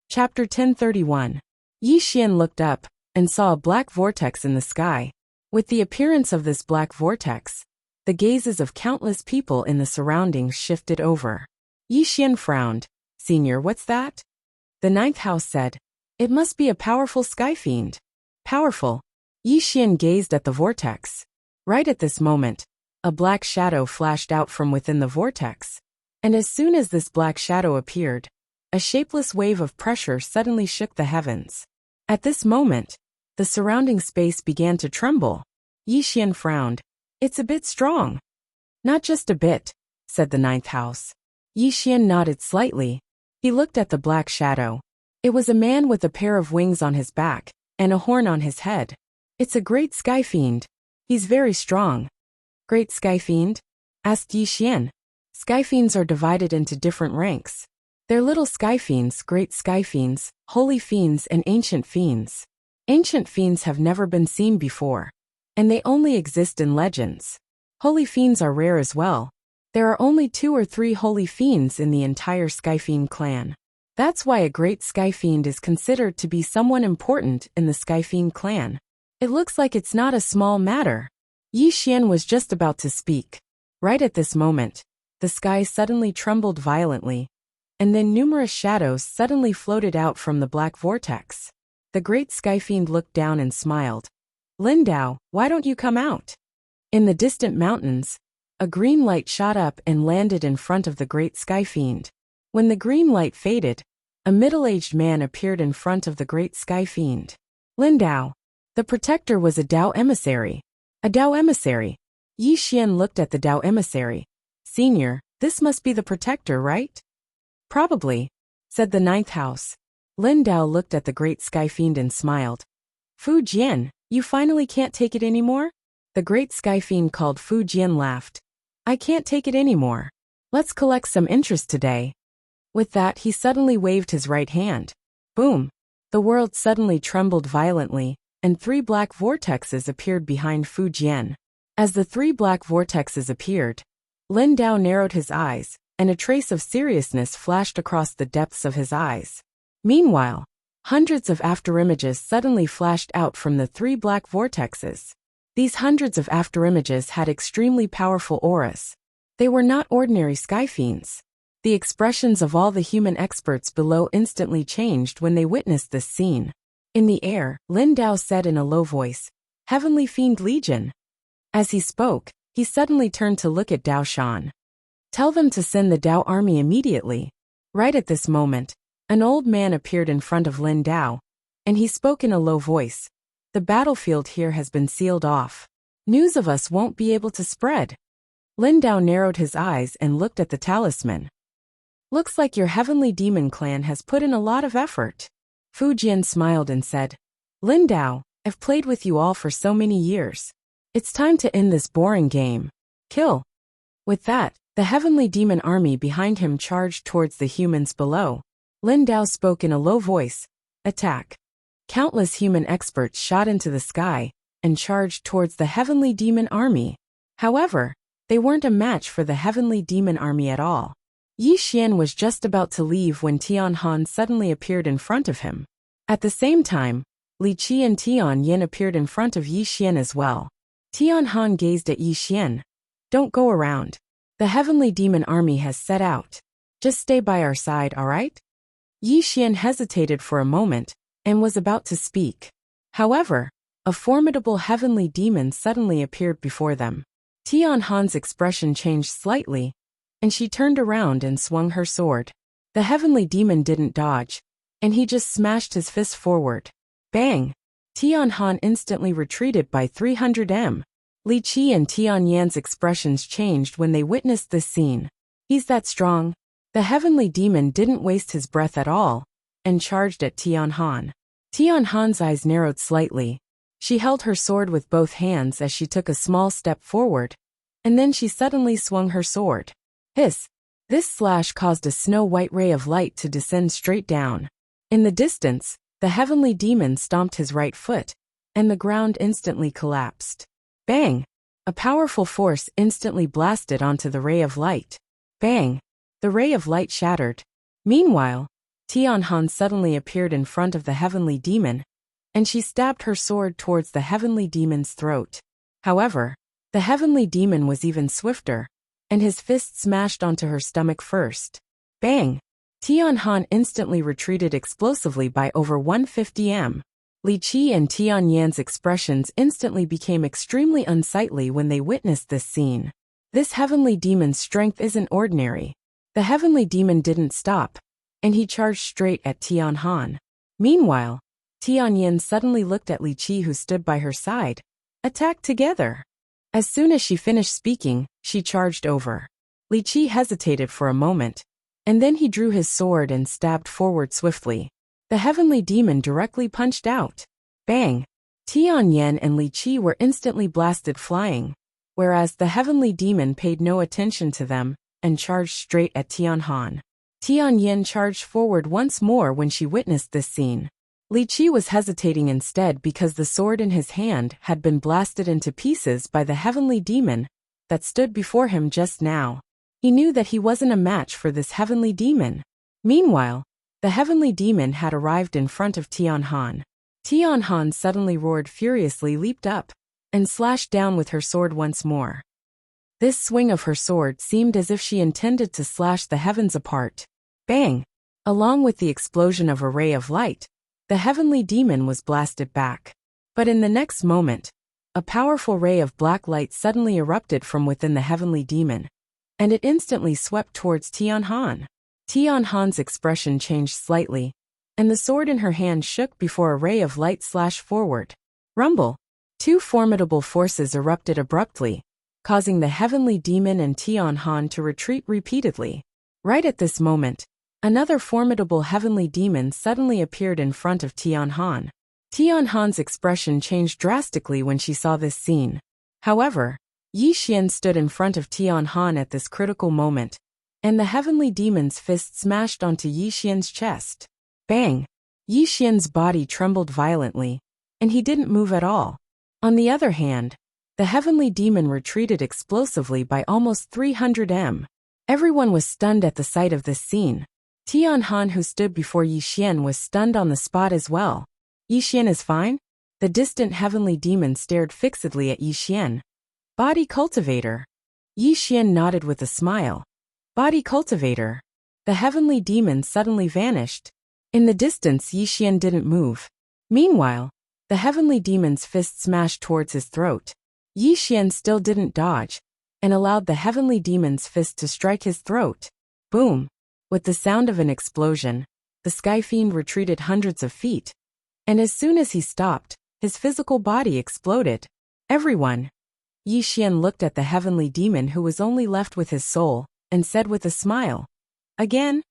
Chapter 1031. Yi Xian looked up and saw a black vortex in the sky. With the appearance of this black vortex, the gazes of countless people in the surroundings shifted over. Yi Xian frowned. "Senior, what's that?" The ninth house said. "It must be a powerful sky fiend." Powerful. Yi Xian gazed at the vortex. Right at this moment, a black shadow flashed out from within the vortex. And as soon as this black shadow appeared, a shapeless wave of pressure suddenly shook the heavens. At this moment, the surrounding space began to tremble. Yi Xian frowned. "It's a bit strong." "Not just a bit," said the ninth house. Yi Xian nodded slightly. He looked at the black shadow. It was a man with a pair of wings on his back and a horn on his head. "It's a great sky fiend. He's very strong." "Great sky fiend?" asked Yi Xian. Sky fiends are divided into different ranks. They're little sky fiends, great sky fiends, holy fiends, and ancient fiends. Ancient fiends have never been seen before, and they only exist in legends. Holy fiends are rare as well. There are only 2 or 3 holy fiends in the entire sky fiend clan. That's why a great sky fiend is considered to be someone important in the sky fiend clan. It looks like it's not a small matter. Yi Xian was just about to speak. Right at this moment, the sky suddenly trembled violently, and then numerous shadows suddenly floated out from the black vortex. The great sky fiend looked down and smiled. "Lindao, why don't you come out?" In the distant mountains, a green light shot up and landed in front of the great sky fiend. When the green light faded, a middle-aged man appeared in front of the great sky fiend. "Lindao." The protector was a Dao emissary. A Dao emissary. Yi Xian looked at the Dao emissary. "Senior, this must be the protector, right?" "Probably," said the ninth house. Lindao looked at the great sky fiend and smiled. "Fu Jian, you finally can't take it anymore?" The great sky fiend called Fu Jian laughed. "I can't take it anymore. Let's collect some interest today." With that, he suddenly waved his right hand. Boom! The world suddenly trembled violently, and 3 black vortexes appeared behind Fu Jian. As the 3 black vortexes appeared, Lindao narrowed his eyes, and a trace of seriousness flashed across the depths of his eyes. Meanwhile, hundreds of afterimages suddenly flashed out from the 3 black vortexes. These hundreds of afterimages had extremely powerful auras. They were not ordinary sky fiends. The expressions of all the human experts below instantly changed when they witnessed this scene. In the air, Lindao said in a low voice, "Heavenly Fiend Legion." As he spoke, he suddenly turned to look at Dao Shan. "Tell them to send the Dao army immediately." Right at this moment, an old man appeared in front of Lindao, and he spoke in a low voice. "The battlefield here has been sealed off. News of us won't be able to spread." Lindao narrowed his eyes and looked at the talisman. "Looks like your heavenly demon clan has put in a lot of effort." Fu Jian smiled and said, "Lindao, I've played with you all for so many years. It's time to end this boring game. Kill." With that, the heavenly demon army behind him charged towards the humans below. Lindao spoke in a low voice, "Attack." Countless human experts shot into the sky and charged towards the heavenly demon army. However, they weren't a match for the heavenly demon army at all. Yi Xian was just about to leave when Tian Han suddenly appeared in front of him. At the same time, Li Qi and Tian Yin appeared in front of Yi Xian as well. Tian Han gazed at Yi Xian. "Don't go around. The heavenly demon army has set out. Just stay by our side, alright?" Yi Xian hesitated for a moment and was about to speak. However, a formidable heavenly demon suddenly appeared before them. Tian Han's expression changed slightly, and she turned around and swung her sword. The heavenly demon didn't dodge, and he just smashed his fist forward. Bang! Tian Han instantly retreated by 300 m. Li Qi and Tian Yan's expressions changed when they witnessed this scene. "He's that strong." The heavenly demon didn't waste his breath at all, and charged at Tian Han. Tian Han's eyes narrowed slightly. She held her sword with both hands as she took a small step forward, and then she suddenly swung her sword. Hiss! This slash caused a snow-white ray of light to descend straight down. In the distance, the heavenly demon stomped his right foot, and the ground instantly collapsed. Bang! A powerful force instantly blasted onto the ray of light. Bang! The ray of light shattered. Meanwhile, Tianhan suddenly appeared in front of the heavenly demon, and she stabbed her sword towards the heavenly demon's throat. However, the heavenly demon was even swifter, and his fist smashed onto her stomach first. Bang! Tianhan instantly retreated explosively by over 150 m. Li Qi and Tianyan's expressions instantly became extremely unsightly when they witnessed this scene. This heavenly demon's strength isn't ordinary. The heavenly demon didn't stop, and he charged straight at Tianhan. Meanwhile, Tianyan suddenly looked at Li Qi, who stood by her side. Attack together! As soon as she finished speaking, she charged over. Li Qi hesitated for a moment, and then he drew his sword and stabbed forward swiftly. The heavenly demon directly punched out. Bang! Tianyan and Li Qi were instantly blasted flying, whereas the heavenly demon paid no attention to them and charged straight at Tianhan. Tianyan charged forward once more when she witnessed this scene. Li Qi was hesitating instead because the sword in his hand had been blasted into pieces by the heavenly demon that stood before him just now. He knew that he wasn't a match for this heavenly demon. Meanwhile, the heavenly demon had arrived in front of Tianhan. Tianhan suddenly roared furiously, leaped up, and slashed down with her sword once more. This swing of her sword seemed as if she intended to slash the heavens apart. Bang! Along with the explosion of a ray of light, the heavenly demon was blasted back. But in the next moment, a powerful ray of black light suddenly erupted from within the heavenly demon, and it instantly swept towards Tianhan. Tianhan's expression changed slightly, and the sword in her hand shook before a ray of light slashed forward. Rumble! Two formidable forces erupted abruptly, causing the heavenly demon and Tianhan to retreat repeatedly. Right at this moment, another formidable heavenly demon suddenly appeared in front of Tianhan. Tianhan's expression changed drastically when she saw this scene. However, Yi Xian stood in front of Tianhan at this critical moment, and the heavenly demon's fist smashed onto Yi Xian's chest. Bang! Yi Xian's body trembled violently, and he didn't move at all. On the other hand, the heavenly demon retreated explosively by almost 300 m. Everyone was stunned at the sight of this scene. Tianhan, who stood before Yi Xian, was stunned on the spot as well. Yi Xian is fine? The distant heavenly demon stared fixedly at Yi Xian. Body cultivator. Yi Xian nodded with a smile. Body cultivator. The heavenly demon suddenly vanished. In the distance, Yi Xian didn't move. Meanwhile, the heavenly demon's fist smashed towards his throat. Yi Xian still didn't dodge, and allowed the heavenly demon's fist to strike his throat. Boom! With the sound of an explosion, the sky fiend retreated hundreds of feet, and as soon as he stopped, his physical body exploded. Everyone! Yi Xian looked at the heavenly demon, who was only left with his soul, and said with a smile, "Again?"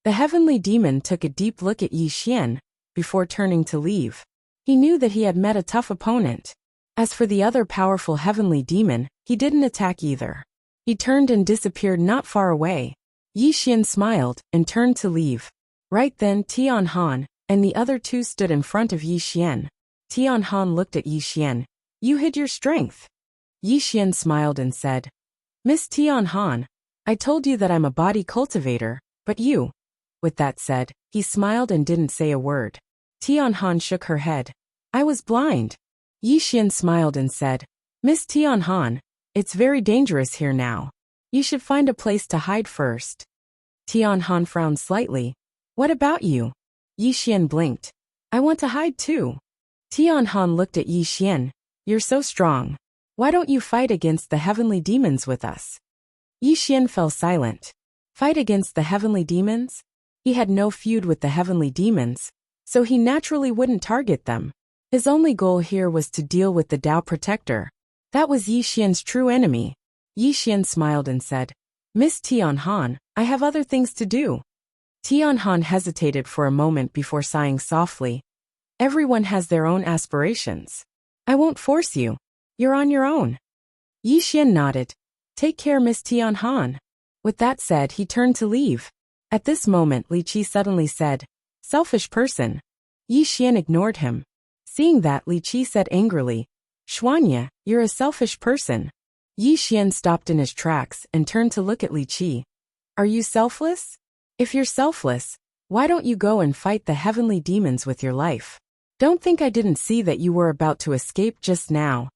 The heavenly demon took a deep look at Yi Xian before turning to leave. He knew that he had met a tough opponent. As for the other powerful heavenly demon, he didn't attack either. He turned and disappeared not far away. Yi Xian smiled and turned to leave. Right then, Tianhan and the other two stood in front of Yi Xian. Tianhan looked at Yi Xian. "You hid your strength." Yi Xian smiled and said, "Miss Tianhan, I told you that I'm a body cultivator, but you..." With that said, he smiled and didn't say a word. Tianhan shook her head. "I was blind." Yi Xian smiled and said, "Miss Tianhan, it's very dangerous here now. You should find a place to hide first." Tianhan frowned slightly. "What about you?" Yi Xian blinked. "I want to hide too." Tianhan looked at Yi Xian. "You're so strong. Why don't you fight against the heavenly demons with us?" Yi Xian fell silent. Fight against the heavenly demons? He had no feud with the heavenly demons, so he naturally wouldn't target them. His only goal here was to deal with the Tao Protector. That was Yi Xian's true enemy. Yi Xian smiled and said, "Miss Tianhan, I have other things to do." Tianhan hesitated for a moment before sighing softly. "Everyone has their own aspirations. I won't force you. You're on your own." Yi Xian nodded. "Take care, Miss Tianhan." With that said, he turned to leave. At this moment, Li Qi suddenly said, "Selfish person." Yi Xian ignored him. Seeing that, Li Qi said angrily, "Xuanya, you're a selfish person." Yi Xian stopped in his tracks and turned to look at Li Qi. "Are you selfless? If you're selfless, Why don't you go and fight the heavenly demons with your life? Don't think I didn't see that you were about to escape just now.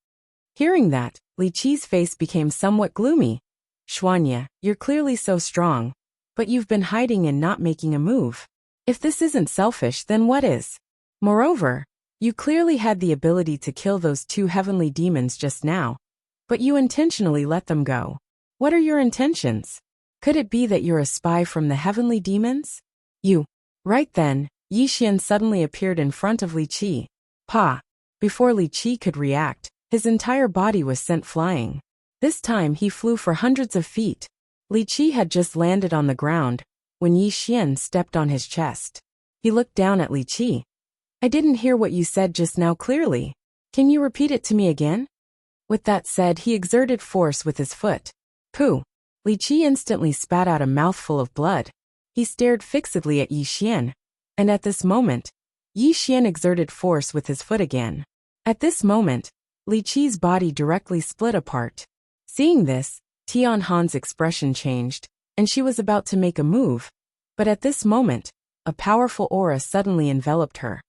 Hearing that, Li Qi's face became somewhat gloomy. Xuanya, you're clearly so strong, but you've been hiding and not making a move. If this isn't selfish, then what is? Moreover, you clearly had the ability to kill those 2 heavenly demons just now, but you intentionally let them go. What are your intentions? Could it be that you're a spy from the heavenly demons? You. Right then, Yi Xian suddenly appeared in front of Li Qi. Pa! Before Li Qi could react, his entire body was sent flying. This time he flew for hundreds of feet. Li Qi had just landed on the ground when Yi Xian stepped on his chest. He looked down at Li Qi. I didn't hear what you said just now clearly. Can you repeat it to me again? With that said, he exerted force with his foot. Pooh! Li Qi instantly spat out a mouthful of blood. He stared fixedly at Yi Xian, and at this moment, Yi Xian exerted force with his foot again. At this moment, Li Qi's body directly split apart. Seeing this, Tian Han's expression changed, and she was about to make a move, but at this moment, a powerful aura suddenly enveloped her.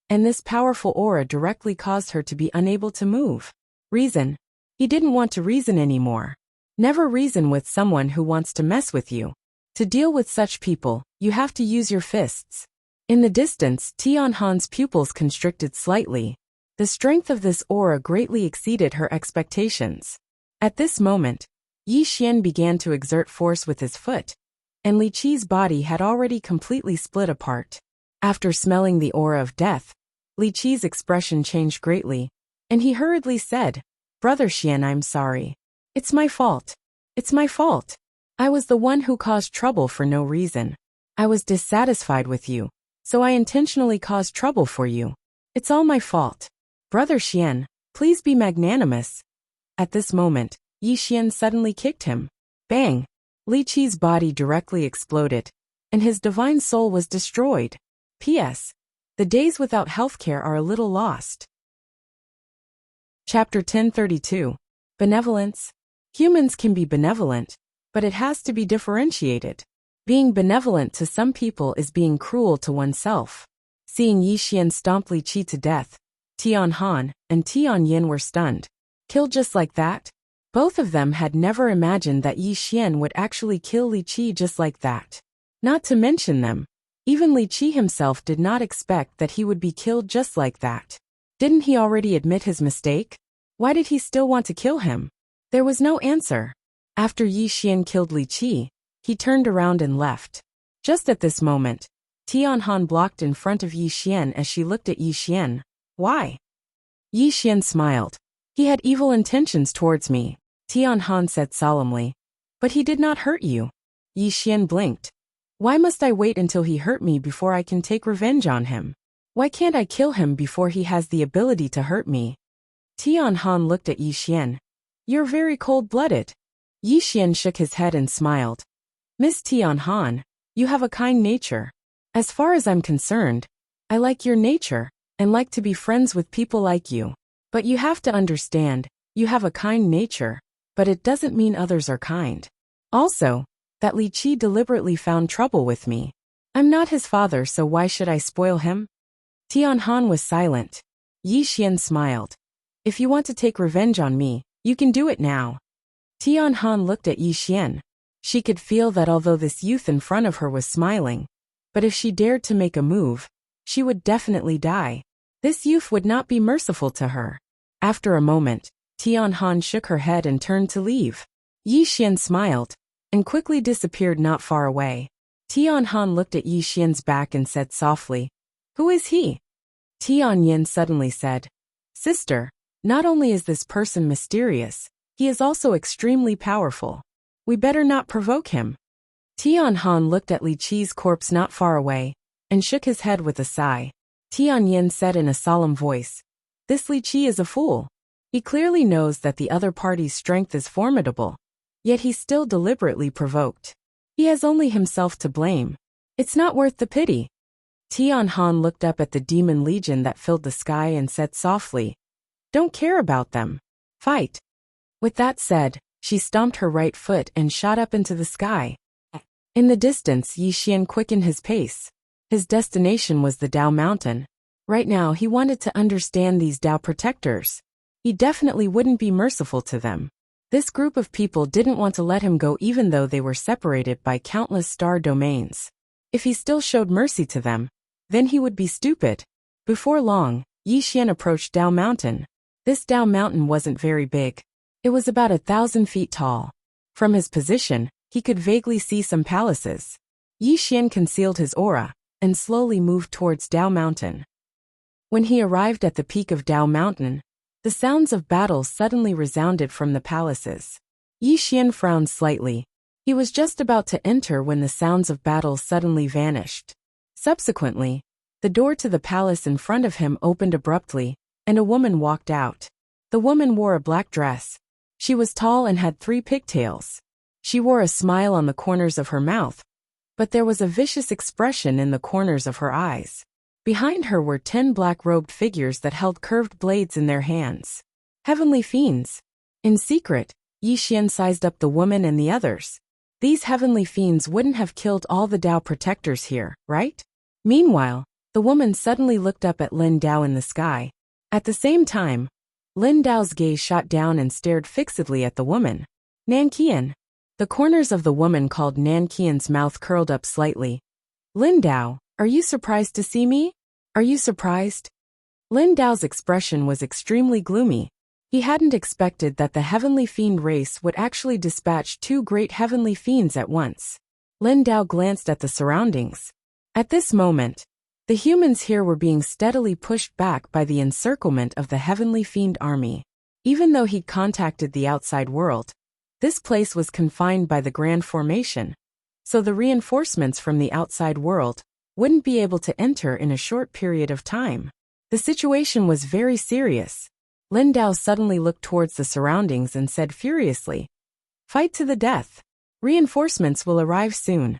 And this powerful aura directly caused her to be unable to move. Reason. He didn't want to reason anymore. Never reason with someone who wants to mess with you. To deal with such people, you have to use your fists. In the distance, Tian Han's pupils constricted slightly. The strength of this aura greatly exceeded her expectations. At this moment, Yi Xian began to exert force with his foot, and Li Qi's body had already completely split apart. After smelling the aura of death, Li Qi's expression changed greatly, and he hurriedly said, Brother Xian, I'm sorry. It's my fault. It's my fault. I was the one who caused trouble for no reason. I was dissatisfied with you, so I intentionally caused trouble for you. It's all my fault. Brother Xian, please be magnanimous. At this moment, Yi Xian suddenly kicked him. Bang! Li Qi's body directly exploded, and his divine soul was destroyed. P.S. The days without healthcare are a little lost. Chapter 1032. Benevolence. Humans can be benevolent, but it has to be differentiated. Being benevolent to some people is being cruel to oneself. Seeing Yi Xian stomp Li Qi to death, Tian Han and Tian Yin were stunned. Killed just like that? Both of them had never imagined that Yi Xian would actually kill Li Qi just like that. Not to mention them, even Li Qi himself did not expect that he would be killed just like that. Didn't he already admit his mistake? Why did he still want to kill him? There was no answer. After Yi Xian killed Li Qi, he turned around and left. Just at this moment, Tian Han blocked in front of Yi Xian as she looked at Yi Xian. Why? Yi Xian smiled. He had evil intentions towards me, Tian Han said solemnly. But he did not hurt you. Yi Xian blinked. Why must I wait until he hurt me before I can take revenge on him? Why can't I kill him before he has the ability to hurt me? Tian Han looked at Yi Xian. You're very cold-blooded. Yi Xian shook his head and smiled. Miss Tian Han, you have a kind nature. As far as I'm concerned, I like your nature, and like to be friends with people like you. But you have to understand, you have a kind nature, but it doesn't mean others are kind. Also, that Li Qi deliberately found trouble with me. I'm not his father, so why should I spoil him? Tian Han was silent. Yi Xian smiled. If you want to take revenge on me, you can do it now. Tian Han looked at Yi Xian. She could feel that although this youth in front of her was smiling, but if she dared to make a move, she would definitely die. This youth would not be merciful to her. After a moment, Tian Han shook her head and turned to leave. Yi Xian smiled, and quickly disappeared not far away. Tian Han looked at Yi Xian's back and said softly, Who is he? Tian Yin suddenly said, Sister, not only is this person mysterious, he is also extremely powerful. We better not provoke him. Tian Han looked at Li Qi's corpse not far away, and shook his head with a sigh. Tian Yin said in a solemn voice, This Li Qi is a fool. He clearly knows that the other party's strength is formidable, yet he still deliberately provoked. He has only himself to blame. It's not worth the pity. Tian Han looked up at the demon legion that filled the sky and said softly, Don't care about them. Fight. With that said, she stomped her right foot and shot up into the sky. In the distance, Yi Xian quickened his pace. His destination was the Dao Mountain. Right now he wanted to understand these Dao protectors. He definitely wouldn't be merciful to them. This group of people didn't want to let him go even though they were separated by countless star domains. If he still showed mercy to them, then he would be stupid. Before long, Yi Xian approached Dao Mountain. This Dao Mountain wasn't very big. It was about 1,000 feet tall. From his position, he could vaguely see some palaces. Yi Xian concealed his aura and slowly moved towards Dao Mountain. When he arrived at the peak of Dao Mountain, the sounds of battle suddenly resounded from the palaces. Yi Xian frowned slightly. He was just about to enter when the sounds of battle suddenly vanished. Subsequently, the door to the palace in front of him opened abruptly, and a woman walked out. The woman wore a black dress. She was tall and had 3 pigtails. She wore a smile on the corners of her mouth, but there was a vicious expression in the corners of her eyes. Behind her were 10 black-robed figures that held curved blades in their hands. Heavenly fiends. In secret, Yi Xian sized up the woman and the others. These heavenly fiends wouldn't have killed all the Dao protectors here, right? Meanwhile, the woman suddenly looked up at Lin Dao in the sky. At the same time, Lin Dao's gaze shot down and stared fixedly at the woman. Nanqian. The corners of the woman called Nanqian's mouth curled up slightly. Lin Dao, are you surprised to see me? Are you surprised? Lin Dao's expression was extremely gloomy. He hadn't expected that the heavenly fiend race would actually dispatch 2 great heavenly fiends at once. Lin Dao glanced at the surroundings. At this moment, the humans here were being steadily pushed back by the encirclement of the heavenly fiend army. Even though he'd contacted the outside world, this place was confined by the Grand Formation, so the reinforcements from the outside world wouldn't be able to enter in a short period of time. The situation was very serious. Lin Dao suddenly looked towards the surroundings and said furiously, "Fight to the death. Reinforcements will arrive soon."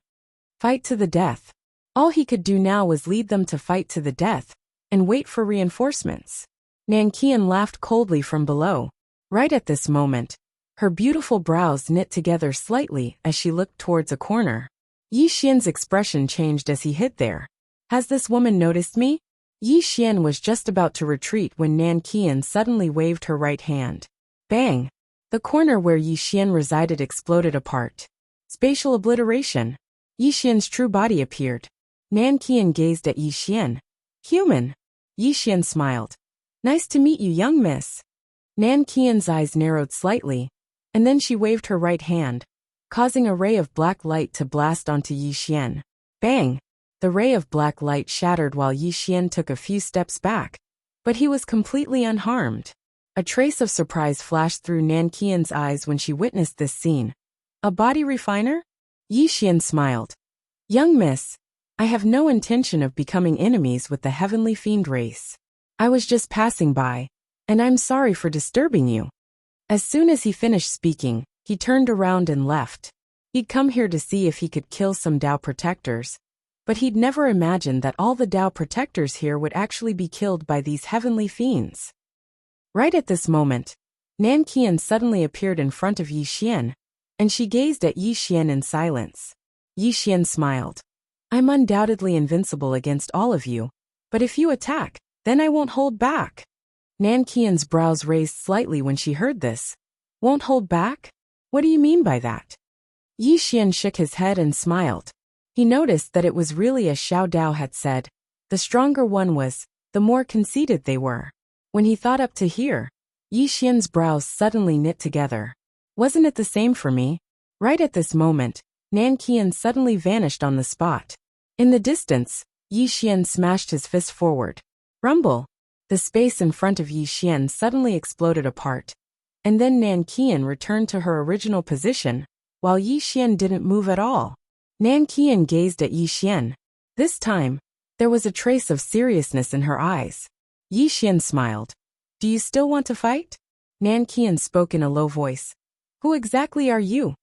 Fight to the death. All he could do now was lead them to fight to the death and wait for reinforcements. Nanqian laughed coldly from below. Right at this moment, her beautiful brows knit together slightly as she looked towards a corner. Yi Xian's expression changed as he hid there. Has this woman noticed me? Yi Xian was just about to retreat when Nanqian suddenly waved her right hand. Bang! The corner where Yi Xian resided exploded apart. Spatial obliteration. Yi Xian's true body appeared. Nanqian gazed at Yi Xian. Human. Yi Xian smiled. Nice to meet you, young miss. Nanqian's eyes narrowed slightly, and then she waved her right hand, causing a ray of black light to blast onto Yi Xian. Bang! The ray of black light shattered while Yi Xian took a few steps back, but he was completely unharmed. A trace of surprise flashed through Nanqian's eyes when she witnessed this scene. A body refiner? Yi Xian smiled. Young miss, I have no intention of becoming enemies with the heavenly fiend race. I was just passing by, and I'm sorry for disturbing you. As soon as he finished speaking, he turned around and left. He'd come here to see if he could kill some Dao protectors, but he'd never imagined that all the Dao protectors here would actually be killed by these heavenly fiends. Right at this moment, Nanqian suddenly appeared in front of Yi Xian, and she gazed at Yi Xian in silence. Yi Xian smiled. I'm undoubtedly invincible against all of you, but if you attack, then I won't hold back. Nanqian's brows raised slightly when she heard this. Won't hold back? What do you mean by that? Yi Xian shook his head and smiled. He noticed that it was really as Xiao Dao had said. The stronger one was, the more conceited they were. When he thought up to here, Yi Xian's brows suddenly knit together. Wasn't it the same for me? Right at this moment, Nanqian suddenly vanished on the spot. In the distance, Yi Xian smashed his fist forward. Rumble! The space in front of Yi Xian suddenly exploded apart. And then Nanqian returned to her original position, while Yi Xian didn't move at all. Nanqian gazed at Yi Xian. This time, there was a trace of seriousness in her eyes. Yi Xian smiled. Do you still want to fight? Nanqian spoke in a low voice. Who exactly are you?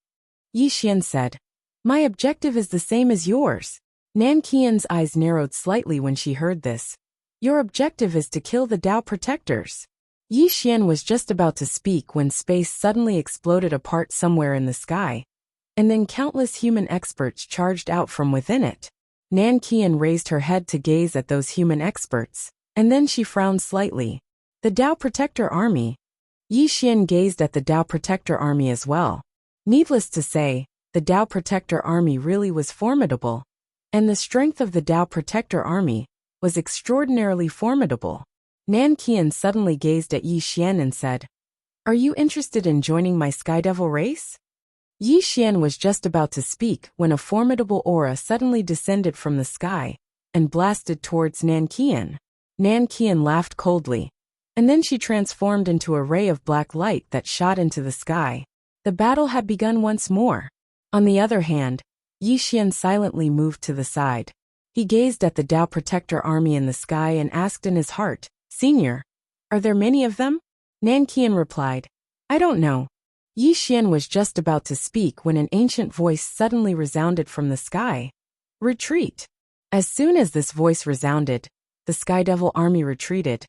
Yi Xian said. My objective is the same as yours. Nanqian's eyes narrowed slightly when she heard this. Your objective is to kill the Dao protectors. Yi Xian was just about to speak when space suddenly exploded apart somewhere in the sky, and then countless human experts charged out from within it. Nan Qian raised her head to gaze at those human experts, and then she frowned slightly. The Tao Protector Army. Yi Xian gazed at the Tao Protector Army as well. Needless to say, the Tao Protector Army really was formidable. And the strength of the Tao Protector Army was extraordinarily formidable. Nan Qian suddenly gazed at Yi Xian and said, "Are you interested in joining my Sky Devil race?" Yi Xian was just about to speak when a formidable aura suddenly descended from the sky and blasted towards Nan Qian. Nan Qian laughed coldly, and then she transformed into a ray of black light that shot into the sky. The battle had begun once more. On the other hand, Yi Xian silently moved to the side. He gazed at the Tao Protector Army in the sky and asked in his heart, "Senior, are there many of them?" Nan Qian replied, "I don't know." Yi Xian was just about to speak when an ancient voice suddenly resounded from the sky. "Retreat." As soon as this voice resounded, the Sky Devil Army retreated.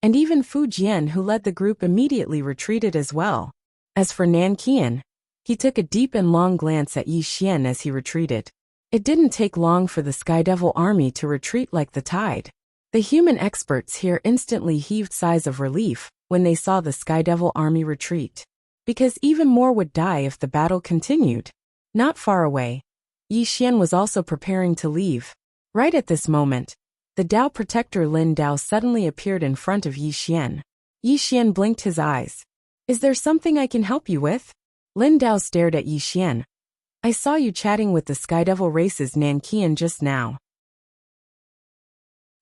And even Fu Jian, who led the group, immediately retreated as well. As for Nan Qian, he took a deep and long glance at Yi Xian as he retreated. It didn't take long for the Sky Devil Army to retreat like the tide. The human experts here instantly heaved sighs of relief when they saw the Sky Devil Army retreat. Because even more would die if the battle continued. Not far away, Yi Xian was also preparing to leave. Right at this moment, the Tao Protector Lin Dao suddenly appeared in front of Yi Xian. Yi Xian blinked his eyes. "Is there something I can help you with?" Lin Dao stared at Yi Xian. "I saw you chatting with the Sky Devil race's Nan Qian just now."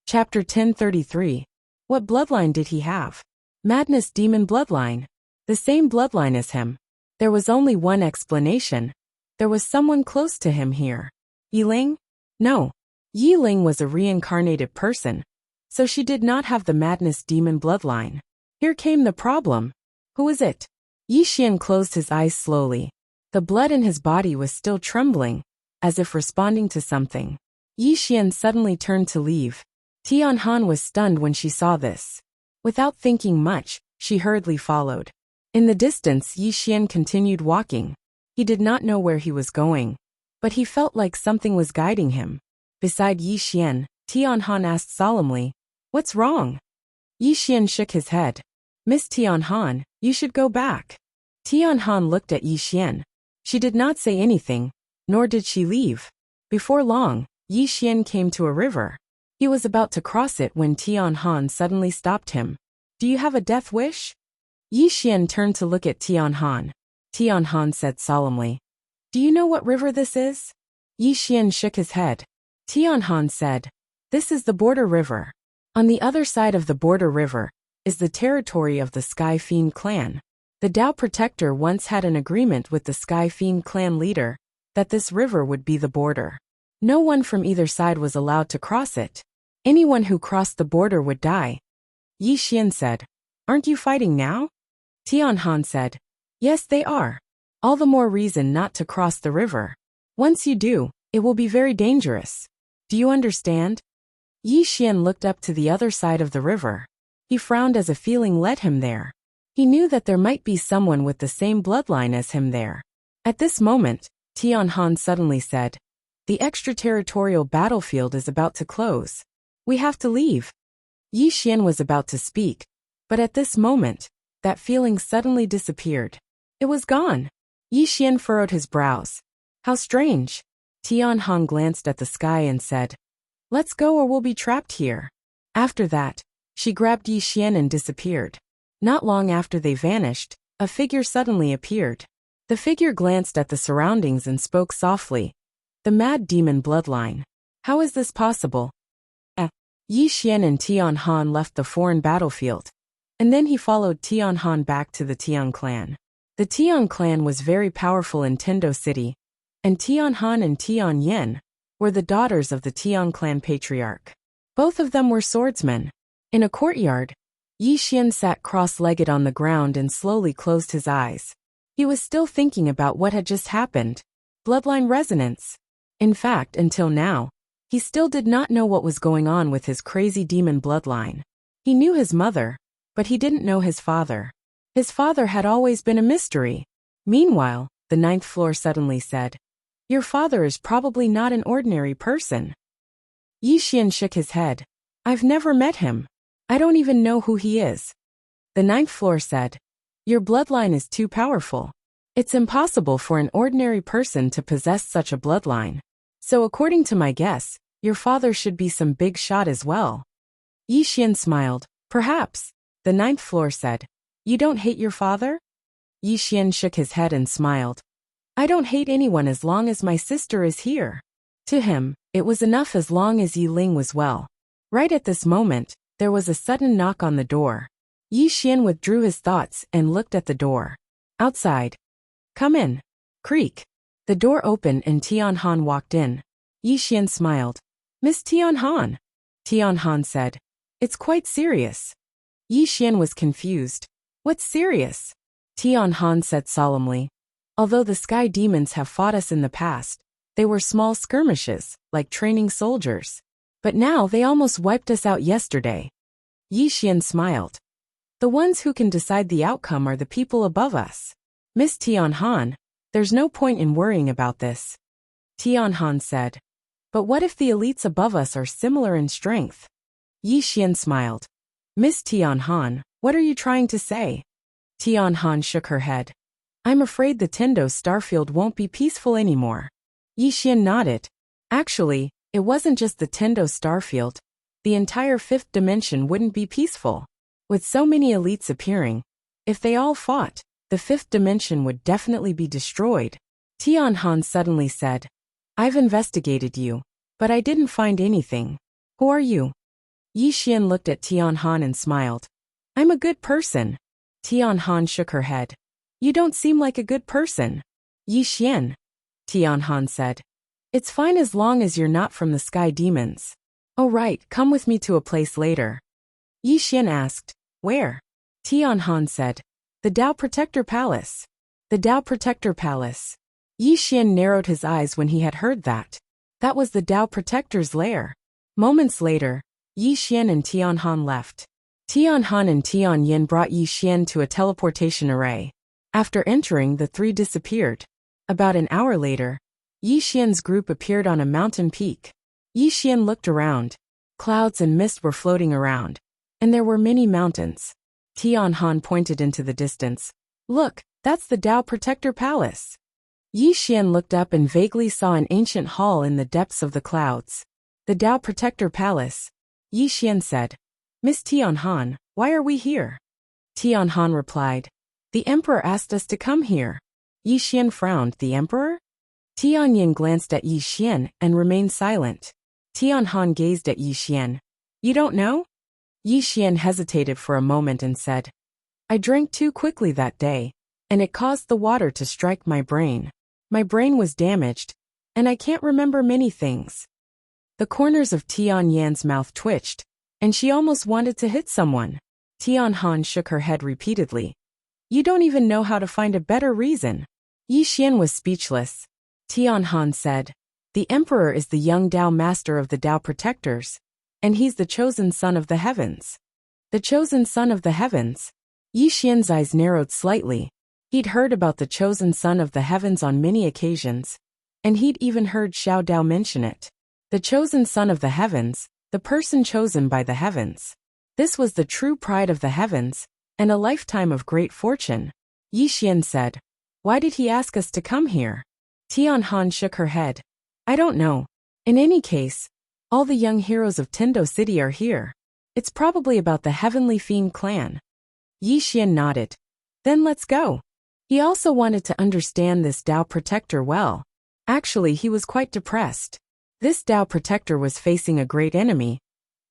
Chapter 1033. What bloodline did he have? Madness Demon bloodline. The same bloodline as him. There was only one explanation. There was someone close to him here. Yi Ling? No. Yi Ling was a reincarnated person, so she did not have the Madness Demon bloodline. Here came the problem. Who is it? Yi Xian closed his eyes slowly. The blood in his body was still trembling, as if responding to something. Yi Xian suddenly turned to leave. Tian Han was stunned when she saw this. Without thinking much, she hurriedly followed. In the distance, Yi Xian continued walking. He did not know where he was going, but he felt like something was guiding him. Beside Yi Xian, Tian Han asked solemnly, "What's wrong?" Yi Xian shook his head. "Miss Tian Han, you should go back." Tian Han looked at Yi Xian. She did not say anything, nor did she leave. Before long, Yi Xian came to a river. He was about to cross it when Tian Han suddenly stopped him. "Do you have a death wish?" Yi Xian turned to look at Tian Han. Tian Han said solemnly, "Do you know what river this is?" Yi Xian shook his head. Tian Han said, "This is the Border River. On the other side of the Border River is the territory of the Sky Fiend clan. The Tao Protector once had an agreement with the Sky Fiend clan leader that this river would be the border. No one from either side was allowed to cross it. Anyone who crossed the border would die." Yi Xian said, "Aren't you fighting now?" Tian Han said, "Yes, they are. All the more reason not to cross the river. Once you do, it will be very dangerous. Do you understand?" Yi Xian looked up to the other side of the river. He frowned as a feeling led him there. He knew that there might be someone with the same bloodline as him there. At this moment, Tian Han suddenly said, "The extraterritorial battlefield is about to close. We have to leave." Yi Xian was about to speak, but at this moment, that feeling suddenly disappeared. It was gone. Yi Xian furrowed his brows. "How strange." Tian Han glanced at the sky and said, "Let's go or we'll be trapped here." After that, she grabbed Yi Xian and disappeared. Not long after they vanished, a figure suddenly appeared. The figure glanced at the surroundings and spoke softly. "The Mad Demon bloodline. How is this possible?" Yi Xian and Tian Han left the foreign battlefield, and then he followed Tian Han back to the Tian clan. The Tian clan was very powerful in Tendo City, and Tian Han and Tian Yen were the daughters of the Tian clan patriarch. Both of them were swordsmen. In a courtyard, Yi Xian sat cross-legged on the ground and slowly closed his eyes. He was still thinking about what had just happened. Bloodline resonance. In fact, until now, he still did not know what was going on with his crazy demon bloodline. He knew his mother, but he didn't know his father. His father had always been a mystery. Meanwhile, the ninth floor suddenly said, "Your father is probably not an ordinary person." Yi Xian shook his head. I've never met him. I don't even know who he is. The ninth floor said, your bloodline is too powerful. It's impossible for an ordinary person to possess such a bloodline. So according to my guess, your father should be some big shot as well. Yi Xian smiled. Perhaps. The ninth floor said, you don't hate your father? Yi Xian shook his head and smiled. I don't hate anyone as long as my sister is here. To him, it was enough as long as Yi Ling was well. Right at this moment, there was a sudden knock on the door. Yi Xian withdrew his thoughts and looked at the door. Outside. Come in. Creak. The door opened and Tianhan walked in. Yi Xian smiled. Miss Tianhan. Tianhan said. It's quite serious. Yi Xian was confused. What's serious? Tianhan said solemnly. Although the sky demons have fought us in the past, they were small skirmishes, like training soldiers. But now they almost wiped us out yesterday. Yi Xian smiled. The ones who can decide the outcome are the people above us. Miss Tianhan, there's no point in worrying about this. Tianhan said. But what if the elites above us are similar in strength? Yi Xian smiled. Miss Tianhan, what are you trying to say? Tianhan shook her head. I'm afraid the Tendo starfield won't be peaceful anymore. Yi Xian nodded. Actually, it wasn't just the Tendo starfield. The entire fifth dimension wouldn't be peaceful. With so many elites appearing, if they all fought, the fifth dimension would definitely be destroyed. Tianhan suddenly said, I've investigated you, but I didn't find anything. Who are you? Yi Xian looked at Tianhan and smiled. I'm a good person. Tianhan shook her head. You don't seem like a good person. Yi Xian. Tianhan said. It's fine as long as you're not from the sky demons. Oh right, come with me to a place later. Yi Xian asked, where? Tianhan said, the Dao Protector Palace. The Dao Protector Palace. Yi Xian narrowed his eyes when he had heard that. That was the Dao Protector's lair. Moments later, Yi Xian and Tianhan left. Tianhan and Tianyin brought Yi Xian to a teleportation array. After entering, the three disappeared. About an hour later, Yi Xian's group appeared on a mountain peak. Yi Xian looked around. Clouds and mist were floating around, and there were many mountains. Tianhan pointed into the distance. Look, that's the Dao Protector Palace. Yi Xian looked up and vaguely saw an ancient hall in the depths of the clouds. The Dao Protector Palace. Yi Xian said, Miss Tianhan, why are we here? Tianhan replied, the emperor asked us to come here. Yi Xian frowned. The emperor? Tianyin glanced at Yi Xian and remained silent. Tianhan gazed at Yi Xian. You don't know? Yi Xian hesitated for a moment and said, I drank too quickly that day, and it caused the water to strike my brain. My brain was damaged, and I can't remember many things. The corners of Tianyan's mouth twitched, and she almost wanted to hit someone. Tianhan shook her head repeatedly. You don't even know how to find a better reason. Yi Xian was speechless. Tianhan said, the emperor is the young Dao master of the Dao protectors, and he's the chosen son of the heavens. The chosen son of the heavens? Yi Xian's eyes narrowed slightly. He'd heard about the chosen son of the heavens on many occasions, and he'd even heard Xiao Dao mention it. The chosen son of the heavens, the person chosen by the heavens. This was the true pride of the heavens, and a lifetime of great fortune. Yi Xian said, why did he ask us to come here? Tianhan shook her head. I don't know. In any case, all the young heroes of Tendo City are here. It's probably about the Heavenly Fiend clan. Yi Xian nodded. Then let's go. He also wanted to understand this Dao protector well. Actually, he was quite depressed. This Dao protector was facing a great enemy,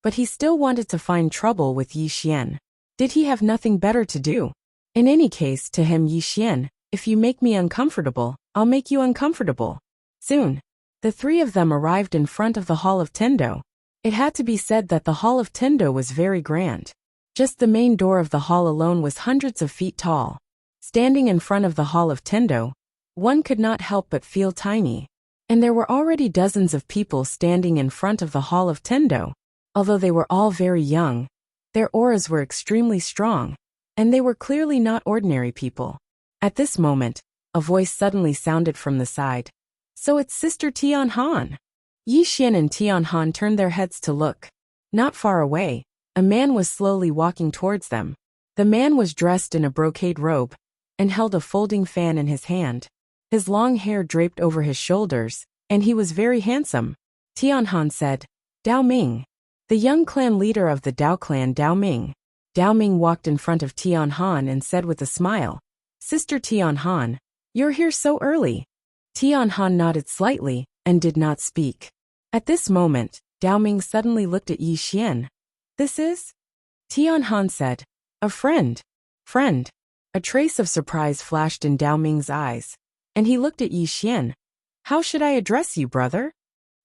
but he still wanted to find trouble with Yi Xian. Did he have nothing better to do? In any case, to him, Yi Xian, if you make me uncomfortable, I'll make you uncomfortable. Soon, the three of them arrived in front of the Hall of Tendo. It had to be said that the Hall of Tendo was very grand. Just the main door of the hall alone was hundreds of feet tall. Standing in front of the Hall of Tendo, one could not help but feel tiny. And there were already dozens of people standing in front of the Hall of Tendo. Although they were all very young, their auras were extremely strong, and they were clearly not ordinary people. At this moment, a voice suddenly sounded from the side. So it's Sister Tianhan. Yi Xian and Tian Han turned their heads to look. Not far away, a man was slowly walking towards them. The man was dressed in a brocade robe and held a folding fan in his hand. His long hair draped over his shoulders, and he was very handsome. Tian Han said, "Dao Ming." The young clan leader of the Dao clan, Dao Ming. Dao Ming walked in front of Tian Han and said with a smile, "Sister Tian Han, you're here so early." Tian Han nodded slightly and did not speak. At this moment, Dao Ming suddenly looked at Yi Xian. "This is?" Tian Han said, "A friend." "Friend." A trace of surprise flashed in Dao Ming's eyes, and he looked at Yi Xian. "How should I address you, brother?"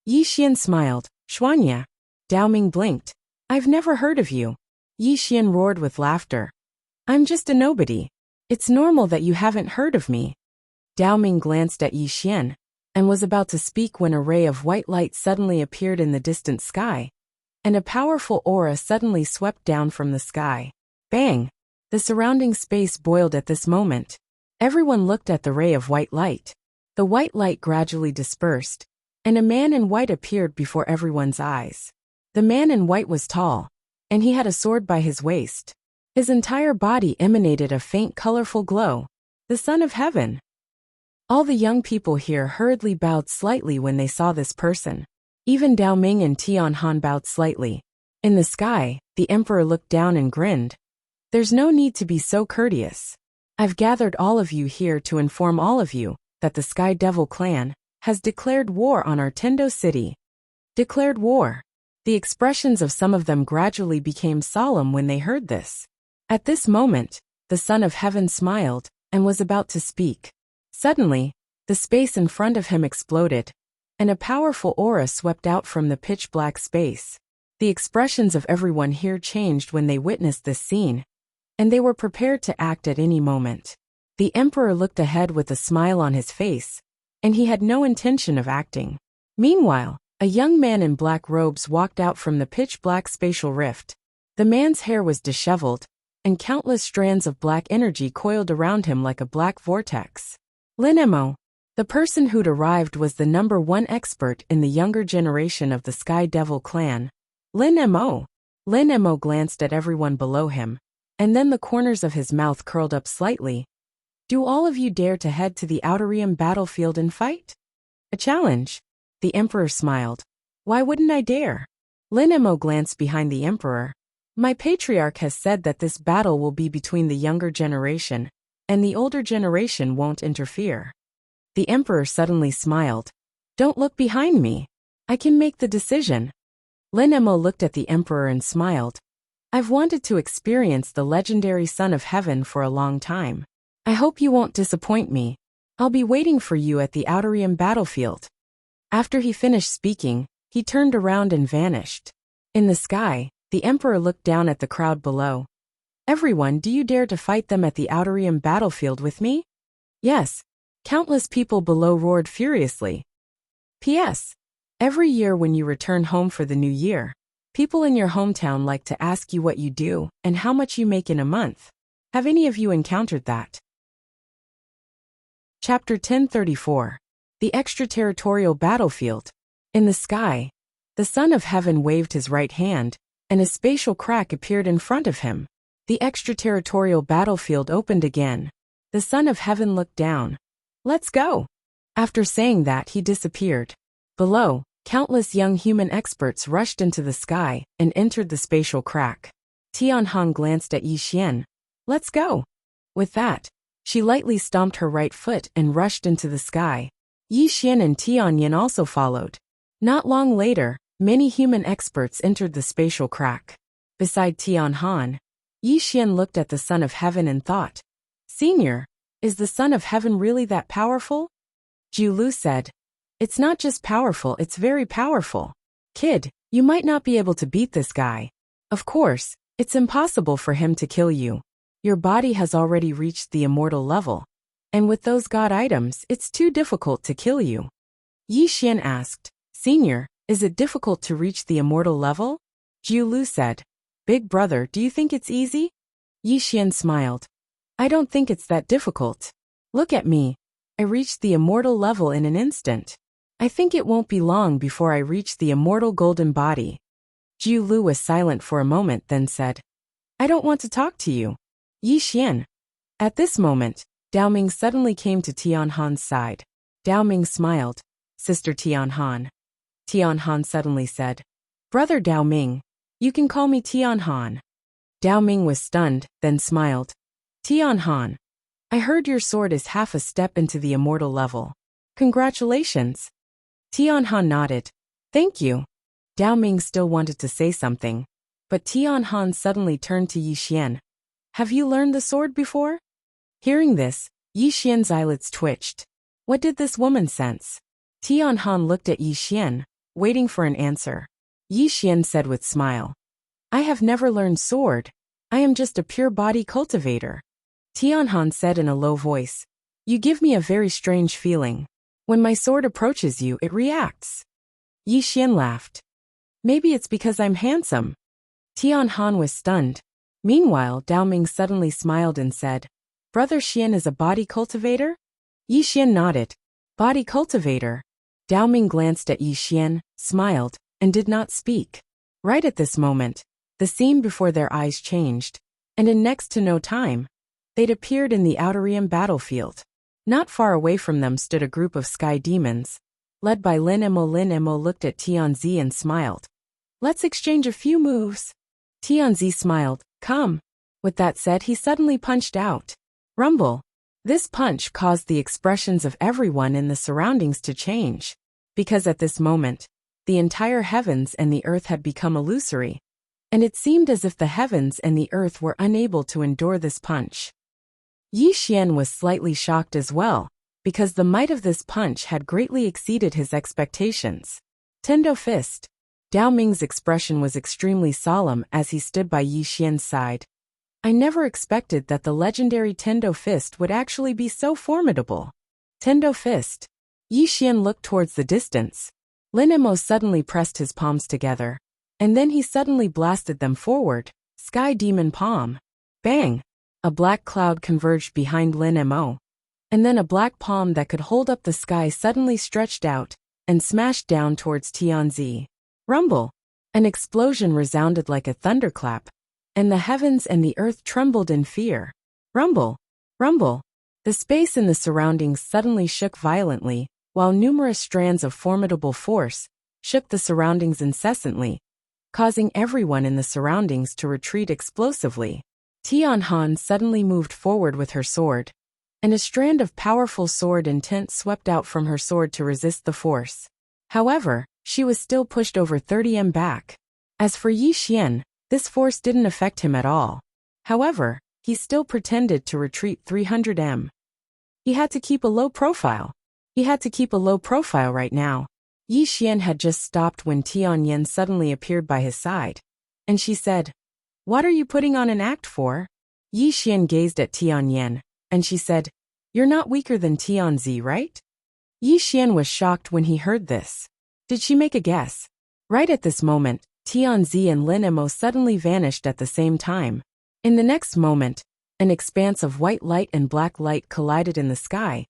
Yi Xian smiled, "Xuanya." Dao Ming blinked. "I've never heard of you." Yi Xian roared with laughter. "I'm just a nobody. It's normal that you haven't heard of me." Dao Ming glanced at Yi Xian and was about to speak when a ray of white light suddenly appeared in the distant sky, and a powerful aura suddenly swept down from the sky. Bang! The surrounding space boiled at this moment. Everyone looked at the ray of white light. The white light gradually dispersed, and a man in white appeared before everyone's eyes. The man in white was tall, and he had a sword by his waist. His entire body emanated a faint colorful glow. The Son of Heaven. All the young people here hurriedly bowed slightly when they saw this person. Even Dao Ming and Tian Han bowed slightly. In the sky, the emperor looked down and grinned. "There's no need to be so courteous. I've gathered all of you here to inform all of you that the Sky Devil clan has declared war on our Tendo city." Declared war. The expressions of some of them gradually became solemn when they heard this. At this moment, the Son of Heaven smiled and was about to speak. Suddenly, the space in front of him exploded, and a powerful aura swept out from the pitch-black space. The expressions of everyone here changed when they witnessed this scene, and they were prepared to act at any moment. The emperor looked ahead with a smile on his face, and he had no intention of acting. Meanwhile, a young man in black robes walked out from the pitch-black spatial rift. The man's hair was disheveled, and countless strands of black energy coiled around him like a black vortex. Lin Mo. The person who'd arrived was the #1 expert in the younger generation of the Sky Devil clan. Lin Mo. Lin Mo glanced at everyone below him, and then the corners of his mouth curled up slightly. "Do all of you dare to head to the Outerium battlefield and fight?" "A challenge?" The emperor smiled. "Why wouldn't I dare?" Lin Mo glanced behind the emperor. "My patriarch has said that this battle will be between the younger generation, and the older generation won't interfere." The emperor suddenly smiled. "Don't look behind me. I can make the decision." Lin Mo looked at the emperor and smiled. "I've wanted to experience the legendary Son of Heaven for a long time. I hope you won't disappoint me. I'll be waiting for you at the Outerium battlefield." After he finished speaking, he turned around and vanished. In the sky, the emperor looked down at the crowd below. "Everyone, do you dare to fight them at the Outerium battlefield with me?" "Yes." Countless people below roared furiously. P.S. Every year when you return home for the new year, people in your hometown like to ask you what you do and how much you make in a month. Have any of you encountered that? Chapter 1034. The Extraterritorial Battlefield. In the sky, the Son of Heaven waved his right hand, and a spatial crack appeared in front of him. The extraterritorial battlefield opened again. The Son of Heaven looked down. "Let's go." After saying that, he disappeared. Below, countless young human experts rushed into the sky and entered the spatial crack. Tian Han glanced at Yi Xian. "Let's go." With that, she lightly stomped her right foot and rushed into the sky. Yi Xian and Tian Yin also followed. Not long later, many human experts entered the spatial crack. Beside Tian Han, Yi Xian looked at the Son of Heaven and thought, "Senior, is the Son of Heaven really that powerful?" Jiu Lu said, "It's not just powerful, it's very powerful. Kid, you might not be able to beat this guy. Of course, it's impossible for him to kill you. Your body has already reached the immortal level, and with those god items, it's too difficult to kill you." Yi Xian asked, "Senior, is it difficult to reach the immortal level?" Jiu Lu said, "Big brother, do you think it's easy?" Yi Xian smiled. "I don't think it's that difficult. Look at me. I reached the immortal level in an instant." I think it won't be long before I reach the immortal golden body. Jiu Lu was silent for a moment, then said, I don't want to talk to you. Yi Xian. At this moment, Dao Ming suddenly came to Tian Han's side. Dao Ming smiled. Sister Tian Han. Tian Han suddenly said, Brother Dao Ming, you can call me Tian Han. Dao Ming was stunned, then smiled. Tian Han. I heard your sword is half a step into the immortal level. Congratulations. Tian Han nodded. Thank you. Dao Ming still wanted to say something, but Tian Han suddenly turned to Yi Xian. Have you learned the sword before? Hearing this, Yi Xian's eyelids twitched. What did this woman sense? Tian Han looked at Yi Xian, waiting for an answer. Yi Xian said with smile. I have never learned sword. I am just a pure body cultivator. Tian Han said in a low voice. You give me a very strange feeling. When my sword approaches you, it reacts. Yi Xian laughed. Maybe it's because I'm handsome. Tian Han was stunned. Meanwhile, Dao Ming suddenly smiled and said, Brother Xian is a body cultivator? Yi Xian nodded. Body cultivator. Dao Ming glanced at Yi Xian, smiled, and did not speak. Right at this moment, the scene before their eyes changed, and in next to no time, they'd appeared in the Outerium battlefield. Not far away from them stood a group of sky demons, led by Lin Emo. Lin Emo looked at Tianzi and smiled. Let's exchange a few moves. Tianzi smiled. Come. With that said, he suddenly punched out. Rumble. This punch caused the expressions of everyone in the surroundings to change, because at this moment, the entire heavens and the earth had become illusory, and it seemed as if the heavens and the earth were unable to endure this punch. Yi Xian was slightly shocked as well, because the might of this punch had greatly exceeded his expectations. Tendo fist. Dao Ming's expression was extremely solemn as he stood by Yi Xian's side. I never expected that the legendary Tendo fist would actually be so formidable. Tendo fist. Yi Xian looked towards the distance. Lin Emo suddenly pressed his palms together, and then he suddenly blasted them forward. Sky Demon Palm. Bang! A black cloud converged behind Lin Emo, and then a black palm that could hold up the sky suddenly stretched out and smashed down towards Tianzi. Rumble! An explosion resounded like a thunderclap, and the heavens and the earth trembled in fear. Rumble! Rumble! The space in the surroundings suddenly shook violently, while numerous strands of formidable force shook the surroundings incessantly, causing everyone in the surroundings to retreat explosively. Tian Han suddenly moved forward with her sword, and a strand of powerful sword intent swept out from her sword to resist the force. However, she was still pushed over 30 m back. As for Yi Xian, this force didn't affect him at all. However, he still pretended to retreat 300 m. He had to keep a low profile. He had to keep a low profile right now. Yi Xian had just stopped when Tian Yan suddenly appeared by his side, and she said, What are you putting on an act for? Yi Xian gazed at Tian Yan, and she said, You're not weaker than Tianzi, right? Yi Xian was shocked when he heard this. Did she make a guess? Right at this moment, Tianzi and Lin Emo suddenly vanished at the same time. In the next moment, an expanse of white light and black light collided in the sky,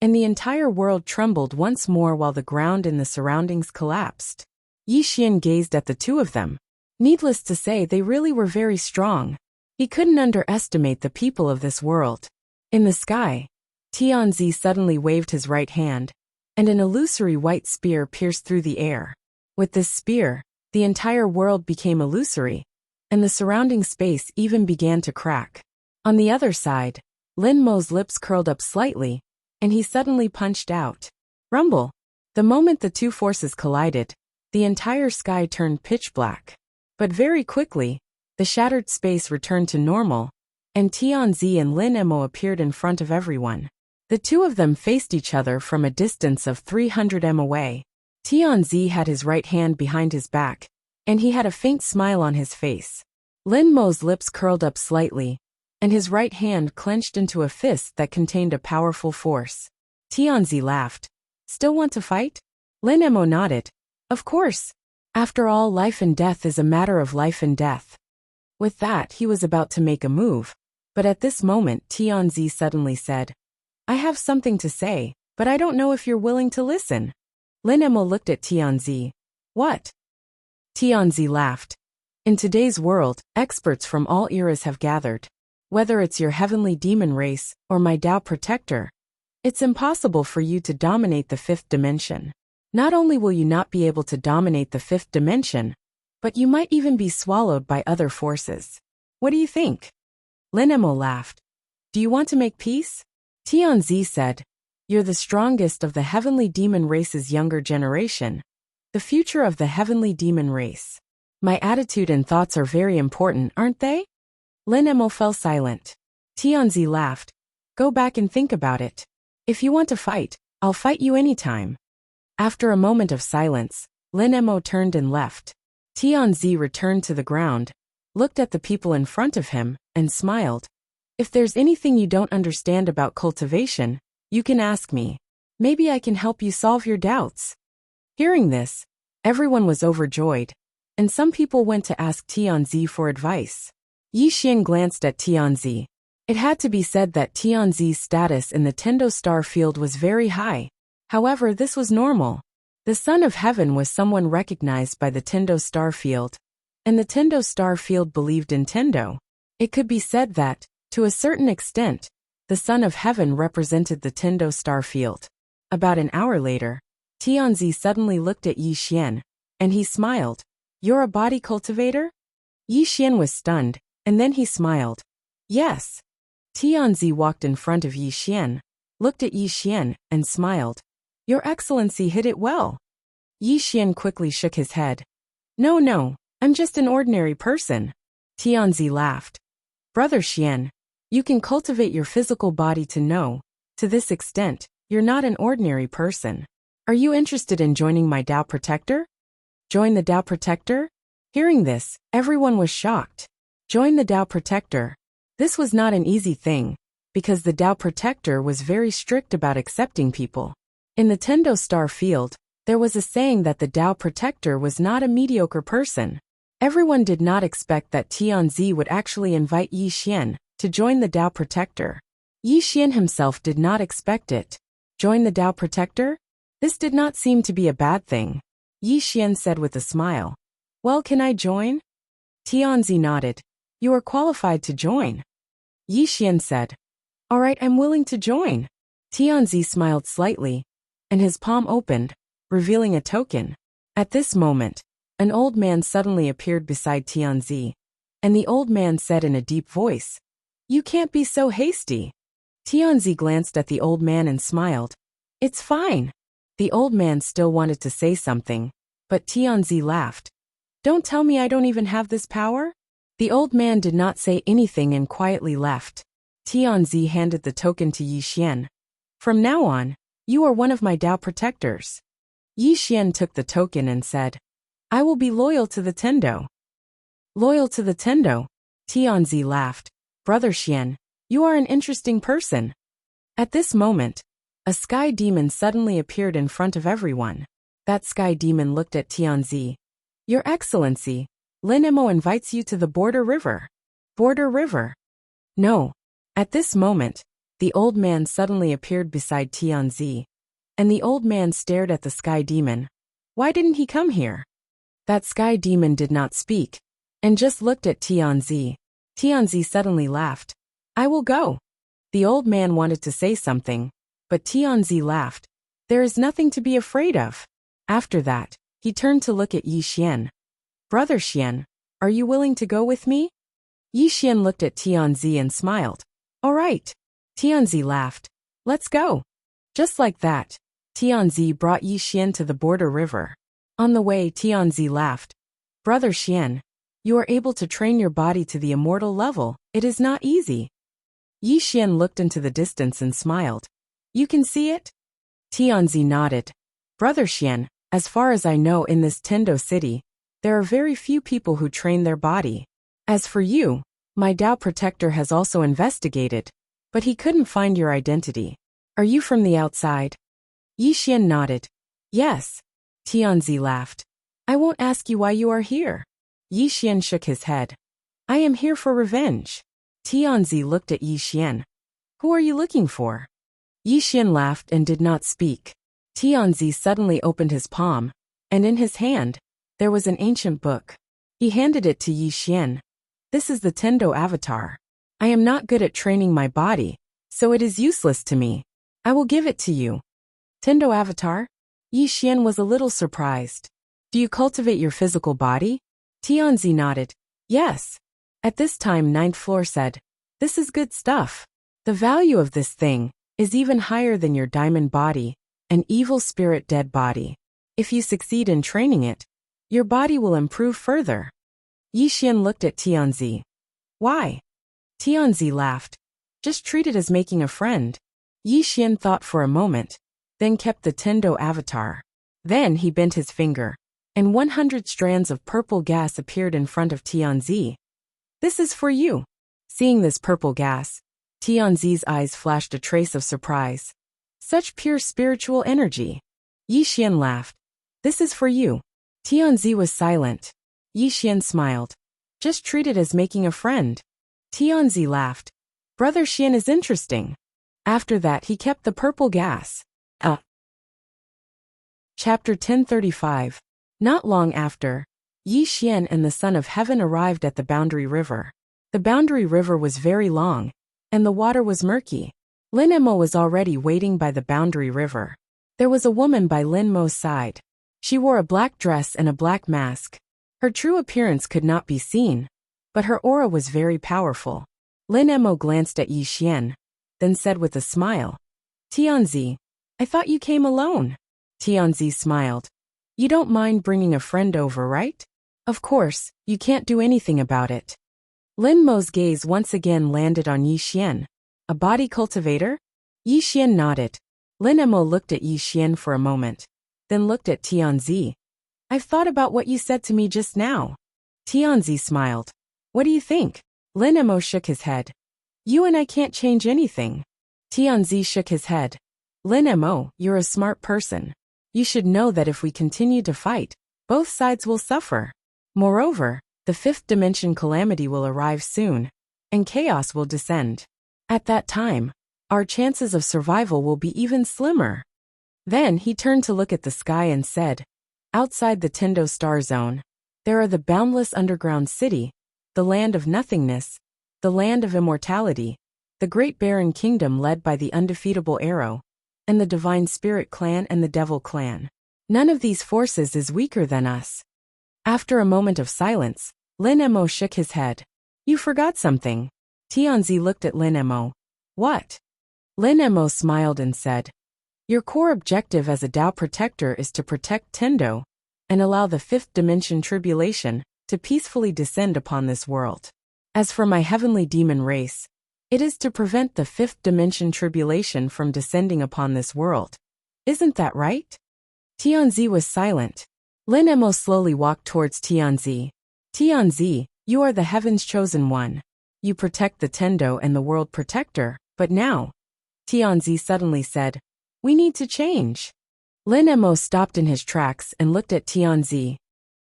and the entire world trembled once more while the ground in the surroundings collapsed. Yi Xian gazed at the two of them. Needless to say, they really were very strong. He couldn't underestimate the people of this world. In the sky, Tianzi suddenly waved his right hand, and an illusory white spear pierced through the air. With this spear, the entire world became illusory, and the surrounding space even began to crack. On the other side, Lin Mo's lips curled up slightly, and he suddenly punched out. Rumble! The moment the two forces collided, the entire sky turned pitch black. But very quickly, the shattered space returned to normal, and Tianzi and Lin Emo appeared in front of everyone. The two of them faced each other from a distance of 300 m away. Tianzi had his right hand behind his back, and he had a faint smile on his face. Lin Mo's lips curled up slightly, and his right hand clenched into a fist that contained a powerful force. Tianzi laughed. Still want to fight? Lin Emo nodded. Of course. After all, life and death is a matter of life and death. With that, he was about to make a move, but at this moment Tianzi suddenly said, I have something to say, but I don't know if you're willing to listen. Lin Emo looked at Tianzi. What? Tianzi laughed. In today's world, experts from all eras have gathered. Whether it's your heavenly demon race or my Tao protector, it's impossible for you to dominate the fifth dimension. Not only will you not be able to dominate the fifth dimension, but you might even be swallowed by other forces. What do you think? Lin Emo laughed. Do you want to make peace? Tianzi said. You're the strongest of the heavenly demon race's younger generation. The future of the heavenly demon race. My attitude and thoughts are very important, aren't they? Lin Emo fell silent. Tianzi laughed. Go back and think about it. If you want to fight, I'll fight you anytime. After a moment of silence, Lin Emo turned and left. Tianzi returned to the ground, looked at the people in front of him, and smiled. If there's anything you don't understand about cultivation, you can ask me. Maybe I can help you solve your doubts. Hearing this, everyone was overjoyed, and some people went to ask Tianzi for advice. Yi Xian glanced at Tianzi. It had to be said that Tianzi's status in the Tendo star field was very high. However, this was normal. The Son of Heaven was someone recognized by the Tendo star field, and the Tendo star field believed in Tendo. It could be said that, to a certain extent, the Son of Heaven represented the Tendo star field. About an hour later, Tianzi suddenly looked at Yi Xian, and he smiled. You're a body cultivator? Yi Xian was stunned, and then he smiled. Yes. Tianzi walked in front of Yi Xian, looked at Yi Xian, and smiled. Your Excellency hit it well. Yi Xian quickly shook his head. No, I'm just an ordinary person. Tianzi laughed. Brother Xian, you can cultivate your physical body to know. To this extent, you're not an ordinary person. Are you interested in joining my Tao protector? Join the Tao protector? Hearing this, everyone was shocked. Join the Tao protector. This was not an easy thing, because the Tao protector was very strict about accepting people. In the Tendo star field, there was a saying that the Tao protector was not a mediocre person. Everyone did not expect that Tianzi would actually invite Yi Xian to join the Tao protector. Yi Xian himself did not expect it. Join the Tao protector? This did not seem to be a bad thing. Yi Xian said with a smile. Well, can I join? Tianzi nodded. You are qualified to join. Yi Xian said. All right, I'm willing to join. Tianzi smiled slightly, and his palm opened, revealing a token. At this moment, an old man suddenly appeared beside Tianzi, and the old man said in a deep voice, You can't be so hasty. Tianzi glanced at the old man and smiled. It's fine. The old man still wanted to say something, but Tianzi laughed. Don't tell me I don't even have this power? The old man did not say anything and quietly left. Tianzi handed the token to Yi Xian. From now on, you are one of my Tao protectors. Yi Xian took the token and said, I will be loyal to the Tendo. Loyal to the Tendo? Tianzi laughed. Brother Xian, you are an interesting person. At this moment, a sky demon suddenly appeared in front of everyone. That sky demon looked at Tianzi. Your Excellency, Lin Emo invites you to the Border River. Border River? No. At this moment, the old man suddenly appeared beside Tianzi, and the old man stared at the sky demon. Why didn't he come here? That sky demon did not speak, and just looked at Tianzi. Tianzi suddenly laughed. I will go. The old man wanted to say something, but Tianzi laughed. There is nothing to be afraid of. After that, he turned to look at Yi Xian. Brother Xian, are you willing to go with me? Yi Xian looked at Tianzi and smiled. All right. Tianzi laughed. Let's go. Just like that, Tianzi brought Yi Xian to the Border River. On the way, Tianzi laughed. Brother Xian, you are able to train your body to the immortal level. It is not easy. Yi Xian looked into the distance and smiled. You can see it? Tianzi nodded. Brother Xian, as far as I know in this Tendo city, there are very few people who train their body. As for you, my Tao protector has also investigated, but he couldn't find your identity. Are you from the outside? Yi Xian nodded. Yes. Tianzi laughed. I won't ask you why you are here. Yi Xian shook his head. I am here for revenge. Tianzi looked at Yi Xian. Who are you looking for? Yi Xian laughed and did not speak. Tianzi suddenly opened his palm, and in his hand, there was an ancient book. He handed it to Yi Xian. This is the Tendo avatar. I am not good at training my body, so it is useless to me. I will give it to you. Tendo avatar? Yi Xian was a little surprised. Do you cultivate your physical body? Tianzi nodded. Yes. At this time, ninth floor said, this is good stuff. The value of this thing is even higher than your diamond body, an evil spirit dead body. If you succeed in training it, your body will improve further. Yi Xian looked at Tianzi. Why? Tianzi laughed. Just treat it as making a friend. Yi Xian thought for a moment, then kept the Tendo avatar. Then he bent his finger, and 100 strands of purple gas appeared in front of Tianzi. This is for you. Seeing this purple gas, Tianzi's eyes flashed a trace of surprise. Such pure spiritual energy. Yi Xian laughed. This is for you. Tianzi was silent. Yi Xian smiled. Just treat it as making a friend. Tianzi laughed. Brother Xian is interesting. After that he kept the purple gas. Chapter 1035. Not long after, Yi Xian and the Son of Heaven arrived at the Boundary River. The Boundary River was very long, and the water was murky. Lin Mo was already waiting by the Boundary River. There was a woman by Lin Mo's side. She wore a black dress and a black mask. Her true appearance could not be seen, but her aura was very powerful. Lin Mo glanced at Yi Xian, then said with a smile, Tianzi, I thought you came alone. Tianzi smiled. You don't mind bringing a friend over, right? Of course, you can't do anything about it. Lin Mo's gaze once again landed on Yi Xian. A body cultivator? Yi Xian nodded. Lin Mo looked at Yi Xian for a moment, then looked at Tianzi. I've thought about what you said to me just now. Tianzi smiled. What do you think? Lin Mo shook his head. You and I can't change anything. Tianzi shook his head. Lin Mo, you're a smart person. You should know that if we continue to fight, both sides will suffer. Moreover, the fifth dimension calamity will arrive soon, and chaos will descend. At that time, our chances of survival will be even slimmer. Then he turned to look at the sky and said, outside the Tendo star zone, there are the boundless underground city, the land of nothingness, the land of immortality, the great barren kingdom led by the undefeatable arrow, and the divine spirit clan and the devil clan. None of these forces is weaker than us. After a moment of silence, Lin Mo shook his head. You forgot something. Tianzi looked at Lin Mo. What? Lin Mo smiled and said, your core objective as a Tao protector is to protect Tendo, and allow the fifth dimension tribulation to peacefully descend upon this world. As for my heavenly demon race, it is to prevent the fifth dimension tribulation from descending upon this world. Isn't that right? Tianzi was silent. Lin Mo slowly walked towards Tianzi. Tianzi, you are the heaven's chosen one. You protect the Tendo and the world protector, but now, Tianzi suddenly said, we need to change. Lin Mo stopped in his tracks and looked at Tianzi.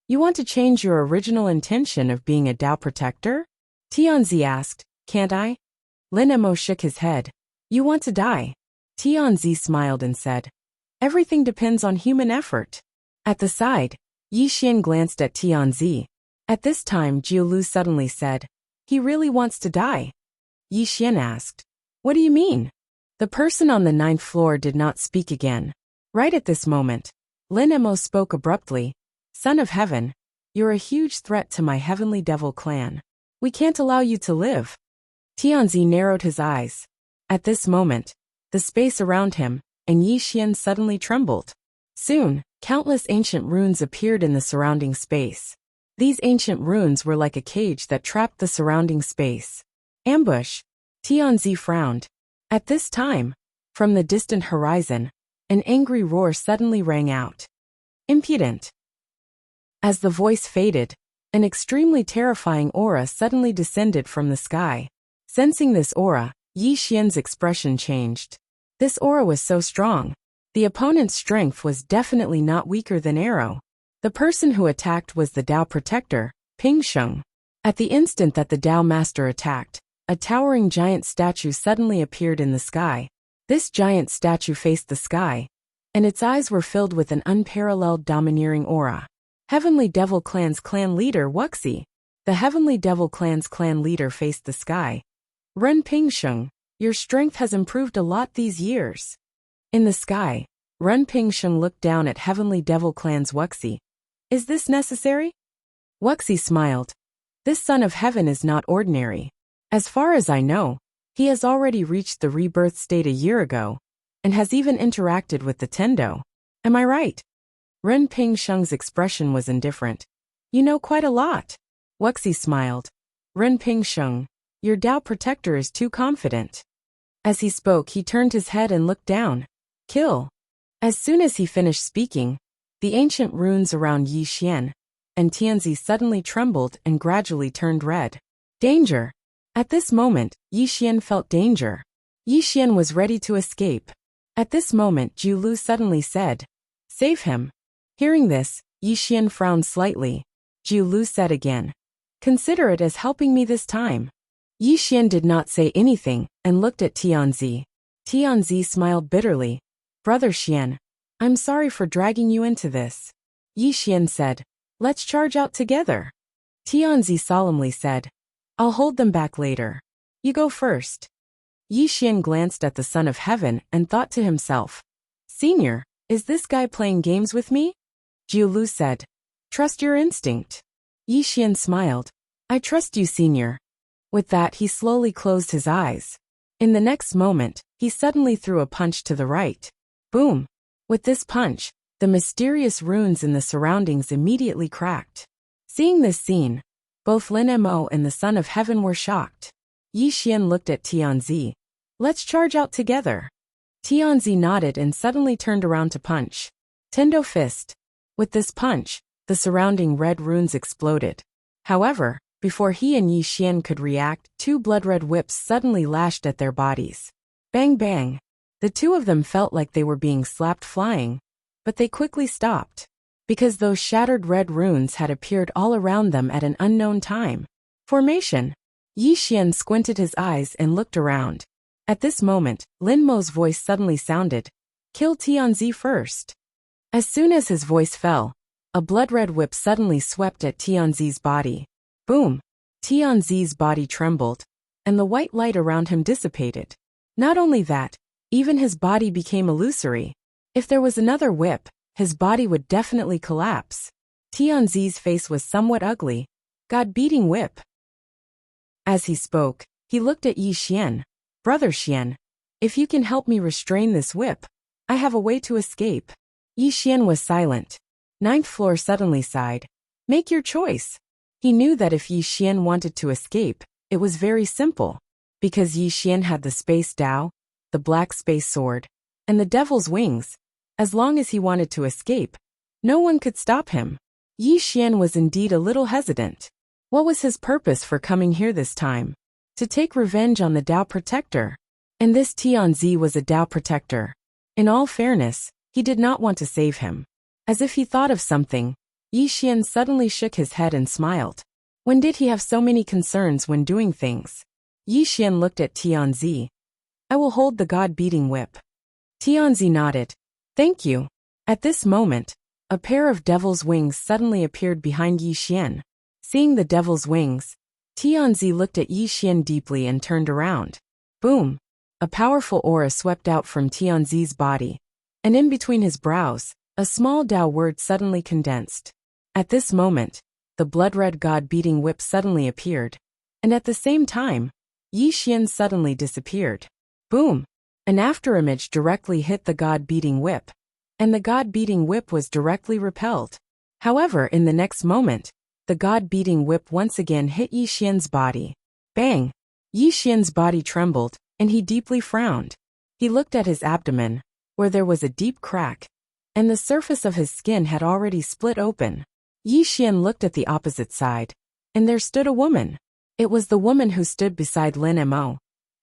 You want to change your original intention of being a Tao protector? Tianzi asked, can't I? Lin Mo shook his head. You want to die? Tianzi smiled and said, everything depends on human effort. At the side, Yi Xian glanced at Tianzi. At this time Jiulu suddenly said, he really wants to die. Yi Xian asked, what do you mean? The person on the 9th floor did not speak again. Right at this moment, Lin Mo spoke abruptly. Son of Heaven, you're a huge threat to my heavenly devil clan. We can't allow you to live. Tianzi narrowed his eyes. At this moment, the space around him, and Yi Xian suddenly trembled. Soon, countless ancient runes appeared in the surrounding space. These ancient runes were like a cage that trapped the surrounding space. Ambush. Tianzi frowned. At this time, from the distant horizon, an angry roar suddenly rang out. Impudent. As the voice faded, an extremely terrifying aura suddenly descended from the sky. Sensing this aura, Yi Xian's expression changed. This aura was so strong. The opponent's strength was definitely not weaker than arrow. The person who attacked was the Tao protector, Ping Sheng. At the instant that the Tao master attacked, a towering giant statue suddenly appeared in the sky. This giant statue faced the sky, and its eyes were filled with an unparalleled domineering aura. Heavenly Devil Clan's clan leader Wuxi. The Heavenly Devil Clan's clan leader faced the sky. Ren Pingsheng, your strength has improved a lot these years. In the sky, Ren Pingsheng looked down at Heavenly Devil Clan's Wuxi. Is this necessary? Wuxi smiled. This son of heaven is not ordinary. As far as I know, he has already reached the rebirth state a year ago, and has even interacted with the Tendo. Am I right? Ren Pingsheng's expression was indifferent. You know quite a lot. Wuxi smiled. Ren Pingsheng, your Dao protector is too confident. As he spoke, he turned his head and looked down. Kill. As soon as he finished speaking, the ancient runes around Yi Xian and Tianzi suddenly trembled and gradually turned red. Danger. At this moment, Yi Xian felt danger. Yi Xian was ready to escape. At this moment, Ju Lu suddenly said, Save him. Hearing this, Yi Xian frowned slightly. Ju Lu said again, Consider it as helping me this time. Yi Xian did not say anything and looked at Tianzi. Tianzi smiled bitterly. Brother Xian, I'm sorry for dragging you into this. Yi Xian said, Let's charge out together. Tianzi solemnly said, I'll hold them back later. You go first. Yi Xian glanced at the Son of Heaven and thought to himself, Senior, is this guy playing games with me? Ju Lu said, Trust your instinct. Yi Xian smiled. I trust you, Senior. With that, he slowly closed his eyes. In the next moment, he suddenly threw a punch to the right. Boom! With this punch, the mysterious runes in the surroundings immediately cracked. Seeing this scene, both Lin Mo and the Son of Heaven were shocked. Yi Xian looked at Tianzi. Let's charge out together. Tianzi nodded and suddenly turned around to punch. Tendo fist. With this punch, the surrounding red runes exploded. However, before he and Yi Xian could react, two blood-red whips suddenly lashed at their bodies. Bang bang. The two of them felt like they were being slapped flying, but they quickly stopped, because those shattered red runes had appeared all around them at an unknown time. Formation. Yi Xian squinted his eyes and looked around. At this moment, Lin Mo's voice suddenly sounded, Kill Tianzi first. As soon as his voice fell, a blood-red whip suddenly swept at Tianzi's body. Boom! Tianzi's body trembled, and the white light around him dissipated. Not only that, even his body became illusory. If there was another whip, his body would definitely collapse. Tianzi's face was somewhat ugly. God-beating whip. As he spoke, he looked at Yi Xian. Brother Xian, if you can help me restrain this whip, I have a way to escape. Yi Xian was silent. Ninth floor suddenly sighed. Make your choice. He knew that if Yi Xian wanted to escape, it was very simple. Because Yi Xian had the Space Dao, the Black Space Sword, and the Devil's Wings. As long as he wanted to escape, no one could stop him. Yi Xian was indeed a little hesitant. What was his purpose for coming here this time? To take revenge on the Dao Protector. And this Tianzi was a Dao Protector. In all fairness, he did not want to save him. As if he thought of something, Yi Xian suddenly shook his head and smiled. When did he have so many concerns when doing things? Yi Xian looked at Tianzi. I will hold the God-beating whip. Tianzi nodded. Thank you. At this moment, a pair of devil's wings suddenly appeared behind Yi Xian. Seeing the devil's wings, Tianzi looked at Yi Xian deeply and turned around. Boom! A powerful aura swept out from Tianzi's body, and in between his brows, a small Dao word suddenly condensed. At this moment, the blood-red God-beating whip suddenly appeared, and at the same time, Yi Xian suddenly disappeared. Boom! An afterimage directly hit the God-beating whip, and the God-beating whip was directly repelled. However, in the next moment, the God-beating whip once again hit Yi Xian's body. Bang! Yi Xian's body trembled, and he deeply frowned. He looked at his abdomen, where there was a deep crack, and the surface of his skin had already split open. Yi Xian looked at the opposite side, and there stood a woman. It was the woman who stood beside Lin Mo,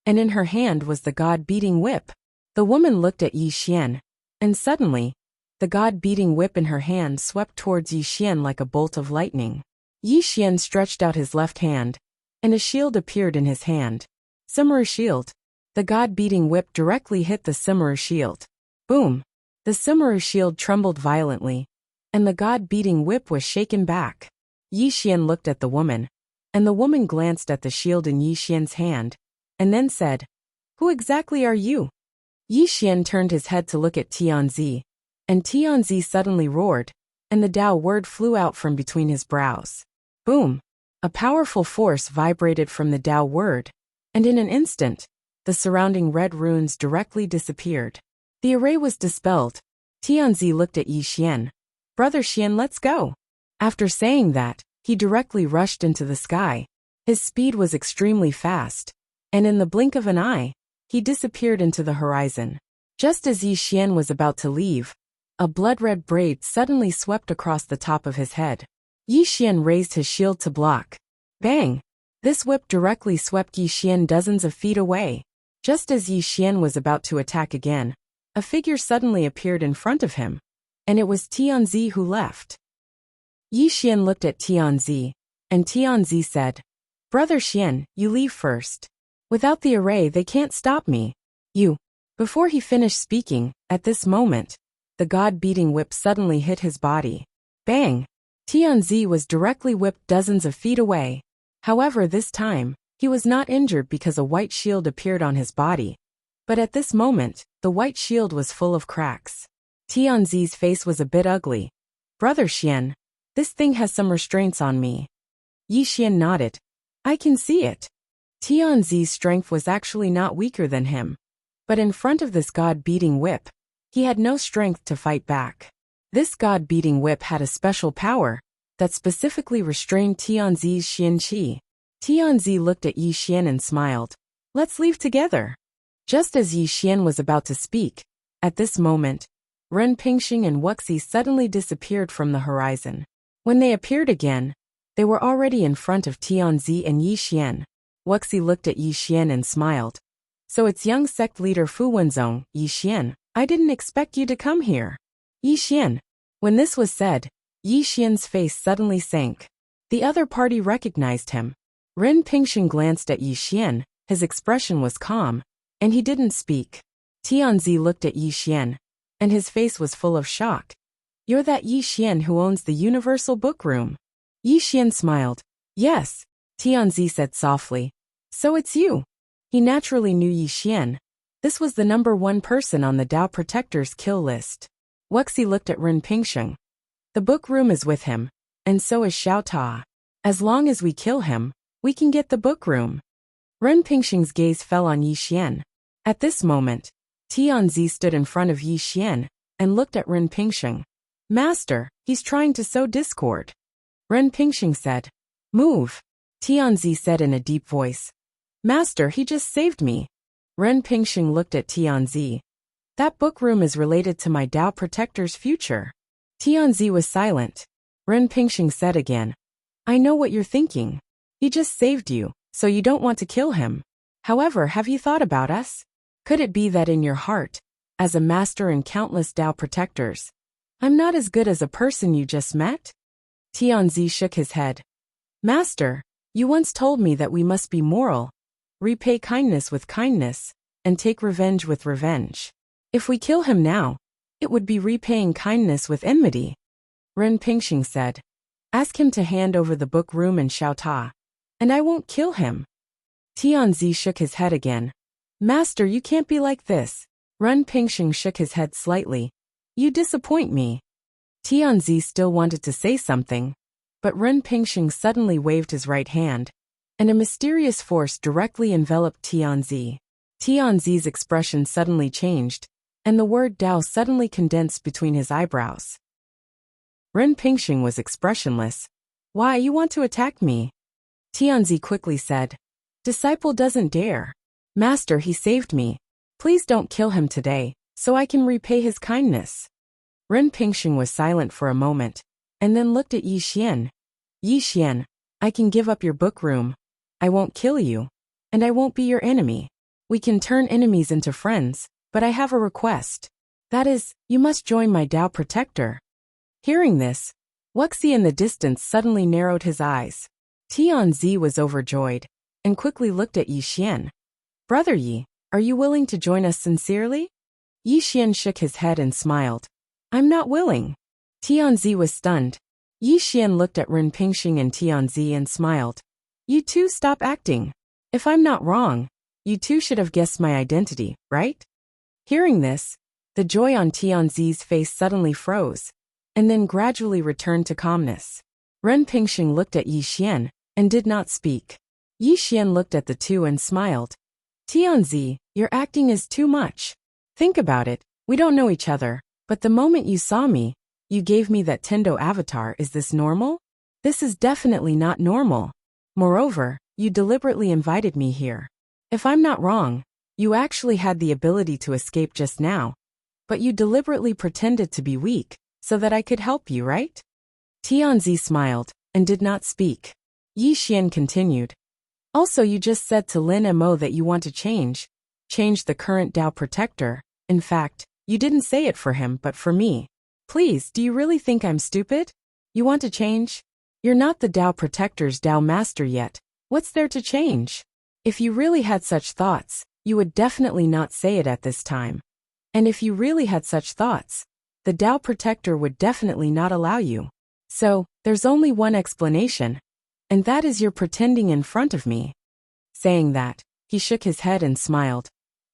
and in her hand was the God-beating whip. The woman looked at Yi Xian, and suddenly, the God-beating whip in her hand swept towards Yi Xian like a bolt of lightning. Yi Xian stretched out his left hand, and a shield appeared in his hand. Simmeru shield. The God-beating whip directly hit the Simmeru shield. Boom! The Sumeru shield trembled violently, and the god-beating whip was shaken back. Yi Xian looked at the woman, and the woman glanced at the shield in Yi Xian's hand, and then said, "Who exactly are you?" Yi Xian turned his head to look at Tianzi, and Tianzi suddenly roared, and the Dao word flew out from between his brows. Boom! A powerful force vibrated from the Dao word, and in an instant, the surrounding red runes directly disappeared. The array was dispelled. Tianzi looked at Yi Xian. "Brother Xian, let's go." After saying that, he directly rushed into the sky. His speed was extremely fast, and in the blink of an eye, he disappeared into the horizon. Just as Yi Xian was about to leave, a blood-red braid suddenly swept across the top of his head. Yi Xian raised his shield to block. Bang! This whip directly swept Yi Xian dozens of feet away. Just as Yi Xian was about to attack again, a figure suddenly appeared in front of him, and it was Tianzi who left. Yi Xian looked at Tianzi, and Tianzi said, "Brother Xian, you leave first. Without the array they can't stop me. You." Before he finished speaking, at this moment, the god-beating whip suddenly hit his body. Bang! Tianzi was directly whipped dozens of feet away. However, this time, he was not injured because a white shield appeared on his body. But at this moment, the white shield was full of cracks. Tianzi's face was a bit ugly. "Brother Xian, this thing has some restraints on me." Yi Xian nodded. "I can see it." Tianzi's strength was actually not weaker than him. But in front of this god-beating whip, he had no strength to fight back. This god-beating whip had a special power that specifically restrained Tianzi's Xian Qi. Tianzi looked at Yi Xian and smiled. "Let's leave together." Just as Yi Xian was about to speak, at this moment, Ren Pingxing and Wuxi suddenly disappeared from the horizon. When they appeared again, they were already in front of Tianzi and Yi Xian. Wuxi looked at Yi Xian and smiled. "So it's young sect leader Fu Wenzong, Yi Xian. I didn't expect you to come here." Yi Xian. When this was said, Yi Xian's face suddenly sank. The other party recognized him. Ren Pingxing glanced at Yi Xian, his expression was calm, and he didn't speak. Tianzi looked at Yi Xian, and his face was full of shock. "You're that Yi Xian who owns the Universal Book Room?" Yi Xian smiled. "Yes," Tianzi said softly. "So it's you." He naturally knew Yi Xian. This was the #1 person on the Dao Protector's kill list. Wuxi looked at Ren Pingxing. "The book room is with him, and so is Xiao Ta. As long as we kill him, we can get the book room." Ren Pingxing's gaze fell on Yi Xian. At this moment, Tianzi stood in front of Yi Xian and looked at Ren Pingxing. "Master, he's trying to sow discord." Ren Pingxing said. "Move," Tianzi said in a deep voice. "Master, he just saved me." Ren Pingxing looked at Tianzi. "That book room is related to my Dao Protector's future." Tianzi was silent. Ren Pingxing said again, "I know what you're thinking. He just saved you, so you don't want to kill him. However, have you thought about us? Could it be that in your heart, as a master in countless Dao Protectors, I'm not as good as a person you just met?" Tianzi shook his head. "Master, you once told me that we must be moral, repay kindness with kindness, and take revenge with revenge. If we kill him now, it would be repaying kindness with enmity." Ren Pingxing said. "Ask him to hand over the book room and Xiao Ta, and I won't kill him." Tianzi shook his head again. "Master, you can't be like this." Ren Pingxing shook his head slightly. "You disappoint me." Tianzi still wanted to say something, but Ren Pingxing suddenly waved his right hand, and a mysterious force directly enveloped Tianzi. Tianzi's expression suddenly changed, and the word Dao suddenly condensed between his eyebrows. Ren Pingxing was expressionless. "Why, you want to attack me?" Tianzi quickly said. "Disciple doesn't dare. Master, he saved me. Please don't kill him today, so I can repay his kindness." Ren Pingxing was silent for a moment, and then looked at Yi Xian. "Yi Xian, I can give up your book room. I won't kill you, and I won't be your enemy. We can turn enemies into friends, but I have a request. That is, you must join my Dao Protector." Hearing this, Wuxi in the distance suddenly narrowed his eyes. Tianzi was overjoyed, and quickly looked at Yi Xian. "Brother Yi, are you willing to join us sincerely?" Yi Xian shook his head and smiled. I'm not willing. Tianzi was stunned. Yi Xian looked at Ren Pingxing and Tianzi and smiled. You two stop acting. If I'm not wrong, you two should have guessed my identity, right? Hearing this, the joy on Tianzi's face suddenly froze, and then gradually returned to calmness. Ren Pingxing looked at Yi Xian and did not speak. Yi Xian looked at the two and smiled. Tianzi, your acting is too much. Think about it, we don't know each other, but the moment you saw me, you gave me that Tendo avatar. Is this normal? This is definitely not normal. Moreover, you deliberately invited me here. If I'm not wrong, you actually had the ability to escape just now, but you deliberately pretended to be weak, so that I could help you, right? Tianzi smiled, and did not speak. Yi Xian continued. Also, you just said to Lin Mo that you want to change the current Dao protector. In fact, you didn't say it for him but for me. Please, do you really think I'm stupid? You want to change? You're not the Dao protector's Dao master yet. What's there to change? If you really had such thoughts, you would definitely not say it at this time. And if you really had such thoughts, the Dao protector would definitely not allow you. So, there's only one explanation, and that is you're pretending in front of me. Saying that, he shook his head and smiled.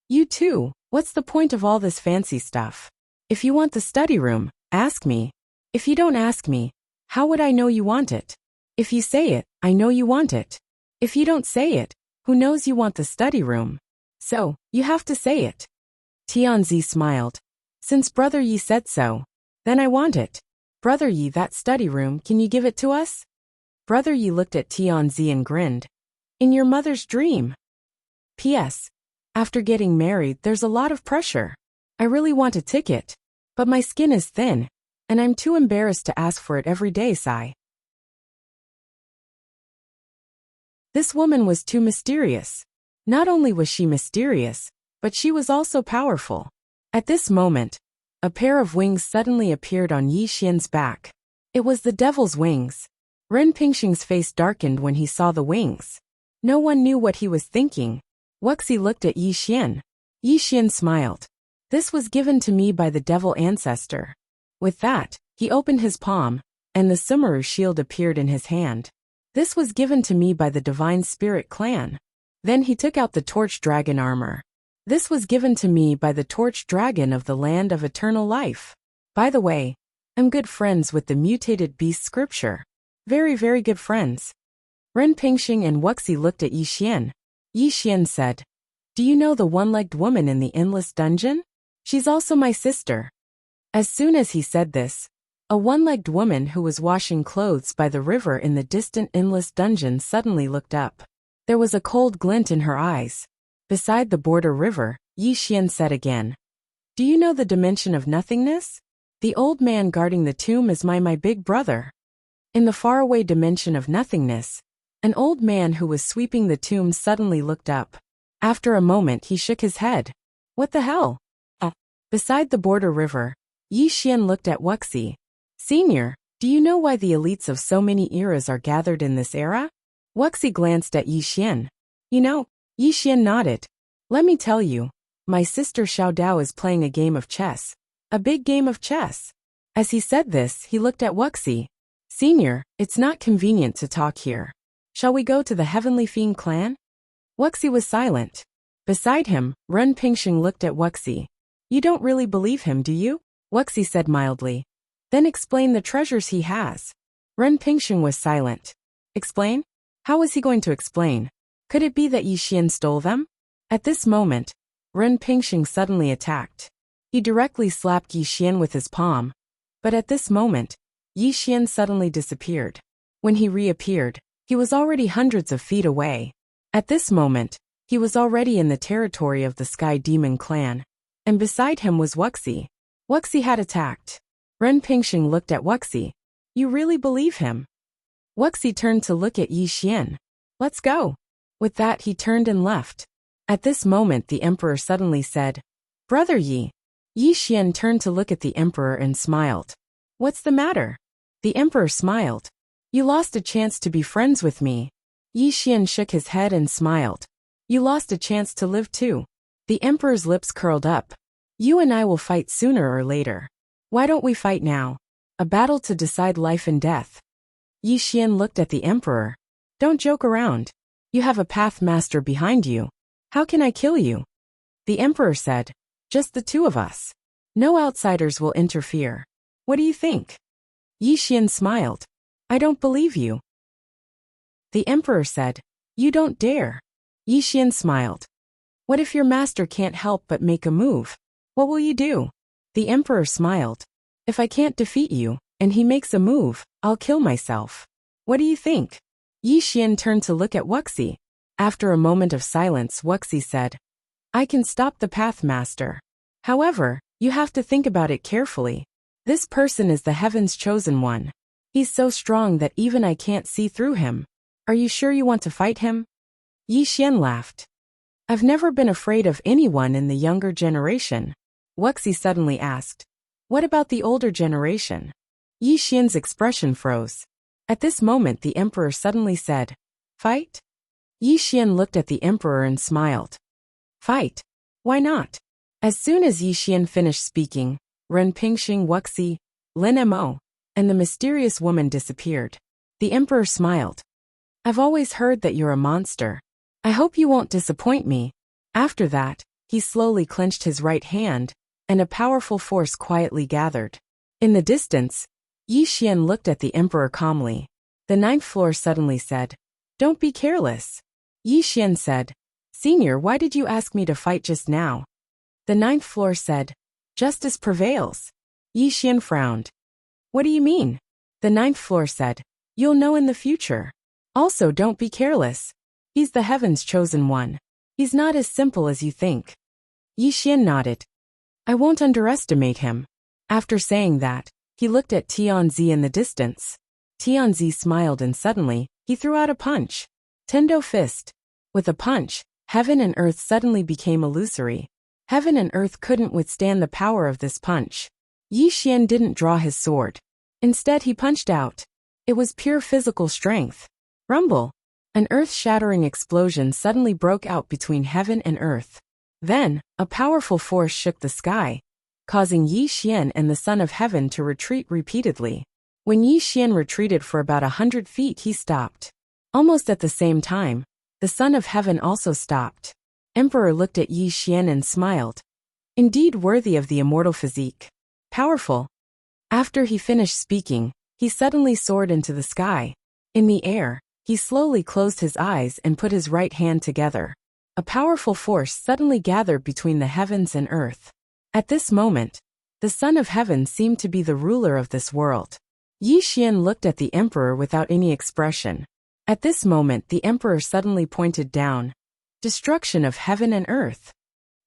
You too, what's the point of all this fancy stuff? If you want the study room, ask me. If you don't ask me, how would I know you want it? If you say it, I know you want it. If you don't say it, who knows you want the study room? So, you have to say it. Tianzi smiled. Since Brother Yi said so, then I want it. Brother Yi, that study room, can you give it to us? Brother Yi looked at Tianzi and grinned. In your mother's dream. P.S. After getting married, there's a lot of pressure. I really want a ticket, but my skin is thin, and I'm too embarrassed to ask for it every day, sigh. This woman was too mysterious. Not only was she mysterious, but she was also powerful. At this moment, a pair of wings suddenly appeared on Yi Xian's back. It was the devil's wings. Ren Pingxing's face darkened when he saw the wings. No one knew what he was thinking. Wuxi looked at Yi Xian. Yi Xian smiled. This was given to me by the devil ancestor. With that, he opened his palm, and the Sumeru shield appeared in his hand. This was given to me by the divine spirit clan. Then he took out the torch dragon armor. This was given to me by the torch dragon of the land of eternal life. By the way, I'm good friends with the mutated beast scripture. Very, very good friends. Ren Pingxing and Wuxi looked at Yi Xian. Yi Xian said, Do you know the one-legged woman in the endless dungeon? She's also my sister. As soon as he said this, a one-legged woman who was washing clothes by the river in the distant endless dungeon suddenly looked up. There was a cold glint in her eyes. Beside the border river, Yi Xian said again, Do you know the dimension of nothingness? The old man guarding the tomb is my big brother. In the faraway dimension of nothingness, an old man who was sweeping the tomb suddenly looked up. After a moment he shook his head. What the hell? Beside the border river, Yi Xian looked at Wuxi. Senior, do you know why the elites of so many eras are gathered in this era? Wuxi glanced at Yi Xian. You know, Yi Xian nodded. Let me tell you, my sister Xiao Dao is playing a game of chess. A big game of chess. As he said this, he looked at Wuxi. Senior, it's not convenient to talk here. Shall we go to the Heavenly Fiend clan? Wuxi was silent. Beside him, Ren Pingxing looked at Wuxi. You don't really believe him, do you? Wuxi said mildly. Then explain the treasures he has. Ren Pingxing was silent. Explain? How was he going to explain? Could it be that Yi Xian stole them? At this moment, Ren Pingxing suddenly attacked. He directly slapped Yi Xian with his palm. But at this moment, Yi Xian suddenly disappeared. When he reappeared, he was already hundreds of feet away. At this moment, he was already in the territory of the Sky Demon clan. And beside him was Wuxi. Wuxi had attacked. Ren Pingxing looked at Wuxi. You really believe him? Wuxi turned to look at Yi Xian. Let's go. With that he turned and left. At this moment the emperor suddenly said, Brother Yi. Yi Xian turned to look at the emperor and smiled. What's the matter? The emperor smiled. You lost a chance to be friends with me. Yi Xian shook his head and smiled. You lost a chance to live too. The emperor's lips curled up. You and I will fight sooner or later. Why don't we fight now? A battle to decide life and death. Yi Xian looked at the emperor. Don't joke around. You have a path master behind you. How can I kill you? The emperor said, just the two of us. No outsiders will interfere. What do you think? Yi Xian smiled. I don't believe you. The emperor said, you don't dare. Yi Xian smiled. What if your master can't help but make a move? What will you do? The emperor smiled. If I can't defeat you, and he makes a move, I'll kill myself. What do you think? Yi Xian turned to look at Wuxi. After a moment of silence, Wuxi said, I can stop the path master. However, you have to think about it carefully. This person is the heaven's chosen one. He's so strong that even I can't see through him. Are you sure you want to fight him? Yi Xian laughed. I've never been afraid of anyone in the younger generation. Wuxi suddenly asked, what about the older generation? Yi Xian's expression froze. At this moment the emperor suddenly said, fight? Yi Xian looked at the emperor and smiled. Fight? Why not? As soon as Yi Xian finished speaking, Ren Pingxing, Wuxi, Lin Mo, and the mysterious woman disappeared. The emperor smiled. I've always heard that you're a monster. I hope you won't disappoint me. After that, he slowly clenched his right hand, and a powerful force quietly gathered. In the distance, Yi Xian looked at the emperor calmly. The ninth floor suddenly said, don't be careless. Yi Xian said, Senior, why did you ask me to fight just now? The ninth floor said, justice prevails. Yi Xian frowned. What do you mean? The ninth floor said, you'll know in the future. Also, don't be careless. He's the heaven's chosen one. He's not as simple as you think. Yi Xian nodded. I won't underestimate him. After saying that, he looked at Tianzi in the distance. Tianzi smiled and suddenly, he threw out a punch. Tendo fist. With a punch, heaven and earth suddenly became illusory. Heaven and earth couldn't withstand the power of this punch. Yi Xian didn't draw his sword. Instead he punched out. It was pure physical strength. Rumble. An earth-shattering explosion suddenly broke out between heaven and earth. Then, a powerful force shook the sky, causing Yi Xian and the Son of Heaven to retreat repeatedly. When Yi Xian retreated for about 100 feet, he stopped. Almost at the same time, the Son of Heaven also stopped. Emperor looked at Yi Xian and smiled. Indeed worthy of the immortal physique. Powerful. After he finished speaking, he suddenly soared into the sky. In the air, he slowly closed his eyes and put his right hand together. A powerful force suddenly gathered between the heavens and earth. At this moment, the Son of Heaven seemed to be the ruler of this world. Yi Xian looked at the emperor without any expression. At this moment the emperor suddenly pointed down. Destruction of heaven and earth.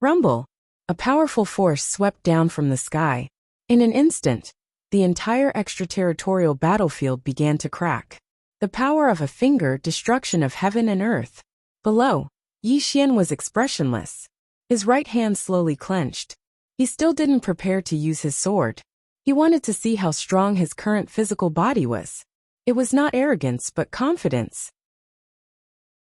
Rumble. A powerful force swept down from the sky. In an instant, the entire extraterritorial battlefield began to crack. The power of a finger, destruction of heaven and earth. Below, Yi Xian was expressionless. His right hand slowly clenched. He still didn't prepare to use his sword. He wanted to see how strong his current physical body was. It was not arrogance but confidence.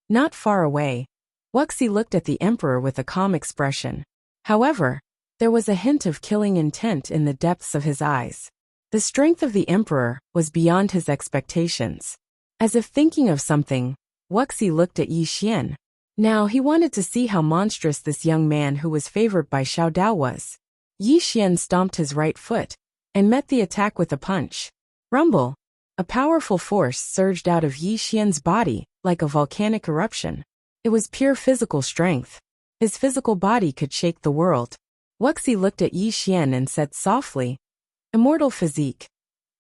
Not far away, Wuxi looked at the emperor with a calm expression. However, there was a hint of killing intent in the depths of his eyes. The strength of the emperor was beyond his expectations. As if thinking of something, Wuxi looked at Yi Xian. Now he wanted to see how monstrous this young man who was favored by Xiao Dao was. Yi Xian stomped his right foot and met the attack with a punch. Rumble. A powerful force surged out of Yi Xian's body like a volcanic eruption. It was pure physical strength. His physical body could shake the world. Wuxi looked at Yi Xian and said softly, Immortal physique.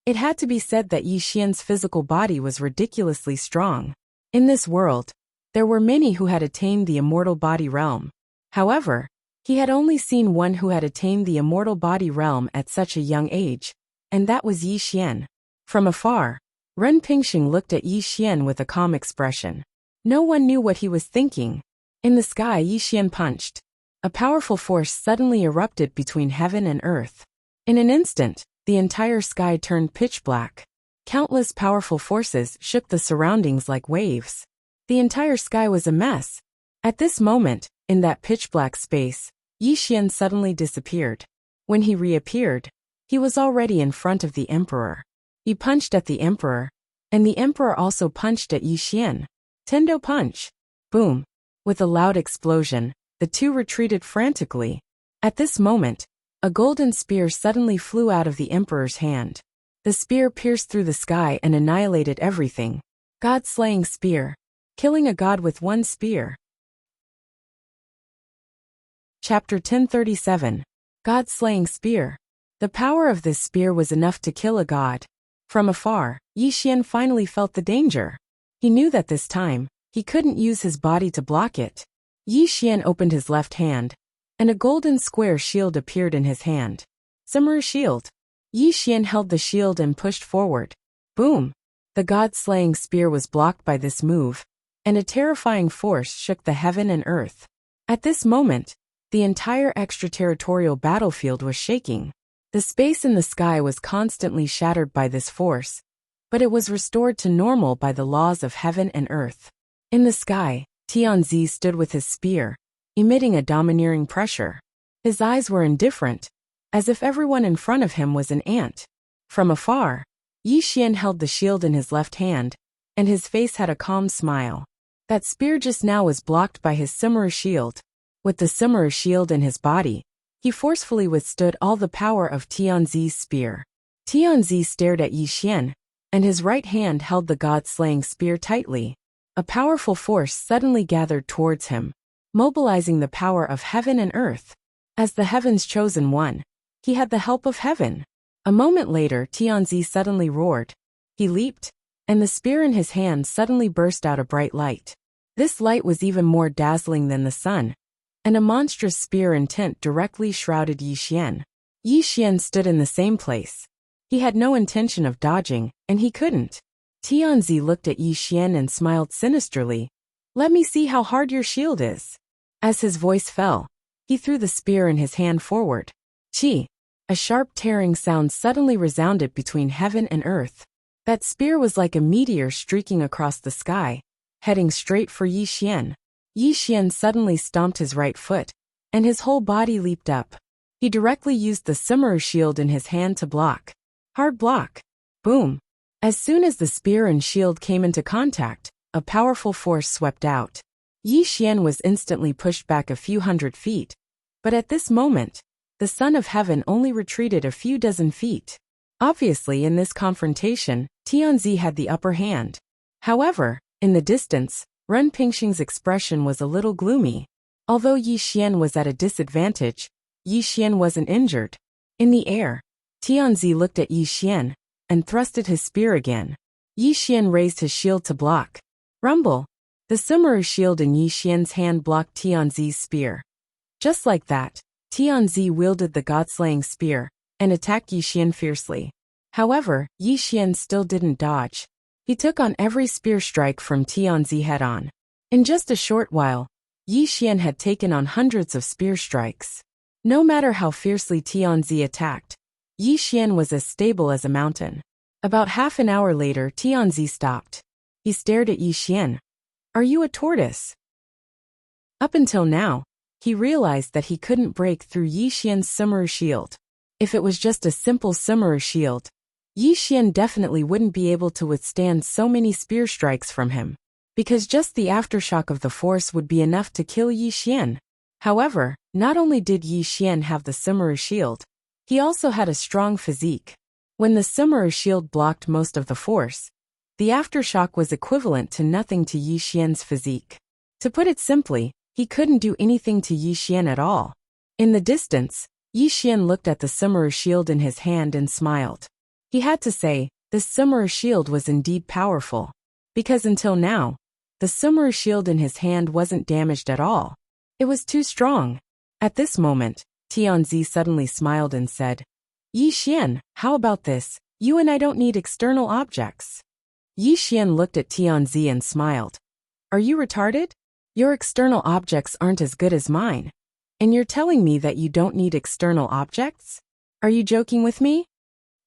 It had to be said that Yi Xian's physical body was ridiculously strong. In this world, there were many who had attained the immortal body realm. However, he had only seen one who had attained the immortal body realm at such a young age, and that was Yi Xian. From afar, Ren Pingxing looked at Yi Xian with a calm expression. No one knew what he was thinking. In the sky, Yi Xian punched. A powerful force suddenly erupted between heaven and earth. In an instant, the entire sky turned pitch black. Countless powerful forces shook the surroundings like waves. The entire sky was a mess. At this moment, in that pitch-black space, Yi Xian suddenly disappeared. When he reappeared, he was already in front of the emperor. He punched at the emperor, and the emperor also punched at Yi Xian. Tendo punch. Boom. With a loud explosion, the two retreated frantically. At this moment, a golden spear suddenly flew out of the emperor's hand. The spear pierced through the sky and annihilated everything. God-slaying spear. Killing a god with one spear. Chapter 1037. God-slaying spear. The power of this spear was enough to kill a god. From afar, Yi Xian finally felt the danger. He knew that this time, he couldn't use his body to block it. Yi Xian opened his left hand, and a golden square shield appeared in his hand. Samurai shield. Yi Xian held the shield and pushed forward. Boom! The god-slaying spear was blocked by this move, and a terrifying force shook the heaven and earth. At this moment, the entire extraterritorial battlefield was shaking. The space in the sky was constantly shattered by this force, but it was restored to normal by the laws of heaven and earth. In the sky, Tianzi stood with his spear, emitting a domineering pressure. His eyes were indifferent, as if everyone in front of him was an ant. From afar, Yi Xian held the shield in his left hand, and his face had a calm smile. That spear just now was blocked by his samurai shield. With the samurai shield in his body, he forcefully withstood all the power of Tianzi's spear. Tianzi stared at Yi Xian, and his right hand held the god-slaying spear tightly. A powerful force suddenly gathered towards him, mobilizing the power of heaven and earth. As the heaven's chosen one, he had the help of heaven. A moment later, Tianzi suddenly roared. He leaped, and the spear in his hand suddenly burst out a bright light. This light was even more dazzling than the sun, and a monstrous spear in tint directly shrouded Yi Xian. Yi Xian stood in the same place. He had no intention of dodging, and he couldn't. Tianzi looked at Yi Xian and smiled sinisterly. Let me see how hard your shield is. As his voice fell, he threw the spear in his hand forward. Chi! A sharp tearing sound suddenly resounded between heaven and earth. That spear was like a meteor streaking across the sky, heading straight for Yi Xian. Yi Xian suddenly stomped his right foot, and his whole body leaped up. He directly used the samurai shield in his hand to block. Hard block. Boom. As soon as the spear and shield came into contact, a powerful force swept out. Yi Xian was instantly pushed back a few hundred feet, but at this moment, the son of heaven only retreated a few dozen feet. Obviously, in this confrontation, Tianzi had the upper hand. However, in the distance, Ren Pingxing's expression was a little gloomy. Although Yi Xian was at a disadvantage, Yi Xian wasn't injured. In the air, Tianzi looked at Yi Xian and thrusted his spear again. Yi Xian raised his shield to block. Rumble! The samurai shield in Yi Xian's hand blocked Tianzi's spear. Just like that, Tianzi wielded the god-slaying spear and attacked Yi Xian fiercely. However, Yi Xian still didn't dodge. He took on every spear strike from Tianzi head-on. In just a short while, Yi Xian had taken on hundreds of spear strikes. No matter how fiercely Tianzi attacked, Yi Xian was as stable as a mountain. About half an hour later, Tianzi stopped. He stared at Yi Xian. Are you a tortoise? Up until now, he realized that he couldn't break through Yi Xian's samurai shield. If it was just a simple samurai shield, Yi Xian definitely wouldn't be able to withstand so many spear strikes from him, because just the aftershock of the force would be enough to kill Yi Xian. However, not only did Yi Xian have the samurai shield, he also had a strong physique. When the samurai shield blocked most of the force, the aftershock was equivalent to nothing to Yi Xian's physique. To put it simply, he couldn't do anything to Yi Xian at all. In the distance, Yi Xian looked at the samurai shield in his hand and smiled. He had to say, this samurai shield was indeed powerful. Because until now, the samurai shield in his hand wasn't damaged at all. It was too strong. At this moment, Tianzi suddenly smiled and said, Yi Xian, how about this? You and I don't need external objects. Yi Xian looked at Tianzi and smiled. Are you retarded? Your external objects aren't as good as mine. And you're telling me that you don't need external objects? Are you joking with me?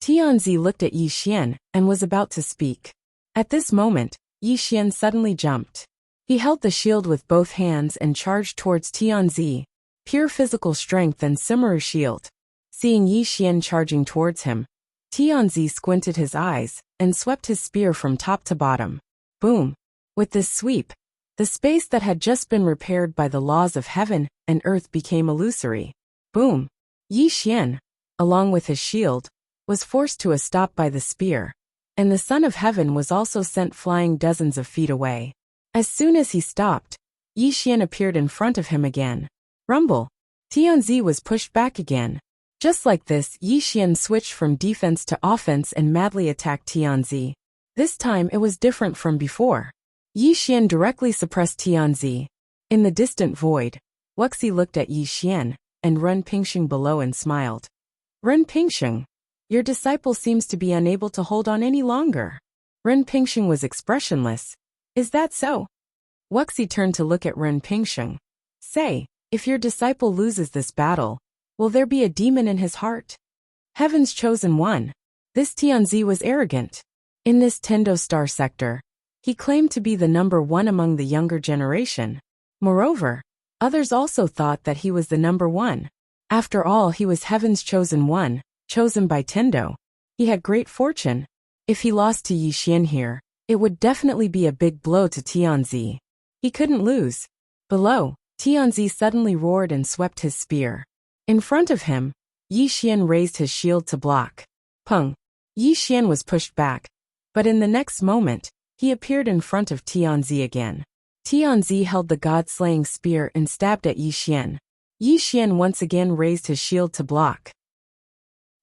Tianzi looked at Yi Xian and was about to speak. At this moment, Yi Xian suddenly jumped. He held the shield with both hands and charged towards Tianzi. pure physical strength and similar shield. Seeing Yi Xian charging towards him, Tianzi squinted his eyes and swept his spear from top to bottom. Boom! With this sweep, the space that had just been repaired by the laws of heaven and earth became illusory. Boom! Yi Xian, along with his shield, was forced to a stop by the spear, and the Son of Heaven was also sent flying dozens of feet away. As soon as he stopped, Yi Xian appeared in front of him again. Rumble! Tianzi was pushed back again. Just like this, Yi Xian switched from defense to offense and madly attacked Tianzi. This time it was different from before. Yi Xian directly suppressed Tianzi. In the distant void, Wuxi looked at Yi Xian and Ren Pingsheng below and smiled. Ren Pingsheng, your disciple seems to be unable to hold on any longer. Ren Pingsheng was expressionless. Is that so? Wuxi turned to look at Ren Pingsheng. Say, if your disciple loses this battle, will there be a demon in his heart? Heaven's chosen one. This Tianzi was arrogant. In this Tendo Star sector, he claimed to be the number one among the younger generation. Moreover, others also thought that he was the number one. After all, he was Heaven's chosen one, chosen by Tendo. He had great fortune. If he lost to Yi Xian here, it would definitely be a big blow to Tianzi. He couldn't lose. Below, Tianzi suddenly roared and swept his spear. In front of him, Yi Xian raised his shield to block. Peng! Yi Xian was pushed back, but in the next moment, he appeared in front of Tianzi again. Tianzi held the god-slaying spear and stabbed at Yi Xian. Yi Xian once again raised his shield to block.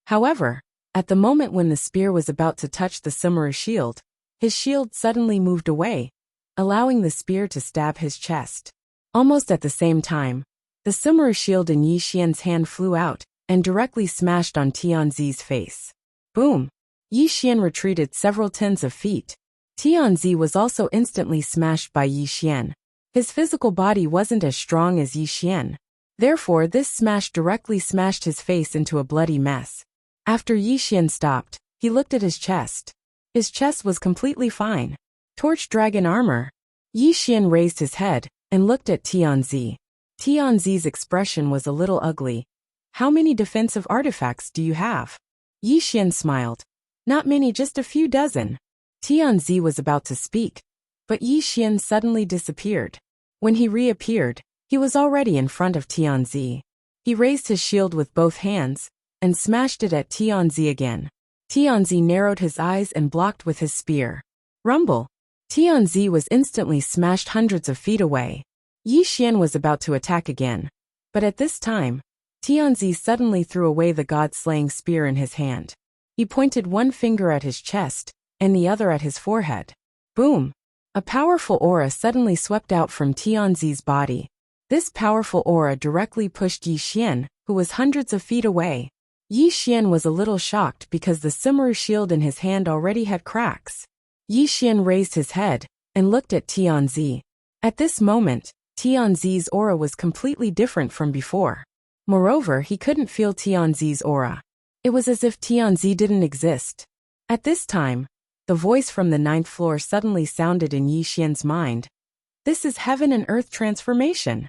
However, at the moment when the spear was about to touch the summoner's shield, his shield suddenly moved away, allowing the spear to stab his chest. Almost at the same time, the summoner's shield in Yi Xian's hand flew out and directly smashed on Tianzi's face. Boom! Yi Xian retreated several tens of feet. Tianzi was also instantly smashed by Yi Xian. His physical body wasn't as strong as Yi Xian. Therefore, this smash directly smashed his face into a bloody mess. After Yi Xian stopped, he looked at his chest. His chest was completely fine. Torch dragon armor. Yi Xian raised his head and looked at Tianzi. Tianzi's expression was a little ugly. How many defensive artifacts do you have? Yi Xian smiled. Not many, just a few dozen. Tianzi was about to speak, but Yi Xian suddenly disappeared. When he reappeared, he was already in front of Tianzi. He raised his shield with both hands and smashed it at Tianzi again. Tianzi narrowed his eyes and blocked with his spear. Rumble! Tianzi was instantly smashed hundreds of feet away. Yi Xian was about to attack again, but at this time, Tianzi suddenly threw away the god-slaying spear in his hand. He pointed one finger at his chest and the other at his forehead. Boom! A powerful aura suddenly swept out from Tianzi's body. This powerful aura directly pushed Yi Xian, who was hundreds of feet away. Yi Xian was a little shocked because the summoner shield in his hand already had cracks. Yi Xian raised his head and looked at Tianzi. At this moment, Tianzi's aura was completely different from before. Moreover, he couldn't feel Tianzi's aura. It was as if Tianzi didn't exist. At this time, the voice from the 9th floor suddenly sounded in Yi Xian's mind. This is heaven and earth transformation.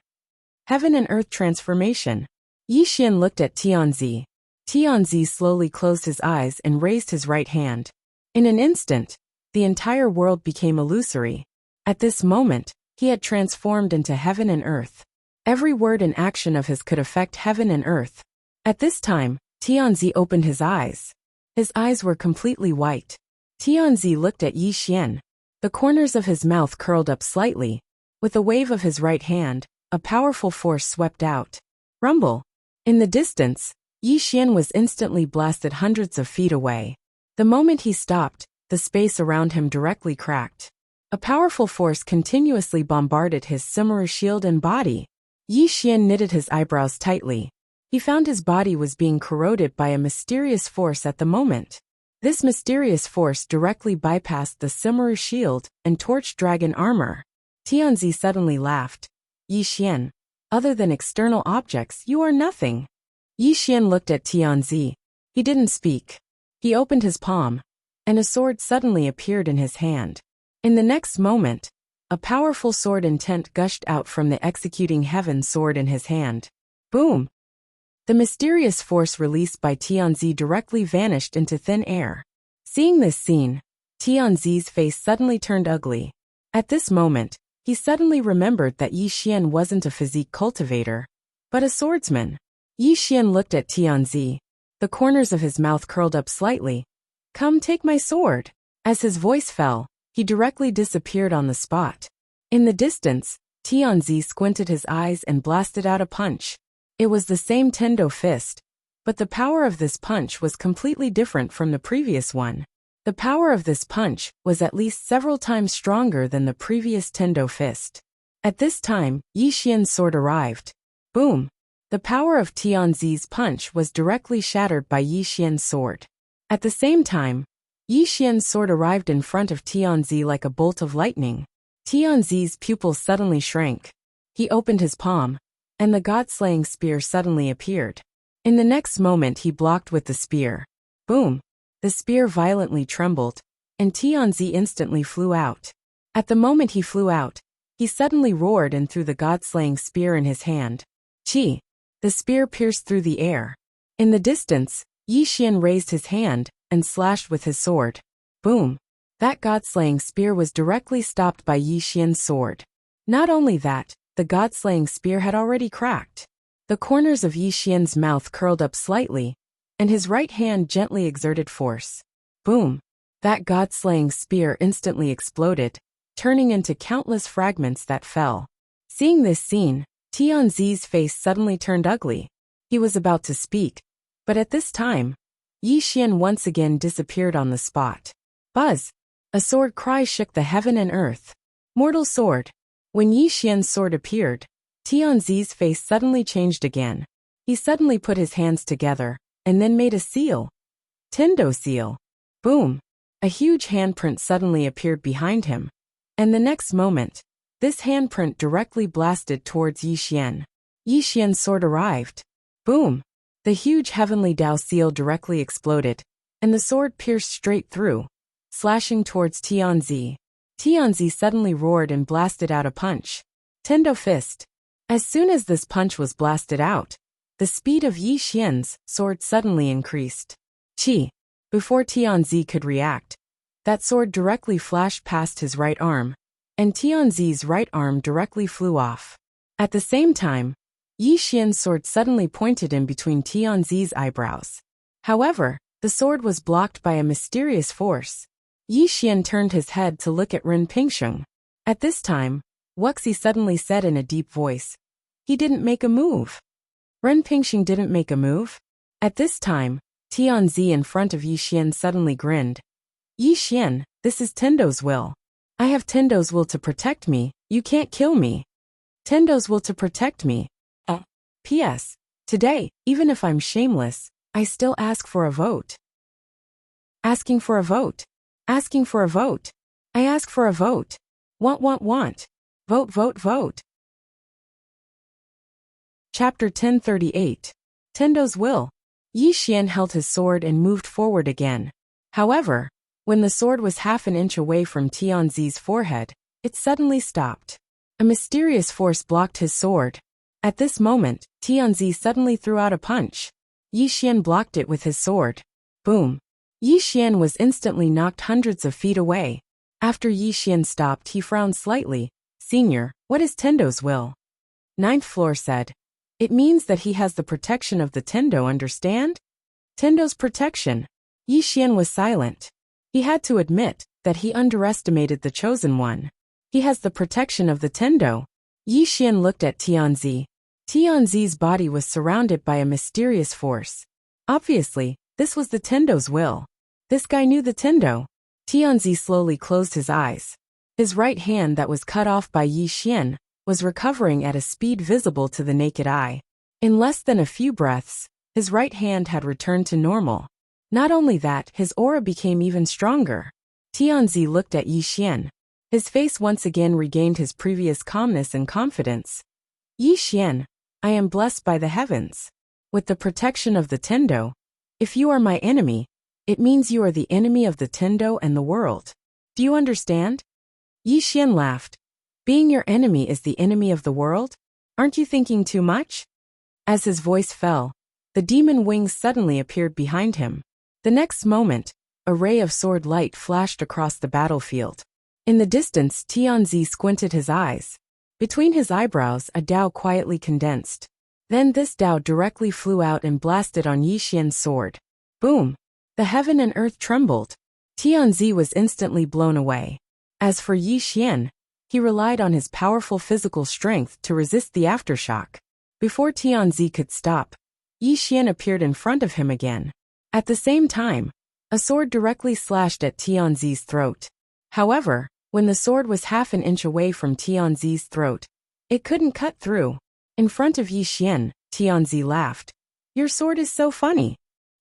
Heaven and earth transformation. Yi Xian looked at Tianzi. Tianzi slowly closed his eyes and raised his right hand. In an instant, the entire world became illusory. At this moment, he had transformed into heaven and earth. Every word and action of his could affect heaven and earth. At this time, Tianzi opened his eyes. His eyes were completely white. Tianzi looked at Yi Xian. The corners of his mouth curled up slightly. With a wave of his right hand, a powerful force swept out. Rumble! In the distance, Yi Xian was instantly blasted hundreds of feet away. The moment he stopped, the space around him directly cracked. A powerful force continuously bombarded his summoner shield and body. Yi Xian knitted his eyebrows tightly. He found his body was being corroded by a mysterious force at the moment. This mysterious force directly bypassed the summoner shield and torch dragon armor. Tianzi suddenly laughed. Yi Xian, other than external objects, you are nothing. Yi Xian looked at Tianzi. He didn't speak. He opened his palm, and a sword suddenly appeared in his hand. In the next moment, a powerful sword intent gushed out from the executing heaven sword in his hand. Boom! The mysterious force released by Tianzi directly vanished into thin air. Seeing this scene, Tianzi's face suddenly turned ugly. At this moment, he suddenly remembered that Yi Xian wasn't a physique cultivator, but a swordsman. Yi Xian looked at Tianzi. The corners of his mouth curled up slightly. "Come take my sword." As his voice fell, he directly disappeared on the spot. In the distance, Tianzi squinted his eyes and blasted out a punch. It was the same Tendo fist, but the power of this punch was completely different from the previous one. The power of this punch was at least several times stronger than the previous Tendo fist. At this time, Yi Xian's sword arrived. Boom! The power of Tianzi's punch was directly shattered by Yi Xian's sword. At the same time, Yi Xian's sword arrived in front of Tianzi like a bolt of lightning. Tianzi's pupils suddenly shrank. He opened his palm, and the god-slaying spear suddenly appeared. In the next moment he blocked with the spear. Boom! The spear violently trembled, and Tianzi instantly flew out. At the moment he flew out, he suddenly roared and threw the god-slaying spear in his hand. Chi! The spear pierced through the air. In the distance, Yi Xian raised his hand and slashed with his sword. Boom! That god-slaying spear was directly stopped by Yi Xian's sword. Not only that, the god-slaying spear had already cracked. The corners of Yi Xian's mouth curled up slightly, and his right hand gently exerted force. Boom! That god-slaying spear instantly exploded, turning into countless fragments that fell. Seeing this scene, Tianzi's face suddenly turned ugly. He was about to speak, but at this time, Yi Xian once again disappeared on the spot. Buzz! A sword cry shook the heaven and earth. Mortal sword! When Yi Xian's sword appeared, Tianzi's face suddenly changed again. He suddenly put his hands together, and then made a seal. Tendo seal. Boom! A huge handprint suddenly appeared behind him. And the next moment, this handprint directly blasted towards Yi Xian. Yi Xian's sword arrived. Boom! The huge heavenly Dao seal directly exploded, and the sword pierced straight through, slashing towards Tianzi. Tianzi suddenly roared and blasted out a punch. Tendo fist. As soon as this punch was blasted out, the speed of Yi Xian's sword suddenly increased. Chi! Before Tianzi could react, that sword directly flashed past his right arm, and Tianzi's right arm directly flew off. At the same time, Yi Xian's sword suddenly pointed in between Tianzi's eyebrows. However, the sword was blocked by a mysterious force. Yi Xian turned his head to look at Ren Pingsheng. At this time, Wuxi suddenly said in a deep voice, "He didn't make a move." Ren Pingsheng didn't make a move? At this time, Tianzi in front of Yi Xian suddenly grinned. "Yi Xian, this is Tendo's will. I have Tendo's will to protect me, you can't kill me. Tendo's will to protect me. P.S. Today, even if I'm shameless, I still ask for a vote. Asking for a vote. Asking for a vote. I ask for a vote. Want. Vote, vote, vote." Chapter 1038. Tendo's Will. Yi Xian held his sword and moved forward again. However, when the sword was half an inch away from Tianzi's forehead, it suddenly stopped. A mysterious force blocked his sword. At this moment, Tianzi suddenly threw out a punch. Yi Xian blocked it with his sword. Boom! Yi Xian was instantly knocked hundreds of feet away. After Yi Xian stopped, he frowned slightly. "Senior, what is Tendo's will?" Ninth floor said. "It means that he has the protection of the Tendo, understand? Tendo's protection." Yi Xian was silent. He had to admit that he underestimated the chosen one. He has the protection of the Tendo. Yi Xian looked at Tianzi. Tianzi's body was surrounded by a mysterious force. Obviously, this was the Tendo's will. This guy knew the Tendo. Tianzi slowly closed his eyes. His right hand that was cut off by Yi Xian was recovering at a speed visible to the naked eye. In less than a few breaths, his right hand had returned to normal. Not only that, his aura became even stronger. Tianzi looked at Yi Xian. His face once again regained his previous calmness and confidence. "Yi Xian, I am blessed by the heavens. With the protection of the Tendo, if you are my enemy, it means you are the enemy of the Tendo and the world. Do you understand?" Yi Xian laughed. "Being your enemy is the enemy of the world? Aren't you thinking too much?" As his voice fell, the demon wings suddenly appeared behind him. The next moment, a ray of sword light flashed across the battlefield. In the distance, Tianzi squinted his eyes. Between his eyebrows, a Dao quietly condensed. Then this Dao directly flew out and blasted on Yi Xian's sword. Boom! The heaven and earth trembled. Tianzi was instantly blown away. As for Yi Xian, he relied on his powerful physical strength to resist the aftershock. Before Tianzi could stop, Yi Xian appeared in front of him again. At the same time, a sword directly slashed at Tianzi's throat. However, when the sword was half an inch away from Tianzi's throat, it couldn't cut through. In front of Yi Xian, Tianzi laughed. "Your sword is so funny."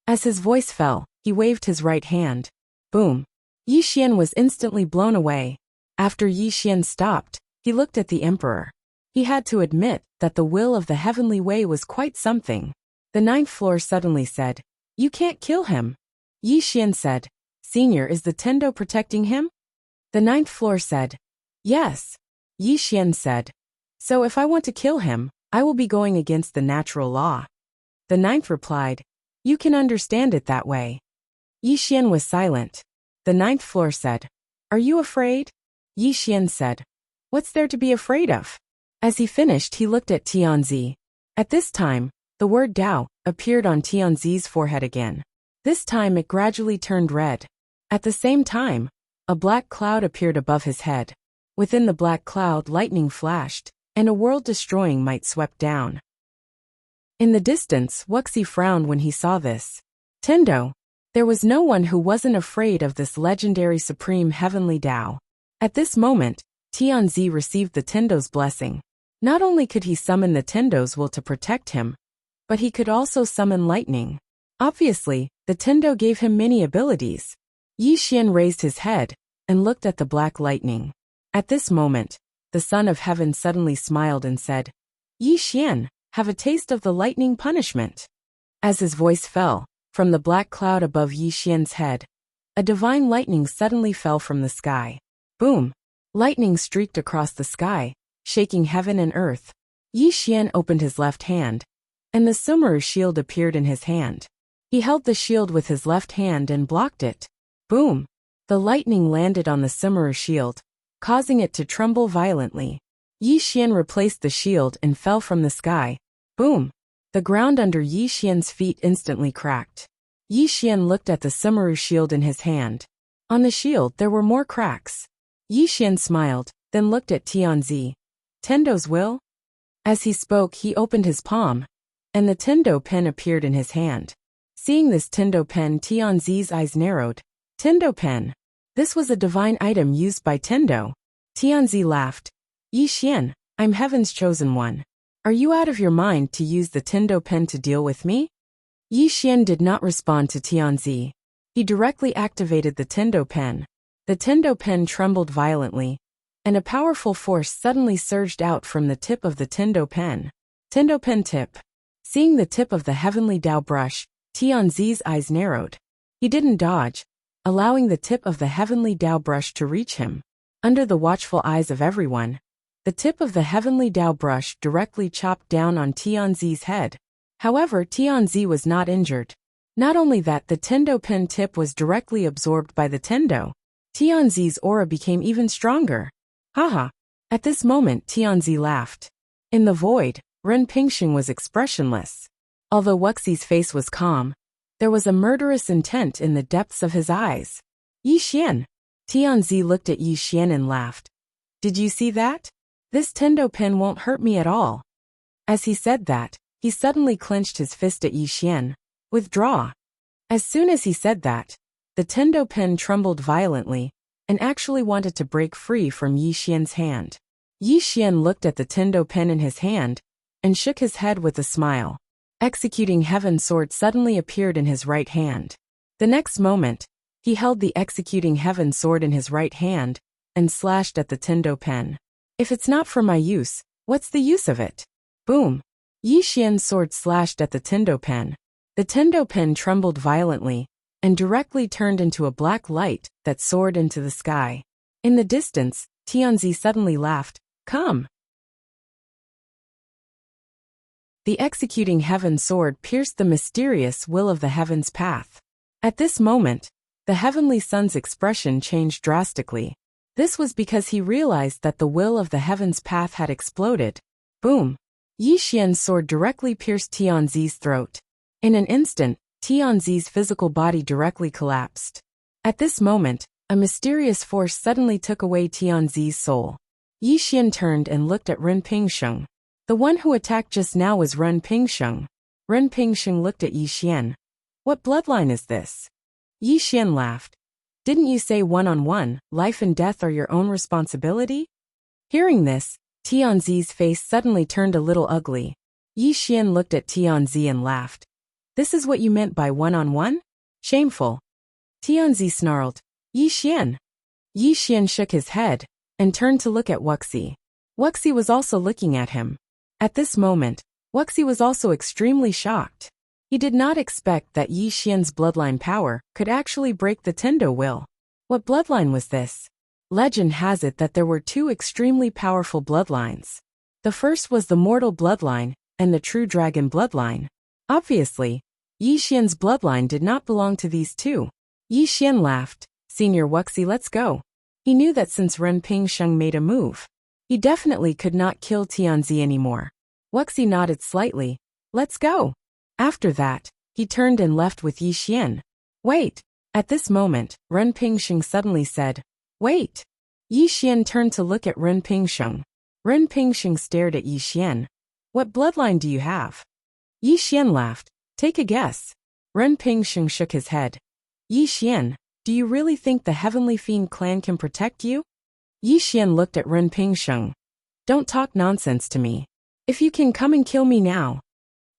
As his voice fell, he waved his right hand. Boom! Yi Xian was instantly blown away. After Yi Xian stopped, he looked at the emperor. He had to admit that the will of the heavenly way was quite something. The ninth floor suddenly said, "You can't kill him." Yi Xian said, "Senior, is the Tendo protecting him?" The ninth floor said, "Yes." Yi Xian said, "So if I want to kill him, I will be going against the natural law." The ninth replied, "You can understand it that way." Yi Xian was silent. The ninth floor said, "Are you afraid?" Yi Xian said, "What's there to be afraid of?" As he finished, he looked at Tianzi. At this time, the word Dao appeared on Tianzi's forehead again. This time it gradually turned red. At the same time, a black cloud appeared above his head. Within the black cloud, lightning flashed, and a world-destroying might swept down. In the distance, Wuxi frowned when he saw this. Tendo. There was no one who wasn't afraid of this legendary supreme heavenly Dao. At this moment, Tianzi received the Tendo's blessing. Not only could he summon the Tendo's will to protect him, but he could also summon lightning. Obviously, the Tendo gave him many abilities. Yi Xian raised his head and looked at the black lightning. At this moment, the Son of Heaven suddenly smiled and said, "Yi Xian, have a taste of the lightning punishment." As his voice fell, from the black cloud above Yi Xian's head, a divine lightning suddenly fell from the sky. Boom! Lightning streaked across the sky, shaking heaven and earth. Yi Xian opened his left hand, and the Sumeru shield appeared in his hand. He held the shield with his left hand and blocked it. Boom! The lightning landed on the Sumeru shield, causing it to tremble violently. Yi Xian replaced the shield and fell from the sky. Boom! The ground under Yi Xian's feet instantly cracked. Yi Xian looked at the Sumeru shield in his hand. On the shield there were more cracks. Yi Xian smiled, then looked at Tianzi. "Tendo's will?" As he spoke, he opened his palm, and the Tendo pen appeared in his hand. Seeing this Tendo pen, Tianzi's eyes narrowed. Tendo pen. This was a divine item used by Tendo. Tianzi laughed. "Yi Xian, I'm heaven's chosen one. Are you out of your mind to use the Tendo pen to deal with me?" Yi Xian did not respond to Tianzi. He directly activated the Tendo pen. The Tendo pen trembled violently, and a powerful force suddenly surged out from the tip of the Tendo pen. Tendo pen tip. Seeing the tip of the heavenly Dao brush, Tianzi's eyes narrowed. He didn't dodge, allowing the tip of the heavenly Dao brush to reach him. Under the watchful eyes of everyone, the tip of the heavenly Dao brush directly chopped down on Tianzi's head. However, Tianzi was not injured. Not only that, the Tendo pen tip was directly absorbed by the Tendo. Tianzi's aura became even stronger. Haha. At this moment, Tianzi laughed. In the void, Ren Pingxing was expressionless. Although Wuxi's face was calm, there was a murderous intent in the depths of his eyes. "Yi Xian." Tianzi looked at Yi Xian and laughed. "Did you see that? This Tendo pen won't hurt me at all." As he said that, he suddenly clenched his fist at Yi Xian. "Withdraw." As soon as he said that, the Tendo pen trembled violently and actually wanted to break free from Yi Xian's hand. Yi Xian looked at the Tendo pen in his hand and shook his head with a smile. Executing Heaven sword suddenly appeared in his right hand. The next moment, he held the Executing Heaven sword in his right hand and slashed at the Tendo pen. "If it's not for my use, what's the use of it?" Boom! Yi Xian's sword slashed at the Tendo pen. The Tendo pen trembled violently and directly turned into a black light that soared into the sky. In the distance, Tianzi suddenly laughed. "Come." The executing heaven sword pierced the mysterious will of the heaven's path. At this moment, the heavenly son's expression changed drastically. This was because he realized that the will of the heaven's path had exploded. Boom! Yi Xian's sword directly pierced Tianzi's throat. In an instant, Tianzi's physical body directly collapsed. At this moment, a mysterious force suddenly took away Tianzi's soul. Yi Xian turned and looked at Ren Pingsheng. The one who attacked just now was Ren Pingsheng. Ren Pingsheng looked at Yi Xian. What bloodline is this? Yi Xian laughed. Didn't you say one-on-one, life and death are your own responsibility? Hearing this, Tianzi's face suddenly turned a little ugly. Yi Xian looked at Tianzi and laughed. This is what you meant by one-on-one? Shameful. Tianzi snarled. Yi Xian. Yi Xian shook his head and turned to look at Wuxi. Wuxi was also looking at him. At this moment, Wuxi was also extremely shocked. He did not expect that Yi Xian's bloodline power could actually break the Tendo will. What bloodline was this? Legend has it that there were two extremely powerful bloodlines. The first was the mortal bloodline and the true dragon bloodline. Obviously, Yi Xian's bloodline did not belong to these two. Yi Xian laughed. Senior Wuxi, let's go. He knew that since Ren Pingsheng made a move, he definitely could not kill Tianzi anymore. Wuxi nodded slightly. Let's go. After that, he turned and left with Yi Xian. Wait. At this moment, Ren Pingsheng suddenly said, Wait. Yi Xian turned to look at Ren Pingsheng. Ren Pingsheng stared at Yi Xian. What bloodline do you have? Yi Xian laughed. Take a guess. Ren Pingsheng shook his head. Yi Xian, do you really think the Heavenly Fiend clan can protect you? Yi Xian looked at Ren Pingsheng. Don't talk nonsense to me. If you can come and kill me now.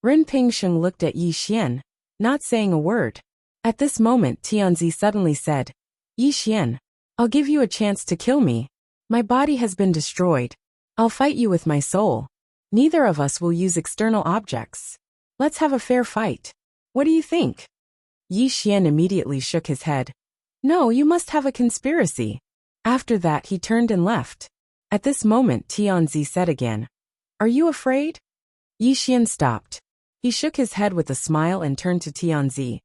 Ren Pingsheng looked at Yi Xian, not saying a word. At this moment Tianzi suddenly said, Yi Xian, I'll give you a chance to kill me. My body has been destroyed. I'll fight you with my soul. Neither of us will use external objects. Let's have a fair fight. What do you think? Yi Xian immediately shook his head. No, you must have a conspiracy. After that he turned and left. At this moment Tianzi said again, Are you afraid? Yi Xian stopped. He shook his head with a smile and turned to Tianzi.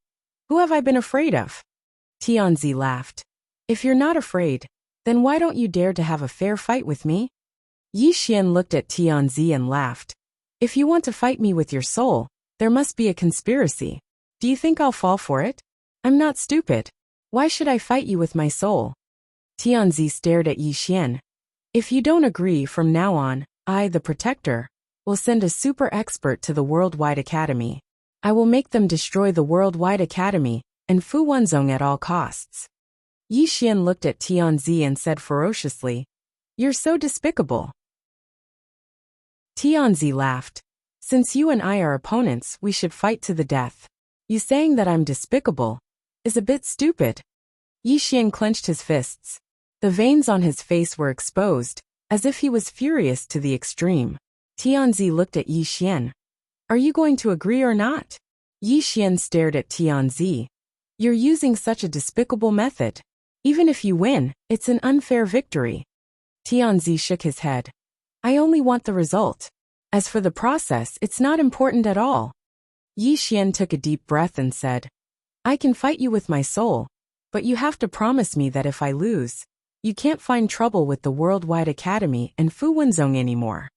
Who have I been afraid of? Tianzi laughed. If you're not afraid, then why don't you dare to have a fair fight with me? Yi Xian looked at Tianzi and laughed. If you want to fight me with your soul, there must be a conspiracy. Do you think I'll fall for it? I'm not stupid. Why should I fight you with my soul? Tianzi stared at Yi Xian. If you don't agree from now on, I, the protector, will send a super expert to the Worldwide Academy. I will make them destroy the Worldwide Academy and Fu Wenzong at all costs. Yi Xian looked at Tianzi and said ferociously, You're so despicable. Tianzi laughed. Since you and I are opponents, we should fight to the death. You saying that I'm despicable is a bit stupid. Yi Xian clenched his fists. The veins on his face were exposed, as if he was furious to the extreme. Tianzi looked at Yi Xian. Are you going to agree or not? Yi Xian stared at Tianzi. You're using such a despicable method. Even if you win, it's an unfair victory. Tianzi shook his head. I only want the result. As for the process, it's not important at all. Yi Xian took a deep breath and said, I can fight you with my soul, but you have to promise me that if I lose, you can't find trouble with the Worldwide Academy and Fu Wenzong anymore.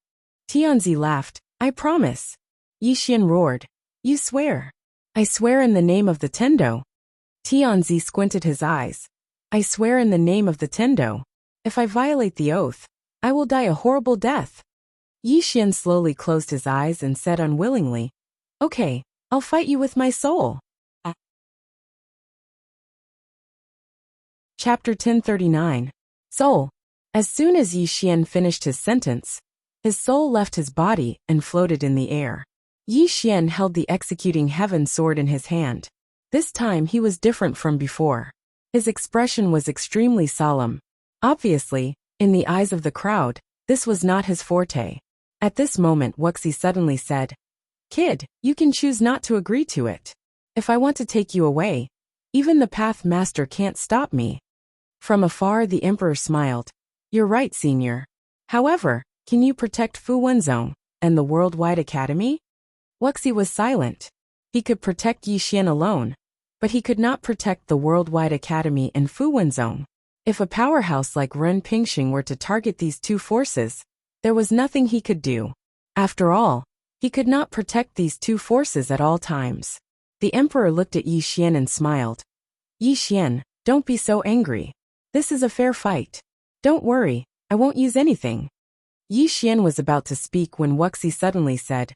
Tianzi laughed. I promise. Yi Xian roared. You swear? I swear in the name of the Tendo. Tianzi squinted his eyes. I swear in the name of the Tendo. If I violate the oath, I will die a horrible death. Yi Xian slowly closed his eyes and said unwillingly, Okay, I'll fight you with my soul. Chapter 1039. Soul. As soon as Yi Xian finished his sentence, his soul left his body and floated in the air. Yi Xian held the executing heaven sword in his hand. This time he was different from before. His expression was extremely solemn. Obviously, in the eyes of the crowd, this was not his forte. At this moment Wuxi suddenly said, Kid, you can choose not to agree to it. If I want to take you away, even the Path Master can't stop me. From afar the emperor smiled. You're right, senior. However, can you protect Fu Wenzong and the Worldwide Academy? Wuxi was silent. He could protect Yi Xian alone, but he could not protect the worldwide academy in Fuwenzong. If a powerhouse like Ren Pingxing were to target these two forces, there was nothing he could do. After all, he could not protect these two forces at all times. The emperor looked at Yi Xian and smiled. Yi Xian, don't be so angry. This is a fair fight. Don't worry, I won't use anything. Yi Xian was about to speak when Wuxi suddenly said,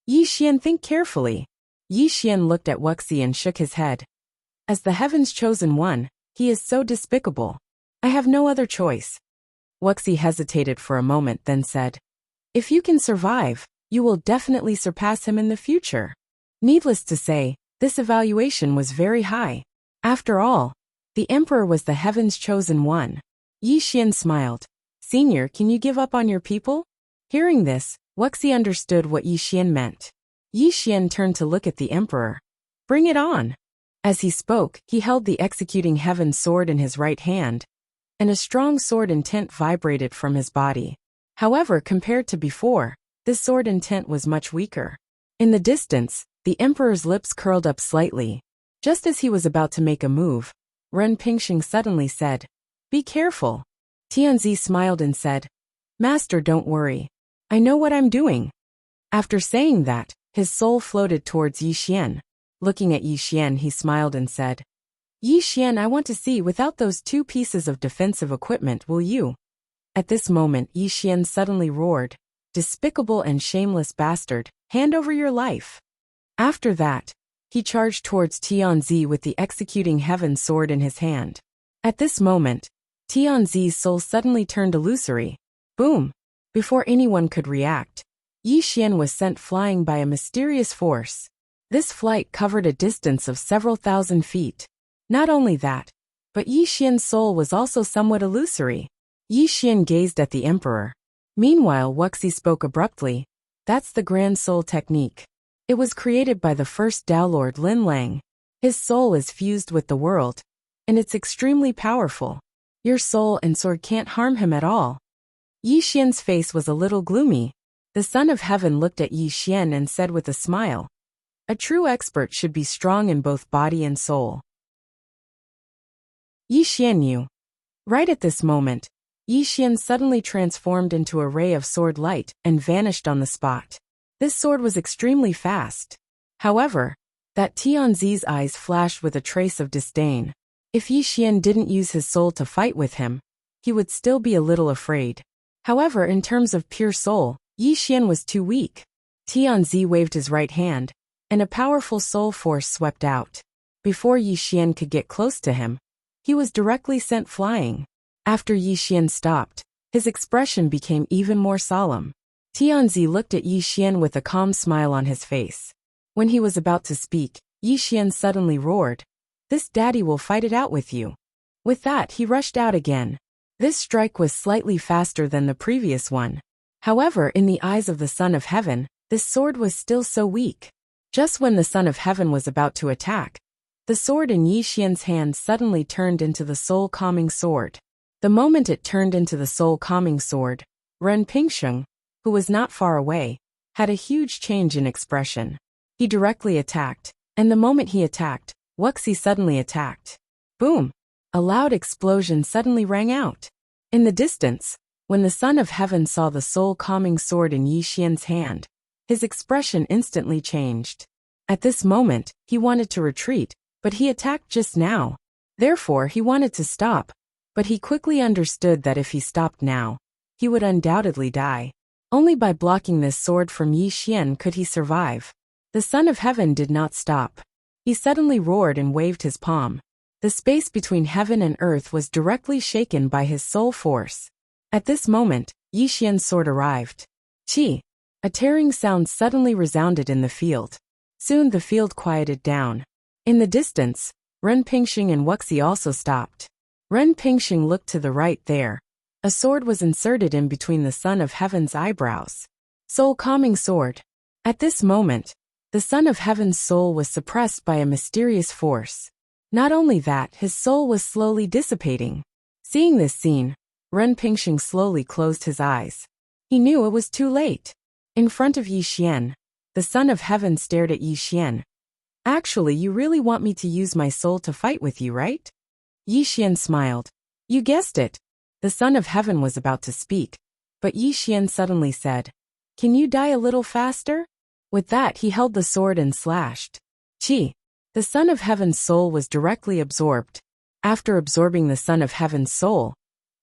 Yi Xian, think carefully. Yi Xian looked at Wuxi and shook his head. As the heaven's chosen one, he is so despicable. I have no other choice. Wuxi hesitated for a moment, then said, If you can survive, you will definitely surpass him in the future. Needless to say, this evaluation was very high. After all, the emperor was the heaven's chosen one. Yi Xian smiled. Senior, can you give up on your people? Hearing this, Wuxi understood what Yi Xian meant. Yi Xian turned to look at the emperor. Bring it on. As he spoke, he held the executing heaven sword in his right hand, and a strong sword intent vibrated from his body. However, compared to before, this sword intent was much weaker. In the distance, the emperor's lips curled up slightly. Just as he was about to make a move, Ren Pingxing suddenly said, Be careful. Tianzi smiled and said, Master, don't worry. I know what I'm doing. After saying that, his soul floated towards Yi Xian. Looking at Yi Xian, he smiled and said, Yi Xian, I want to see without those two pieces of defensive equipment, will you? At this moment, Yi Xian suddenly roared, Despicable and shameless bastard, hand over your life. After that, he charged towards Tianzi with the executing heaven sword in his hand. At this moment, Tianzi's soul suddenly turned illusory. Boom! Before anyone could react, Yi Xian was sent flying by a mysterious force. This flight covered a distance of several thousand feet. Not only that, but Yi Xian's soul was also somewhat illusory. Yi Xian gazed at the emperor. Meanwhile, Wuxi spoke abruptly. That's the Grand Soul technique. It was created by the first Tao Lord Lin Lang. His soul is fused with the world, and it's extremely powerful. Your soul and sword can't harm him at all. Yi Xian's face was a little gloomy. The Son of Heaven looked at Yi Xian and said with a smile, A true expert should be strong in both body and soul. Yi Xian knew. Right at this moment, Yi Xian suddenly transformed into a ray of sword light and vanished on the spot. This sword was extremely fast. However, that Tianzi's eyes flashed with a trace of disdain. If Yi Xian didn't use his soul to fight with him, he would still be a little afraid. However, in terms of pure soul, Yi Xian was too weak. Tianzi waved his right hand, and a powerful soul force swept out. Before Yi Xian could get close to him, he was directly sent flying. After Yi Xian stopped, his expression became even more solemn. Tianzi looked at Yi Xian with a calm smile on his face. When he was about to speak, Yi Xian suddenly roared, This daddy will fight it out with you. With that, he rushed out again. This strike was slightly faster than the previous one. However, in the eyes of the Son of Heaven, this sword was still so weak. Just when the Son of Heaven was about to attack, the sword in Yi Xian's hand suddenly turned into the soul-calming sword. The moment it turned into the soul-calming sword, Ren Pingxing, who was not far away, had a huge change in expression. He directly attacked, and the moment he attacked, Wuxi suddenly attacked. Boom! A loud explosion suddenly rang out. In the distance, when the Son of Heaven saw the soul-calming sword in Yi Xian's hand, his expression instantly changed. At this moment, he wanted to retreat, but he attacked just now. Therefore, he wanted to stop, but he quickly understood that if he stopped now, he would undoubtedly die. Only by blocking this sword from Yi Xian could he survive. The Son of Heaven did not stop. He suddenly roared and waved his palm. The space between heaven and earth was directly shaken by his soul force. At this moment, Yi Xian's sword arrived. Chi! A tearing sound suddenly resounded in the field. Soon the field quieted down. In the distance, Ren Pingxing and Wuxi also stopped. Ren Pingxing looked to the right there. A sword was inserted in between the Son of Heaven's eyebrows. Soul-calming sword. At this moment, the Son of Heaven's soul was suppressed by a mysterious force. Not only that, his soul was slowly dissipating. Seeing this scene, Ren Pingxing slowly closed his eyes. He knew it was too late. In front of Yi Xian, The Son of Heaven stared at Yi Xian. Actually, you really want me to use my soul to fight with you, right? Yi Xian smiled. You guessed it. The Son of Heaven was about to speak, but Yi Xian suddenly said, Can you die a little faster? With that, he held the sword and slashed. Chi. The Son of Heaven's soul was directly absorbed. After absorbing the Son of Heaven's soul,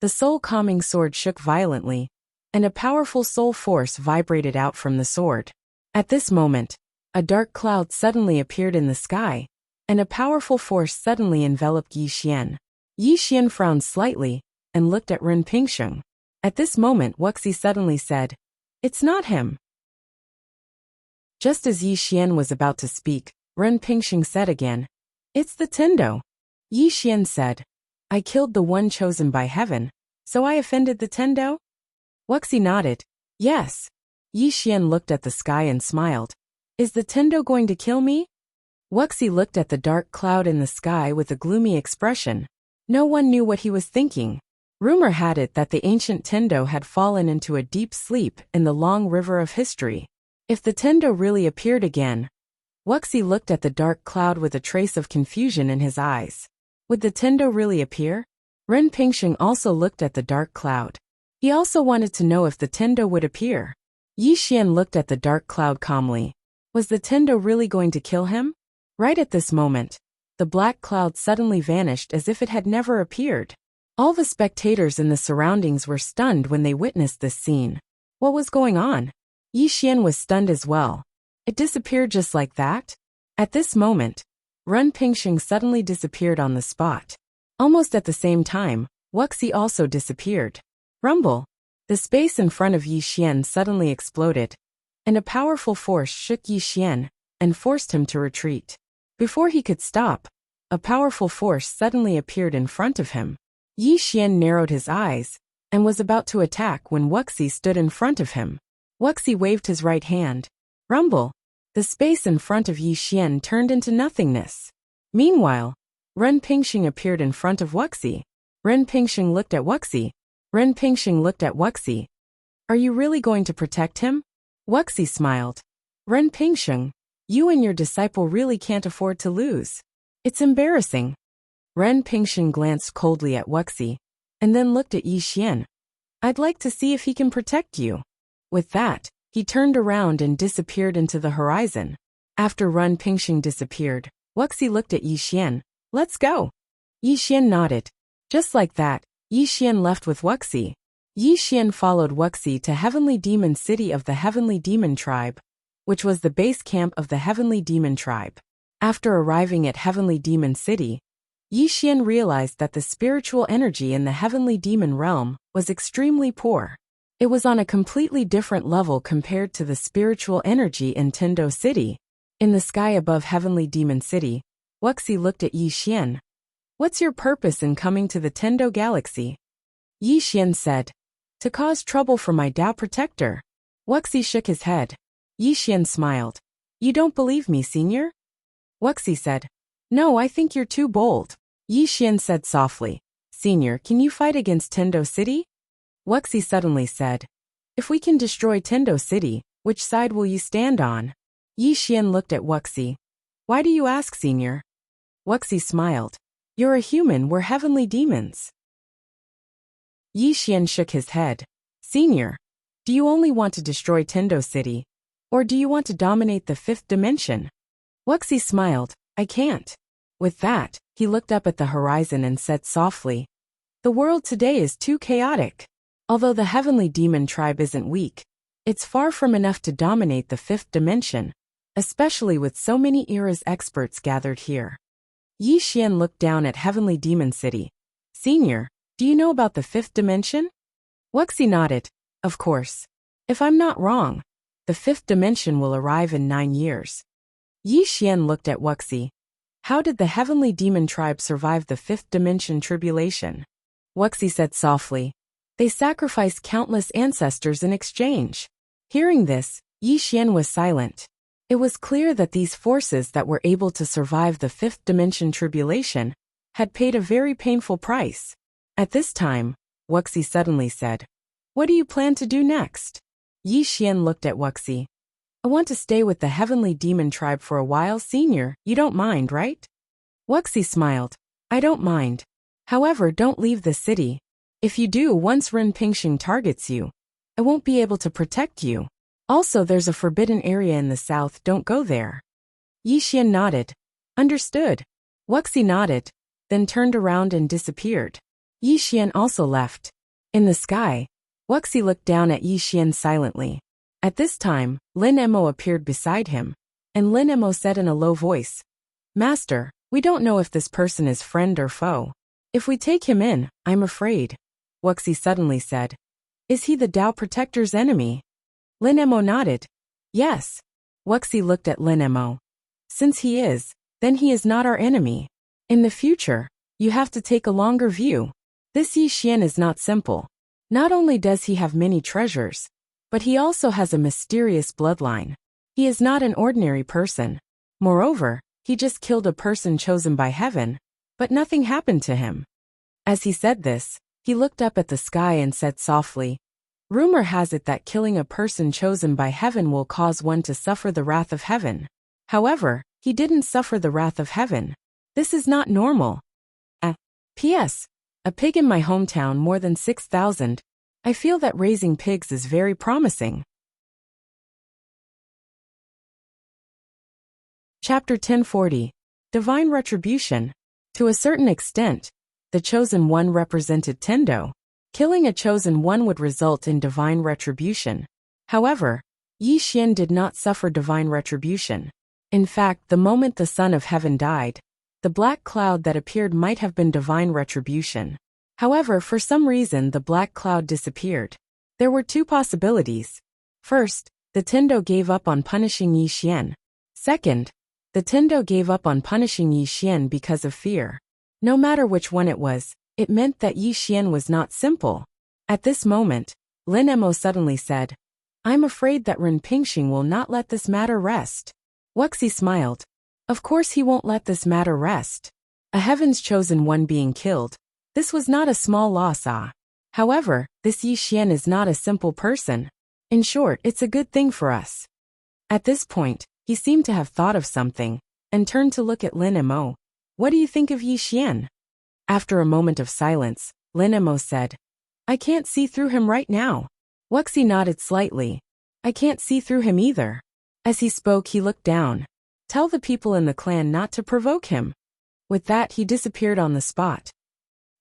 the soul-calming sword shook violently, and a powerful soul force vibrated out from the sword. At this moment, a dark cloud suddenly appeared in the sky, and a powerful force suddenly enveloped Yi Xian. Yi Xian frowned slightly and looked at Ren Pingsheng. At this moment, Wuxi suddenly said, It's not him. Just as Yi Xian was about to speak, Ren Pingsheng said again, It's the Tendo. Yi Xian said, I killed the one chosen by heaven, so I offended the Tendo? Wuxi nodded. Yes. Yi Xian looked at the sky and smiled. Is the Tendo going to kill me? Wuxi looked at the dark cloud in the sky with a gloomy expression. No one knew what he was thinking. Rumor had it that the ancient Tendo had fallen into a deep sleep in the long river of history. If the Tendo really appeared again, Wuxi looked at the dark cloud with a trace of confusion in his eyes. Would the Tendo really appear? Ren Pingsheng also looked at the dark cloud. He also wanted to know if the Tendo would appear. Yi Xian looked at the dark cloud calmly. Was the Tendo really going to kill him? Right at this moment, the black cloud suddenly vanished as if it had never appeared. All the spectators in the surroundings were stunned when they witnessed this scene. What was going on? Yi Xian was stunned as well. It disappeared just like that? At this moment, Ren Pingsheng suddenly disappeared on the spot. Almost at the same time, Wuxi also disappeared. Rumble! The space in front of Yi Xian suddenly exploded, and a powerful force shook Yi Xian and forced him to retreat. Before he could stop, a powerful force suddenly appeared in front of him. Yi Xian narrowed his eyes and was about to attack when Wuxi stood in front of him. Wuxi waved his right hand. Rumble! The space in front of Yi Xian turned into nothingness. Meanwhile, Ren Pingsheng appeared in front of Wuxi. Ren Pingsheng looked at Wuxi. Ren Pingsheng looked at Wuxi. Are you really going to protect him? Wuxi smiled. Ren Pingsheng, you and your disciple really can't afford to lose. It's embarrassing. Ren Pingsheng glanced coldly at Wuxi, and then looked at Yi Xian. I'd like to see if he can protect you. With that, he turned around and disappeared into the horizon. After Ren Pingsheng disappeared, Wuxi looked at Yi Xian. Let's go. Yi Xian nodded. Just like that, Yi Xian left with Wuxi. Yi Xian followed Wuxi to Heavenly Demon City of the Heavenly Demon Tribe, which was the base camp of the Heavenly Demon Tribe. After arriving at Heavenly Demon City, Yi Xian realized that the spiritual energy in the Heavenly Demon realm was extremely poor. It was on a completely different level compared to the spiritual energy in Tendo City. In the sky above Heavenly Demon City, Wuxi looked at Yi Xian. What's your purpose in coming to the Tendo Galaxy? Yi Xian said, To cause trouble for my Tao protector. Wuxi shook his head. Yi Xian smiled. You don't believe me, senior? Wuxi said, No, I think you're too bold. Yi Xian said softly, Senior, can you fight against Tendo City? Wuxi suddenly said, If we can destroy Tendo City, which side will you stand on? Yi Xian looked at Wuxi. Why do you ask, senior? Wuxi smiled. You're a human, we're heavenly demons. Yi Xian shook his head. Senior, do you only want to destroy Tendo City, or do you want to dominate the fifth dimension? Wuxi smiled. I can't. With that, he looked up at the horizon and said softly, The world today is too chaotic. Although the Heavenly Demon Tribe isn't weak, it's far from enough to dominate the fifth dimension, especially with so many eras experts gathered here. Yi Xian looked down at Heavenly Demon City. Senior, do you know about the fifth dimension? Wuxi nodded. Of course. If I'm not wrong, the fifth dimension will arrive in 9 years. Yi Xian looked at Wuxi. How did the Heavenly Demon Tribe survive the fifth dimension tribulation? Wuxi said softly. They sacrificed countless ancestors in exchange. Hearing this, Yi Xian was silent. It was clear that these forces that were able to survive the fifth dimension tribulation had paid a very painful price. At this time, Wuxi suddenly said, What do you plan to do next? Yi Xian looked at Wuxi. I want to stay with the heavenly demon tribe for a while, Senior. You don't mind, right? Wuxi smiled. I don't mind. However, don't leave the city. If you do, once Ren Pingxing targets you, I won't be able to protect you. Also, there's a forbidden area in the south, don't go there. Yi Xian nodded. Understood. Wuxi nodded, then turned around and disappeared. Yi Xian also left. In the sky, Wuxi looked down at Yi Xian silently. At this time, Lin Emo appeared beside him, and Lin Emo said in a low voice, Master, we don't know if this person is friend or foe. If we take him in, I'm afraid. Wuxi suddenly said, Is he the Dao Protector's enemy? Lin Emo nodded. Yes. Wuxi looked at Lin Emo. Since he is, then he is not our enemy. In the future, you have to take a longer view. This Yi Xian is not simple. Not only does he have many treasures, but he also has a mysterious bloodline. He is not an ordinary person. Moreover, he just killed a person chosen by heaven, but nothing happened to him. As he said this, he looked up at the sky and said softly, Rumor has it that killing a person chosen by heaven will cause one to suffer the wrath of heaven. However, he didn't suffer the wrath of heaven. This is not normal. P.S. A pig in my hometown more than 6,000. I feel that raising pigs is very promising. Chapter 1040. Divine Retribution. To a certain extent, the Chosen One represented Tendo. Killing a Chosen One would result in divine retribution. However, Yi Xian did not suffer divine retribution. In fact, the moment the Son of Heaven died, the black cloud that appeared might have been divine retribution. However, for some reason the black cloud disappeared. There were two possibilities. First, the Tendo gave up on punishing Yi Xian. Second, the Tendo gave up on punishing Yi Xian because of fear. No matter which one it was, it meant that Yi Xian was not simple. At this moment, Lin Emo suddenly said, I'm afraid that Ren Pingxing will not let this matter rest. Wuxi smiled. Of course he won't let this matter rest. A Heaven's Chosen One being killed. This was not a small loss. However, this Yi Xian is not a simple person. In short, it's a good thing for us. At this point, he seemed to have thought of something, and turned to look at Lin Emo. What do you think of Yi Xian? After a moment of silence, Lin Emo said, I can't see through him right now. Wuxi nodded slightly. I can't see through him either. As he spoke, he looked down. Tell the people in the clan not to provoke him. With that, he disappeared on the spot.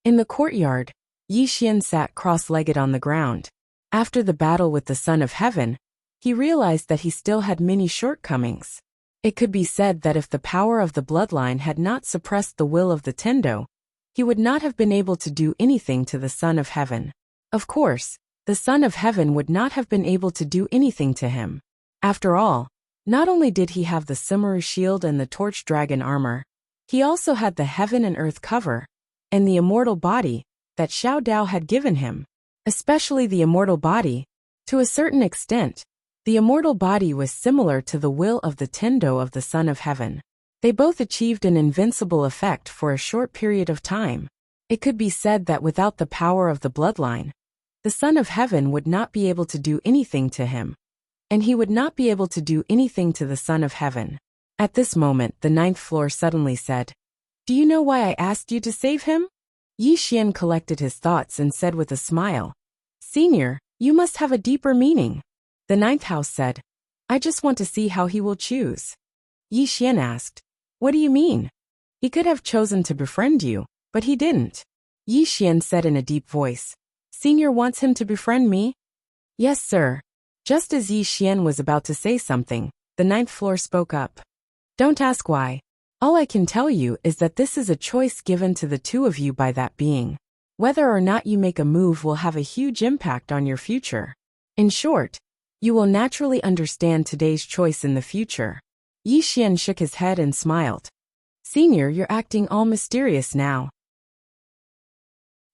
In the courtyard, Yi Xian sat cross-legged on the ground. After the battle with the Son of Heaven, he realized that he still had many shortcomings. It could be said that if the power of the bloodline had not suppressed the will of the Tendo, he would not have been able to do anything to the Son of Heaven. Of course, the Son of Heaven would not have been able to do anything to him. After all, not only did he have the Sumeru shield and the torch dragon armor, he also had the heaven and earth cover, and the immortal body that Xiao Dao had given him. Especially the immortal body. To a certain extent, the immortal body was similar to the will of the Tendo of the Son of Heaven. They both achieved an invincible effect for a short period of time. It could be said that without the power of the bloodline, the Son of Heaven would not be able to do anything to him, and he would not be able to do anything to the Son of Heaven. At this moment, the ninth floor suddenly said, Do you know why I asked you to save him? Yi Xian collected his thoughts and said with a smile, Senior, you must have a deeper meaning. The ninth house said, I just want to see how he will choose. Yi Xian asked, What do you mean? He could have chosen to befriend you, but he didn't. Yi Xian said in a deep voice, Senior wants him to befriend me? Yes, sir. Just as Yi Xian was about to say something, the ninth floor spoke up. Don't ask why. All I can tell you is that this is a choice given to the two of you by that being. Whether or not you make a move will have a huge impact on your future. In short, you will naturally understand today's choice in the future. Yi Xian shook his head and smiled. Senior, you're acting all mysterious now.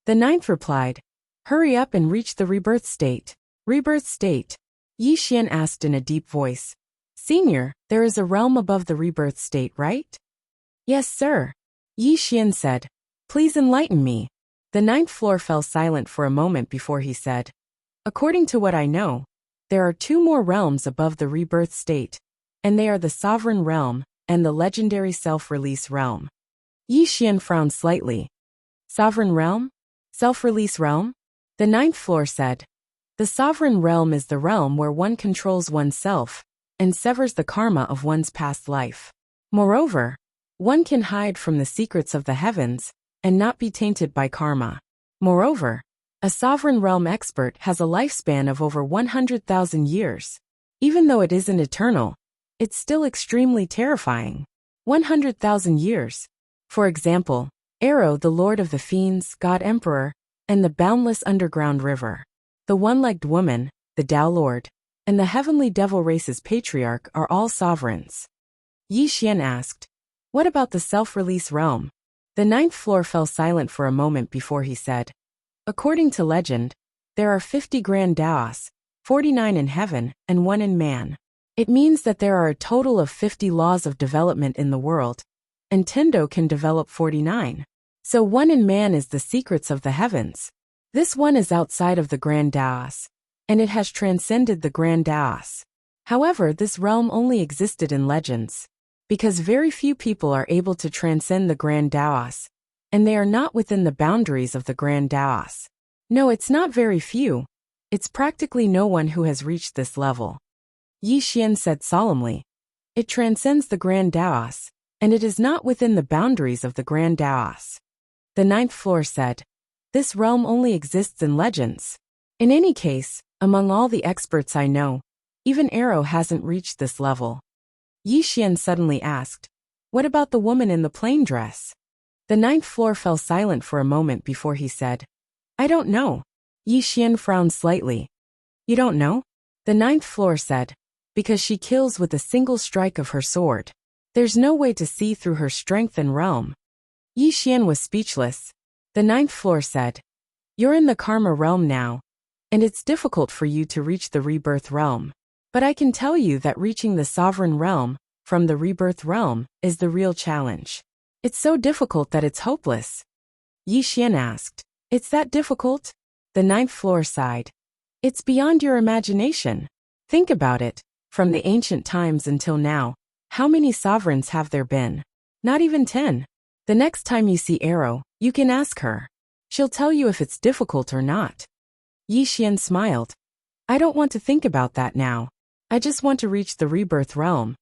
The ninth replied, Hurry up and reach the rebirth state. Rebirth state? Yi Xian asked in a deep voice. Senior, there is a realm above the rebirth state, right? Yes, sir. Yi Xian said. Please enlighten me. The ninth floor fell silent for a moment before he said, According to what I know, There are two more realms above the rebirth state, and they are the sovereign realm and the legendary self-release realm. Yi Xian frowned slightly. Sovereign realm? Self-release realm? The ninth floor said. The sovereign realm is the realm where one controls oneself and severs the karma of one's past life. Moreover, one can hide from the secrets of the heavens and not be tainted by karma. Moreover, a sovereign realm expert has a lifespan of over 100,000 years. Even though it isn't eternal, it's still extremely terrifying. 100,000 years. For example, Arrow, the Lord of the Fiends, God Emperor, and the boundless underground river. The one-legged woman, the Tao Lord, and the heavenly devil race's patriarch are all sovereigns. Yi Xian asked, what about the self-release realm? The ninth floor fell silent for a moment before he said, according to legend, there are 50 grand Taos, 49 in heaven and 1 in man. It means that there are a total of 50 laws of development in the world, and Tendo can develop 49. So 1 in man is the secrets of the heavens. This one is outside of the grand Taos, and it has transcended the grand Taos. However, this realm only existed in legends, because very few people are able to transcend the grand Taos, and they are not within the boundaries of the grand Taos. No, it's not very few. It's practically no one who has reached this level. Yi Xian said solemnly. It transcends the grand Taos, and it is not within the boundaries of the grand Taos. The ninth floor said, this realm only exists in legends. In any case, among all the experts I know, even Arrow hasn't reached this level. Yi Xian suddenly asked, what about the woman in the plain dress? The ninth floor fell silent for a moment before he said, I don't know. Yi Xian frowned slightly. You don't know? The ninth floor said, because she kills with a single strike of her sword. There's no way to see through her strength and realm. Yi Xian was speechless. The ninth floor said, you're in the karma realm now, and it's difficult for you to reach the rebirth realm. But I can tell you that reaching the sovereign realm from the rebirth realm is the real challenge. It's so difficult that it's hopeless. Yi Xian asked, it's that difficult? The ninth floor sighed. It's beyond your imagination. Think about it. From the ancient times until now, how many sovereigns have there been? Not even 10. The next time you see Arrow, you can ask her. She'll tell you if it's difficult or not. Yi Xian smiled. I don't want to think about that now. I just want to reach the rebirth realm.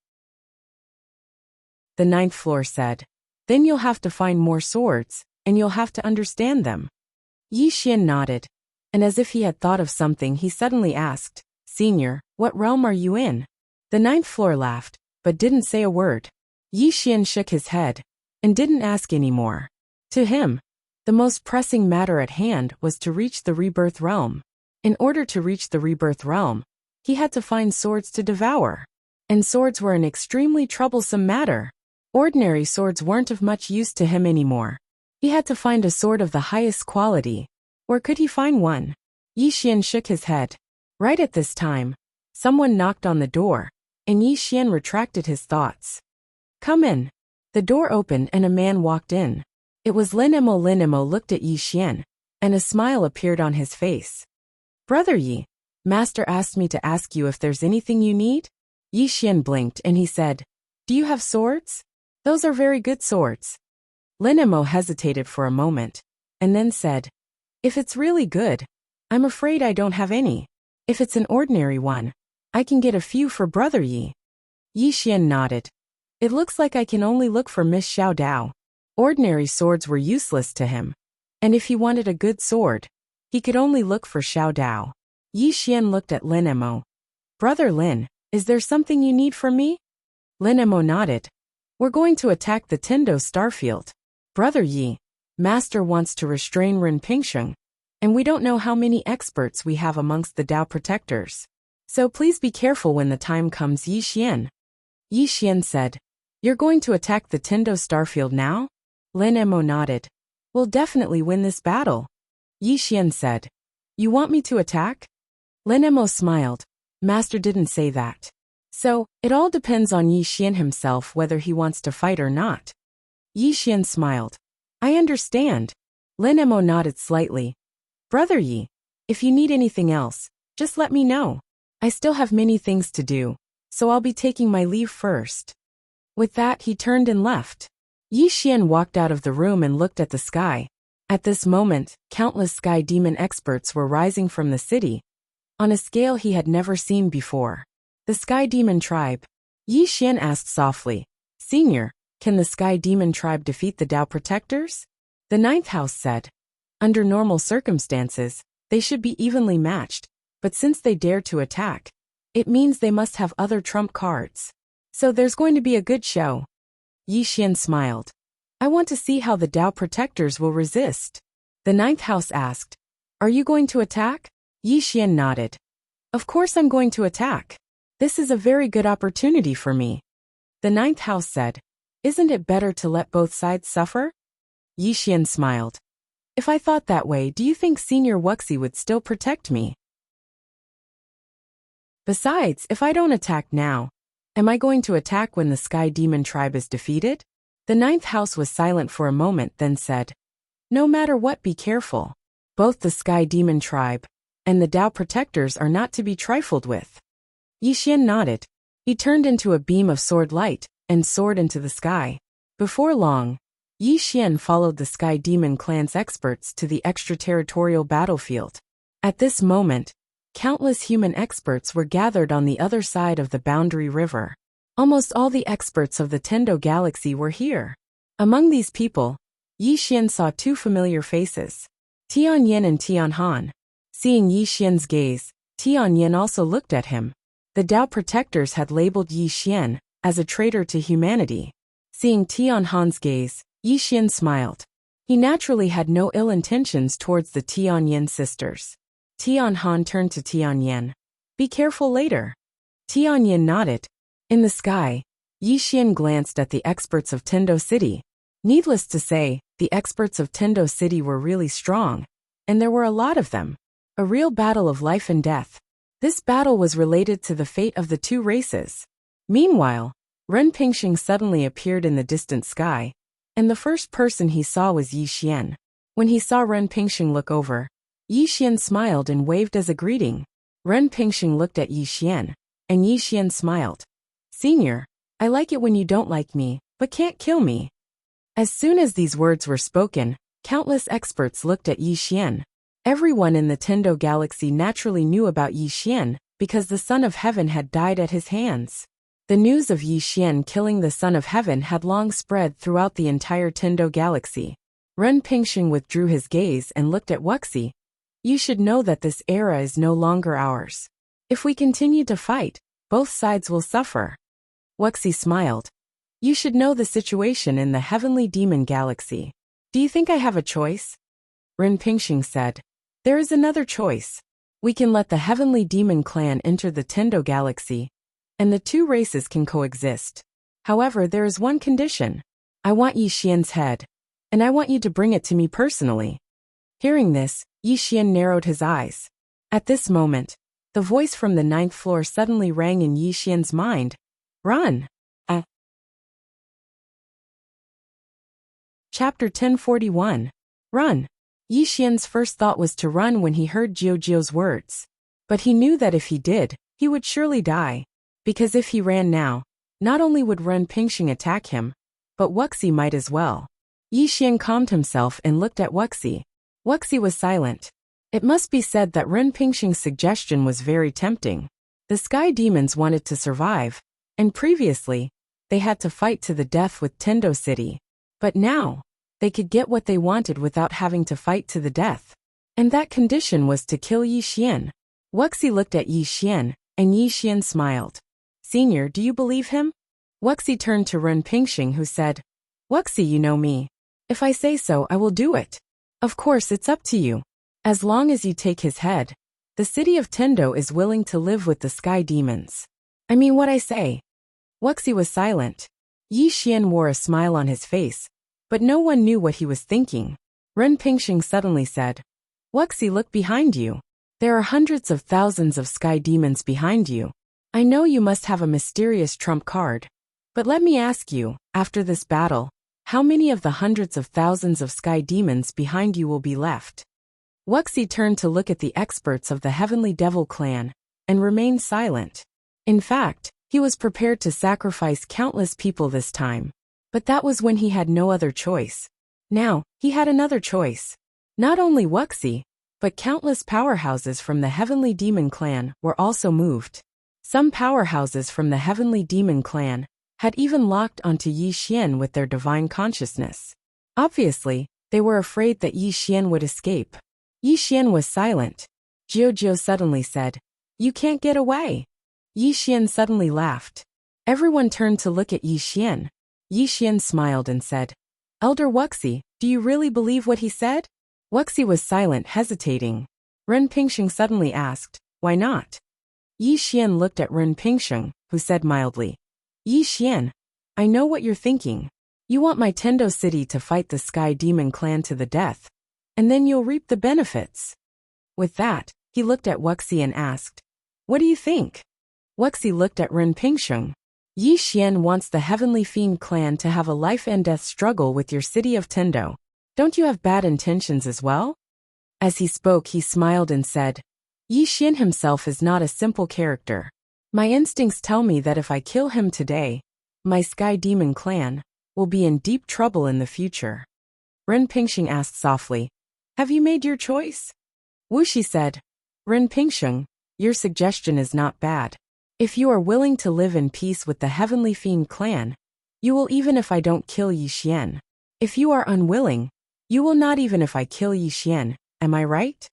The ninth floor said, then you'll have to find more swords, and you'll have to understand them. Yi Xian nodded, and as if he had thought of something he suddenly asked, Senior, what realm are you in? The ninth floor laughed, but didn't say a word. Yi Xian shook his head, and didn't ask any more. To him, the most pressing matter at hand was to reach the rebirth realm. In order to reach the rebirth realm, he had to find swords to devour. And swords were an extremely troublesome matter. Ordinary swords weren't of much use to him anymore. He had to find a sword of the highest quality. Where could he find one? Yi Xian shook his head. Right at this time, someone knocked on the door, and Yi Xian retracted his thoughts. Come in. The door opened and a man walked in. It was Lin Emo. Lin Emo looked at Yi Xian, and a smile appeared on his face. Brother Yi, Master asked me to ask you if there's anything you need? Yi Xian blinked and he said, do you have swords? Those are very good swords. Lin Emo hesitated for a moment, and then said, if it's really good, I'm afraid I don't have any. If it's an ordinary one, I can get a few for Brother Yi. Yi Xian nodded. It looks like I can only look for Miss Xiao Dao. Ordinary swords were useless to him, and if he wanted a good sword, he could only look for Xiao Dao. Yi Xian looked at Lin Emo. Brother Lin, is there something you need from me? Lin Emo nodded. We're going to attack the Tendo Starfield. Brother Yi, Master wants to restrain Ren Pingsheng, and we don't know how many experts we have amongst the Dao protectors. So please be careful when the time comes. Yi Xian. Yi Xian said, you're going to attack the Tendo Starfield now? Lin Emo nodded. We'll definitely win this battle. Yi Xian said, you want me to attack? Lin Emo smiled. Master didn't say that. So, it all depends on Yi Xian himself whether he wants to fight or not. Yi Xian smiled. I understand. Lin Emo nodded slightly. Brother Yi, if you need anything else, just let me know. I still have many things to do, so I'll be taking my leave first. With that, he turned and left. Yi Xian walked out of the room and looked at the sky. At this moment, countless sky demon experts were rising from the city, on a scale he had never seen before. The sky demon tribe. Yi Xian asked softly, Senior, can the sky demon tribe defeat the Dao protectors? The ninth house said, under normal circumstances, they should be evenly matched, but since they dare to attack, it means they must have other trump cards. So there's going to be a good show. Yi Xian smiled. I want to see how the Dao protectors will resist. The ninth house asked, Are you going to attack? Yi Xian nodded. Of course I'm going to attack. This is a very good opportunity for me. The ninth house said, Isn't it better to let both sides suffer? Yi Xian smiled. If I thought that way, do you think Senior Wuxi would still protect me? Besides, if I don't attack now, am I going to attack when the Sky Demon tribe is defeated? The ninth house was silent for a moment, then said, No matter what, be careful. Both the Sky Demon tribe and the Dao protectors are not to be trifled with. Yi Xian nodded. He turned into a beam of sword light and soared into the sky. Before long, Yi Xian followed the Sky Demon clan's experts to the extraterritorial battlefield. At this moment, countless human experts were gathered on the other side of the boundary river. Almost all the experts of the Tendo Galaxy were here. Among these people, Yi Xian saw two familiar faces, Tianyin and Tianhan. Seeing Yi Xian's gaze, Tianyin also looked at him. The Dao protectors had labeled Yi Xian as a traitor to humanity. Seeing Tianhan's gaze, Yi Xian smiled. He naturally had no ill intentions towards the Tianyin sisters. Tianhan turned to Tianyin. Be careful later. Tianyin nodded. In the sky, Yi Xian glanced at the experts of Tendo City. Needless to say, the experts of Tendo City were really strong, and there were a lot of them. A real battle of life and death. This battle was related to the fate of the two races. Meanwhile, Ren Pingxing suddenly appeared in the distant sky, and the first person he saw was Yi Xian. When he saw Ren Pingxing look over, Yi Xian smiled and waved as a greeting. Ren Pingxing looked at Yi Xian, and Yi Xian smiled. Senior, I like it when you don't like me, but can't kill me. As soon as these words were spoken, countless experts looked at Yi Xian. Everyone in the Tendo Galaxy naturally knew about Yi Xian, because the Son of Heaven had died at his hands. The news of Yi Xian killing the Son of Heaven had long spread throughout the entire Tendo Galaxy. Ren Pingxing withdrew his gaze and looked at Wuxi. You should know that this era is no longer ours. If we continue to fight, both sides will suffer. Wuxi smiled. You should know the situation in the Heavenly Demon Galaxy. Do you think I have a choice? Ren Pingxing said. There is another choice. We can let the Heavenly Demon clan enter the Tendo Galaxy, and the two races can coexist. However, there is one condition. I want Yi Xian's head, and I want you to bring it to me personally. Hearing this, Yi Xian narrowed his eyes. At this moment, the voice from the 9th floor suddenly rang in Yi Xian's mind. Run! Chapter 1041. Run! Yi Xian's first thought was to run when he heard Jiujiu's words. But he knew that if he did, he would surely die. Because if he ran now, not only would Ren Pingxing attack him, but Wuxi might as well. Yi Xian calmed himself and looked at Wuxi. Wuxi was silent. It must be said that Ren Pingxing's suggestion was very tempting. The Sky Demons wanted to survive, and previously, they had to fight to the death with Tendo City. But now, they could get what they wanted without having to fight to the death. And that condition was to kill Yi Xian. Wuxi looked at Yi Xian, and Yi Xian smiled. Senior, do you believe him? Wuxi turned to Ren Pingxing, who said, Wuxi, you know me. If I say so, I will do it. Of course, it's up to you. As long as you take his head, the city of Tendo is willing to live with the Sky Demons. I mean what I say. Wuxi was silent. Yi Xian wore a smile on his face, but no one knew what he was thinking. Ren Pingxing suddenly said, Wuxi, look behind you. There are hundreds of thousands of Sky Demons behind you. I know you must have a mysterious trump card. But let me ask you, after this battle, how many of the hundreds of thousands of Sky Demons behind you will be left? Wuxi turned to look at the experts of the Heavenly Devil clan, and remained silent. In fact, he was prepared to sacrifice countless people this time. But that was when he had no other choice. Now, he had another choice. Not only Wuxi, but countless powerhouses from the Heavenly Demon Clan were also moved. Some powerhouses from the Heavenly Demon Clan had even locked onto Yi Xian with their divine consciousness. Obviously, they were afraid that Yi Xian would escape. Yi Xian was silent. Jiao suddenly said, "You can't get away." Yi Xian suddenly laughed. Everyone turned to look at Yi Xian. Yi Xian smiled and said, "Elder Wuxi, do you really believe what he said?" Wuxi was silent, hesitating. Ren Pingsheng suddenly asked, "Why not?" Yi Xian looked at Ren Pingsheng, who said mildly, "Yi Xian, I know what you're thinking. You want my Tendo city to fight the Sky Demon Clan to the death, and then you'll reap the benefits." With that, he looked at Wuxi and asked, "What do you think?" Wuxi looked at Ren Pingsheng. "Yi Xian wants the Heavenly Fiend Clan to have a life and death struggle with your city of Tendo. Don't you have bad intentions as well?" As he spoke, he smiled and said, "Yi Xian himself is not a simple character. My instincts tell me that if I kill him today, my Sky Demon Clan will be in deep trouble in the future." Ren Pingsheng asked softly, "Have you made your choice?" Wuxi said, "Ren Pingsheng, your suggestion is not bad. If you are willing to live in peace with the Heavenly Fiend Clan, you will even if I don't kill Yi Xian. If you are unwilling, you will not even if I kill Yi Xian, am I right?"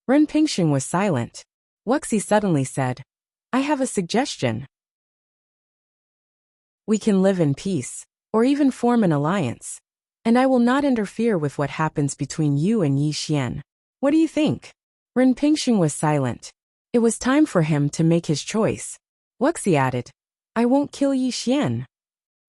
Ren Pingsheng was silent. Wuxi suddenly said, "I have a suggestion. We can live in peace, or even form an alliance, and I will not interfere with what happens between you and Yi Xian. What do you think?" Ren Pingsheng was silent. It was time for him to make his choice. Wuxi added, "I won't kill Yi Xian."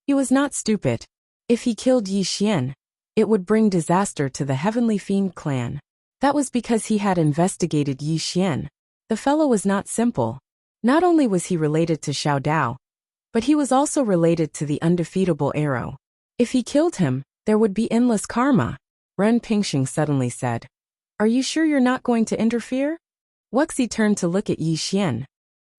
He was not stupid. If he killed Yi Xian, it would bring disaster to the Heavenly Fiend Clan. That was because he had investigated Yi Xian. The fellow was not simple. Not only was he related to Xiao Dao, but he was also related to the undefeatable arrow. If he killed him, there would be endless karma. Ren Pingsheng suddenly said, "Are you sure you're not going to interfere?" Wuxi turned to look at Yi Xian.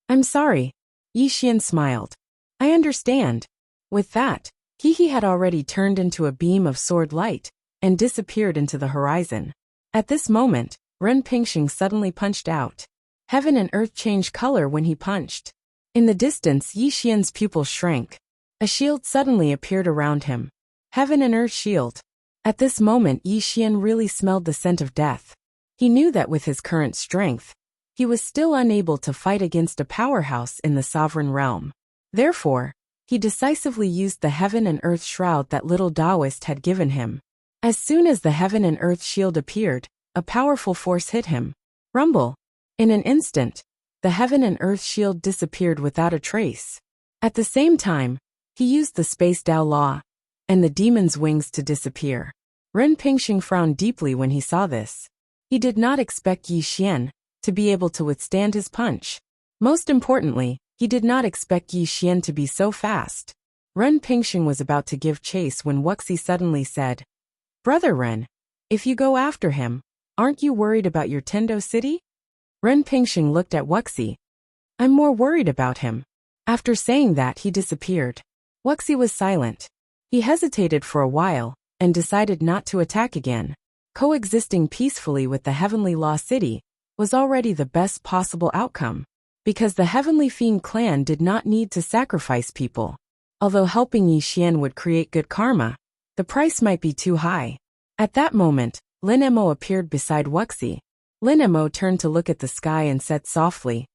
"I'm sorry." Yi Xian smiled. "I understand." With that, he had already turned into a beam of sword light and disappeared into the horizon. At this moment, Ren Pingsheng suddenly punched out. Heaven and earth changed color when he punched. In the distance, Yi Xian's pupils shrank. A shield suddenly appeared around him. Heaven and earth shield. At this moment, Yi Xian really smelled the scent of death. He knew that with his current strength, he was still unable to fight against a powerhouse in the sovereign realm. Therefore, he decisively used the heaven and earth shroud that little Taoist had given him. As soon as the heaven and earth shield appeared, a powerful force hit him. Rumble! In an instant, the heaven and earth shield disappeared without a trace. At the same time, he used the space Dao law and the demon's wings to disappear. Ren Pingsheng frowned deeply when he saw this. He did not expect Yi Xian to be able to withstand his punch. Most importantly, he did not expect Yi Xian to be so fast. Ren Pingsheng was about to give chase when Wuxi suddenly said, "Brother Ren, if you go after him, aren't you worried about your Tendo city?" Ren Pingsheng looked at Wuxi. "I'm more worried about him." After saying that, he disappeared. Wuxi was silent. He hesitated for a while and decided not to attack again. Coexisting peacefully with the Heavenly Law City was already the best possible outcome, because the Heavenly Fiend Clan did not need to sacrifice people. Although helping Yi Xian would create good karma, the price might be too high. At that moment, Lin Emo appeared beside Wuxi. Lin Emo turned to look at the sky and said softly,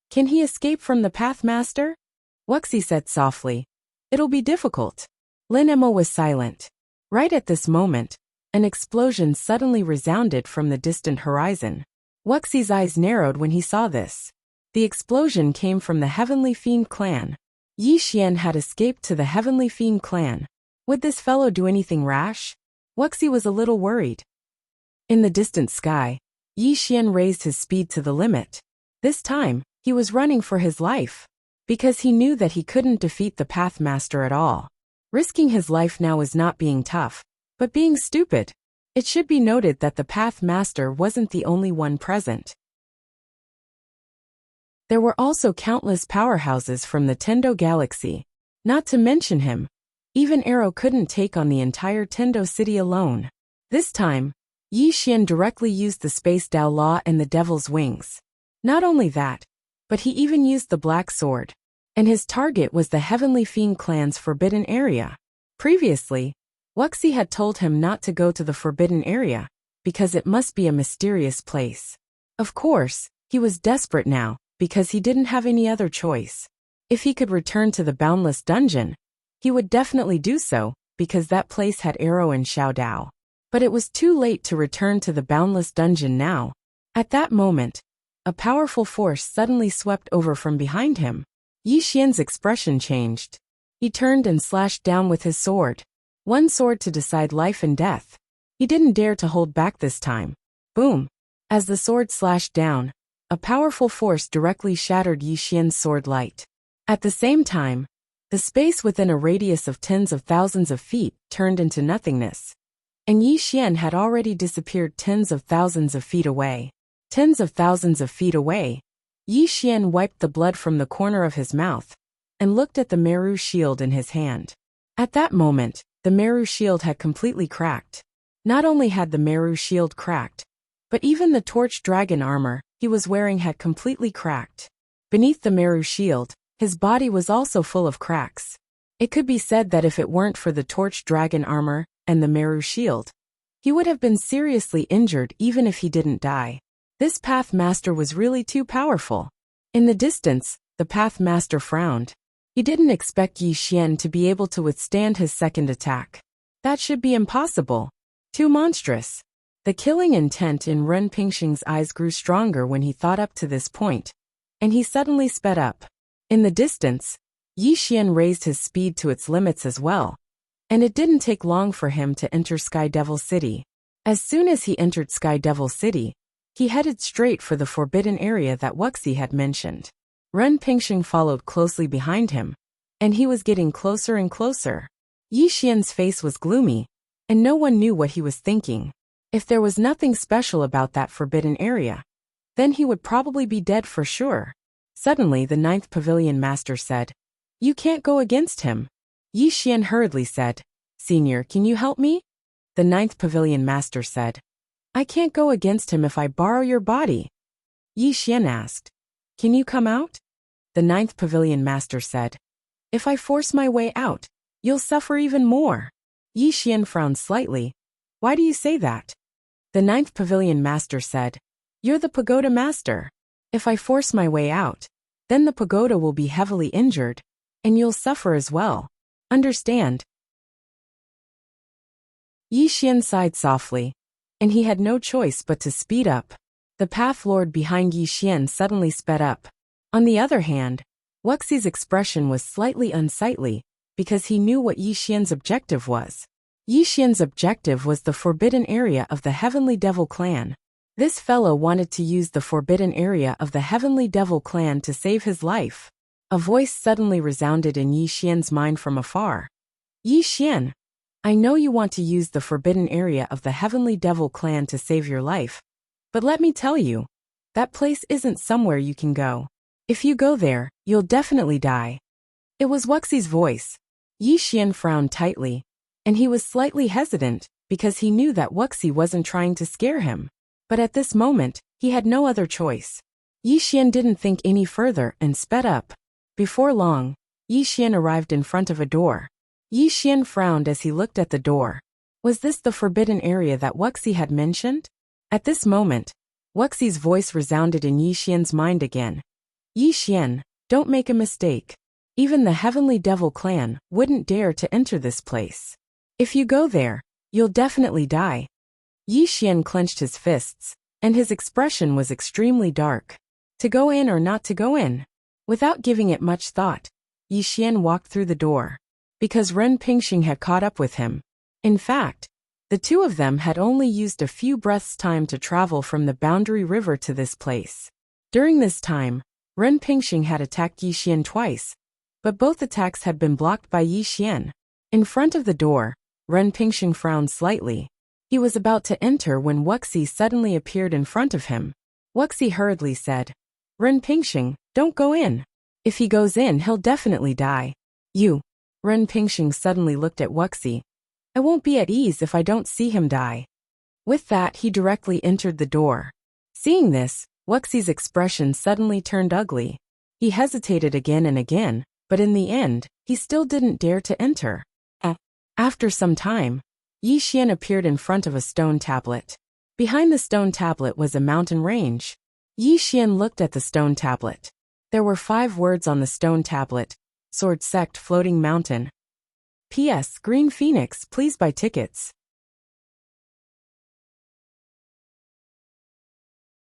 "Can he escape from the Pathmaster?" Wuxi said softly, "It'll be difficult." Lin Emo was silent. Right at this moment, an explosion suddenly resounded from the distant horizon. Wuxi's eyes narrowed when he saw this. The explosion came from the Heavenly Fiend Clan. Yi Xian had escaped to the Heavenly Fiend Clan. Would this fellow do anything rash? Wuxi was a little worried. In the distant sky, Yi Xian raised his speed to the limit. This time, he was running for his life, because he knew that he couldn't defeat the Pathmaster at all. Risking his life now was not being tough, but being stupid. It should be noted that the Pathmaster wasn't the only one present. There were also countless powerhouses from the Tendo galaxy. Not to mention him. Even Arrow couldn't take on the entire Tendo city alone. This time, Yi Xian directly used the Space Dao Law and the Devil's Wings. Not only that, but he even used the Black Sword. And his target was the Heavenly Fiend clan's forbidden area. Previously, Wuxi had told him not to go to the forbidden area, because it must be a mysterious place. Of course, he was desperate now, because he didn't have any other choice. If he could return to the Boundless Dungeon, he would definitely do so, because that place had Arrow and Xiao Dao. But it was too late to return to the Boundless Dungeon now. At that moment, a powerful force suddenly swept over from behind him. Yi Xian's expression changed. He turned and slashed down with his sword. One sword to decide life and death. He didn't dare to hold back this time. Boom! As the sword slashed down, a powerful force directly shattered Yi Xian's sword light. At the same time, the space within a radius of tens of thousands of feet turned into nothingness. And Yi Xian had already disappeared tens of thousands of feet away. Tens of thousands of feet away, Yi Xian wiped the blood from the corner of his mouth and looked at the Meru shield in his hand. At that moment, the Meru shield had completely cracked. Not only had the Meru shield cracked, but even the torch dragon armor he was wearing had completely cracked. Beneath the Meru shield, his body was also full of cracks. It could be said that if it weren't for the torch dragon armor and the Meru shield, he would have been seriously injured even if he didn't die. This Path Master was really too powerful. In the distance, the Path Master frowned. He didn't expect Yi Xian to be able to withstand his second attack. That should be impossible. Too monstrous. The killing intent in Ren Pingxing's eyes grew stronger when he thought up to this point, and he suddenly sped up. In the distance, Yi Xian raised his speed to its limits as well, and it didn't take long for him to enter Sky Devil City. As soon as he entered Sky Devil City, he headed straight for the forbidden area that Wuxi had mentioned. Ren Pingxing followed closely behind him, and he was getting closer and closer. Yi Xian's face was gloomy, and no one knew what he was thinking. If there was nothing special about that forbidden area, then he would probably be dead for sure. Suddenly the 9th Pavilion Master said, "You can't go against him." Yi Xian hurriedly said, "Senior, can you help me?" The 9th Pavilion Master said, "I can't go against him if I borrow your body." Yi Xian asked, "Can you come out?" The 9th Pavilion Master said, "If I force my way out, you'll suffer even more." Yi Xian frowned slightly. "Why do you say that?" The 9th Pavilion Master said, "You're the Pagoda Master. If I force my way out, then the pagoda will be heavily injured, and you'll suffer as well. Understand?" Yi Xian sighed softly, and he had no choice but to speed up. The Path Lord behind Yi Xian suddenly sped up. On the other hand, Wuxi's expression was slightly unsightly, because he knew what Yi Xian's objective was. Yi Xian's objective was the forbidden area of the Heavenly Devil clan. This fellow wanted to use the forbidden area of the Heavenly Devil clan to save his life. A voice suddenly resounded in Yi Xian's mind from afar. "Yi Xian, I know you want to use the forbidden area of the Heavenly Devil clan to save your life, but let me tell you, that place isn't somewhere you can go. If you go there, you'll definitely die." It was Wuxi's voice. Yi Xian frowned tightly, and he was slightly hesitant, because he knew that Wuxi wasn't trying to scare him. But at this moment, he had no other choice. Yi Xian didn't think any further and sped up. Before long, Yi Xian arrived in front of a door. Yi Xian frowned as he looked at the door. Was this the forbidden area that Wuxi had mentioned? At this moment, Wuxi's voice resounded in Yi Xian's mind again. "Yi Xian, don't make a mistake. Even the Heavenly Devil clan wouldn't dare to enter this place. If you go there, you'll definitely die." Yi Xian clenched his fists, and his expression was extremely dark. To go in or not to go in? Without giving it much thought, Yi Xian walked through the door. Because Ren Pingxing had caught up with him. In fact, the two of them had only used a few breaths' time to travel from the Boundary River to this place. During this time, Ren Pingxing had attacked Yi Xian twice, but both attacks had been blocked by Yi Xian. In front of the door, Ren Pingxing frowned slightly. He was about to enter when Wuxi suddenly appeared in front of him. Wuxi hurriedly said, "Ren Pingxing, Don't go in. If he goes in, he'll definitely die. You. Ren Pingxing suddenly looked at Wuxi. I won't be at ease if I don't see him die. With that, he directly entered the door. Seeing this, Wuxi's expression suddenly turned ugly. He hesitated again and again, but in the end, he still didn't dare to enter. After some time, Yi Xian appeared in front of a stone tablet. Behind the stone tablet was a mountain range. Yi Xian looked at the stone tablet. There were 5 words on the stone tablet. Sword Sect Floating Mountain. P.S. Green Phoenix, please buy tickets.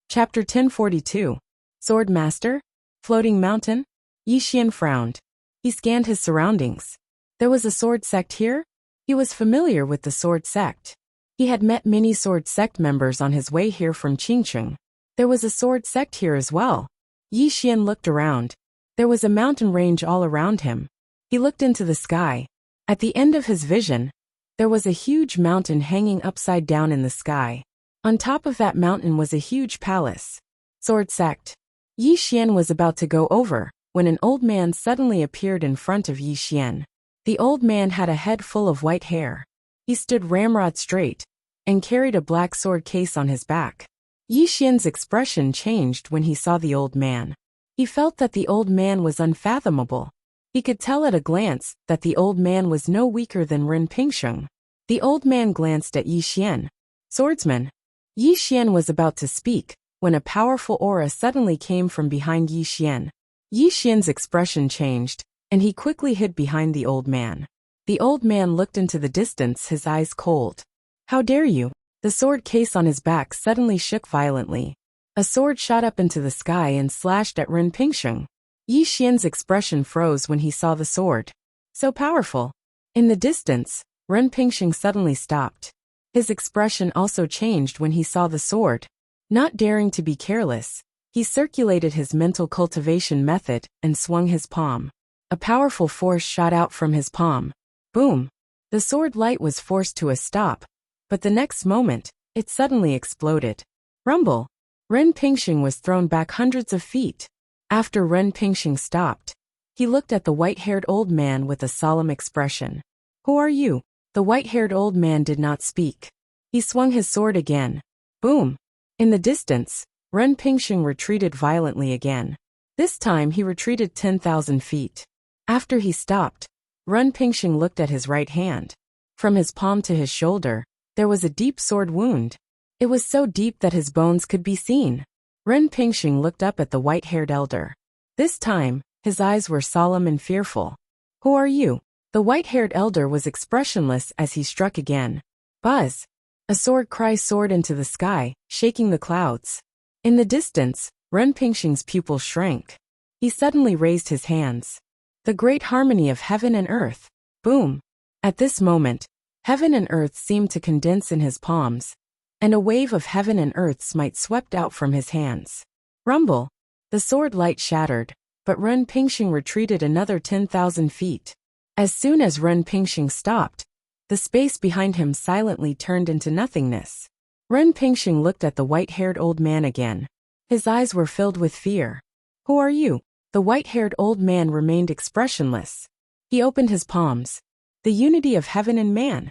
Chapter 1042. Sword Master? Floating Mountain? Yi Xian frowned. He scanned his surroundings. There was a sword sect here? He was familiar with the sword sect. He had met many sword sect members on his way here from Qingcheng. There was a sword sect here as well. Yi Xian looked around. There was a mountain range all around him. He looked into the sky. At the end of his vision, there was a huge mountain hanging upside down in the sky. On top of that mountain was a huge palace. Sword sect. Yi Xian was about to go over, when an old man suddenly appeared in front of Yi Xian. The old man had a head full of white hair. He stood ramrod straight, and carried a black sword case on his back. Yi Xian's expression changed when he saw the old man. He felt that the old man was unfathomable. He could tell at a glance that the old man was no weaker than Ren Pingxing. The old man glanced at Yi Xian. Swordsman. Yi Xian was about to speak, when a powerful aura suddenly came from behind Yi Xian. Yi Xian's expression changed, and he quickly hid behind the old man. The old man looked into the distance, his eyes cold. How dare you? The sword case on his back suddenly shook violently. A sword shot up into the sky and slashed at Ren Pingxing. Yi Xian's expression froze when he saw the sword. So powerful. In the distance, Ren Pingxing suddenly stopped. His expression also changed when he saw the sword. Not daring to be careless, he circulated his mental cultivation method and swung his palm. A powerful force shot out from his palm. Boom! The sword light was forced to a stop, but the next moment, it suddenly exploded. Rumble! Ren Pingxing was thrown back hundreds of feet. After Ren Pingxing stopped, he looked at the white-haired old man with a solemn expression. Who are you? The white-haired old man did not speak. He swung his sword again. Boom! In the distance, Ren Pingxing retreated violently again. This time he retreated 10,000 feet. After he stopped, Ren Pingxing looked at his right hand. From his palm to his shoulder, there was a deep sword wound. It was so deep that his bones could be seen. Ren Pingxing looked up at the white-haired elder. This time, his eyes were solemn and fearful. Who are you? The white-haired elder was expressionless as he struck again. Buzz! A sword cry soared into the sky, shaking the clouds. In the distance, Ren Pingxing's pupils shrank. He suddenly raised his hands. The great harmony of heaven and earth. Boom! At this moment, heaven and earth seemed to condense in his palms, and a wave of heaven and earth's might swept out from his hands. Rumble! The sword light shattered, but Ren Pingxing retreated another 10,000 feet. As soon as Ren Pingxing stopped, the space behind him silently turned into nothingness. Ren Pingxing looked at the white-haired old man again. His eyes were filled with fear. Who are you? The white-haired old man remained expressionless. He opened his palms. The unity of heaven and man.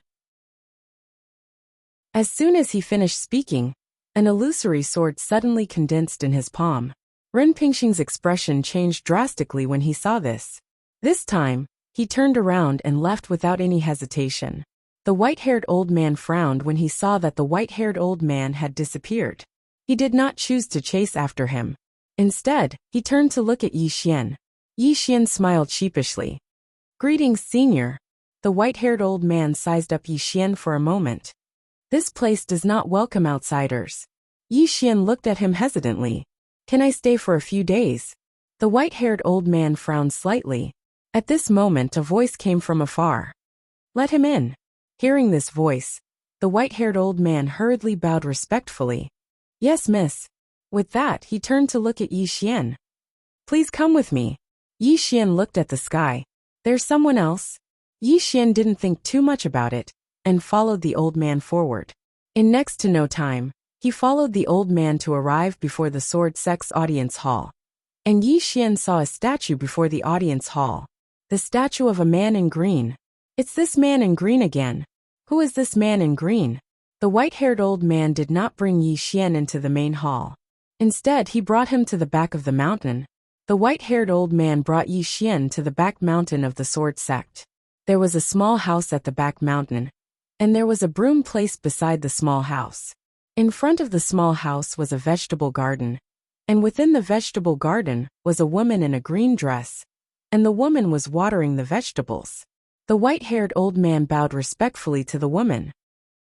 As soon as he finished speaking, an illusory sword suddenly condensed in his palm. Ren Pingxing's expression changed drastically when he saw this. This time, he turned around and left without any hesitation. The white-haired old man frowned when he saw that the white-haired old man had disappeared. He did not choose to chase after him. Instead, he turned to look at Yi Xian. Yi Xian smiled sheepishly. Greetings, senior. The white-haired old man sized up Yi Xian for a moment. This place does not welcome outsiders. Yi Xian looked at him hesitantly. Can I stay for a few days? The white-haired old man frowned slightly. At this moment a voice came from afar. Let him in. Hearing this voice, the white-haired old man hurriedly bowed respectfully. Yes, miss. With that, he turned to look at Yi Xian. Please come with me. Yi Xian looked at the sky. There's someone else? Yi Xian didn't think too much about it, and followed the old man forward. In next to no time, he followed the old man to arrive before the Sword Sect's audience hall. and Yi Xian saw a statue before the audience hall. The statue of a man in green. It's this man in green again. Who is this man in green? The white-haired old man did not bring Yi Xian into the main hall. Instead, he brought him to the back of the mountain. The white-haired old man brought Yi Xian to the back mountain of the sword sect. There was a small house at the back mountain, and there was a broom placed beside the small house. In front of the small house was a vegetable garden, and within the vegetable garden was a woman in a green dress, and the woman was watering the vegetables. The white-haired old man bowed respectfully to the woman.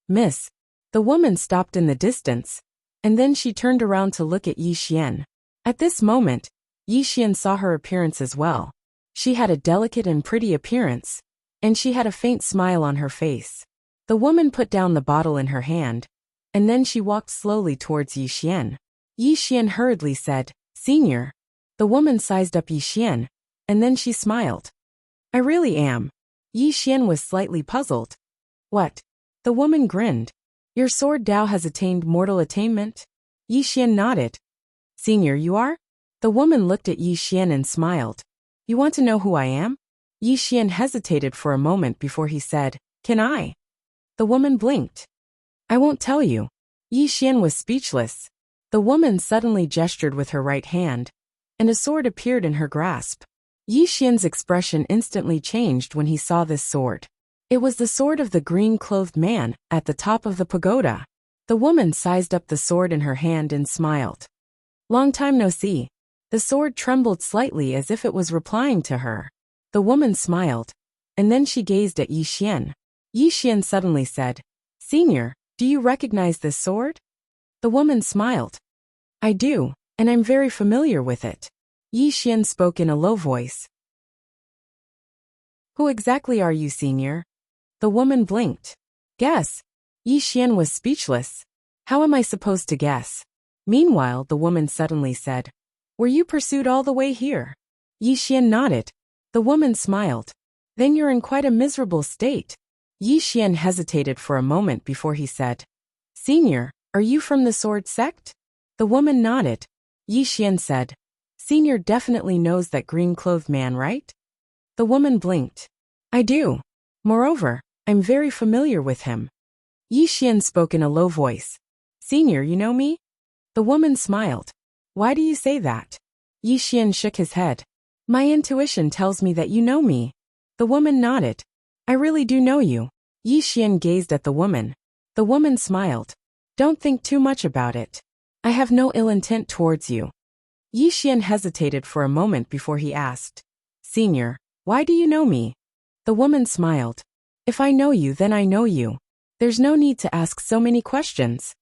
"Miss." The woman stopped in the distance, and then she turned around to look at Yi Xian. At this moment, Yi Xian saw her appearance as well. She had a delicate and pretty appearance, and she had a faint smile on her face. The woman put down the bottle in her hand, and then she walked slowly towards Yi Xian. Yi Xian hurriedly said, "Senior." The woman sized up Yi Xian, and then she smiled. "I really am." Yi Xian was slightly puzzled. "What?" The woman grinned. "Your sword Dao has attained mortal attainment?" Yi Xian nodded. "Senior, you are?" The woman looked at Yi Xian and smiled. "You want to know who I am?" Yi Xian hesitated for a moment before he said, "Can I?" The woman blinked. "I won't tell you." Yi Xian was speechless. The woman suddenly gestured with her right hand, and a sword appeared in her grasp. Yi Xian's expression instantly changed when he saw this sword. It was the sword of the green-clothed man at the top of the pagoda. The woman sized up the sword in her hand and smiled. "Long time no see." The sword trembled slightly as if it was replying to her. The woman smiled, and then she gazed at Yi Xian. Yi Xian suddenly said, "Senior, do you recognize this sword?" The woman smiled. "I do, and I'm very familiar with it." Yi Xian spoke in a low voice. "Who exactly are you, Senior?" The woman blinked. "Guess." Yi Xian was speechless. "How am I supposed to guess?" Meanwhile, the woman suddenly said, "Were you pursued all the way here?" Yi Xian nodded. The woman smiled. "Then you're in quite a miserable state." Yi Xian hesitated for a moment before he said, "Senior, are you from the sword sect?" The woman nodded. Yi Xian said, "Senior definitely knows that green-clothed man, right?" The woman blinked. "I do. Moreover, I'm very familiar with him." Yi Xian spoke in a low voice. "Senior, you know me?" The woman smiled. "Why do you say that?" Yi Xian shook his head. "My intuition tells me that you know me." The woman nodded. "I really do know you." Yi Xian gazed at the woman. The woman smiled. "Don't think too much about it. I have no ill intent towards you." Yi Xian hesitated for a moment before he asked, "Senior, why do you know me?" The woman smiled. "If I know you, then I know you. There's no need to ask so many questions."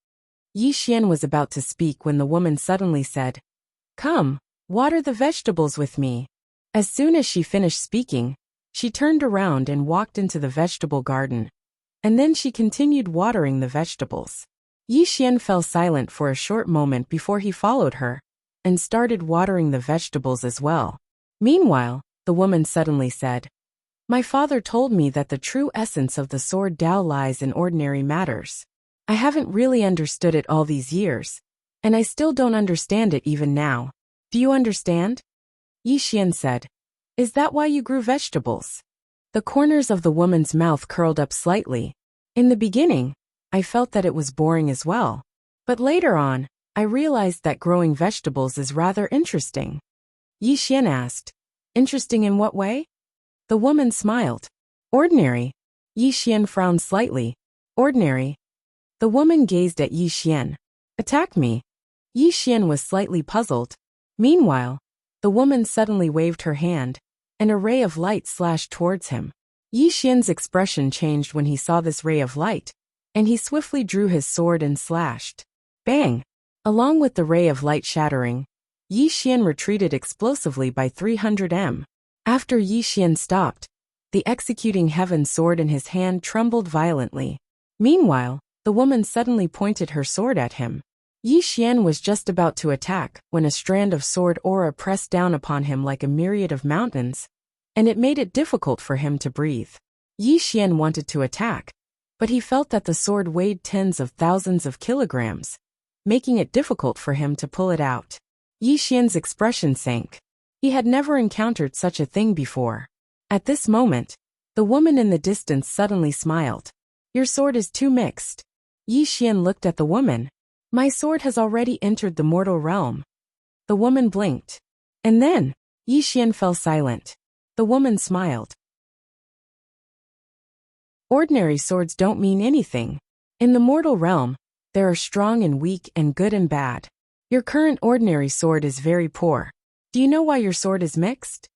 Yi Xian was about to speak when the woman suddenly said, "Come, water the vegetables with me." As soon as she finished speaking, she turned around and walked into the vegetable garden, and then she continued watering the vegetables. Yi Xian fell silent for a short moment before he followed her, and started watering the vegetables as well. Meanwhile, the woman suddenly said, "My father told me that the true essence of the sword Dao lies in ordinary matters. I haven't really understood it all these years, and I still don't understand it even now. Do you understand?" Yi Xian said, "Is that why you grew vegetables?" The corners of the woman's mouth curled up slightly. "In the beginning, I felt that it was boring as well. But later on, I realized that growing vegetables is rather interesting." Yi Xian asked, "Interesting in what way?" The woman smiled. "Ordinary." Yi Xian frowned slightly. "Ordinary?" The woman gazed at Yi Xian. "Attack me." Yi Xian was slightly puzzled. Meanwhile, the woman suddenly waved her hand, and a ray of light slashed towards him. Yi Xian's expression changed when he saw this ray of light, and he swiftly drew his sword and slashed. Bang! Along with the ray of light shattering, Yi Xian retreated explosively by 300 m. After Yi Xian stopped, the executing heaven sword in his hand trembled violently. Meanwhile, the woman suddenly pointed her sword at him. Yi Xian was just about to attack when a strand of sword aura pressed down upon him like a myriad of mountains, and it made it difficult for him to breathe. Yi Xian wanted to attack, but he felt that the sword weighed tens of thousands of kilograms, making it difficult for him to pull it out. Yi Xian's expression sank. He had never encountered such a thing before. At this moment, the woman in the distance suddenly smiled. Your sword is too mixed. Yi Xian looked at the woman. My sword has already entered the mortal realm. The woman blinked. And then, Yi Xian fell silent. The woman smiled. Ordinary swords don't mean anything. In the mortal realm, there are strong and weak and good and bad. Your current ordinary sword is very poor. Do you know why your sword is mixed?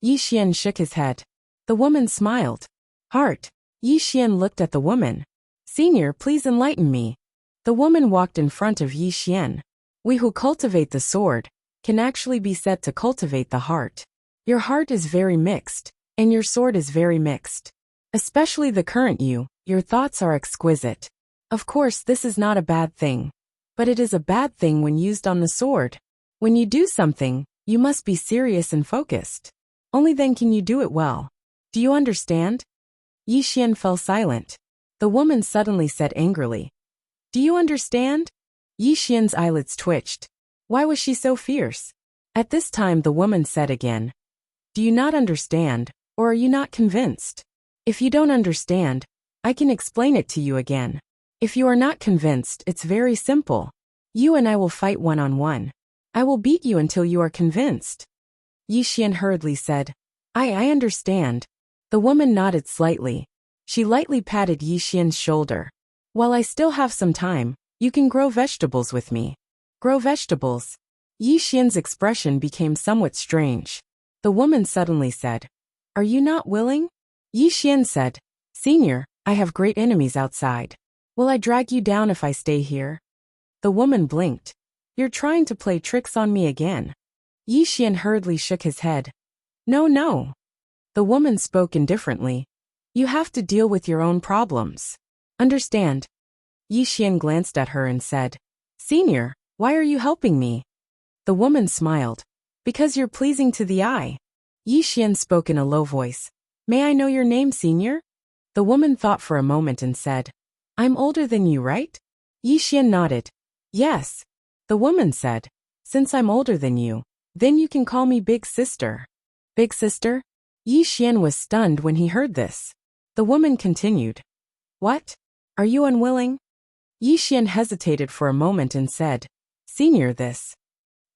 Yi Xian shook his head. The woman smiled. Heart. Yi Xian looked at the woman. Senior, please enlighten me. The woman walked in front of Yi Xian. We who cultivate the sword can actually be said to cultivate the heart. Your heart is very mixed, and your sword is very mixed. Especially the current you, your thoughts are exquisite. Of course, this is not a bad thing. But it is a bad thing when used on the sword. When you do something, you must be serious and focused. Only then can you do it well. Do you understand? Yi Xian fell silent. The woman suddenly said angrily. Do you understand? Yi Xian's eyelids twitched. Why was she so fierce? At this time the woman said again. Do you not understand, or are you not convinced? If you don't understand, I can explain it to you again. If you are not convinced, it's very simple. You and I will fight one-on-one. I will beat you until you are convinced. Yi Xian hurriedly said. I understand. The woman nodded slightly. She lightly patted Yi Xian's shoulder. While I still have some time, you can grow vegetables with me. Grow vegetables. Yi Xian's expression became somewhat strange. The woman suddenly said. Are you not willing? Yi Xian said. Senior, I have great enemies outside. Will I drag you down if I stay here? The woman blinked. You're trying to play tricks on me again. Yi Xian hurriedly shook his head. No. The woman spoke indifferently. You have to deal with your own problems. Understand? Yi Xian glanced at her and said. Senior, why are you helping me? The woman smiled. Because you're pleasing to the eye. Yi Xian spoke in a low voice. May I know your name, Senior? The woman thought for a moment and said. I'm older than you, right? Yi Xian nodded. Yes. The woman said. Since I'm older than you, then you can call me Big Sister. Big Sister? Yi Xian was stunned when he heard this. The woman continued. What? Are you unwilling? Yi Xian hesitated for a moment and said. Senior, this.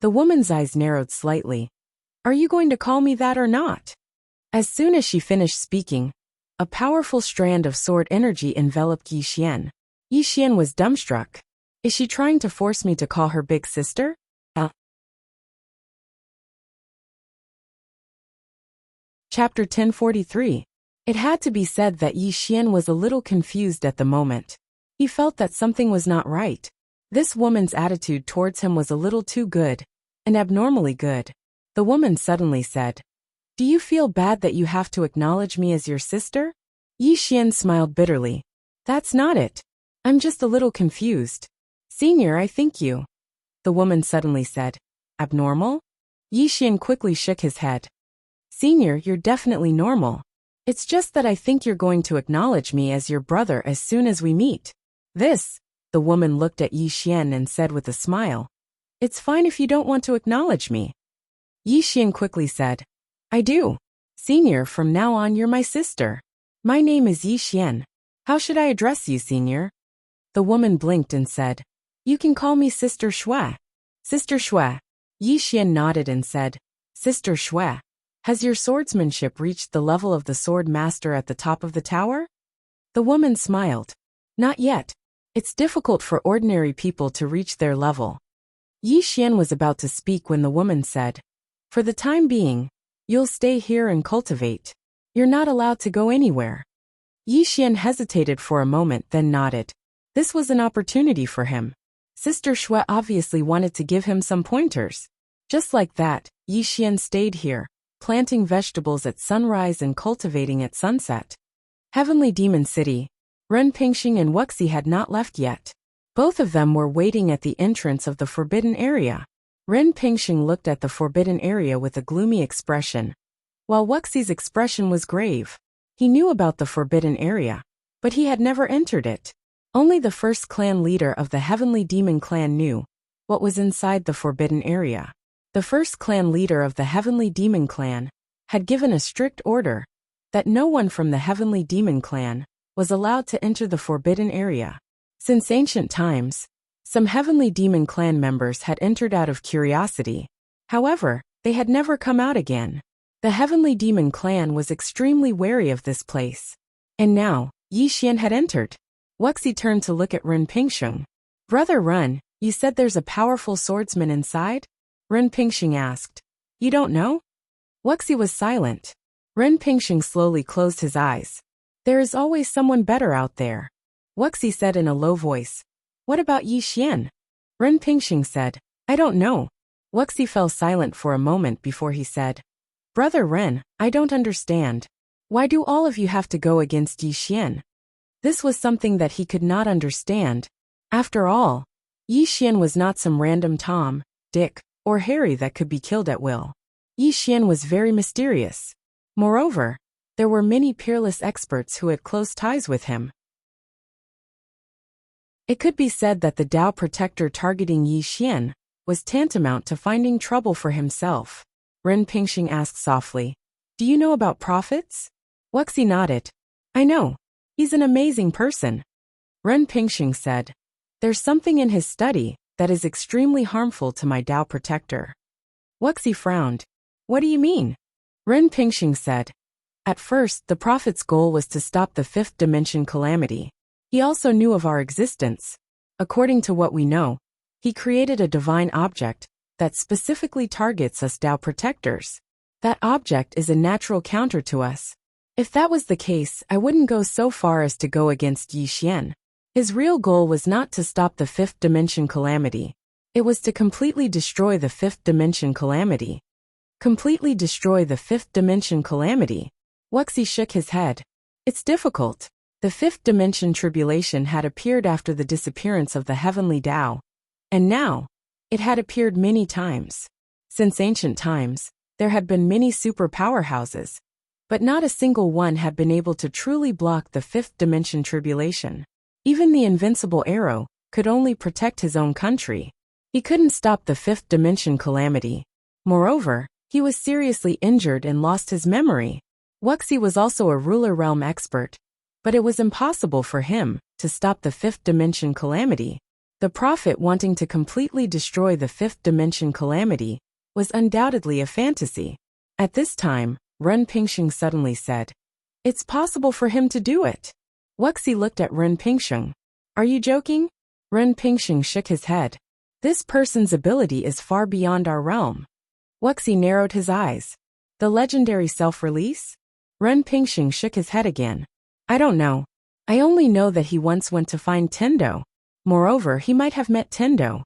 The woman's eyes narrowed slightly. Are you going to call me that or not? As soon as she finished speaking, a powerful strand of sword energy enveloped Yi Xian. Yi Xian was dumbstruck. Is she trying to force me to call her Big Sister? Chapter 1043. It had to be said that Yi Xian was a little confused at the moment. He felt that something was not right. This woman's attitude towards him was a little too good, and abnormally good. The woman suddenly said. Do you feel bad that you have to acknowledge me as your sister? Yi Xian smiled bitterly. That's not it. I'm just a little confused. Senior, I think you. The woman suddenly said. Abnormal? Yi Xian quickly shook his head. Senior, you're definitely normal. It's just that I think you're going to acknowledge me as your brother as soon as we meet. This, the woman looked at Yi Xian and said with a smile. It's fine if you don't want to acknowledge me. Yi Xian quickly said. I do. Senior, from now on you're my sister. My name is Yi Xian. How should I address you, Senior? The woman blinked and said. You can call me Sister Shui. Sister Shui. Yi Xian nodded and said. Sister Shui. Has your swordsmanship reached the level of the sword master at the top of the tower? The woman smiled. Not yet. It's difficult for ordinary people to reach their level. Yi Xian was about to speak when the woman said. For the time being, you'll stay here and cultivate. You're not allowed to go anywhere. Yi Xian hesitated for a moment then nodded. This was an opportunity for him. Sister Shui obviously wanted to give him some pointers. Just like that, Yi Xian stayed here, planting vegetables at sunrise and cultivating at sunset. Heavenly Demon City. Ren Pingxing and Wuxi had not left yet. Both of them were waiting at the entrance of the forbidden area. Ren Pingxing looked at the forbidden area with a gloomy expression, while Wuxi's expression was grave. He knew about the forbidden area, but he had never entered it. Only the first clan leader of the Heavenly Demon clan knew what was inside the forbidden area. the first clan leader of the Heavenly Demon Clan, had given a strict order that no one from the Heavenly Demon Clan was allowed to enter the forbidden area. Since ancient times, some Heavenly Demon Clan members had entered out of curiosity. However, they had never come out again. The Heavenly Demon Clan was extremely wary of this place. And now, Yi Xian had entered. Wuxi turned to look at Ren Pingsheng. Brother Ren, you said there's a powerful swordsman inside? Ren Pingsheng asked. You don't know? Wuxi was silent. Ren Pingsheng slowly closed his eyes. There is always someone better out there. Wuxi said in a low voice. What about Yi Xian? Ren Pingsheng said, I don't know. Wuxi fell silent for a moment before he said, Brother Ren, I don't understand. Why do all of you have to go against Yi Xian? This was something that he could not understand. After all, Yi Xian was not some random Tom, Dick, or Harry that could be killed at will. Yi Xian was very mysterious. Moreover, there were many peerless experts who had close ties with him. It could be said that the Tao protector targeting Yi Xian was tantamount to finding trouble for himself. Ren Pingsheng asked softly, Do you know about prophets? Wuxi nodded. I know. He's an amazing person. Ren Pingsheng said, There's something in his study that is extremely harmful to my Tao protector. Wuxi frowned. What do you mean? Ren Pingsheng said, At first, the prophet's goal was to stop the fifth dimension calamity. He also knew of our existence. According to what we know, he created a divine object that specifically targets us Tao protectors. That object is a natural counter to us. If that was the case, I wouldn't go so far as to go against Yi Xian. His real goal was not to stop the fifth dimension calamity. It was to completely destroy the fifth dimension calamity. Completely destroy the fifth dimension calamity. Wuxi shook his head. It's difficult. The fifth dimension tribulation had appeared after the disappearance of the heavenly Tao. And now, it had appeared many times. Since ancient times, there had been many super powerhouses, but not a single one had been able to truly block the fifth dimension tribulation. Even the invincible arrow could only protect his own country. He couldn't stop the fifth dimension calamity. Moreover, he was seriously injured and lost his memory. Wuxi was also a ruler realm expert, but it was impossible for him to stop the fifth dimension calamity. The prophet wanting to completely destroy the fifth dimension calamity was undoubtedly a fantasy. At this time, Ren Pingsheng suddenly said, It's possible for him to do it. Wuxi looked at Ren Pingsheng. Are you joking? Ren Pingsheng shook his head. This person's ability is far beyond our realm. Wuxi narrowed his eyes. The legendary self-release? Ren Pingsheng shook his head again. I don't know. I only know that he once went to find Tendo. Moreover, he might have met Tendo.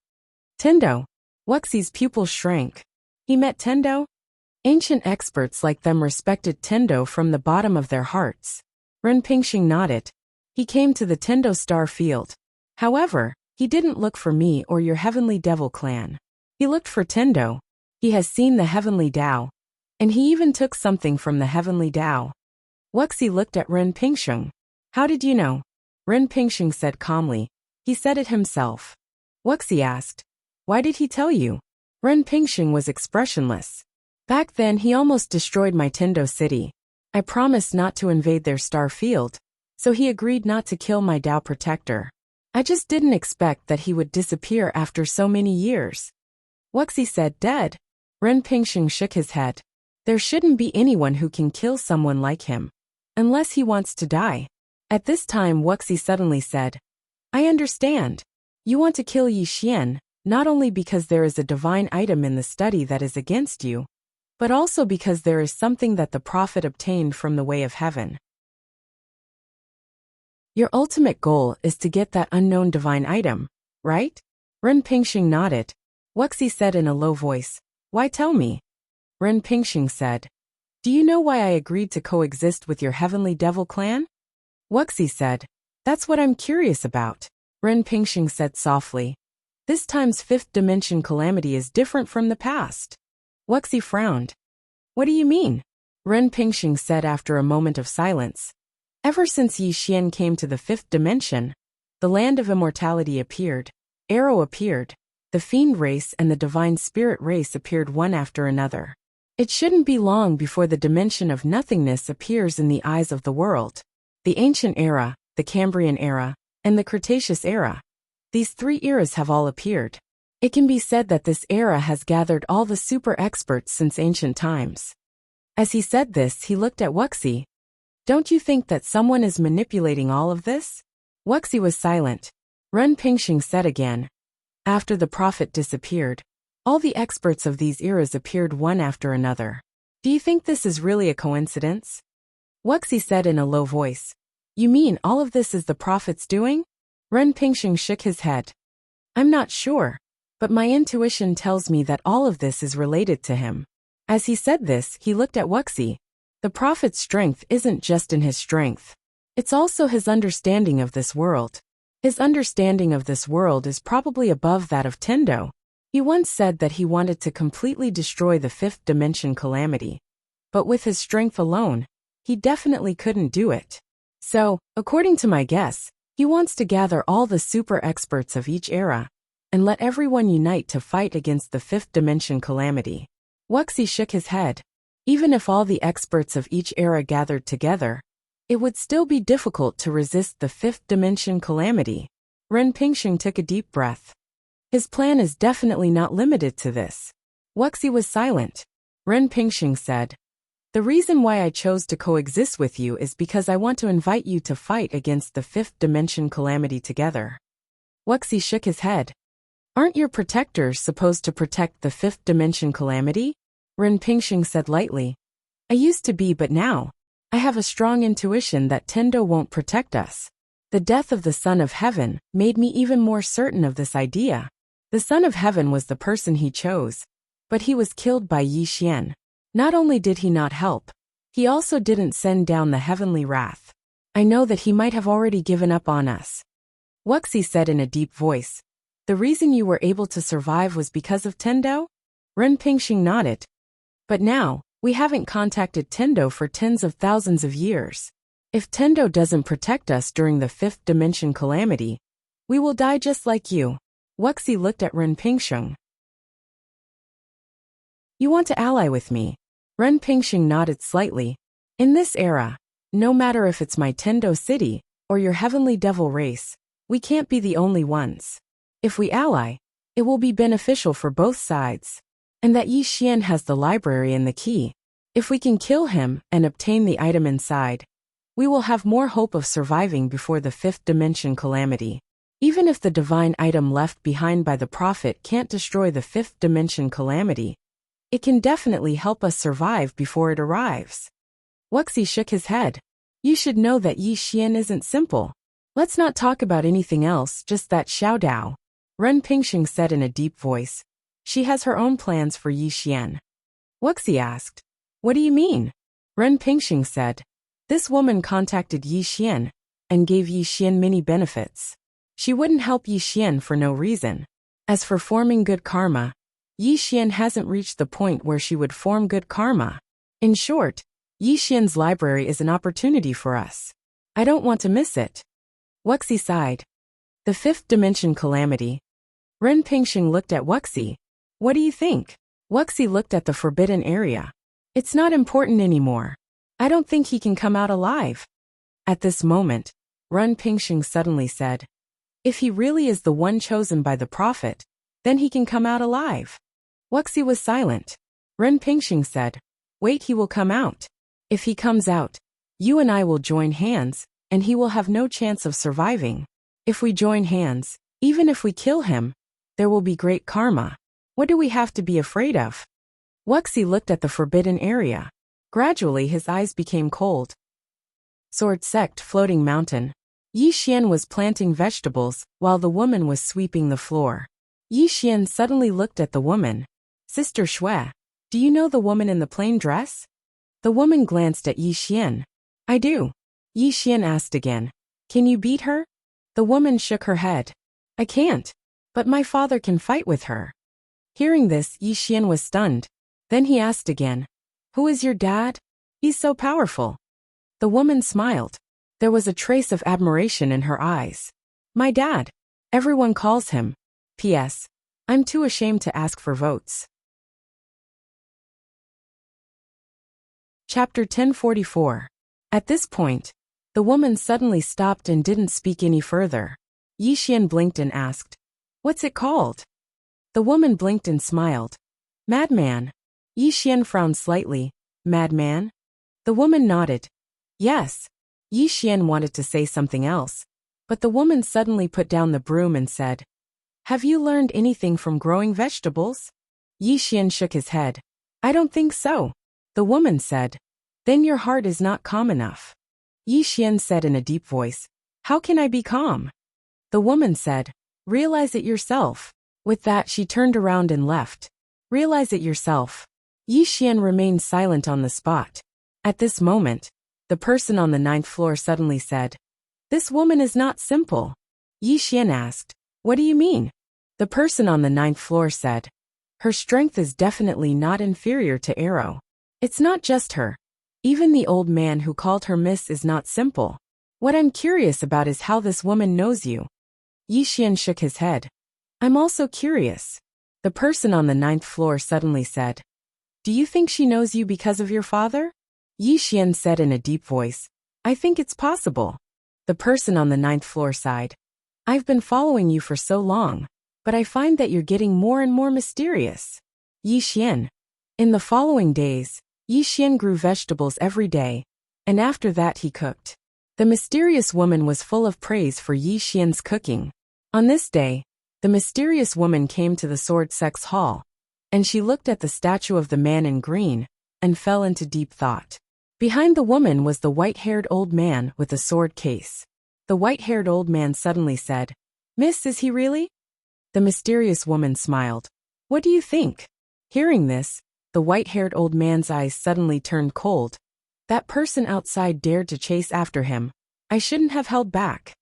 Tendo? Wuxi's pupils shrank. He met Tendo? Ancient experts like them respected Tendo from the bottom of their hearts. Ren Pingsheng nodded. He came to the Tendo star field. However, he didn't look for me or your heavenly devil clan. He looked for Tendo. He has seen the heavenly Tao. And he even took something from the heavenly Tao. Wuxi looked at Ren Pingsheng. How did you know? Ren Pingsheng said calmly. He said it himself. Wuxi asked. Why did he tell you? Ren Pingsheng was expressionless. Back then he almost destroyed my Tendo city. I promised not to invade their star field, so he agreed not to kill my Tao protector. I just didn't expect that he would disappear after so many years. Wuxi said dead. Ren Pingsheng shook his head. There shouldn't be anyone who can kill someone like him, unless he wants to die. At this time Wuxi suddenly said, I understand. You want to kill Yi Xian, not only because there is a divine item in the study that is against you, but also because there is something that the prophet obtained from the way of heaven. Your ultimate goal is to get that unknown divine item, right? Ren Pingsheng nodded. Wuxi said in a low voice, Why tell me? Ren Pingsheng said, Do you know why I agreed to coexist with your heavenly devil clan? Wuxi said, That's what I'm curious about. Ren Pingsheng said softly, This time's fifth dimension calamity is different from the past. Wuxi frowned. What do you mean? Ren Pingsheng said after a moment of silence. Ever since Yi Xian came to the fifth dimension, the land of immortality appeared, arrow appeared, the fiend race and the divine spirit race appeared one after another. It shouldn't be long before the dimension of nothingness appears in the eyes of the world. The Ancient Era, the Cambrian Era, and the Cretaceous Era. These three eras have all appeared. It can be said that this era has gathered all the super experts since ancient times. As he said this, he looked at Wuxi. Don't you think that someone is manipulating all of this? Wuxi was silent. Ren Pingxing said again. After the prophet disappeared, all the experts of these eras appeared one after another. Do you think this is really a coincidence? Wuxi said in a low voice. You mean all of this is the prophet's doing? Ren Pingxing shook his head. I'm not sure, but my intuition tells me that all of this is related to him. As he said this, he looked at Wuxi. The prophet's strength isn't just in his strength. It's also his understanding of this world. His understanding of this world is probably above that of Tendo. He once said that he wanted to completely destroy the fifth dimension calamity. But with his strength alone, he definitely couldn't do it. So, according to my guess, he wants to gather all the super experts of each era and let everyone unite to fight against the fifth dimension calamity. Wuxi shook his head. Even if all the experts of each era gathered together, it would still be difficult to resist the fifth dimension calamity. Ren Pingxing took a deep breath. His plan is definitely not limited to this. Wuxi was silent. Ren Pingxing said, the reason why I chose to coexist with you is because I want to invite you to fight against the fifth dimension calamity together. Wuxi shook his head. Aren't your protectors supposed to protect the fifth dimension calamity? Ren Pingxing said lightly. I used to be, but now, I have a strong intuition that Tendo won't protect us. The death of the Son of Heaven made me even more certain of this idea. The Son of Heaven was the person he chose, but he was killed by Yi Xian. Not only did he not help, he also didn't send down the heavenly wrath. I know that he might have already given up on us. Wuxi said in a deep voice. The reason you were able to survive was because of Tendo? Ren Pingxing nodded. But now, we haven't contacted Tendo for tens of thousands of years. If Tendo doesn't protect us during the fifth dimension calamity, we will die just like you. Wuxi looked at Ren Pingxing. You want to ally with me? Ren Pingxing nodded slightly. In this era, no matter if it's my Tendo city or your heavenly devil race, we can't be the only ones. If we ally, it will be beneficial for both sides. And that Yi Xian has the library and the key. If we can kill him and obtain the item inside, we will have more hope of surviving before the fifth dimension calamity. Even if the divine item left behind by the prophet can't destroy the fifth dimension calamity, it can definitely help us survive before it arrives. Wuxi shook his head. You should know that Yi Xian isn't simple. Let's not talk about anything else, just that Xiao Dao. Ren Pingxing said in a deep voice. She has her own plans for Yi Xian. Wuxi asked. What do you mean? Ren Pingxing said. This woman contacted Yi Xian and gave Yi Xian many benefits. She wouldn't help Yi Xian for no reason. As for forming good karma, Yi Xian hasn't reached the point where she would form good karma. In short, Yi Xian's library is an opportunity for us. I don't want to miss it. Wuxi sighed. The fifth dimension calamity. Ren Pingxing looked at Wuxi. What do you think? Wuxi looked at the forbidden area. It's not important anymore. I don't think he can come out alive. At this moment, Ren Pingxing suddenly said, if he really is the one chosen by the prophet, then he can come out alive. Wuxi was silent. Ren Pingxing said, wait, he will come out. If he comes out, you and I will join hands, and he will have no chance of surviving. If we join hands, even if we kill him, there will be great karma. What do we have to be afraid of? Wuxi looked at the forbidden area. Gradually his eyes became cold. Sword sect floating mountain. Yi Xian was planting vegetables while the woman was sweeping the floor. Yi Xian suddenly looked at the woman. Sister Shui, do you know the woman in the plain dress? The woman glanced at Yi Xian. I do. Yi Xian asked again. Can you beat her? The woman shook her head. I can't. But my father can fight with her. Hearing this, Yi Xian was stunned. Then he asked again. Who is your dad? He's so powerful. The woman smiled. There was a trace of admiration in her eyes. My dad. Everyone calls him. P.S. I'm too ashamed to ask for votes. Chapter 1044. At this point, the woman suddenly stopped and didn't speak any further. Yi Xian blinked and asked, "What's it called?" The woman blinked and smiled. "Madman." Yi Xian frowned slightly. "Madman?" The woman nodded. "Yes." Yi Xian wanted to say something else, but the woman suddenly put down the broom and said, "Have you learned anything from growing vegetables?" Yi Xian shook his head. "I don't think so." The woman said, "Then your heart is not calm enough." Yi Xian said in a deep voice, "How can I be calm?" The woman said, "Realize it yourself." With that she turned around and left. "Realize it yourself." Yi Xian remained silent on the spot. At this moment, the person on the 9th floor suddenly said, "This woman is not simple." Yi Xian asked, "What do you mean?" The person on the 9th floor said, "Her strength is definitely not inferior to Arrow. It's not just her. Even the old man who called her Miss is not simple. What I'm curious about is how this woman knows you." Yi Xian shook his head. "I'm also curious." The person on the 9th floor suddenly said, "Do you think she knows you because of your father?" Yi Xian said in a deep voice, "I think it's possible." The person on the 9th floor sighed. "I've been following you for so long, but I find that you're getting more and more mysterious." Yi Xian. In the following days, Yi Xian grew vegetables every day, and after that he cooked. The mysterious woman was full of praise for Yi Xian's cooking. On this day, the mysterious woman came to the sword sex hall, and she looked at the statue of the man in green, and fell into deep thought. Behind the woman was the white-haired old man with a sword case. The white-haired old man suddenly said, "Miss, is he really?" The mysterious woman smiled. "What do you think?" Hearing this, the white-haired old man's eyes suddenly turned cold. That person outside dared to chase after him. I shouldn't have held back.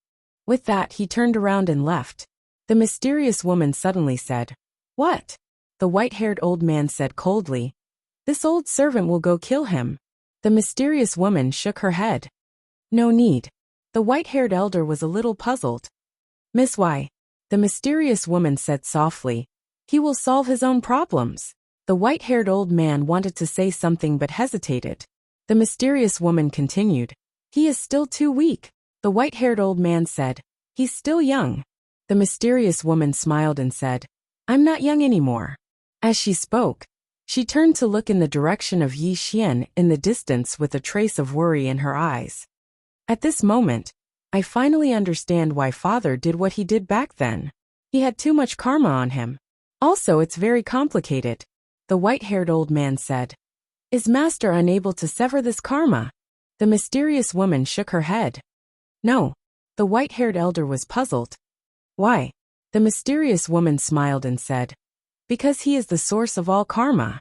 With that, he turned around and left. The mysterious woman suddenly said, "What?" The white-haired old man said coldly, "This old servant will go kill him." The mysterious woman shook her head. "No need." The white-haired elder was a little puzzled. "Miss Why?" The mysterious woman said softly, "He will solve his own problems." The white-haired old man wanted to say something but hesitated. The mysterious woman continued, "He is still too weak." The white-haired old man said, "He's still young." The mysterious woman smiled and said, "I'm not young anymore." As she spoke, she turned to look in the direction of Yi Xian in the distance with a trace of worry in her eyes. At this moment, I finally understand why father did what he did back then. He had too much karma on him. Also, it's very complicated. The white-haired old man said, "Is master unable to sever this karma?" The mysterious woman shook her head. "No." The white-haired elder was puzzled. "Why?" The mysterious woman smiled and said, "Because he is the source of all karma."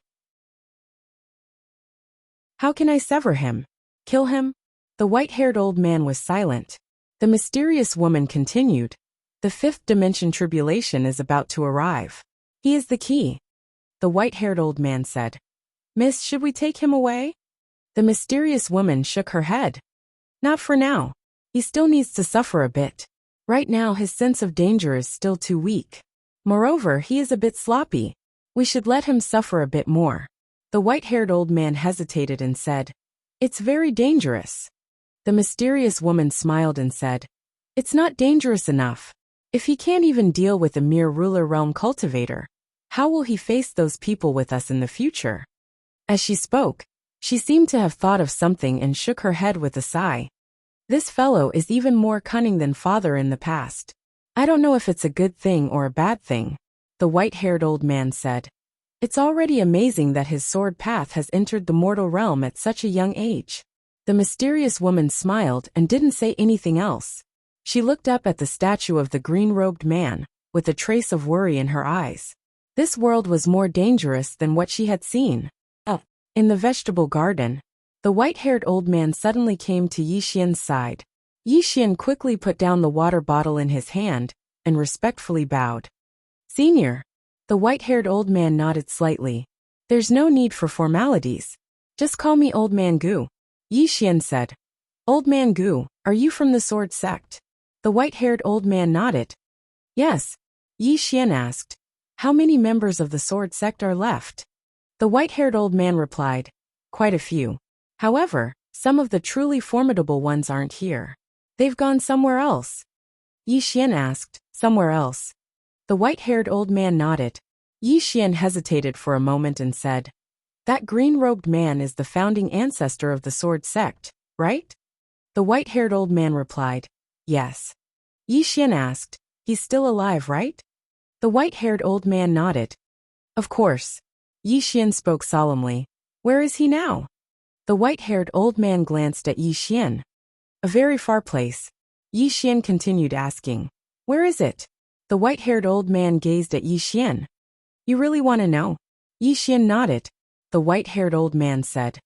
"How can I sever him? Kill him?" The white-haired old man was silent. The mysterious woman continued, "The 5th dimension tribulation is about to arrive. He is the key." The white-haired old man said, "Miss, should we take him away?" The mysterious woman shook her head. "Not for now. He still needs to suffer a bit. Right now his sense of danger is still too weak. Moreover, he is a bit sloppy. We should let him suffer a bit more." The white-haired old man hesitated and said, "It's very dangerous." The mysterious woman smiled and said, "It's not dangerous enough. If he can't even deal with a mere ruler realm cultivator, how will he face those people with us in the future?" As she spoke, she seemed to have thought of something and shook her head with a sigh. "This fellow is even more cunning than father in the past. I don't know if it's a good thing or a bad thing," the white-haired old man said. "It's already amazing that his sword path has entered the mortal realm at such a young age." The mysterious woman smiled and didn't say anything else. She looked up at the statue of the green-robed man, with a trace of worry in her eyes. This world was more dangerous than what she had seen. In the vegetable garden, the white-haired old man suddenly came to Yi Xian's side. Yi Xian quickly put down the water bottle in his hand and respectfully bowed. "Senior." The white-haired old man nodded slightly. "There's no need for formalities. Just call me Old Man Gu." Yi Xian said, "Old Man Gu, are you from the sword sect?" The white-haired old man nodded. "Yes." Yi Xian asked, How many members of the sword sect are left? The white-haired old man replied, quite a few. However, some of the truly formidable ones aren't here. They've gone somewhere else. Yi Xian asked, somewhere else? The white-haired old man nodded. Yi Xian hesitated for a moment and said, that green-robed man is the founding ancestor of the sword sect, right? The white-haired old man replied, yes. Yi Xian asked, he's still alive, right? The white-haired old man nodded. Of course. Yi Xian spoke solemnly. Where is he now? The white-haired old man glanced at Yi Xian. A very far place. Yi Xian continued asking, where is it? The white-haired old man gazed at Yi Xian. You really want to know? Yi Xian nodded. The white-haired old man said,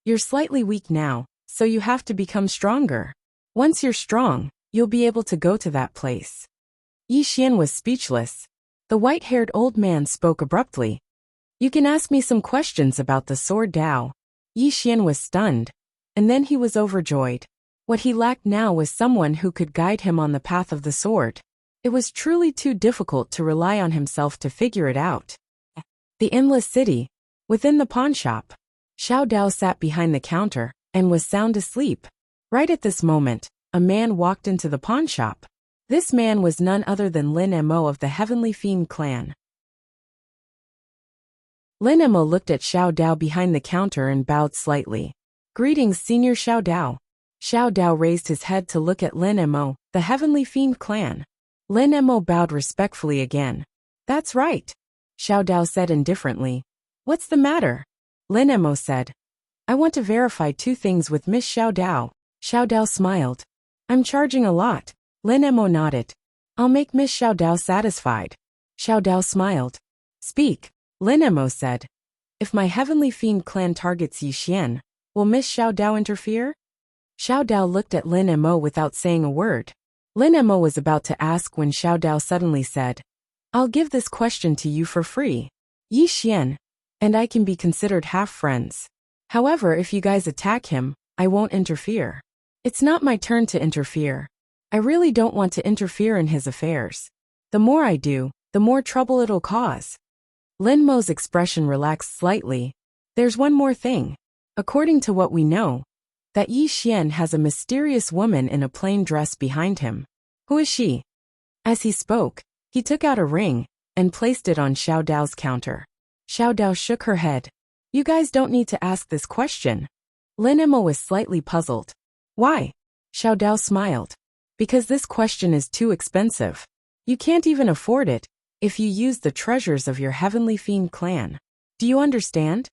you're slightly weak now, so you have to become stronger. Once you're strong, you'll be able to go to that place. Yi Xian was speechless. The white-haired old man spoke abruptly. You can ask me some questions about the sword Dao. Yi Xian was stunned, and then he was overjoyed. What he lacked now was someone who could guide him on the path of the sword. It was truly too difficult to rely on himself to figure it out. The endless city. Within the pawnshop, Xiao Dao sat behind the counter and was sound asleep. Right at this moment, a man walked into the pawnshop. This man was none other than Lin Mo of the Heavenly Fiend clan. Lin Mo looked at Xiao Dao behind the counter and bowed slightly. Greetings, Senior Xiao Dao. Xiao Dao raised his head to look at Lin Mo, the Heavenly Fiend clan. Lin Mo bowed respectfully again. That's right. Xiao Dao said indifferently. What's the matter? Lin Mo said. I want to verify two things with Miss Xiao Dao. Xiao Dao smiled. I'm charging a lot. Lin Mo nodded. I'll make Miss Xiao Dao satisfied. Xiao Dao smiled. Speak. Lin Mo said. If my Heavenly Fiend clan targets Yi Xian, will Miss Xiao Dao interfere? Xiao Dao looked at Lin Mo without saying a word. Lin Mo was about to ask when Xiao Dao suddenly said, I'll give this question to you for free. Yi Xian and I can be considered half friends. However, if you guys attack him, I won't interfere. It's not my turn to interfere. I really don't want to interfere in his affairs. The more I do, the more trouble it'll cause. Lin Mo's expression relaxed slightly. There's one more thing. According to what we know, that Yi Xian has a mysterious woman in a plain dress behind him. Who is she? As he spoke, he took out a ring and placed it on Xiao Dao's counter. Xiao Dao shook her head. You guys don't need to ask this question. Lin Mo was slightly puzzled. Why? Xiao Dao smiled. Because this question is too expensive. You can't even afford it if you use the treasures of your Heavenly Fiend clan. Do you understand?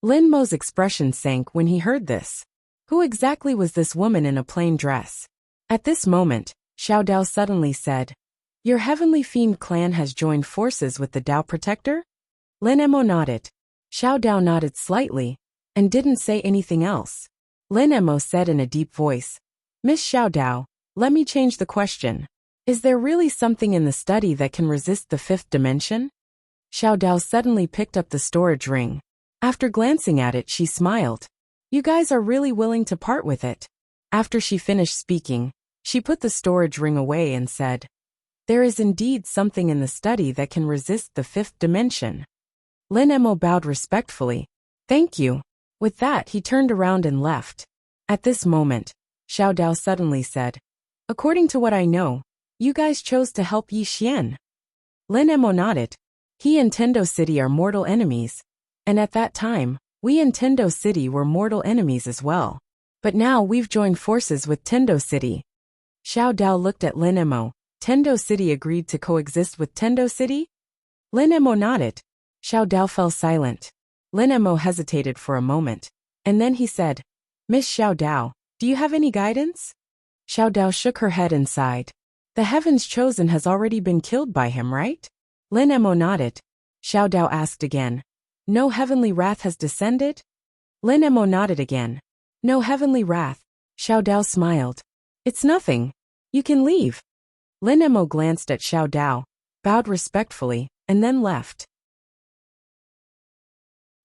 Lin Mo's expression sank when he heard this. Who exactly was this woman in a plain dress? At this moment, Xiao Dao suddenly said, Your Heavenly Fiend clan has joined forces with the Dao Protector? Lin Mo nodded. Xiao Dao nodded slightly and didn't say anything else. Lin Mo said in a deep voice, Miss Xiao Dao, let me change the question. Is there really something in the study that can resist the fifth dimension? Xiao Dao suddenly picked up the storage ring. After glancing at it, she smiled. You guys are really willing to part with it. After she finished speaking, she put the storage ring away and said, There is indeed something in the study that can resist the fifth dimension. Lin Mo bowed respectfully. Thank you. With that, he turned around and left. At this moment, Xiao Dao suddenly said, According to what I know, you guys chose to help Yi Xian. Lin Mo nodded. He and Tendo City are mortal enemies. And at that time, we in Tendo City were mortal enemies as well. But now we've joined forces with Tendo City. Xiao Dao looked at Lin Mo. Tendo City agreed to coexist with Tendo City? Lin Mo nodded. Xiao Dao fell silent. Lin Mo hesitated for a moment. And then he said, Miss Xiao Dao, do you have any guidance? Xiao Dao shook her head and sighed. The Heavens Chosen has already been killed by him, right? Lin Mo nodded. Xiao Dao asked again. No heavenly wrath has descended? Lin Mo nodded again. No heavenly wrath. Xiao Dao smiled. It's nothing. You can leave. Lin Mo glanced at Xiao Dao, bowed respectfully, and then left.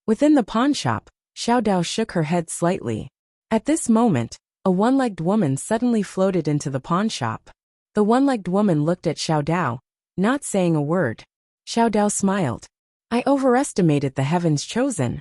Within the pawnshop, Xiao Dao shook her head slightly. At this moment, a one-legged woman suddenly floated into the pawnshop. The one-legged woman looked at Xiao Dao, not saying a word. Xiao Dao smiled. I overestimated the heavens chosen.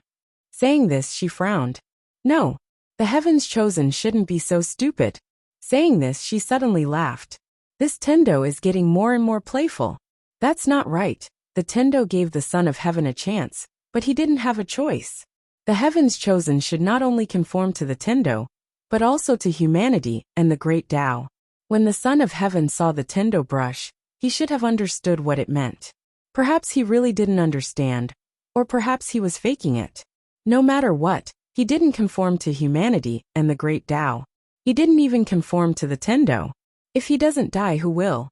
Saying this, she frowned. No, the heavens chosen shouldn't be so stupid. Saying this, she suddenly laughed. This Tendo is getting more and more playful. That's not right. The Tendo gave the Son of Heaven a chance, but he didn't have a choice. The heavens chosen should not only conform to the Tendo, but also to humanity and the great Tao. When the Son of Heaven saw the Tendo brush, he should have understood what it meant. Perhaps he really didn't understand, or perhaps he was faking it. No matter what, he didn't conform to humanity and the great Tao. He didn't even conform to the Tendo. If he doesn't die, who will?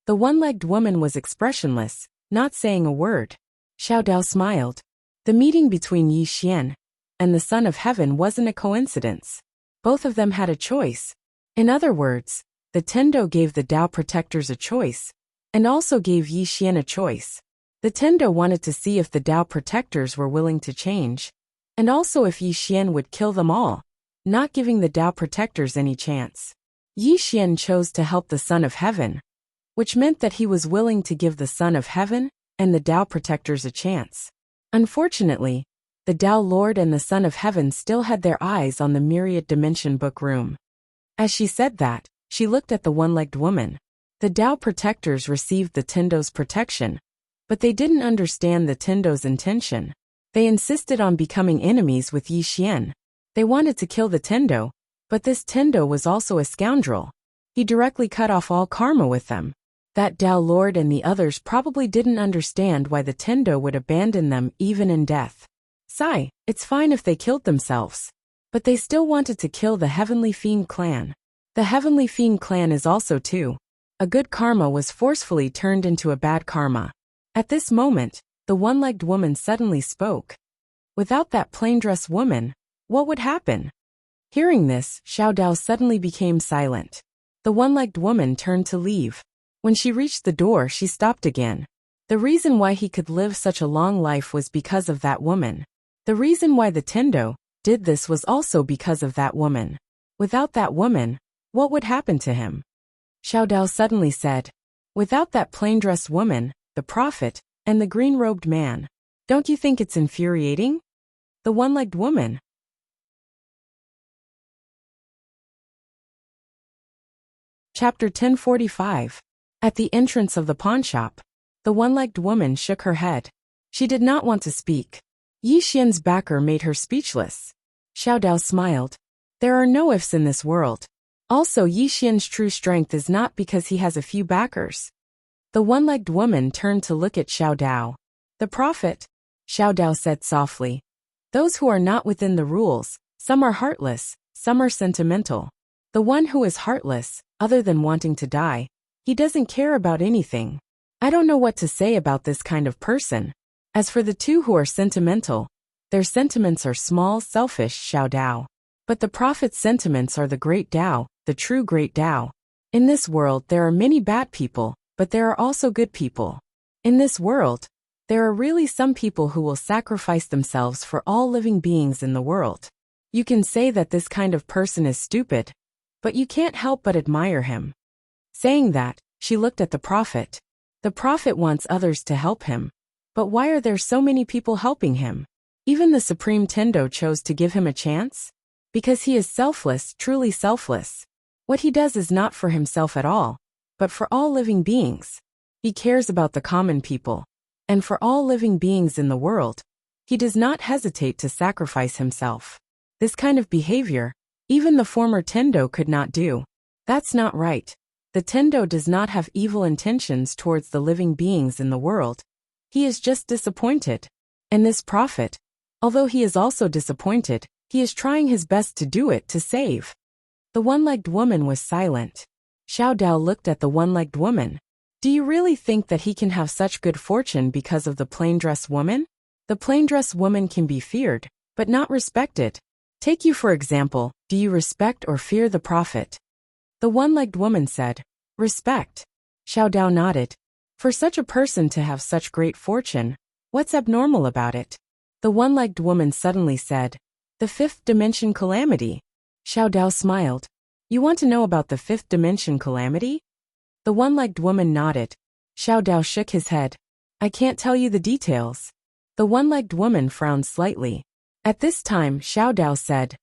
The one-legged woman was expressionless, not saying a word. Xiao Dao smiled. The meeting between Yi Xian and the Son of Heaven wasn't a coincidence. Both of them had a choice. In other words, the Tendo gave the Tao protectors a choice, and also gave Yi Xian a choice. The Tendo wanted to see if the Tao protectors were willing to change, and also if Yi Xian would kill them all, not giving the Tao protectors any chance. Yi Xian chose to help the Son of Heaven, which meant that he was willing to give the Son of Heaven and the Tao protectors a chance. Unfortunately, the Tao Lord and the Son of Heaven still had their eyes on the myriad dimension book room. As she said that, she looked at the one-legged woman. The Tao protectors received the Tendo's protection, but they didn't understand the Tendo's intention. They insisted on becoming enemies with Yi Xian. They wanted to kill the Tendo, but this Tendo was also a scoundrel. He directly cut off all karma with them. That Tao Lord and the others probably didn't understand why the Tendo would abandon them even in death. Sigh, it's fine if they killed themselves. But they still wanted to kill the Heavenly Fiend clan. The Heavenly Fiend clan is also too. A good karma was forcefully turned into a bad karma. At this moment, the one-legged woman suddenly spoke. Without that plain-dress woman, what would happen? Hearing this, Xiao Dao suddenly became silent. The one-legged woman turned to leave. When she reached the door, she stopped again. The reason why he could live such a long life was because of that woman. The reason why the Tendo did this was also because of that woman. Without that woman, what would happen to him? Xiao Dao suddenly said, without that plain-dressed woman, the prophet, and the green-robed man. Don't you think it's infuriating? The one-legged woman. Chapter 1045. At the entrance of the pawnshop, the one-legged woman shook her head. She did not want to speak. Yi Xian's backer made her speechless. Xiao Dao smiled. There are no ifs in this world. Also, Yi Xian's true strength is not because he has a few backers. The one-legged woman turned to look at Xiao Dao. The prophet, Xiao Dao said softly. Those who are not within the rules, some are heartless, some are sentimental. The one who is heartless, other than wanting to die, he doesn't care about anything. I don't know what to say about this kind of person. As for the two who are sentimental, their sentiments are small, selfish, Xiao Dao. But the prophet's sentiments are the great Tao, the true great Tao. In this world there are many bad people, but there are also good people. In this world, there are really some people who will sacrifice themselves for all living beings in the world. You can say that this kind of person is stupid, but you can't help but admire him. Saying that, she looked at the prophet. The prophet wants others to help him. But why are there so many people helping him? Even the Supreme Tendo chose to give him a chance? Because he is selfless, truly selfless. What he does is not for himself at all, but for all living beings. He cares about the common people. And for all living beings in the world, he does not hesitate to sacrifice himself. This kind of behavior, even the former Tendo could not do. That's not right. The Tendo does not have evil intentions towards the living beings in the world. He is just disappointed. And this prophet, although he is also disappointed, he is trying his best to do it to save. The one-legged woman was silent. Xiao Dao looked at the one-legged woman. Do you really think that he can have such good fortune because of the plain-dress woman? The plain-dress woman can be feared, but not respected. Take you for example, do you respect or fear the prophet? The one-legged woman said, respect. Xiao Dao nodded. For such a person to have such great fortune, what's abnormal about it? The one-legged woman suddenly said, the fifth dimension calamity. Xiao Dao smiled. You want to know about the fifth dimension calamity? The one-legged woman nodded. Xiao Dao shook his head. I can't tell you the details. The one-legged woman frowned slightly. At this time, Xiao Dao said,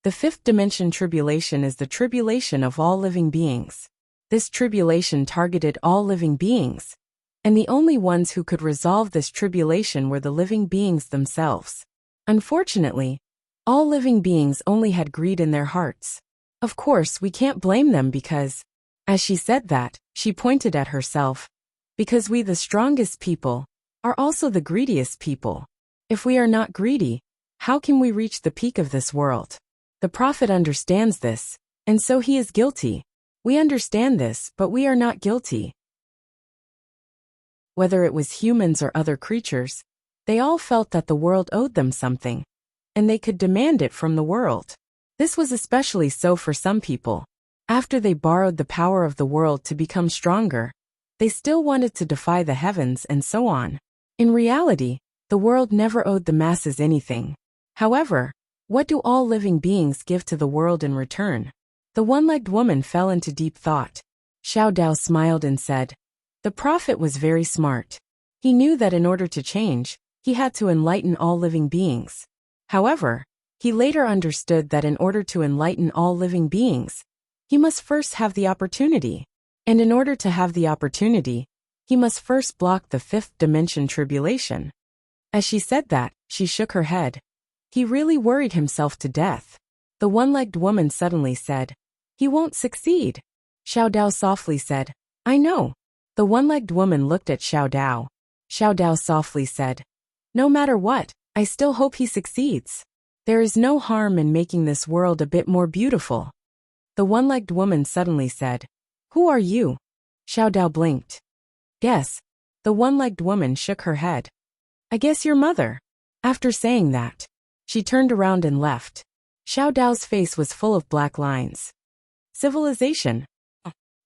the fifth dimension tribulation is the tribulation of all living beings. This tribulation targeted all living beings, and the only ones who could resolve this tribulation were the living beings themselves. Unfortunately, all living beings only had greed in their hearts. Of course, we can't blame them because, as she said that, she pointed at herself, because we, the strongest people, are also the greediest people. If we are not greedy, how can we reach the peak of this world? The Prophet understands this, and so he is guilty. We understand this, but we are not guilty. Whether it was humans or other creatures, they all felt that the world owed them something, and they could demand it from the world. This was especially so for some people. After they borrowed the power of the world to become stronger, they still wanted to defy the heavens and so on. In reality, the world never owed the masses anything. However, what do all living beings give to the world in return? The one-legged woman fell into deep thought. Xiao Dao smiled and said, the Prophet was very smart. He knew that in order to change, he had to enlighten all living beings. However, he later understood that in order to enlighten all living beings, he must first have the opportunity. And in order to have the opportunity, he must first block the fifth dimension tribulation. As she said that, she shook her head. He really worried himself to death. The one-legged woman suddenly said, he won't succeed. Xiao Dao softly said, I know. The one-legged woman looked at Xiao Dao. Xiao Dao softly said, no matter what, I still hope he succeeds. There is no harm in making this world a bit more beautiful. The one-legged woman suddenly said, who are you? Xiao Dao blinked. Guess. The one-legged woman shook her head. I guess your mother. After saying that, she turned around and left. Xiao Dao's face was full of black lines. Civilization.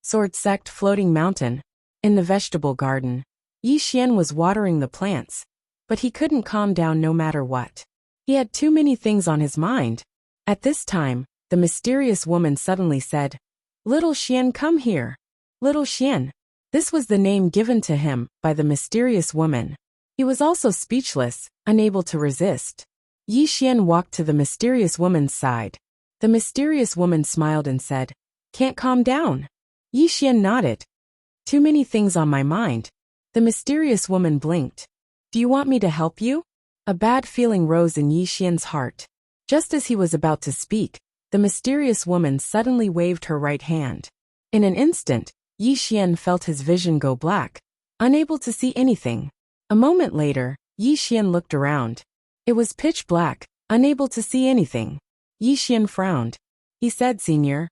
Sword sect floating mountain. In the vegetable garden, Yi Xian was watering the plants, but he couldn't calm down no matter what. He had too many things on his mind. At this time, the mysterious woman suddenly said, Little Xian, come here. Little Xian. This was the name given to him by the mysterious woman. He was also speechless, unable to resist. Yi Xian walked to the mysterious woman's side. The mysterious woman smiled and said, can't calm down. Yi Xian nodded. Too many things on my mind. The mysterious woman blinked. Do you want me to help you? A bad feeling rose in Yi Xian's heart. Just as he was about to speak, the mysterious woman suddenly waved her right hand. In an instant, Yi Xian felt his vision go black, unable to see anything. A moment later, Yi Xian looked around. It was pitch black, unable to see anything. Yi Xian frowned. He said, Senior.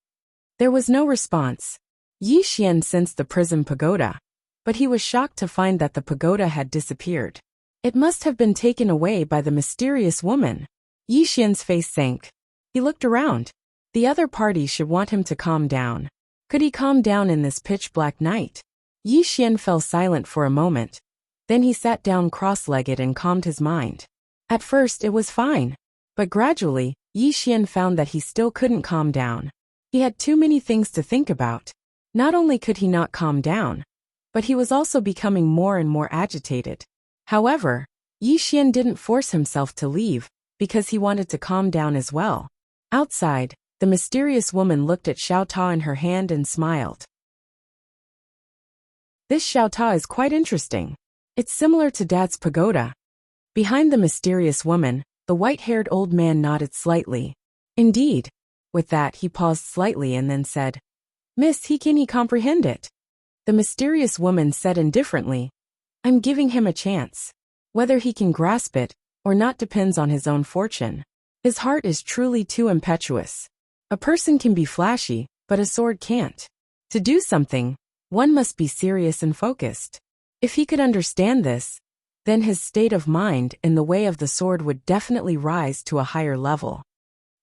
There was no response. Yi Xian sensed the prison pagoda, but he was shocked to find that the pagoda had disappeared. It must have been taken away by the mysterious woman. Yi Xian's face sank. He looked around. The other party should want him to calm down. Could he calm down in this pitch-black night? Yi Xian fell silent for a moment. Then he sat down cross-legged and calmed his mind. At first it was fine, but gradually, Yi Xian found that he still couldn't calm down. He had too many things to think about. Not only could he not calm down, but he was also becoming more and more agitated. However, Yi Xian didn't force himself to leave, because he wanted to calm down as well. Outside, the mysterious woman looked at Xiao Ta in her hand and smiled. This Xiao Ta is quite interesting. It's similar to Dad's pagoda. Behind the mysterious woman, the white-haired old man nodded slightly. Indeed. With that, he paused slightly and then said, Miss, can he comprehend it? The mysterious woman said indifferently, I'm giving him a chance. Whether he can grasp it or not depends on his own fortune. His heart is truly too impetuous. A person can be flashy, but a sword can't. To do something, one must be serious and focused. If he could understand this, then his state of mind in the way of the sword would definitely rise to a higher level.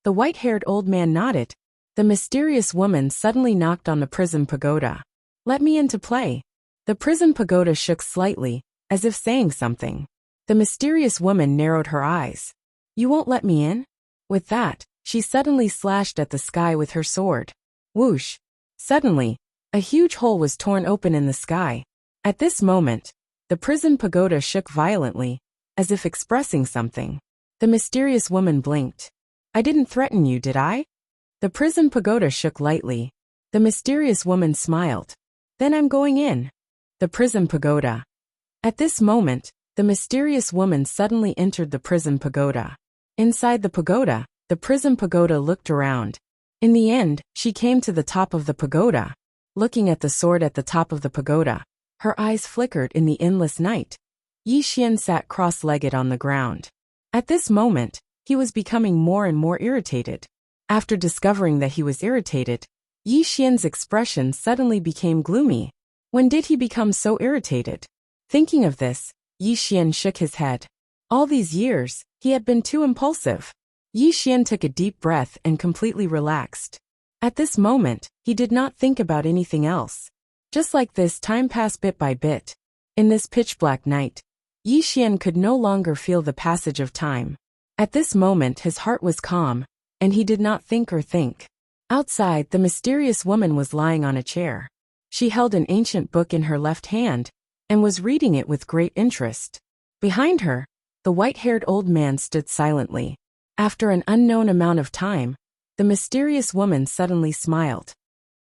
The white-haired old man nodded. The mysterious woman suddenly knocked on the prison pagoda. Let me into play. The prison pagoda shook slightly, as if saying something. The mysterious woman narrowed her eyes. You won't let me in? With that, she suddenly slashed at the sky with her sword. Whoosh! Suddenly, a huge hole was torn open in the sky. At this moment, The prison pagoda shook violently, as if expressing something. The mysterious woman blinked. I didn't threaten you, did I? The prison pagoda shook lightly. The mysterious woman smiled. Then I'm going in. The prison pagoda. At this moment, the mysterious woman suddenly entered the prison pagoda. Inside the prison pagoda looked around. In the end, she came to the top of the pagoda. Looking at the sword at the top of the pagoda, her eyes flickered in the endless night. Yi Xian sat cross-legged on the ground. At this moment, he was becoming more and more irritated. After discovering that he was irritated, Yi Xian's expression suddenly became gloomy. When did he become so irritated? Thinking of this, Yi Xian shook his head. All these years, he had been too impulsive. Yi Xian took a deep breath and completely relaxed. At this moment, he did not think about anything else. Just like this, time passed bit by bit. In this pitch-black night, Yi Xian could no longer feel the passage of time. At this moment his heart was calm, and he did not think or think. Outside, the mysterious woman was lying on a chair. She held an ancient book in her left hand, and was reading it with great interest. Behind her, the white-haired old man stood silently. After an unknown amount of time, the mysterious woman suddenly smiled.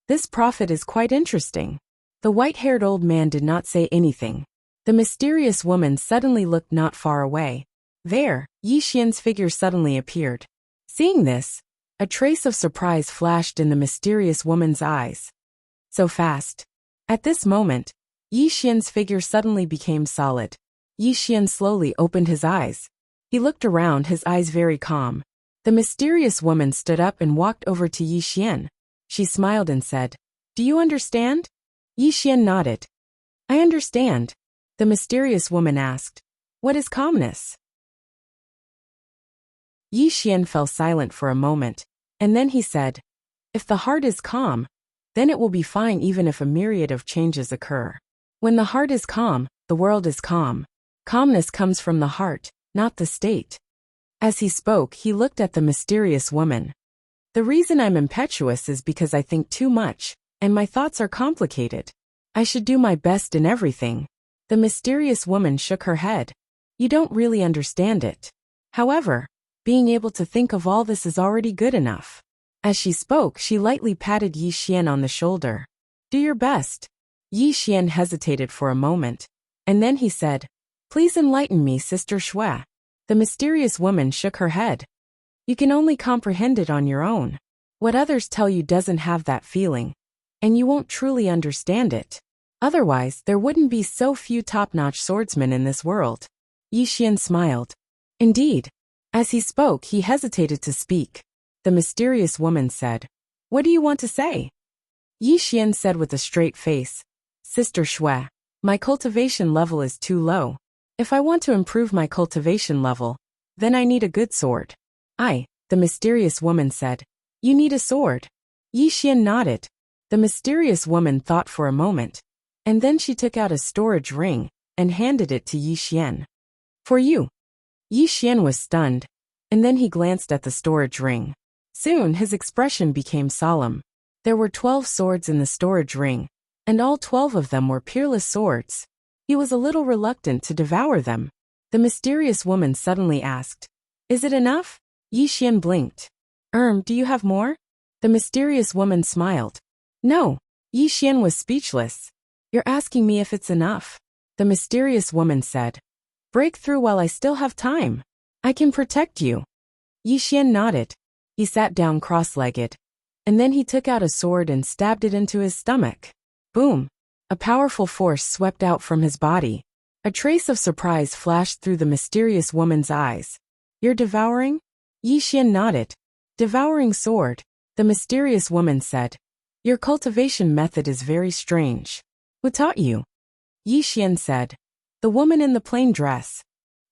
This prophet is quite interesting. The white-haired old man did not say anything. The mysterious woman suddenly looked not far away. There, Yi Xian's figure suddenly appeared. Seeing this, a trace of surprise flashed in the mysterious woman's eyes. So fast. At this moment, Yi Xian's figure suddenly became solid. Yi Xian slowly opened his eyes. He looked around, his eyes very calm. The mysterious woman stood up and walked over to Yi Xian. She smiled and said, "Do you understand?" Yi Xian nodded. "I understand." The mysterious woman asked, "What is calmness?" Yi Xian fell silent for a moment, and then he said, "If the heart is calm, then it will be fine even if a myriad of changes occur. When the heart is calm, the world is calm. Calmness comes from the heart, not the state." As he spoke, he looked at the mysterious woman. "The reason I'm impetuous is because I think too much, and my thoughts are complicated. I should do my best in everything." The mysterious woman shook her head. "You don't really understand it. However, being able to think of all this is already good enough." As she spoke, she lightly patted Yi Xian on the shoulder. "Do your best." Yi Xian hesitated for a moment, and then he said, "Please enlighten me, Sister Shui." The mysterious woman shook her head. "You can only comprehend it on your own. What others tell you doesn't have that feeling, and you won't truly understand it. Otherwise, there wouldn't be so few top-notch swordsmen in this world." Yi Xian smiled. Indeed. As he spoke, he hesitated to speak. The mysterious woman said, "What do you want to say?" Yi Xian said with a straight face, "Sister Shui, my cultivation level is too low. If I want to improve my cultivation level, then I need a good sword." The mysterious woman said, "You need a sword?" Yi Xian nodded. The mysterious woman thought for a moment, and then she took out a storage ring and handed it to Yi Xian. "For you." Yi Xian was stunned, and then he glanced at the storage ring. Soon his expression became solemn. There were 12 swords in the storage ring, and all 12 of them were peerless swords. He was a little reluctant to devour them. The mysterious woman suddenly asked, "Is it enough?" Yi Xian blinked. Do you have more?" The mysterious woman smiled. "No." Yi Xian was speechless. "You're asking me if it's enough?" The mysterious woman said, "Break through while I still have time. I can protect you." Yi Xian nodded. He sat down cross-legged, and then he took out a sword and stabbed it into his stomach. Boom! A powerful force swept out from his body. A trace of surprise flashed through the mysterious woman's eyes. "You're devouring?" Yi Xian nodded. "Devouring sword," the mysterious woman said. "Your cultivation method is very strange. Who taught you?" Yi Xian said, "The woman in the plain dress."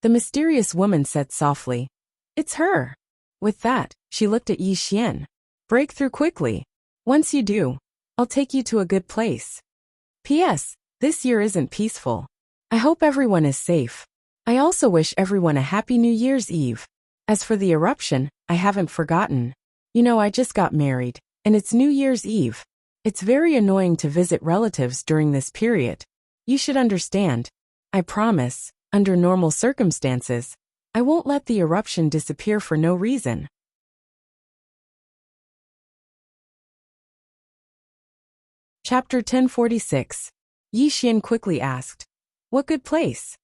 The mysterious woman said softly, "It's her." With that, she looked at Yi Xian. "Break through quickly. Once you do, I'll take you to a good place. P.S. This year isn't peaceful. I hope everyone is safe. I also wish everyone a happy New Year's Eve. As for the eruption, I haven't forgotten. You know, I just got married, and it's New Year's Eve. It's very annoying to visit relatives during this period. You should understand. I promise, under normal circumstances, I won't let the eruption disappear for no reason. Chapter 1046. Yi Xian quickly asked, "What good place?"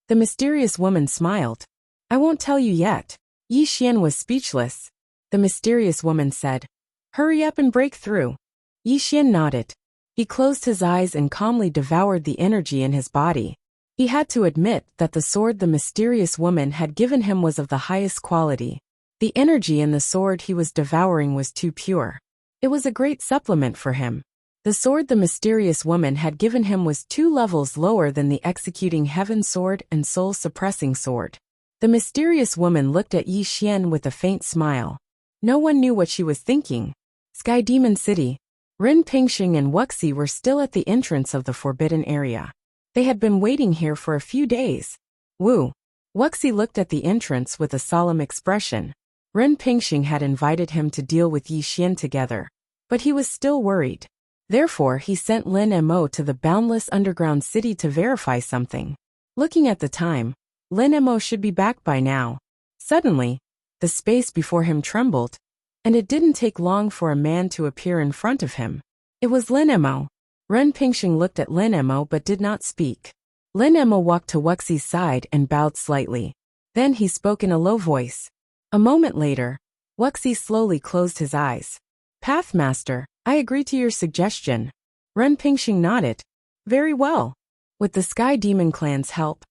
The mysterious woman smiled. "I won't tell you yet." Yi Xian was speechless. The mysterious woman said, "Hurry up and break through." Yi Xian nodded. He closed his eyes and calmly devoured the energy in his body. He had to admit that the sword the mysterious woman had given him was of the highest quality. The energy in the sword he was devouring was too pure. It was a great supplement for him. The sword the mysterious woman had given him was 2 levels lower than the executing heaven sword and soul suppressing sword. The mysterious woman looked at Yi Xian with a faint smile. No one knew what she was thinking. Sky Demon City. Ren Pingxing and Wuxi were still at the entrance of the forbidden area. They had been waiting here for a few days. Wu. Wuxi looked at the entrance with a solemn expression. Ren Pingxing had invited him to deal with Yi Xian together, but he was still worried. Therefore he sent Lin Mo to the boundless underground city to verify something. Looking at the time, Lin Mo should be back by now. Suddenly, the space before him trembled, and it didn't take long for a man to appear in front of him. It was Lin Mo. Ren Pingxing looked at Lin Mo but did not speak. Lin Mo walked to Wuxi's side and bowed slightly. Then he spoke in a low voice. A moment later, Wuxi slowly closed his eyes. "Pathmaster, I agree to your suggestion." Ren Pingxing nodded. "Very well. With the Sky Demon clan's help,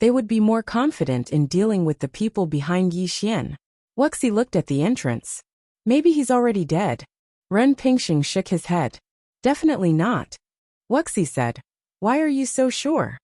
they would be more confident in dealing with the people behind Yi Xian." Wuxi looked at the entrance. "Maybe he's already dead." Ren Pingxing shook his head. "Definitely not." Wuxi said, "Why are you so sure?"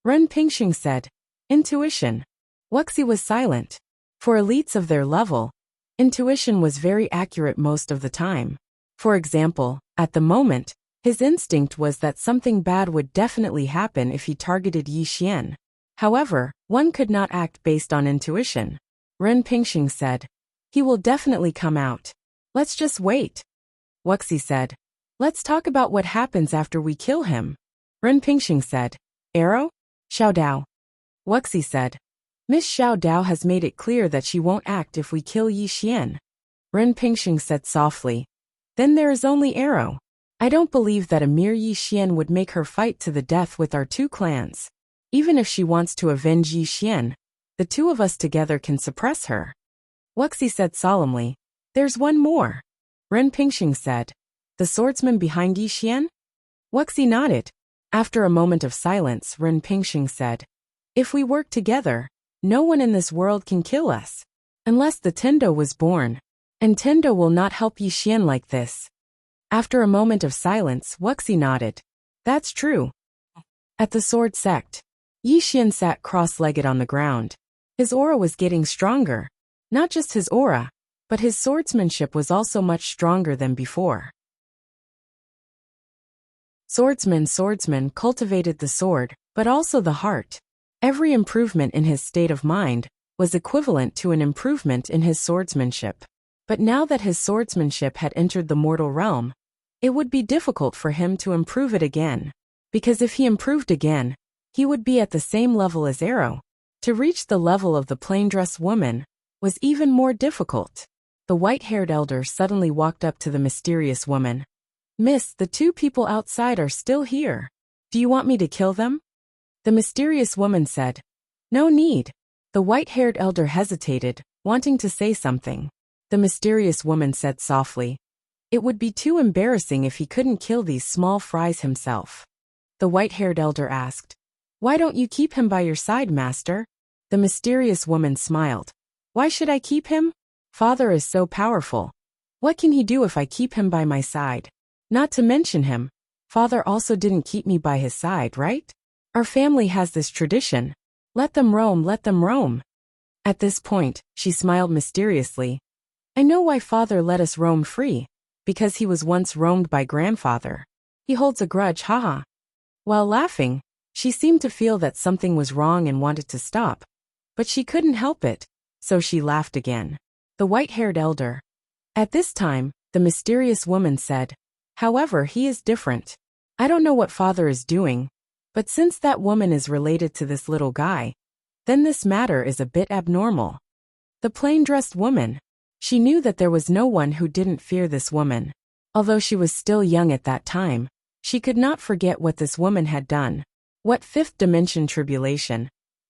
Ren Pingxing said, "Intuition." Wuxi was silent. For elites of their level, intuition was very accurate most of the time. For example, at the moment, his instinct was that something bad would definitely happen if he targeted Yi Xian. However, one could not act based on intuition. Ren Pingxing said, "He will definitely come out. Let's just wait." Wuxi said, "Let's talk about what happens after we kill him." Ren Pingxing said, "Arrow? Xiao Dao." Wuxi said, "Miss Xiao Dao has made it clear that she won't act if we kill Yi Xian." Ren Pingxing said softly, "Then there is only Arrow. I don't believe that a mere Yi Xian would make her fight to the death with our 2 clans. Even if she wants to avenge Yi Xian, the 2 of us together can suppress her." Wuxi said solemnly, "There's one more." Ren Pingxing said, "The swordsman behind Yi Xian?" Wuxi nodded. After a moment of silence, Ren Pingxing said, "If we work together, no one in this world can kill us. Unless the Tendo was born. And Tendo will not help Yi Xian like this." After a moment of silence, Wuxi nodded. "That's true." At the sword sect, Yi Xian sat cross-legged on the ground. His aura was getting stronger. Not just his aura, but his swordsmanship was also much stronger than before. Swordsman cultivated the sword, but also the heart. Every improvement in his state of mind was equivalent to an improvement in his swordsmanship. But now that his swordsmanship had entered the mortal realm, it would be difficult for him to improve it again. Because if he improved again, he would be at the same level as Arrow. To reach the level of the plain-dressed woman was even more difficult. The white-haired elder suddenly walked up to the mysterious woman. "Miss, the 2 people outside are still here. Do you want me to kill them?" The mysterious woman said, "No need." The white-haired elder hesitated, wanting to say something. The mysterious woman said softly, "It would be too embarrassing if he couldn't kill these small fries himself." The white-haired elder asked, "Why don't you keep him by your side, master?" The mysterious woman smiled. "Why should I keep him? Father is so powerful. What can he do if I keep him by my side? Not to mention him, Father also didn't keep me by his side, right? Our family has this tradition. Let them roam, let them roam." At this point, she smiled mysteriously. "I know why Father let us roam free. Because he was once roamed by grandfather. He holds a grudge, haha." While laughing, she seemed to feel that something was wrong and wanted to stop. But she couldn't help it, so she laughed again. The white-haired elder. At this time, the mysterious woman said, "However, he is different. I don't know what Father is doing, But since that woman is related to this little guy, then this matter is a bit abnormal. The plain-dressed woman. She knew that there was no one who didn't fear this woman. Although she was still young at that time, she could not forget what this woman had done. What fifth dimension tribulation?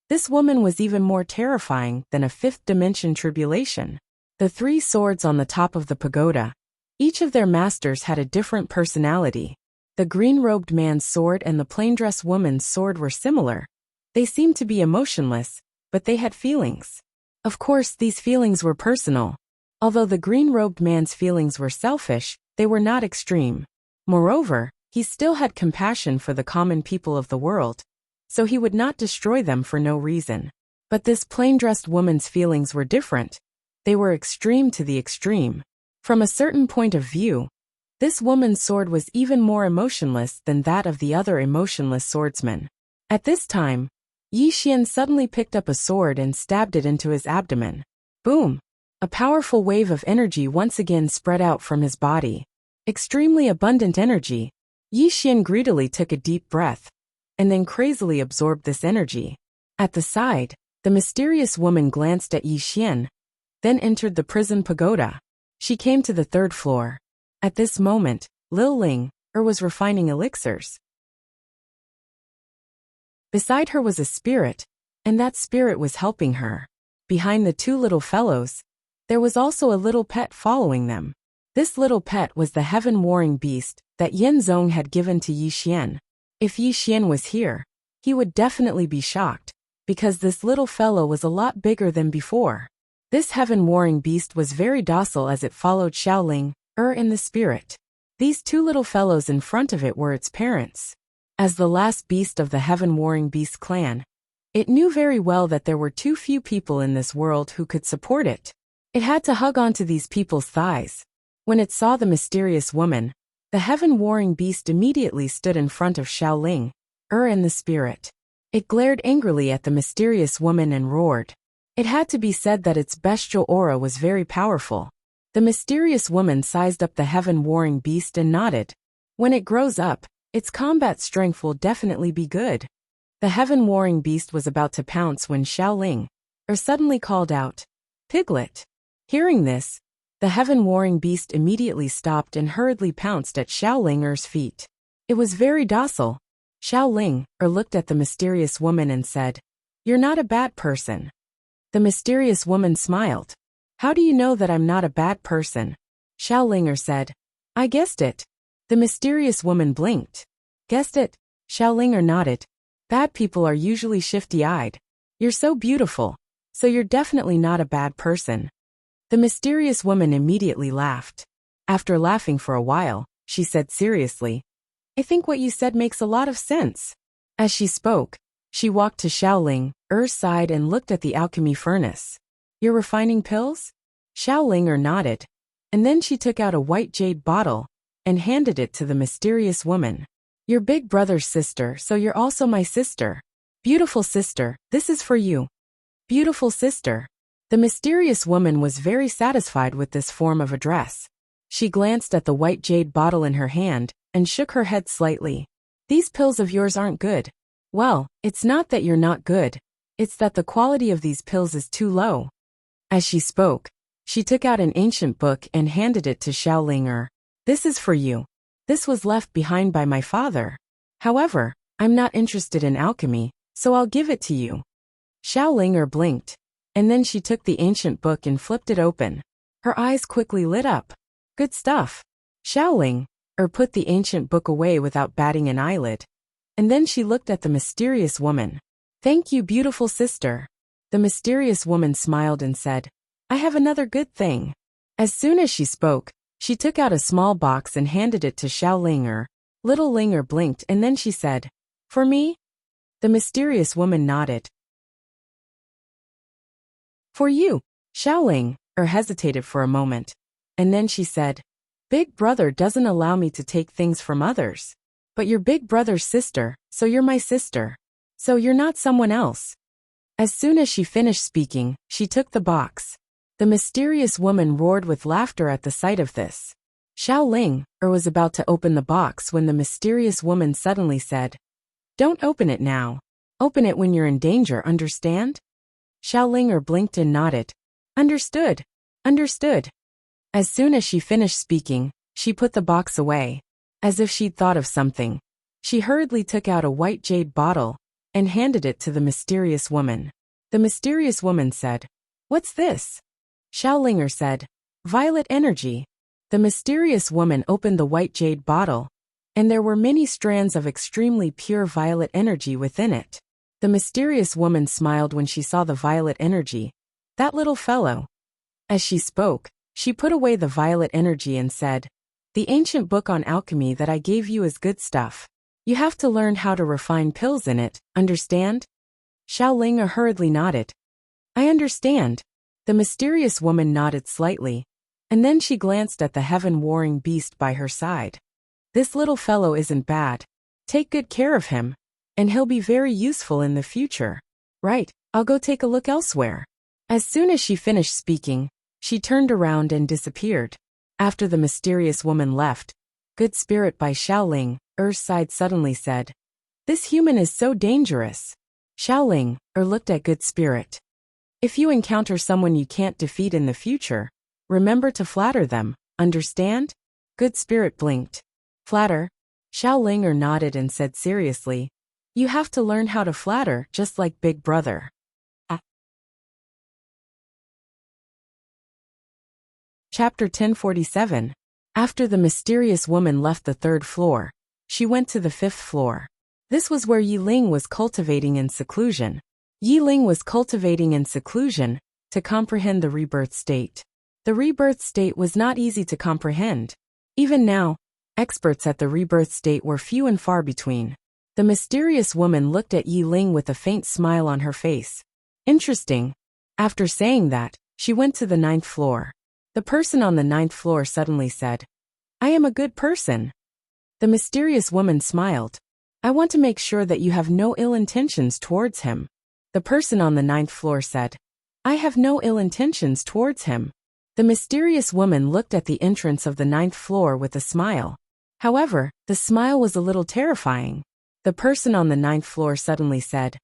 This woman was even more terrifying than a fifth dimension tribulation. The three swords on the top of the pagoda. Each of their masters had a different personality. The green-robed man's sword and the plain-dressed woman's sword were similar. They seemed to be emotionless, but they had feelings. Of course, these feelings were personal. Although the green-robed man's feelings were selfish, they were not extreme. Moreover, he still had compassion for the common people of the world, so he would not destroy them for no reason. But this plain-dressed woman's feelings were different. They were extreme to the extreme. From a certain point of view, this woman's sword was even more emotionless than that of the other emotionless swordsman. At this time, Yi Xian suddenly picked up a sword and stabbed it into his abdomen. Boom! A powerful wave of energy once again spread out from his body. Extremely abundant energy. Yi Xian greedily took a deep breath, and then crazily absorbed this energy. At the side, the mysterious woman glanced at Yi Xian, then entered the prison pagoda. She came to the third floor. At this moment, Lil Ling was refining elixirs. Beside her was a spirit, and that spirit was helping her. Behind the two little fellows, there was also a little pet following them. This little pet was the heaven-warring beast that Yin Zong had given to Yi Xian. If Yi Xian was here, he would definitely be shocked, because this little fellow was a lot bigger than before. This heaven-warring beast was very docile as it followed Xiaoling, in the spirit. These two little fellows in front of it were its parents. As the last beast of the heaven-warring beast clan, it knew very well that there were too few people in this world who could support it. It had to hug onto these people's thighs. When it saw the mysterious woman, the heaven-warring beast immediately stood in front of Xiaoling, in the spirit. It glared angrily at the mysterious woman and roared. It had to be said that its bestial aura was very powerful. The mysterious woman sized up the heaven-warring beast and nodded. When it grows up, its combat strength will definitely be good. The heaven-warring beast was about to pounce when Xiaoling, suddenly called out, "Piglet." Hearing this, the heaven-warring beast immediately stopped and hurriedly pounced at Xiaoling's feet. It was very docile. Xiaoling looked at the mysterious woman and said, "You're not a bad person." The mysterious woman smiled. "How do you know that I'm not a bad person?" Xiaoling said, "I guessed it." The mysterious woman blinked. "Guessed it?" Xiaoling nodded. "Bad people are usually shifty-eyed. You're so beautiful, so you're definitely not a bad person." The mysterious woman immediately laughed. After laughing for a while, she said seriously, "I think what you said makes a lot of sense." As she spoke, she walked to Xiaoling's side and looked at the alchemy furnace. "You're refining pills?" Xiaoling nodded, and then she took out a white jade bottle and handed it to the mysterious woman. "You're big brother's sister, so you're also my sister. Beautiful sister, this is for you." Beautiful sister. The mysterious woman was very satisfied with this form of address. She glanced at the white jade bottle in her hand and shook her head slightly. "These pills of yours aren't good." "Well, it's not that you're not good. It's that the quality of these pills is too low." As she spoke, she took out an ancient book and handed it to Xiaoling. "This is for you. This was left behind by my father. However, I'm not interested in alchemy, so I'll give it to you." Xiaoling blinked, and then she took the ancient book and flipped it open. Her eyes quickly lit up. "Good stuff." Xiaoling put the ancient book away without batting an eyelid, and then she looked at the mysterious woman. "Thank you, beautiful sister." The mysterious woman smiled and said, "I have another good thing." As soon as she spoke, she took out a small box and handed it to Xiaoling. Little Ling blinked and then she said, "For me?" The mysterious woman nodded. "For you." Xiaoling hesitated for a moment, and then she said, "Big brother doesn't allow me to take things from others. But you're big brother's sister, so you're my sister. So you're not someone else." As soon as she finished speaking, she took the box. The mysterious woman roared with laughter at the sight of this. Xiaoling was about to open the box when the mysterious woman suddenly said, Don't open it now. Open it when you're in danger, understand? Xiao blinked and nodded. Understood. Understood. As soon as she finished speaking, she put the box away. As if she'd thought of something, she hurriedly took out a white jade bottle and handed it to the mysterious woman. The mysterious woman said, "What's this?" Xiao said, "Violet energy." The mysterious woman opened the white jade bottle, and there were many strands of extremely pure violet energy within it. The mysterious woman smiled when she saw the violet energy. That little fellow. As she spoke, she put away the violet energy and said, "The ancient book on alchemy that I gave you is good stuff. You have to learn how to refine pills in it, understand?" Xiao hurriedly nodded. "I understand." The mysterious woman nodded slightly, and then she glanced at the heaven-warring beast by her side. "This little fellow isn't bad. Take good care of him, and he'll be very useful in the future." "Right, I'll go take a look elsewhere." As soon as she finished speaking, she turned around and disappeared. After the mysterious woman left, Good Spirit by Xiao sighed suddenly said, "This human is so dangerous." Xiao looked at Good Spirit. "If you encounter someone you can't defeat in the future, remember to flatter them, understand?" Good Spirit blinked. "Flatter?" Xiao nodded and said seriously, "You have to learn how to flatter just like Big Brother." Chapter 1047. After the mysterious woman left the 3rd floor, she went to the 5th floor. This was where Yi Ling was cultivating in seclusion. Yi Ling was cultivating in seclusion to comprehend the rebirth state. The rebirth state was not easy to comprehend. Even now, experts at the rebirth state were few and far between. The mysterious woman looked at Yi Ling with a faint smile on her face. Interesting. After saying that, she went to the 9th floor. The person on the 9th floor suddenly said, "I am a good person." The mysterious woman smiled. "I want to make sure that you have no ill intentions towards him." The person on the 9th floor said, "I have no ill intentions towards him." The mysterious woman looked at the entrance of the 9th floor with a smile. However, the smile was a little terrifying. The person on the 9th floor suddenly said,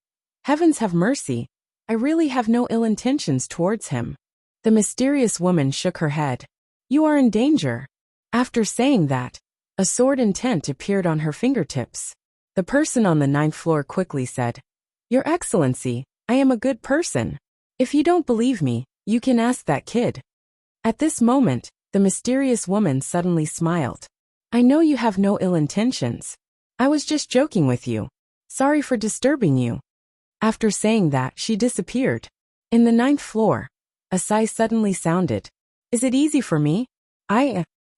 "Heavens have mercy. I really have no ill intentions towards him." The mysterious woman shook her head. "You are in danger." After saying that, a sword intent appeared on her fingertips. The person on the 9th floor quickly said, "Your Excellency, I am a good person. If you don't believe me, you can ask that kid." At this moment, the mysterious woman suddenly smiled. "I know you have no ill intentions. I was just joking with you. Sorry for disturbing you." After saying that, she disappeared. In the 9th floor, a sigh suddenly sounded. "Is it easy for me?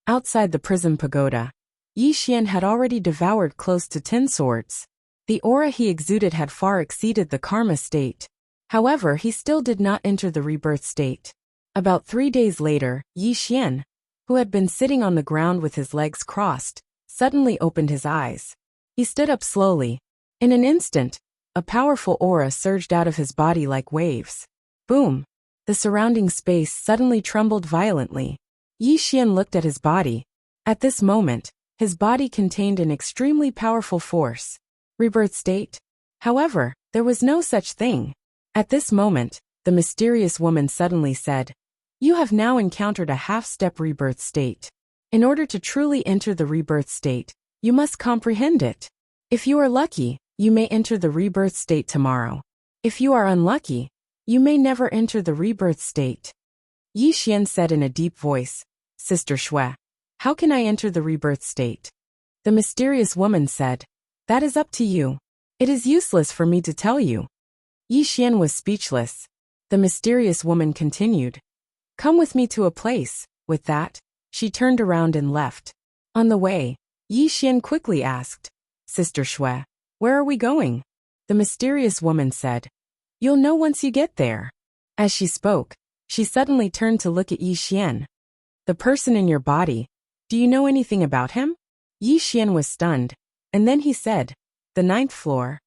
Outside the prison pagoda, Yi Xian had already devoured close to 10 swords. The aura he exuded had far exceeded the karma state. However, he still did not enter the rebirth state. About 3 days later, Yi Xian, who had been sitting on the ground with his legs crossed, suddenly opened his eyes. He stood up slowly. In an instant, a powerful aura surged out of his body like waves. Boom! The surrounding space suddenly trembled violently. Yi Xian looked at his body. At this moment, his body contained an extremely powerful force. Rebirth state? However, there was no such thing. At this moment, the mysterious woman suddenly said, "You have now encountered a half-step rebirth state. In order to truly enter the rebirth state, you must comprehend it. If you are lucky, you may enter the rebirth state tomorrow. If you are unlucky, you may never enter the rebirth state." Yi Xian said in a deep voice, "Sister Shui, how can I enter the rebirth state?" The mysterious woman said, "That is up to you. It is useless for me to tell you." Yi Xian was speechless. The mysterious woman continued, "Come with me to a place." With that, she turned around and left. On the way, Yi Xian quickly asked, "Sister Shui, where are we going?" The mysterious woman said, "You'll know once you get there." As she spoke, she suddenly turned to look at Yi Xian. "The person in your body, do you know anything about him?" Yi Xian was stunned, and then he said, "The 9th floor."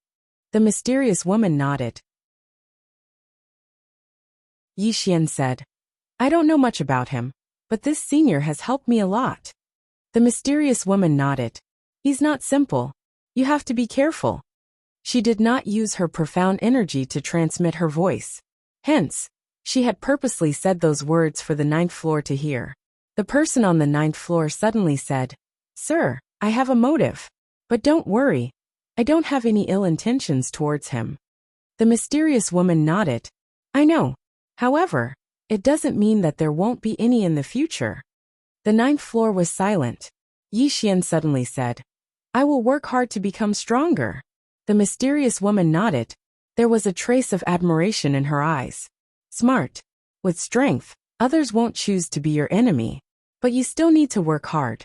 The mysterious woman nodded. Yi Xian said, "I don't know much about him, but this senior has helped me a lot." The mysterious woman nodded. "He's not simple. You have to be careful." She did not use her profound energy to transmit her voice. Hence, she had purposely said those words for the 9th floor to hear. The person on the 9th floor suddenly said, "Sir, I have a motive. But don't worry. I don't have any ill intentions towards him." The mysterious woman nodded. "I know. However, it doesn't mean that there won't be any in the future." The 9th floor was silent. Yi Xian suddenly said, "I will work hard to become stronger." The mysterious woman nodded. There was a trace of admiration in her eyes. "Smart. With strength, others won't choose to be your enemy. But you still need to work hard."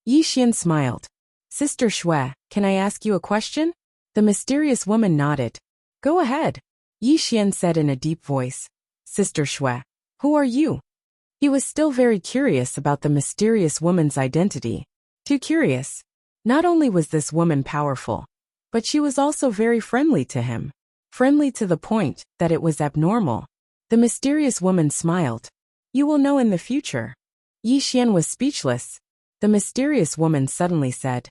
Yi Xian smiled. "Sister Shui, can I ask you a question?" The mysterious woman nodded. "Go ahead," Yi Xian said in a deep voice. "Sister Shui, who are you?" He was still very curious about the mysterious woman's identity. Too curious. Not only was this woman powerful, but she was also very friendly to him. Friendly to the point that it was abnormal. The mysterious woman smiled. "You will know in the future." Yi Xian was speechless. The mysterious woman suddenly said,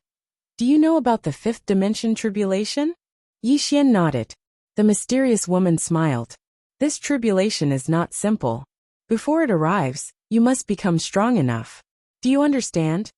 "Do you know about the 5th dimension tribulation?" Yi Xian nodded. The mysterious woman smiled. "This tribulation is not simple. Before it arrives, you must become strong enough. Do you understand?"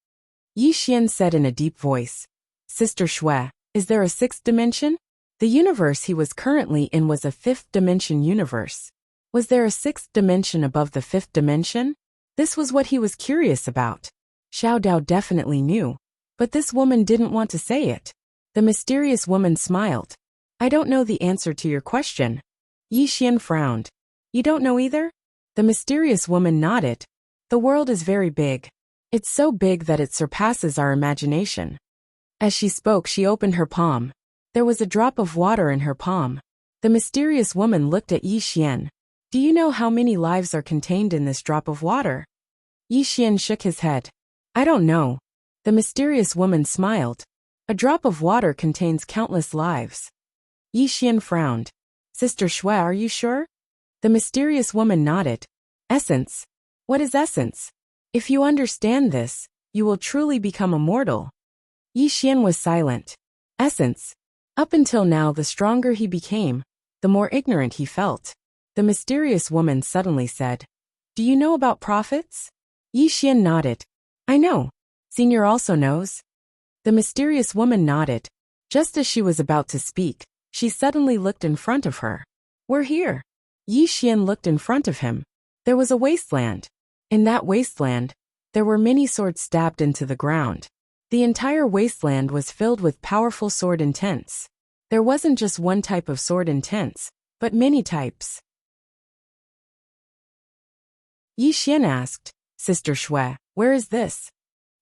Yi Xian said in a deep voice, "Sister Shui, is there a 6th dimension?" The universe he was currently in was a 5th dimension universe. Was there a 6th dimension above the 5th dimension? This was what he was curious about. Xiao Dao definitely knew, but this woman didn't want to say it. The mysterious woman smiled. "I don't know the answer to your question." Yi Xian frowned. "You don't know either?" The mysterious woman nodded. "The world is very big. It's so big that it surpasses our imagination." As she spoke, she opened her palm. There was a drop of water in her palm. The mysterious woman looked at Yi Xian. "Do you know how many lives are contained in this drop of water?" Yi Xian shook his head. "I don't know." The mysterious woman smiled. "A drop of water contains countless lives." Yi Xian frowned. "Sister Shui, are you sure?" The mysterious woman nodded. "Essence. What is essence? If you understand this, you will truly become immortal." Yi Xian was silent. Essence. Up until now, the stronger he became, the more ignorant he felt. The mysterious woman suddenly said, "Do you know about prophets?" Yi Xian nodded. "I know. Senior also knows." The mysterious woman nodded. Just as she was about to speak, she suddenly looked in front of her. "We're here." Yi Xian looked in front of him. There was a wasteland. In that wasteland, there were many swords stabbed into the ground. The entire wasteland was filled with powerful sword intents. There wasn't just one type of sword intents, but many types. Yi Xian asked, "Sister Shui, where is this?"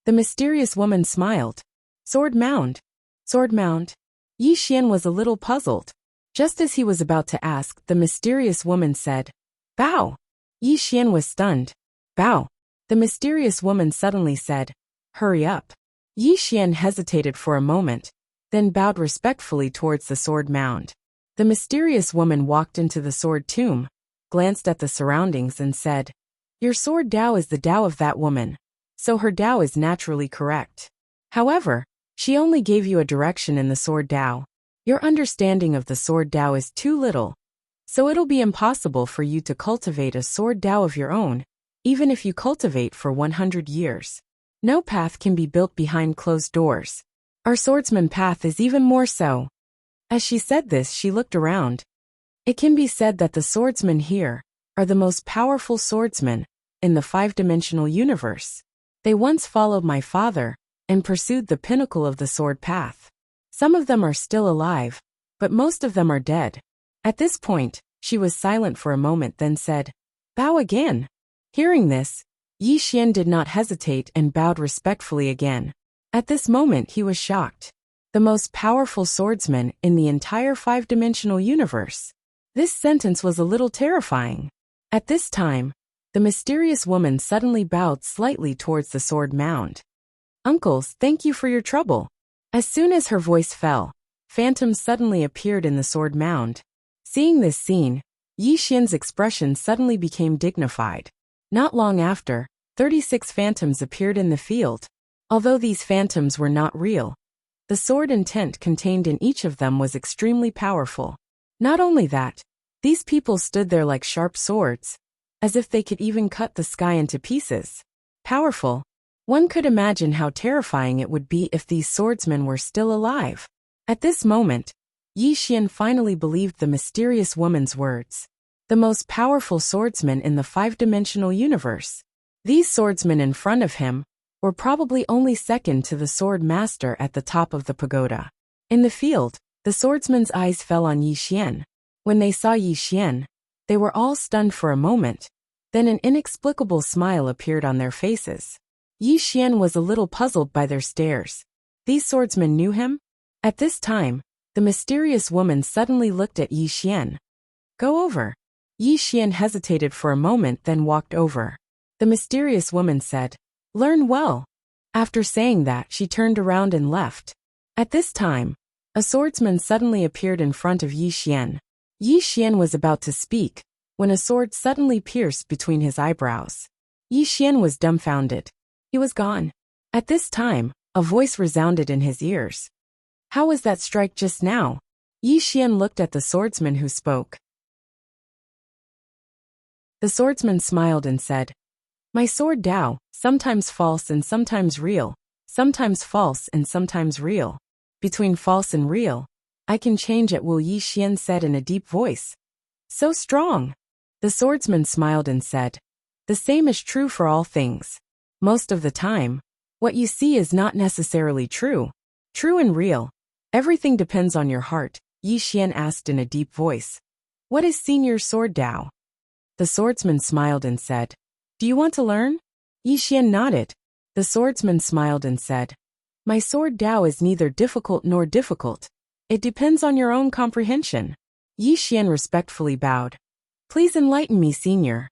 The mysterious woman smiled. "Sword mound." "Sword mound?" Yi Xian was a little puzzled. Just as he was about to ask, the mysterious woman said, "Bow." Yi Xian was stunned. "Bow." The mysterious woman suddenly said, "Hurry up." Yi Xian hesitated for a moment, then bowed respectfully towards the sword mound. The mysterious woman walked into the sword tomb, glanced at the surroundings and said, "Your sword Dao is the Dao of that woman, so her Dao is naturally correct. However, she only gave you a direction in the sword Dao. Your understanding of the sword Dao is too little, so it'll be impossible for you to cultivate a sword Dao of your own, even if you cultivate for 100 years. No path can be built behind closed doors. Our swordsman path is even more so." As she said this, she looked around. It can be said that the swordsmen here are the most powerful swordsmen in the 5-dimensional universe. They once followed my father and pursued the pinnacle of the sword path. Some of them are still alive, but most of them are dead. At this point, she was silent for a moment, then said, "Bow again." Hearing this, Yi Xian did not hesitate and bowed respectfully again. At this moment he was shocked. The most powerful swordsman in the entire 5-dimensional universe. This sentence was a little terrifying. At this time, the mysterious woman suddenly bowed slightly towards the sword mound. "Uncles, thank you for your trouble." As soon as her voice fell, phantoms suddenly appeared in the sword mound. Seeing this scene, Yi Xian's expression suddenly became dignified. Not long after, 36 phantoms appeared in the field. Although these phantoms were not real, The sword intent contained in each of them was extremely powerful. Not only that, these people stood there like sharp swords, as if they could even cut the sky into pieces. Powerful. One could imagine how terrifying it would be if these swordsmen were still alive. At this moment, Yi Xian finally believed the mysterious woman's words. The most powerful swordsman in the five-dimensional universe. These swordsmen in front of him were probably only second to the sword master at the top of the pagoda. In the field, the swordsmen's eyes fell on Yi Xian. When they saw Yi Xian, they were all stunned for a moment. Then an inexplicable smile appeared on their faces. Yi Xian was a little puzzled by their stares. These swordsmen knew him? At this time, the mysterious woman suddenly looked at Yi Xian. Go over. Yi Xian hesitated for a moment, then walked over. The mysterious woman said, Learn well. After saying that, she turned around and left. At this time, a swordsman suddenly appeared in front of Yi Xian. Yi Xian was about to speak, when a sword suddenly pierced between his eyebrows. Yi Xian was dumbfounded. He was gone. At this time, a voice resounded in his ears. How was that strike just now? Yi Xian looked at the swordsman who spoke. The swordsman smiled and said, My sword Dao, sometimes false and sometimes real, sometimes false and sometimes real. Between false and real, I can change at will, Yi Xian said in a deep voice. So strong. The swordsman smiled and said, The same is true for all things. Most of the time, what you see is not necessarily true. True and real. Everything depends on your heart, Yi Xian asked in a deep voice. What is senior sword Dao? The swordsman smiled and said, Do you want to learn? Yi Xian nodded. The swordsman smiled and said, My sword Dao is neither difficult nor difficult. It depends on your own comprehension. Yi Xian respectfully bowed. Please enlighten me, senior.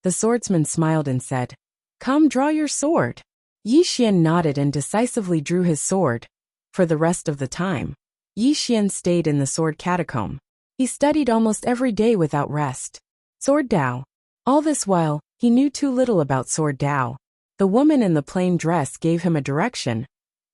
The swordsman smiled and said, Come, draw your sword. Yi Xian nodded and decisively drew his sword. For the rest of the time, Yi Xian stayed in the sword catacomb. He studied almost every day without rest. Sword Dao. All this while, he knew too little about sword Dao. The woman in the plain dress gave him a direction,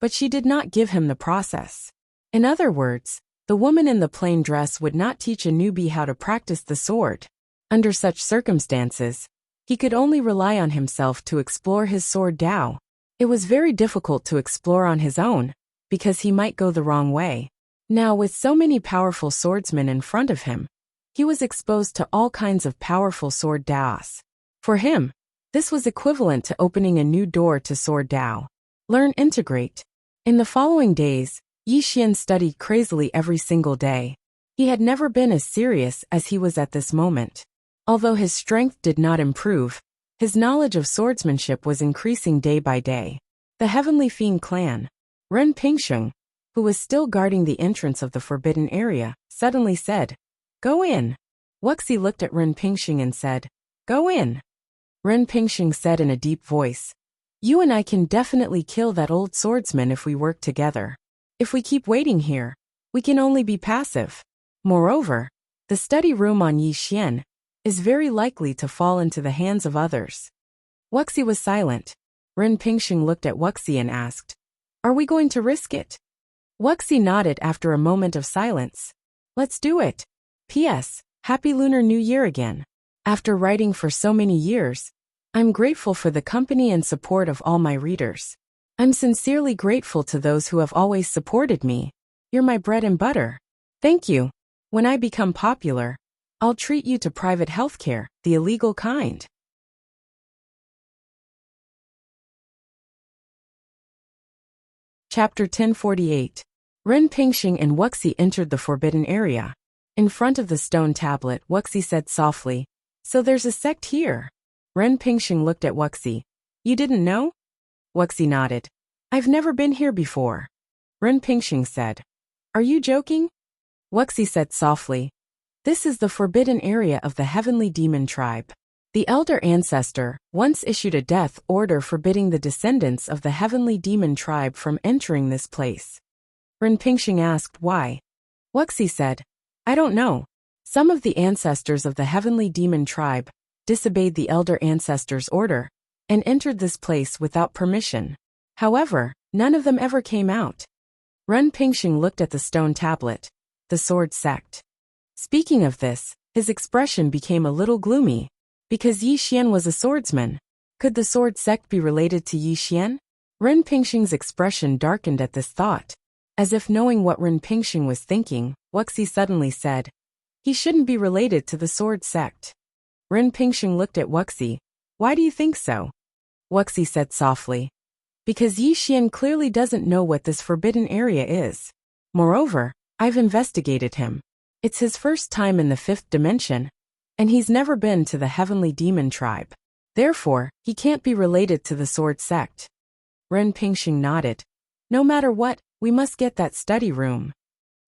but she did not give him the process. In other words, the woman in the plain dress would not teach a newbie how to practice the sword. Under such circumstances, he could only rely on himself to explore his sword Dao. It was very difficult to explore on his own, because he might go the wrong way. Now, with so many powerful swordsmen in front of him, he was exposed to all kinds of powerful sword Daos. For him, this was equivalent to opening a new door to sword Dao. Learn, integrate. In the following days, Yi Xian studied crazily every single day. He had never been as serious as he was at this moment. Although his strength did not improve, his knowledge of swordsmanship was increasing day by day. The Heavenly Fiend clan, Ren Pingsheng, who was still guarding the entrance of the forbidden area, suddenly said, Go in. Wuxi looked at Ren Pingsheng and said, Go in. Ren Pingsheng said in a deep voice, You and I can definitely kill that old swordsman if we work together. If we keep waiting here, we can only be passive. Moreover, the study room on Yi Xian is very likely to fall into the hands of others. Wuxi was silent. Ren Pingsheng looked at Wuxi and asked, Are we going to risk it? Wuxi nodded after a moment of silence. Let's do it. P.S. Happy Lunar New Year again. After writing for so many years, I'm grateful for the company and support of all my readers. I'm sincerely grateful to those who have always supported me. You're my bread and butter. Thank you. When I become popular, I'll treat you to private healthcare, the illegal kind. Chapter 1048. Ren Pingsheng and Wuxi entered the forbidden area. In front of the stone tablet, Wuxi said softly, So there's a sect here. Ren Pingsheng looked at Wuxi. You didn't know? Wuxi nodded. I've never been here before. Ren Pingsheng said. Are you joking? Wuxi said softly. This is the forbidden area of the heavenly demon tribe. The elder ancestor once issued a death order forbidding the descendants of the heavenly demon tribe from entering this place. Ren Pingsheng asked why. Wuxi said, I don't know. Some of the ancestors of the heavenly demon tribe disobeyed the elder ancestor's order and entered this place without permission. However, none of them ever came out. Ren Pingxing looked at the stone tablet. The sword sect. Speaking of this, his expression became a little gloomy. Because Yi Xian was a swordsman. Could the sword sect be related to Yi Xian? Ren Pingxing's expression darkened at this thought. As if knowing what Ren Pingxing was thinking, Wuxi suddenly said, he shouldn't be related to the sword sect. Ren Pingxing looked at Wuxi. Why do you think so? Wuxi said softly. Because Yi Xian clearly doesn't know what this forbidden area is. Moreover, I've investigated him. It's his first time in the 5th dimension, and he's never been to the heavenly demon tribe. Therefore, he can't be related to the sword sect. Ren Pingxing nodded. No matter what, we must get that study room.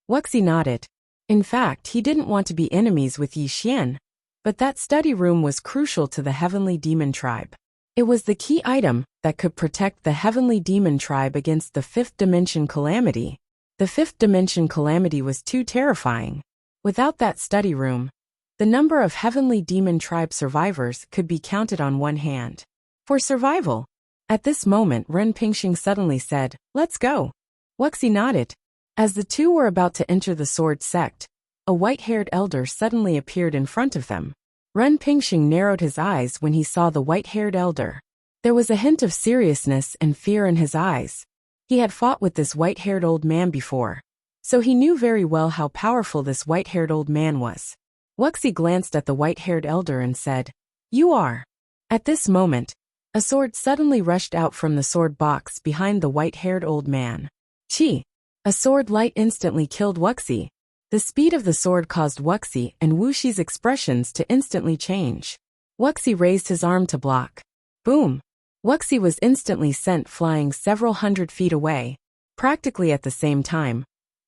Wuxi nodded. In fact, he didn't want to be enemies with Yi Xian, but that study room was crucial to the heavenly demon tribe. It was the key item that could protect the heavenly demon tribe against the 5th dimension calamity. The 5th dimension calamity was too terrifying. Without that study room, the number of heavenly demon tribe survivors could be counted on one hand. For survival. At this moment, Ren Pingxing suddenly said, let's go. Wuxi nodded. As the two were about to enter the sword sect, a white-haired elder suddenly appeared in front of them. Ren Pingxing narrowed his eyes when he saw the white-haired elder. There was a hint of seriousness and fear in his eyes. He had fought with this white-haired old man before, so he knew very well how powerful this white-haired old man was. Wuxi glanced at the white-haired elder and said, you are. At this moment, a sword suddenly rushed out from the sword box behind the white-haired old man. Chi! A sword light instantly killed Wuxi. The speed of the sword caused Wuxi and Wuxi's expressions to instantly change. Wuxi raised his arm to block. Boom! Wuxi was instantly sent flying several hundred feet away. Practically at the same time,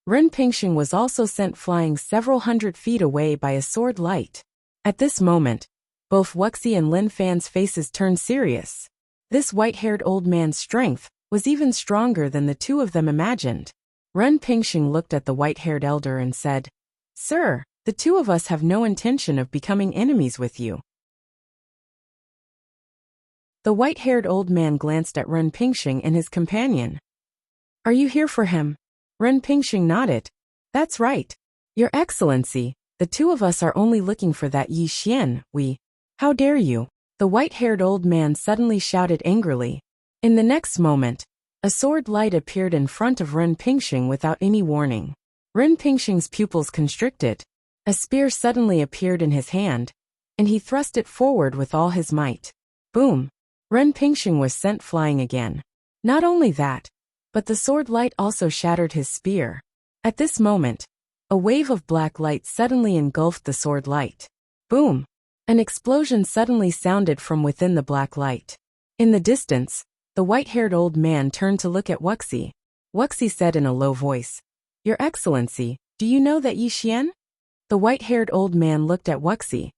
Ren Pingxing was also sent flying several hundred feet away by a sword light. At this moment, both Wuxi and Lin Fan's faces turned serious. This white-haired old man's strength was even stronger than the two of them imagined. Ren Pingxing looked at the white-haired elder and said, Sir, the two of us have no intention of becoming enemies with you. The white-haired old man glanced at Ren Pingxing and his companion. Are you here for him? Ren Pingxing nodded. That's right. Your Excellency, the two of us are only looking for that Yi Xian, How dare you? The white-haired old man suddenly shouted angrily. In the next moment, a sword light appeared in front of Ren Pingxing without any warning. Ren Pingxing's pupils constricted. A spear suddenly appeared in his hand, and he thrust it forward with all his might. Boom! Ren Pingxing was sent flying again. Not only that, but the sword light also shattered his spear. At this moment, a wave of black light suddenly engulfed the sword light. Boom! An explosion suddenly sounded from within the black light. In the distance, the white-haired old man turned to look at Wuxi. Wuxi said in a low voice, Your Excellency, do you know that Yi Xian? The white-haired old man looked at Wuxi.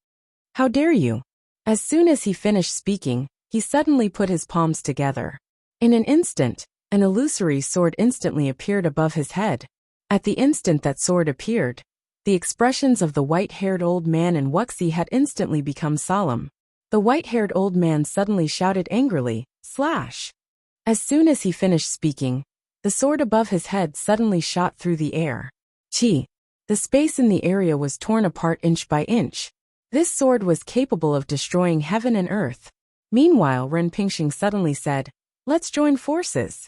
How dare you? As soon as he finished speaking, he suddenly put his palms together. In an instant, an illusory sword instantly appeared above his head. At the instant that sword appeared, the expressions of the white-haired old man and Wuxi had instantly become solemn. The white-haired old man suddenly shouted angrily, Slash! As soon as he finished speaking, the sword above his head suddenly shot through the air. Chi! The space in the area was torn apart inch by inch. This sword was capable of destroying heaven and earth. Meanwhile, Ren Pingxing suddenly said, Let's join forces.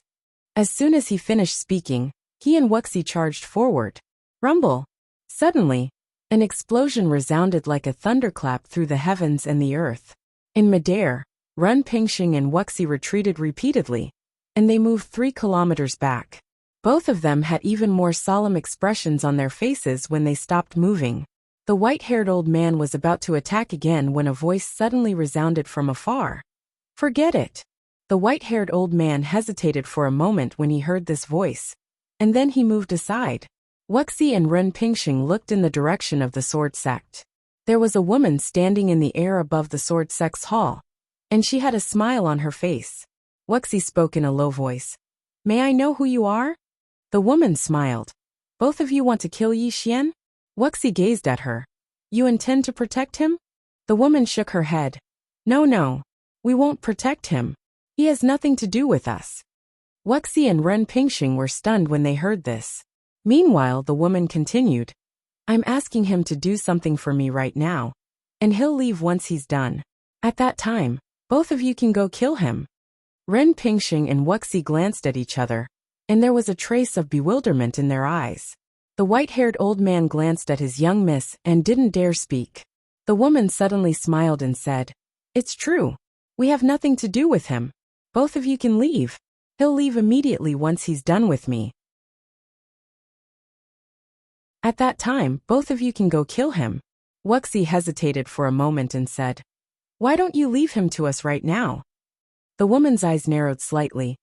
As soon as he finished speaking, he and Wuxi charged forward. Rumble! Suddenly, an explosion resounded like a thunderclap through the heavens and the earth. In midair, Ren Pingxing and Wuxi retreated repeatedly, and they moved 3 kilometers back. Both of them had even more solemn expressions on their faces when they stopped moving. The white-haired old man was about to attack again when a voice suddenly resounded from afar. Forget it. The white-haired old man hesitated for a moment when he heard this voice, and then he moved aside. Wuxi and Ren Pingxing looked in the direction of the sword sect. There was a woman standing in the air above the sword sect's hall, and she had a smile on her face. Wuxi spoke in a low voice. May I know who you are? The woman smiled. Both of you want to kill Yi Xian? Wuxi gazed at her. You intend to protect him? The woman shook her head. No, we won't protect him. He has nothing to do with us. Wuxi and Ren Pingxing were stunned when they heard this. Meanwhile, the woman continued, I'm asking him to do something for me right now, and he'll leave once he's done. At that time, both of you can go kill him. Ren Pingxing and Wuxi glanced at each other, and there was a trace of bewilderment in their eyes. The white-haired old man glanced at his young miss and didn't dare speak. The woman suddenly smiled and said, It's true. We have nothing to do with him. Both of you can leave. He'll leave immediately once he's done with me. At that time, both of you can go kill him. Wuxi hesitated for a moment and said, Why don't you leave him to us right now? The woman's eyes narrowed slightly.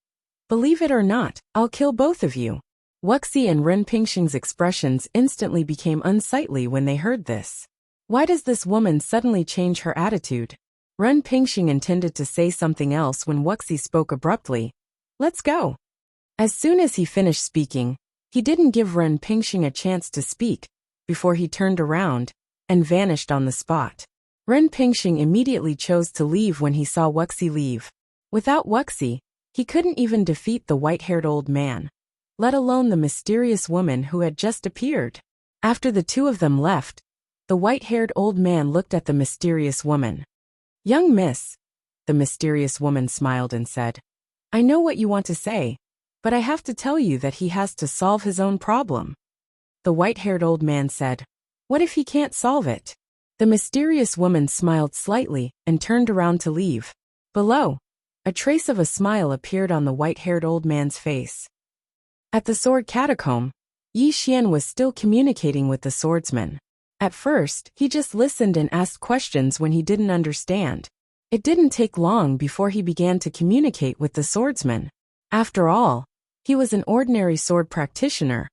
Believe it or not, I'll kill both of you. Wuxi and Ren Pingxing's expressions instantly became unsightly when they heard this. Why does this woman suddenly change her attitude? Ren Pingxing intended to say something else when Wuxi spoke abruptly. Let's go. As soon as he finished speaking, he didn't give Ren Pingxing a chance to speak before he turned around and vanished on the spot. Ren Pingxing immediately chose to leave when he saw Wuxi leave. Without Wuxi, he couldn't even defeat the white-haired old man, let alone the mysterious woman who had just appeared. After the two of them left, the white-haired old man looked at the mysterious woman. Young miss, the mysterious woman smiled and said, I know what you want to say, but I have to tell you that he has to solve his own problem. The white-haired old man said, What if he can't solve it? The mysterious woman smiled slightly and turned around to leave. Below, a trace of a smile appeared on the white-haired old man's face. At the sword catacomb, Yi Xian was still communicating with the swordsman. At first, he just listened and asked questions when he didn't understand. It didn't take long before he began to communicate with the swordsman. After all, he was an ordinary sword practitioner,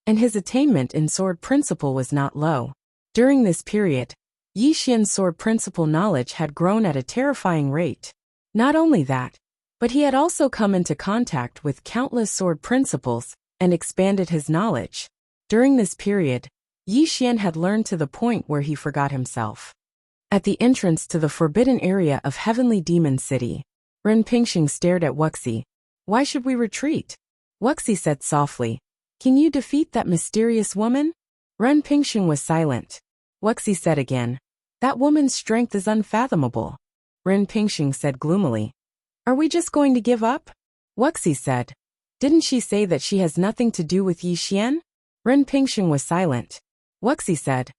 and his attainment in sword principle was not low. During this period, Yi Xian's sword principle knowledge had grown at a terrifying rate. Not only that, but he had also come into contact with countless sword principles and expanded his knowledge. During this period, Yi Xian had learned to the point where he forgot himself. At the entrance to the forbidden area of Heavenly Demon City, Ren Pingxing stared at Wuxi. Why should we retreat? Wuxi said softly, Can you defeat that mysterious woman? Ren Pingxing was silent. Wuxi said again, That woman's strength is unfathomable. Ren Pingxing said gloomily, Are we just going to give up? Wuxi said, Didn't she say that she has nothing to do with Yi Xian? Ren Pingxing was silent. Wuxi said,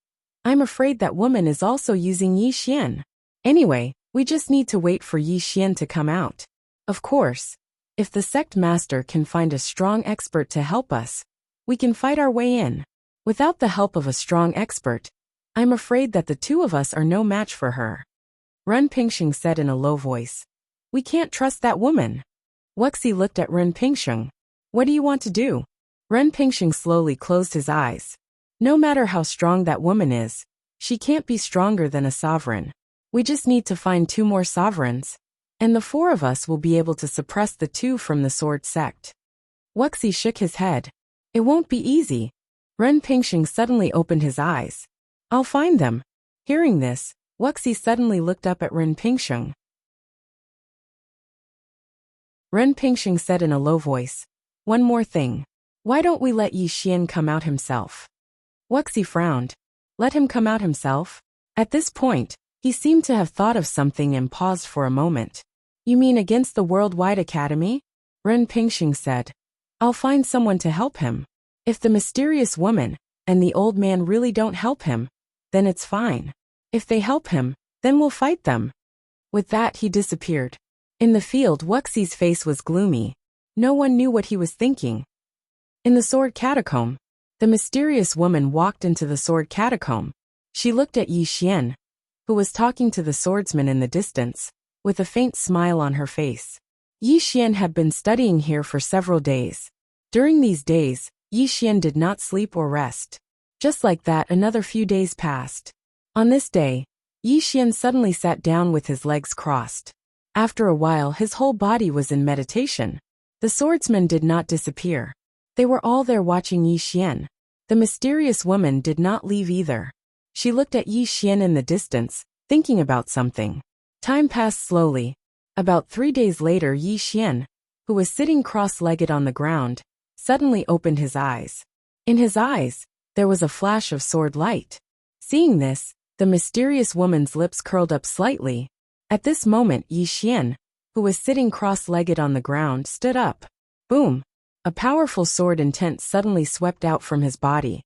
I'm afraid that woman is also using Yi Xian. Anyway, we just need to wait for Yi Xian to come out. Of course, if the sect master can find a strong expert to help us, we can fight our way in. Without the help of a strong expert, I'm afraid that the two of us are no match for her. Ren Pingxing said in a low voice, We can't trust that woman. Wuxi looked at Ren Pingxing. What do you want to do? Ren Pingxing slowly closed his eyes. No matter how strong that woman is, she can't be stronger than a sovereign. We just need to find 2 more sovereigns, and the 4 of us will be able to suppress the 2 from the sword sect. Wuxi shook his head. It won't be easy. Ren Pingxing suddenly opened his eyes. I'll find them. Hearing this, Wuxi suddenly looked up at Ren Pingxing. Ren Pingxing said in a low voice, One more thing. Why don't we let Yi Xian come out himself? Wuxi frowned. Let him come out himself? At this point, he seemed to have thought of something and paused for a moment. You mean against the Worldwide Academy? Ren Pingxing said. I'll find someone to help him. If the mysterious woman and the old man really don't help him, then it's fine. If they help him, then we'll fight them. With that, he disappeared. In the field, Wuxi's face was gloomy. No one knew what he was thinking. In the sword catacomb, the mysterious woman walked into the sword catacomb. She looked at Yi Xian, who was talking to the swordsman in the distance, with a faint smile on her face. Yi Xian had been studying here for several days. During these days, Yi Xian did not sleep or rest. Just like that, another few days passed. On this day, Yi Xian suddenly sat down with his legs crossed. After a while, his whole body was in meditation. The swordsman did not disappear. They were all there watching Yi Xian. The mysterious woman did not leave either. She looked at Yi Xian in the distance, thinking about something. Time passed slowly. About 3 days later, Yi Xian, who was sitting cross-legged on the ground, suddenly opened his eyes. In his eyes, there was a flash of sword light. Seeing this, the mysterious woman's lips curled up slightly. At this moment, Yi Xian, who was sitting cross-legged on the ground, stood up. Boom! A powerful sword intent suddenly swept out from his body,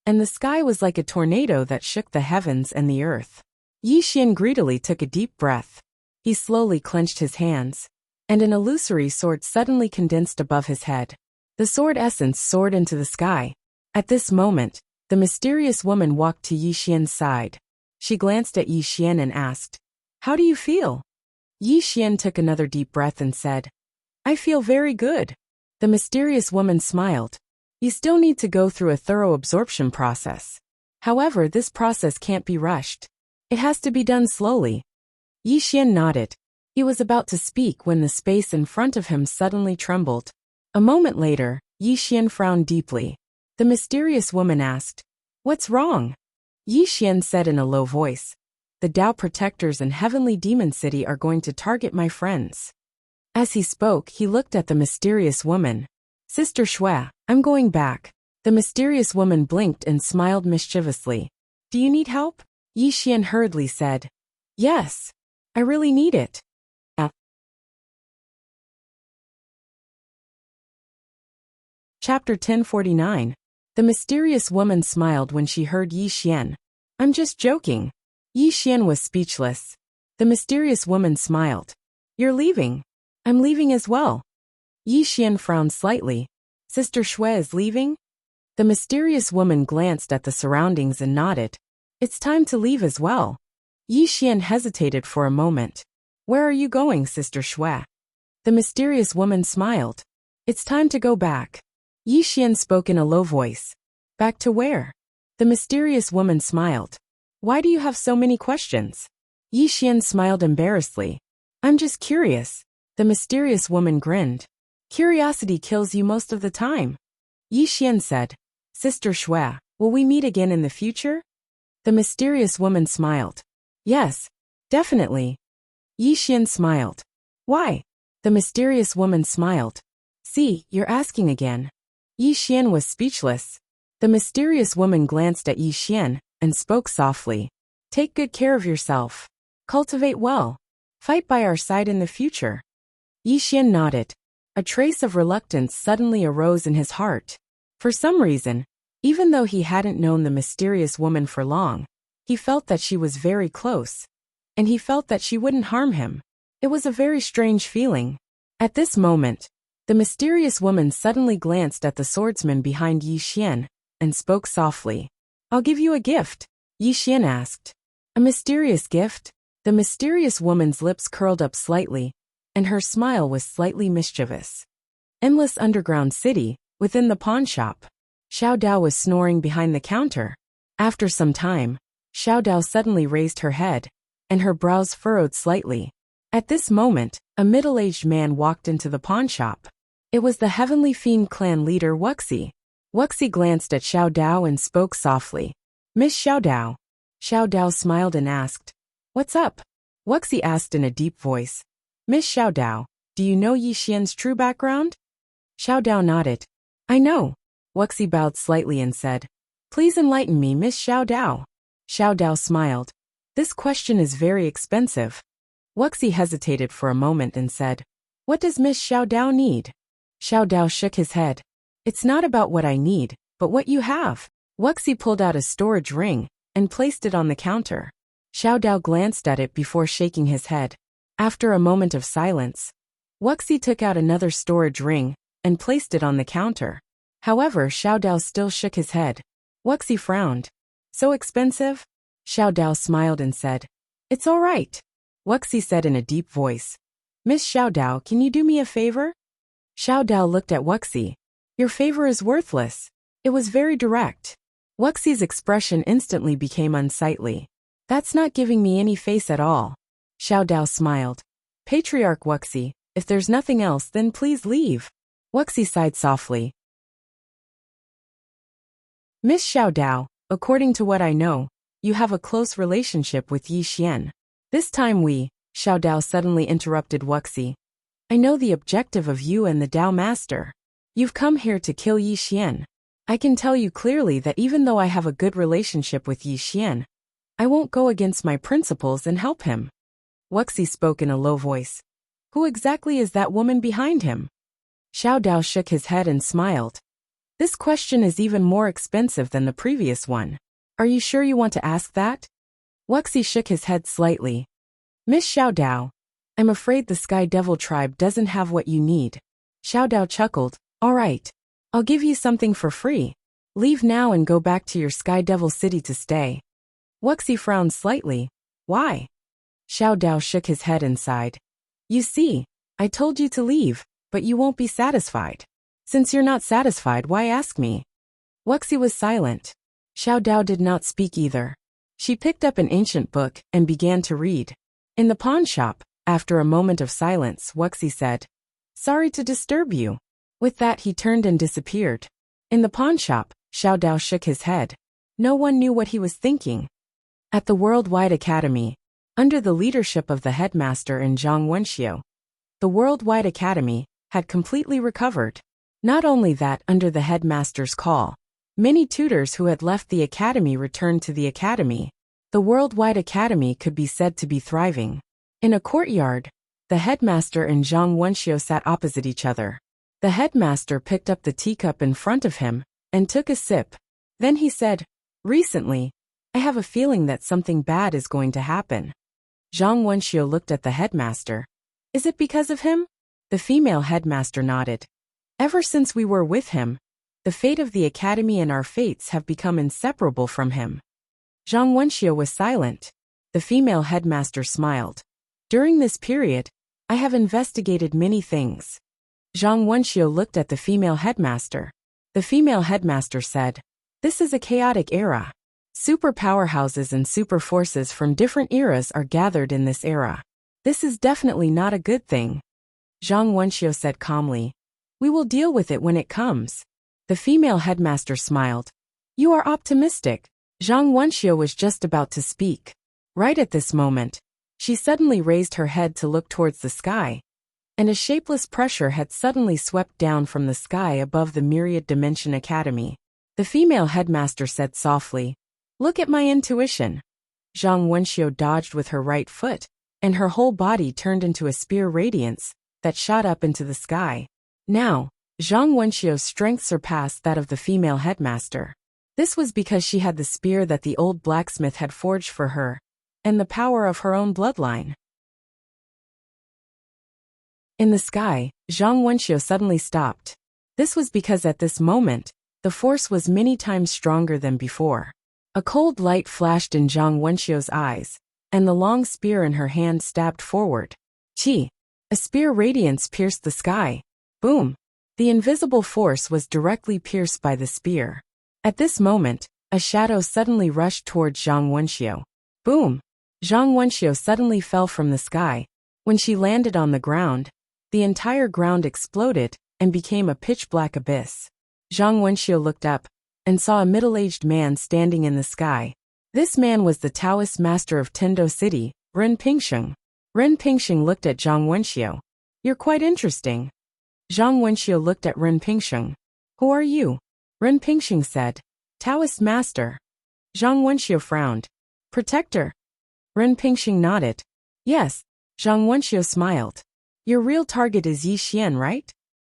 and the sky was like a tornado that shook the heavens and the earth. Yi Xian greedily took a deep breath. He slowly clenched his hands, and an illusory sword suddenly condensed above his head. The sword essence soared into the sky. At this moment, the mysterious woman walked to Yi Xian's side. She glanced at Yi Xian and asked, "How do you feel?" Yi Xian took another deep breath and said, "I feel very good." The mysterious woman smiled. "You still need to go through a thorough absorption process. However, this process can't be rushed. It has to be done slowly." Yi Xian nodded. He was about to speak when the space in front of him suddenly trembled. A moment later, Yi Xian frowned deeply. The mysterious woman asked, "What's wrong?" Yi Xian said in a low voice, "The Tao Protectors and Heavenly Demon City are going to target my friends." As he spoke, he looked at the mysterious woman. "Sister Shui, I'm going back." The mysterious woman blinked and smiled mischievously. "Do you need help?" Yi Xian hurriedly said, "Yes. I really need it." Chapter 1049. The mysterious woman smiled when she heard Yi Xian. "I'm just joking." Yi Xian was speechless. The mysterious woman smiled. "You're leaving." "I'm leaving as well." Yi Xian frowned slightly. "Sister Shui is leaving?" The mysterious woman glanced at the surroundings and nodded. "It's time to leave as well." Yi Xian hesitated for a moment. "Where are you going, Sister Shui?" The mysterious woman smiled. "It's time to go back." Yi Xian spoke in a low voice. "Back to where?" The mysterious woman smiled. "Why do you have so many questions?" Yi Xian smiled embarrassedly. "I'm just curious." The mysterious woman grinned. "Curiosity kills you most of the time." Yi Xian said, "Sister Shui, will we meet again in the future?" The mysterious woman smiled. "Yes, definitely." Yi Xian smiled. "Why?" The mysterious woman smiled. "See, you're asking again." Yi Xian was speechless. The mysterious woman glanced at Yi Xian and spoke softly. "Take good care of yourself. Cultivate well. Fight by our side in the future." Yi Xian nodded. A trace of reluctance suddenly arose in his heart. For some reason, even though he hadn't known the mysterious woman for long, he felt that she was very close, and he felt that she wouldn't harm him. It was a very strange feeling. At this moment, the mysterious woman suddenly glanced at the swordsman behind Yi Xian and spoke softly. "I'll give you a gift," Yi Xian asked. "A mysterious gift?" The mysterious woman's lips curled up slightly, and her smile was slightly mischievous. Endless underground city, within the pawn shop. Xiao Dao was snoring behind the counter. After some time, Xiao Dao suddenly raised her head, and her brows furrowed slightly. At this moment, a middle-aged man walked into the pawn shop. It was the Heavenly Fiend clan leader Wuxi. Wuxi glanced at Xiao Dao and spoke softly. "Miss Xiao Dao." Xiao Dao smiled and asked, "What's up?" Wuxi asked in a deep voice. "Miss Xiao Dao, do you know Yi Xian's true background?" Xiao Dao nodded. "I know." Wuxi bowed slightly and said, "Please enlighten me, Miss Xiao Dao." Xiao Dao smiled. "This question is very expensive." Wuxi hesitated for a moment and said, "What does Miss Xiao Dao need?" Xiao Dao shook his head. "It's not about what I need, but what you have." Wuxi pulled out a storage ring and placed it on the counter. Xiao Dao glanced at it before shaking his head. After a moment of silence, Wuxi took out another storage ring and placed it on the counter. However, Xiao Dao still shook his head. Wuxi frowned. "So expensive?" Xiao Dao smiled and said, "It's all right." Wuxi said in a deep voice, "Miss Xiao Dao, can you do me a favor?" Xiao Dao looked at Wuxi. "Your favor is worthless." It was very direct. Wuxi's expression instantly became unsightly. "That's not giving me any face at all." Xiao Dao smiled. "Patriarch Wuxi, if there's nothing else, then please leave." Wuxi sighed softly. "Miss Xiao Dao, according to what I know, you have a close relationship with Yi Xian." This time Xiao Dao suddenly interrupted Wuxi. I know the objective of you and the Dao Master. You've come here to kill Yi Xian. I can tell you clearly that even though I have a good relationship with Yi Xian, I won't go against my principles and help him. Wuxi spoke in a low voice. Who exactly is that woman behind him? Xiao Dao shook his head and smiled. This question is even more expensive than the previous one. Are you sure you want to ask that? Wuxi shook his head slightly. Miss Xiao Dao, I'm afraid the Sky Devil tribe doesn't have what you need. Xiao Dao chuckled. All right. I'll give you something for free. Leave now and go back to your Sky Devil city to stay. Wuxi frowned slightly. Why? Xiao Dao shook his head and sighed. You see, I told you to leave, but you won't be satisfied. Since you're not satisfied, why ask me? Wuxi was silent. Xiao Dao did not speak either. She picked up an ancient book and began to read. In the pawn shop, after a moment of silence, Wuxi said, Sorry to disturb you. With that he turned and disappeared. In the pawn shop, Xiao Dao shook his head. No one knew what he was thinking. At the Worldwide Academy, under the leadership of the headmaster in Zhang Wenxiu, the Worldwide Academy had completely recovered. Not only that, under the headmaster's call, many tutors who had left the academy returned to the academy. The Worldwide Academy could be said to be thriving. In a courtyard, the headmaster and Zhang Wenxiu sat opposite each other. The headmaster picked up the teacup in front of him and took a sip. Then he said, Recently, I have a feeling that something bad is going to happen. Zhang Wenxiu looked at the headmaster. Is it because of him? The female headmaster nodded. Ever since we were with him, the fate of the academy and our fates have become inseparable from him. Zhang Wenxiu was silent. The female headmaster smiled. During this period, I have investigated many things. Zhang Wenxiu looked at the female headmaster. The female headmaster said, This is a chaotic era. Super powerhouses and super forces from different eras are gathered in this era. This is definitely not a good thing. Zhang Wenxiu said calmly, We will deal with it when it comes. The female headmaster smiled. You are optimistic. Zhang Wenxiu was just about to speak. Right at this moment, she suddenly raised her head to look towards the sky, and a shapeless pressure had suddenly swept down from the sky above the Myriad Dimension Academy. The female headmaster said softly, Look at my intuition. Zhang Wenxiu dodged with her right foot, and her whole body turned into a spear radiance that shot up into the sky. Now, Zhang Wenxiu's strength surpassed that of the female headmaster. This was because she had the spear that the old blacksmith had forged for her, and the power of her own bloodline. In the sky, Zhang Wenxiu suddenly stopped. This was because at this moment, the force was many times stronger than before. A cold light flashed in Zhang Wenxiu's eyes, and the long spear in her hand stabbed forward. Chi! A spear radiance pierced the sky. Boom! The invisible force was directly pierced by the spear. At this moment, a shadow suddenly rushed towards Zhang Wenxiu. Boom! Zhang Wenxiu suddenly fell from the sky. When she landed on the ground, the entire ground exploded and became a pitch-black abyss. Zhang Wenxiu looked up and saw a middle-aged man standing in the sky. This man was the Taoist master of Tendo City, Ren Pingsheng. Ren Pingsheng looked at Zhang Wenxiu. You're quite interesting. Zhang Wenxiu looked at Ren Pingsheng. Who are you? Ren Pingsheng said. Taoist master. Zhang Wenxiu frowned. Protector. Ren Pingsheng nodded. Yes. Zhang Wenxiu smiled. Your real target is Yi Xian, right?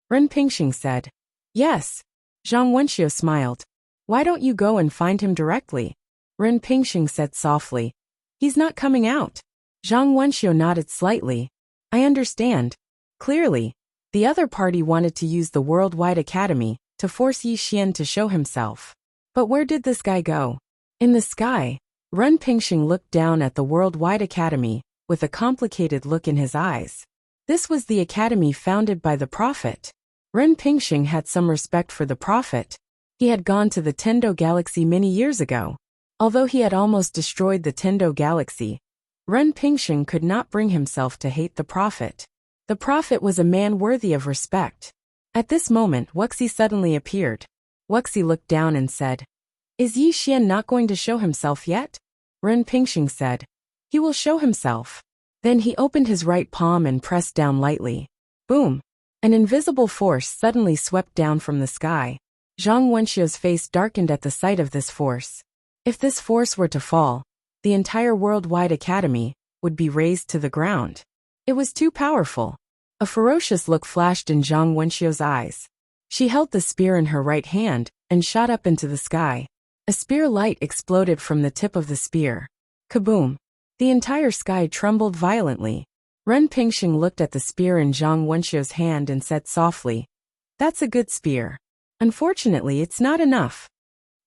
Ren Pingsheng said. Yes. Zhang Wenxiu smiled. Why don't you go and find him directly? Ren Pingsheng said softly. He's not coming out. Zhang Wenxiu nodded slightly. I understand. Clearly, the other party wanted to use the Worldwide Academy to force Yi Xian to show himself. But where did this guy go? In the sky, Ren Pingsheng looked down at the Worldwide Academy with a complicated look in his eyes. This was the academy founded by the Prophet. Ren Pingsheng had some respect for the Prophet. He had gone to the Tendo Galaxy many years ago. Although he had almost destroyed the Tendo Galaxy, Ren Pingsheng could not bring himself to hate the Prophet. The Prophet was a man worthy of respect. At this moment, Wuxi suddenly appeared. Wuxi looked down and said, Is Yi Xian not going to show himself yet? Ren Pingsheng said, He will show himself. Then he opened his right palm and pressed down lightly. Boom! An invisible force suddenly swept down from the sky. Zhang Wenxiu's face darkened at the sight of this force. If this force were to fall, the entire worldwide academy would be razed to the ground. It was too powerful. A ferocious look flashed in Zhang Wenxiu's eyes. She held the spear in her right hand and shot up into the sky. A spear light exploded from the tip of the spear. Kaboom! The entire sky trembled violently. Ren Pingxing looked at the spear in Zhang Wenxiu's hand and said softly, "That's a good spear. Unfortunately, it's not enough."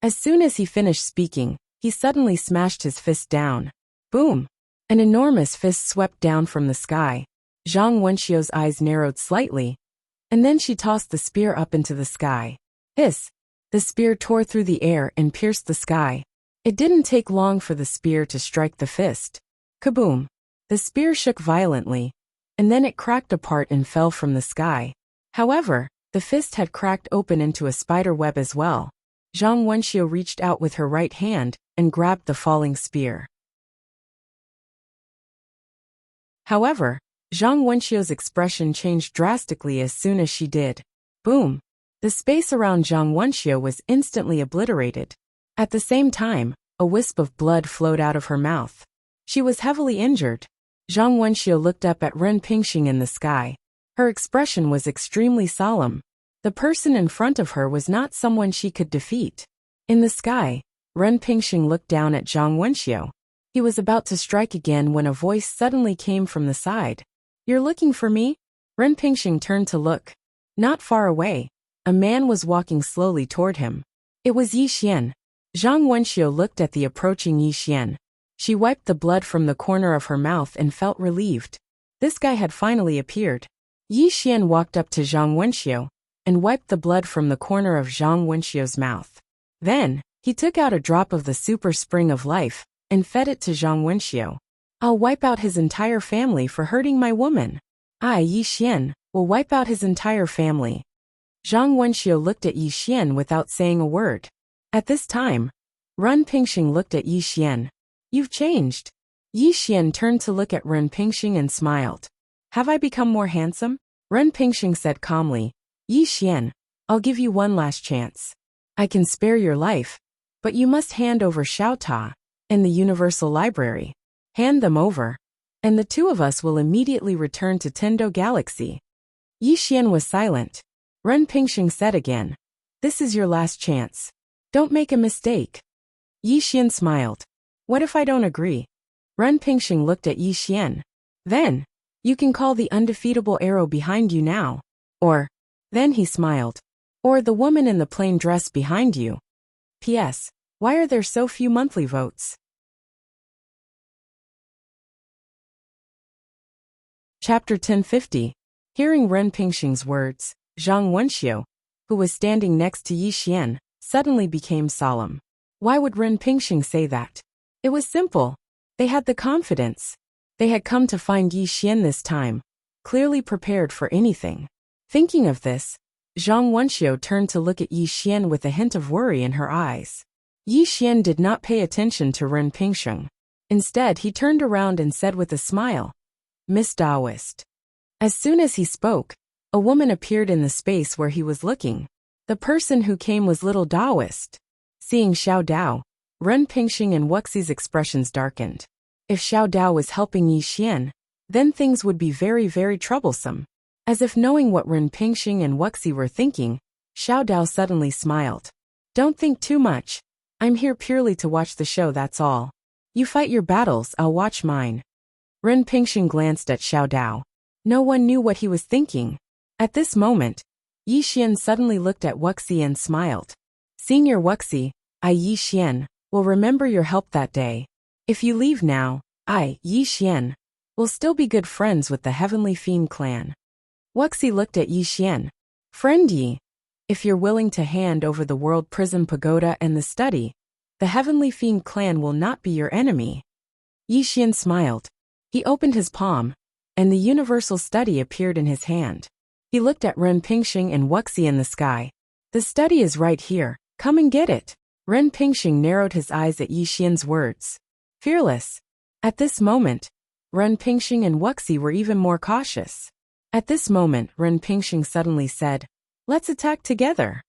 As soon as he finished speaking, he suddenly smashed his fist down. Boom! An enormous fist swept down from the sky. Zhang Wenxiu's eyes narrowed slightly, and then she tossed the spear up into the sky. Hiss! The spear tore through the air and pierced the sky. It didn't take long for the spear to strike the fist. Kaboom! The spear shook violently, and then it cracked apart and fell from the sky. However, the fist had cracked open into a spider web as well. Zhang Wenxiu reached out with her right hand and grabbed the falling spear. However, Zhang Wenxiu's expression changed drastically as soon as she did. Boom! The space around Zhang Wenxiu was instantly obliterated. At the same time, a wisp of blood flowed out of her mouth. She was heavily injured. Zhang Wenxiu looked up at Ren Pingxing in the sky. Her expression was extremely solemn. The person in front of her was not someone she could defeat. In the sky, Ren Pingxing looked down at Zhang Wenxiu. He was about to strike again when a voice suddenly came from the side. "You're looking for me?" Ren Pingxing turned to look. Not far away, a man was walking slowly toward him. It was Yi Xian. Zhang Wenxiu looked at the approaching Yi Xian. She wiped the blood from the corner of her mouth and felt relieved. This guy had finally appeared. Yi Xian walked up to Zhang Wenxiu and wiped the blood from the corner of Zhang Wenxiu's mouth. Then, he took out a drop of the super spring of life and fed it to Zhang Wenxiu. "I'll wipe out his entire family for hurting my woman. I, Yi Xian, will wipe out his entire family." Zhang Wenxiu looked at Yi Xian without saying a word. At this time, Ren Pingxing looked at Yi Xian. "You've changed." Yi Xian turned to look at Ren Pingxing and smiled. "Have I become more handsome?" Ren Pingxing said calmly. "Yi Xian, I'll give you one last chance. I can spare your life, but you must hand over Xiao Ta and the Universal Library. Hand them over, and the two of us will immediately return to Tendo Galaxy." Yi Xian was silent. Ren Pingxing said again, "This is your last chance. Don't make a mistake." Yi Xian smiled. "What if I don't agree?" Ren Pingxing looked at Yi Xian. "Then, you can call the undefeatable arrow behind you now. Or," then he smiled, "or the woman in the plain dress behind you. P.S. Why are there so few monthly votes?" Chapter 1050. Hearing Ren Pingxing's words, Zhang Wenxiu, who was standing next to Yi Xian, suddenly became solemn. Why would Ren Pingxing say that? It was simple. They had the confidence. They had come to find Yi Xian this time, clearly prepared for anything. Thinking of this, Zhang Wenxiu turned to look at Yi Xian with a hint of worry in her eyes. Yi Xian did not pay attention to Ren Pingxing. Instead, he turned around and said with a smile, "Miss Taoist." As soon as he spoke, a woman appeared in the space where he was looking. The person who came was little Taoist. Seeing Xiao Dao, Ren Pingxing and Wuxi's expressions darkened. If Xiao Dao was helping Yi Xian, then things would be very, very troublesome. As if knowing what Ren Pingxing and Wuxi were thinking, Xiao Dao suddenly smiled. "Don't think too much. I'm here purely to watch the show, that's all. You fight your battles, I'll watch mine." Ren Pingxing glanced at Xiao Dao. No one knew what he was thinking. At this moment, Yi Xian suddenly looked at Wuxi and smiled. "Senior Wuxi, I, Yi Xian, will remember your help that day. If you leave now, I, Yi Xian, will still be good friends with the Heavenly Fiend clan." Wuxi looked at Yi Xian. "Friend Yi, if you're willing to hand over the World Prism Pagoda and the study, the Heavenly Fiend clan will not be your enemy." Yi Xian smiled. He opened his palm, and the universal study appeared in his hand. He looked at Ren Pingxing and Wuxi in the sky. "The study is right here, come and get it." Ren Pingxing narrowed his eyes at Yi Xian's words. Fearless. At this moment, Ren Pingxing and Wuxi were even more cautious. At this moment, Ren Pingxing suddenly said, "Let's attack together."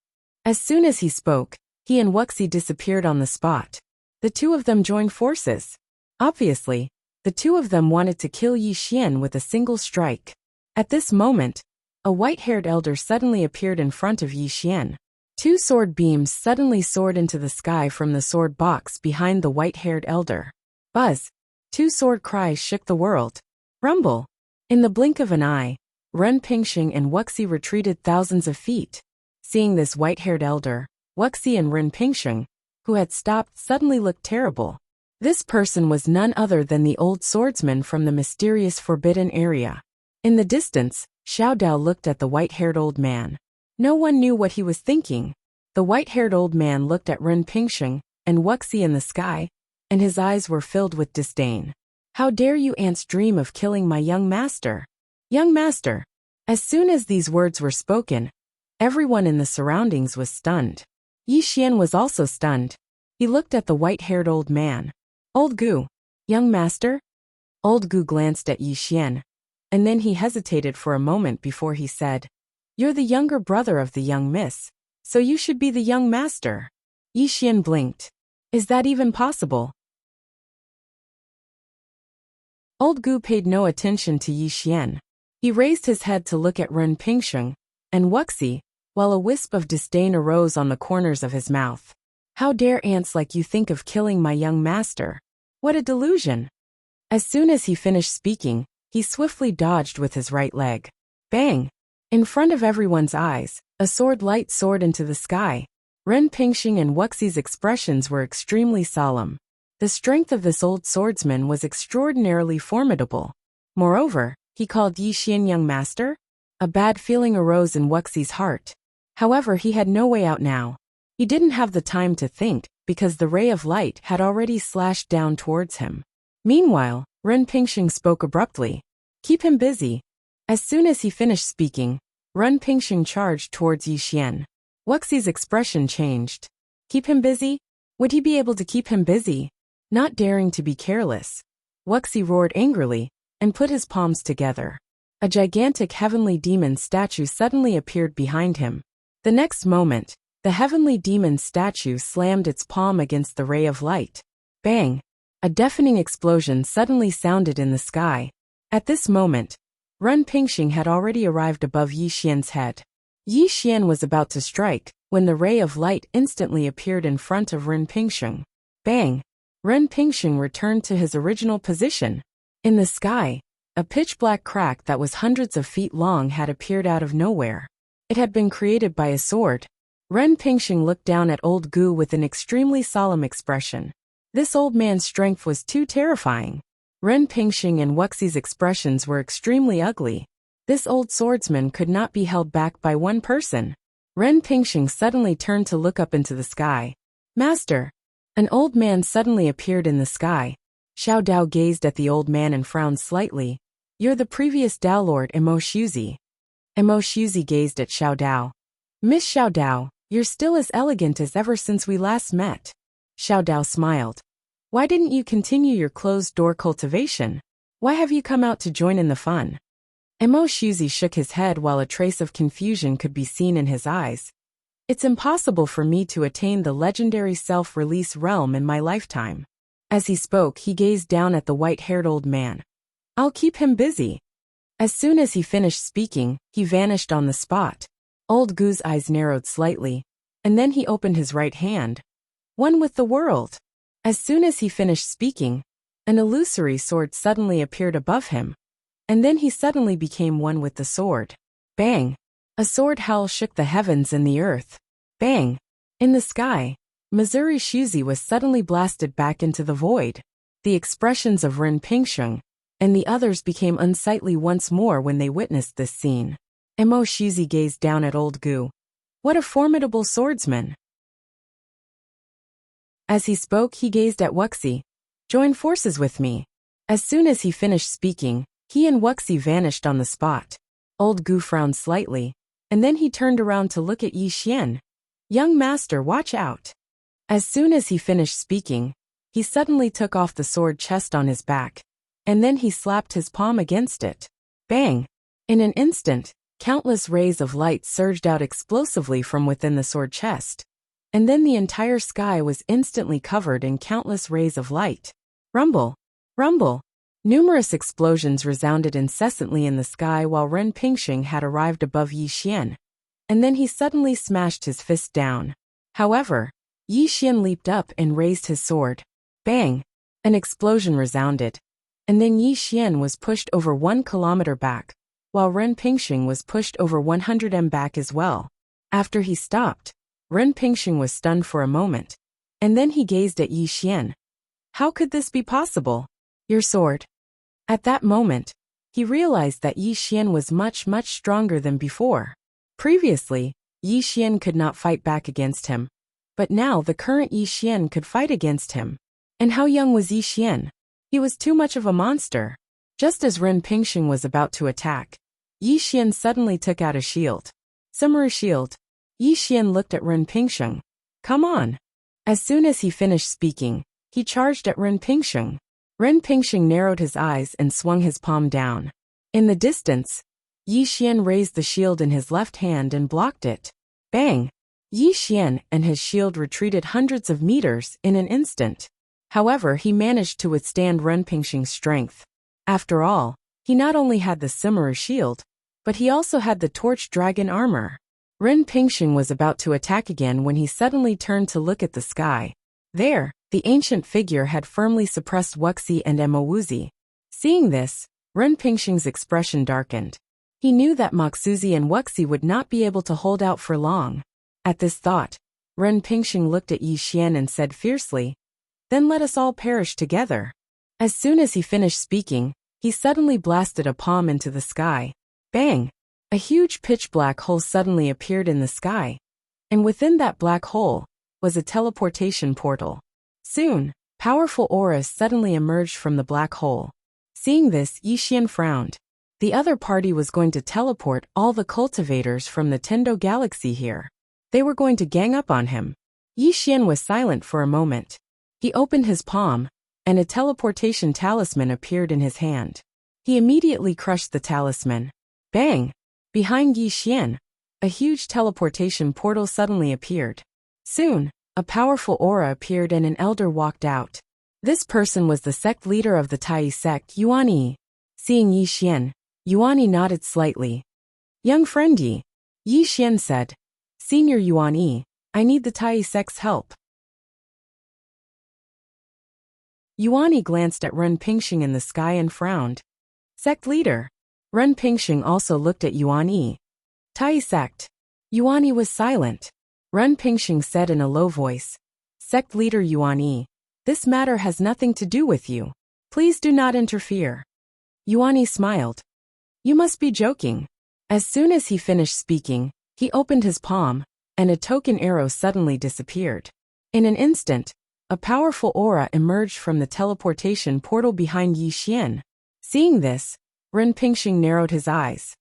As soon as he spoke, he and Wuxi disappeared on the spot. The two of them joined forces. Obviously, the two of them wanted to kill Yi Xian with a single strike. At this moment, a white-haired elder suddenly appeared in front of Yi Xian. Two sword beams suddenly soared into the sky from the sword box behind the white-haired elder. Buzz! Two sword cries shook the world. Rumble! In the blink of an eye, Ren Pingxing and Wuxi retreated thousands of feet. Seeing this white-haired elder, Wuxi and Ren Pingxing, who had stopped, suddenly looked terrible. This person was none other than the old swordsman from the mysterious forbidden area. In the distance, Xiao Dao looked at the white-haired old man. No one knew what he was thinking. The white-haired old man looked at Ren Pingxing and Wuxi in the sky, and his eyes were filled with disdain. "How dare you ants dream of killing my young master? Young master!" As soon as these words were spoken, everyone in the surroundings was stunned. Yi Xian was also stunned. He looked at the white-haired old man. "Old Gu, young master?" Old Gu glanced at Yi Xian, and then he hesitated for a moment before he said, "You're the younger brother of the young miss, so you should be the young master." Yi Xian blinked. "Is that even possible?" Old Gu paid no attention to Yi Xian. He raised his head to look at Ren Pingxing and Wuxi, while a wisp of disdain arose on the corners of his mouth. "How dare ants like you think of killing my young master? What a delusion!" As soon as he finished speaking, he swiftly dodged with his right leg. Bang! In front of everyone's eyes, a sword light soared into the sky. Ren Pingxing and Wuxi's expressions were extremely solemn. The strength of this old swordsman was extraordinarily formidable. Moreover, he called Yi Xian young master? A bad feeling arose in Wuxi's heart. However, he had no way out now. He didn't have the time to think, because the ray of light had already slashed down towards him. Meanwhile, Ren Pingxing spoke abruptly. "Keep him busy." As soon as he finished speaking, Ren Pingxing charged towards Yi Xian. Wuxi's expression changed. "Keep him busy? Would he be able to keep him busy?" Not daring to be careless, Wuxi roared angrily and put his palms together. A gigantic heavenly demon statue suddenly appeared behind him. The next moment, the heavenly demon statue slammed its palm against the ray of light. Bang! A deafening explosion suddenly sounded in the sky. At this moment, Ren Pingxing had already arrived above Yi Xian's head. Yi Xian was about to strike, when the ray of light instantly appeared in front of Ren Pingxing. Bang! Ren Pingxing returned to his original position. In the sky, a pitch-black crack that was hundreds of feet long had appeared out of nowhere. It had been created by a sword. Ren Pingxing looked down at old Gu with an extremely solemn expression. This old man's strength was too terrifying. Ren Pingxing and Wuxi's expressions were extremely ugly. This old swordsman could not be held back by one person. Ren Pingxing suddenly turned to look up into the sky. "Master!" An old man suddenly appeared in the sky. Xiao Dao gazed at the old man and frowned slightly. "You're the previous Dao Lord Emo Shuzi." Emo Shuzi gazed at Xiao Dao. "Miss Xiao Dao, you're still as elegant as ever since we last met." Xiao Dao smiled. "Why didn't you continue your closed-door cultivation? Why have you come out to join in the fun?" Emo Shuzi shook his head while a trace of confusion could be seen in his eyes. "It's impossible for me to attain the legendary self-release realm in my lifetime." As he spoke, he gazed down at the white-haired old man. "I'll keep him busy." As soon as he finished speaking, he vanished on the spot. Old Gu's eyes narrowed slightly, and then he opened his right hand. "One with the world." As soon as he finished speaking, an illusory sword suddenly appeared above him, and then he suddenly became one with the sword. Bang! A sword howl shook the heavens and the earth. Bang! In the sky, Missouri Shuzi was suddenly blasted back into the void. The expressions of Ren Pingxing and the others became unsightly once more when they witnessed this scene. Emo Shuzi gazed down at old Gu. "What a formidable swordsman!" As he spoke, he gazed at Wuxi. "Join forces with me." As soon as he finished speaking, he and Wuxi vanished on the spot. Old Gu frowned slightly, and then he turned around to look at Yi Xian. "Young master, watch out." As soon as he finished speaking, he suddenly took off the sword chest on his back, and then he slapped his palm against it. Bang! In an instant, countless rays of light surged out explosively from within the sword chest. And then the entire sky was instantly covered in countless rays of light. Rumble! Rumble! Numerous explosions resounded incessantly in the sky while Ren Pingxing had arrived above Yi Xian. And then he suddenly smashed his fist down. However, Yi Xian leaped up and raised his sword. Bang! An explosion resounded. And then Yi Xian was pushed over 1 kilometer back, while Ren Pingxing was pushed over 100 m back as well. After he stopped, Ren Pingxing was stunned for a moment, and then he gazed at Yi Xian. How could this be possible? Your sword. At that moment, he realized that Yi Xian was much stronger than before. Previously, Yi Xian could not fight back against him, but now the current Yi Xian could fight against him. And how young was Yi Xian? He was too much of a monster. Just as Ren Pingxing was about to attack, Yi Xian suddenly took out a shield. Samurai shield. Yi Xian looked at Ren Pingxing. Come on. As soon as he finished speaking, he charged at Ren Pingxing. Ren Pingxing narrowed his eyes and swung his palm down. In the distance, Yi Xian raised the shield in his left hand and blocked it. Bang! Yi Xian and his shield retreated hundreds of meters in an instant. However, he managed to withstand Ren Pingxing's strength. After all, he not only had the samurai shield, but he also had the torch dragon armor. Ren Pingxing was about to attack again when he suddenly turned to look at the sky. There, the ancient figure had firmly suppressed Wuxi and Emowuzi. Seeing this, Ren Pingxing's expression darkened. He knew that Moxuzi and Wuxi would not be able to hold out for long. At this thought, Ren Pingxing looked at Yi Xian and said fiercely, "Then let us all perish together." As soon as he finished speaking, he suddenly blasted a palm into the sky. Bang! A huge pitch-black hole suddenly appeared in the sky. And within that black hole was a teleportation portal. Soon, powerful auras suddenly emerged from the black hole. Seeing this, Yi Xian frowned. The other party was going to teleport all the cultivators from the Tendo Galaxy here. They were going to gang up on him. Yi Xian was silent for a moment. He opened his palm, and a teleportation talisman appeared in his hand. He immediately crushed the talisman. Bang! Behind Yi Xian, a huge teleportation portal suddenly appeared. Soon, a powerful aura appeared and an elder walked out. This person was the sect leader of the Tai sect, Yuan Yi. Seeing Yi Xian, Yuan Yi nodded slightly. Young friend Yi, Yi Xian said. Senior Yuan Yi, I need the Tai sect's help. Yuan Yi glanced at Ren Pingxing in the sky and frowned. Sect leader. Ren Pingxing also looked at Yuan Yi. Tai sect. Yuan Yi was silent. Ren Pingxing said in a low voice. Sect leader Yuan Yi, this matter has nothing to do with you. Please do not interfere. Yuan Yi smiled. You must be joking. As soon as he finished speaking, he opened his palm, and a token arrow suddenly disappeared. In an instant, a powerful aura emerged from the teleportation portal behind Yi Xian. Seeing this, Ren Pingxing narrowed his eyes.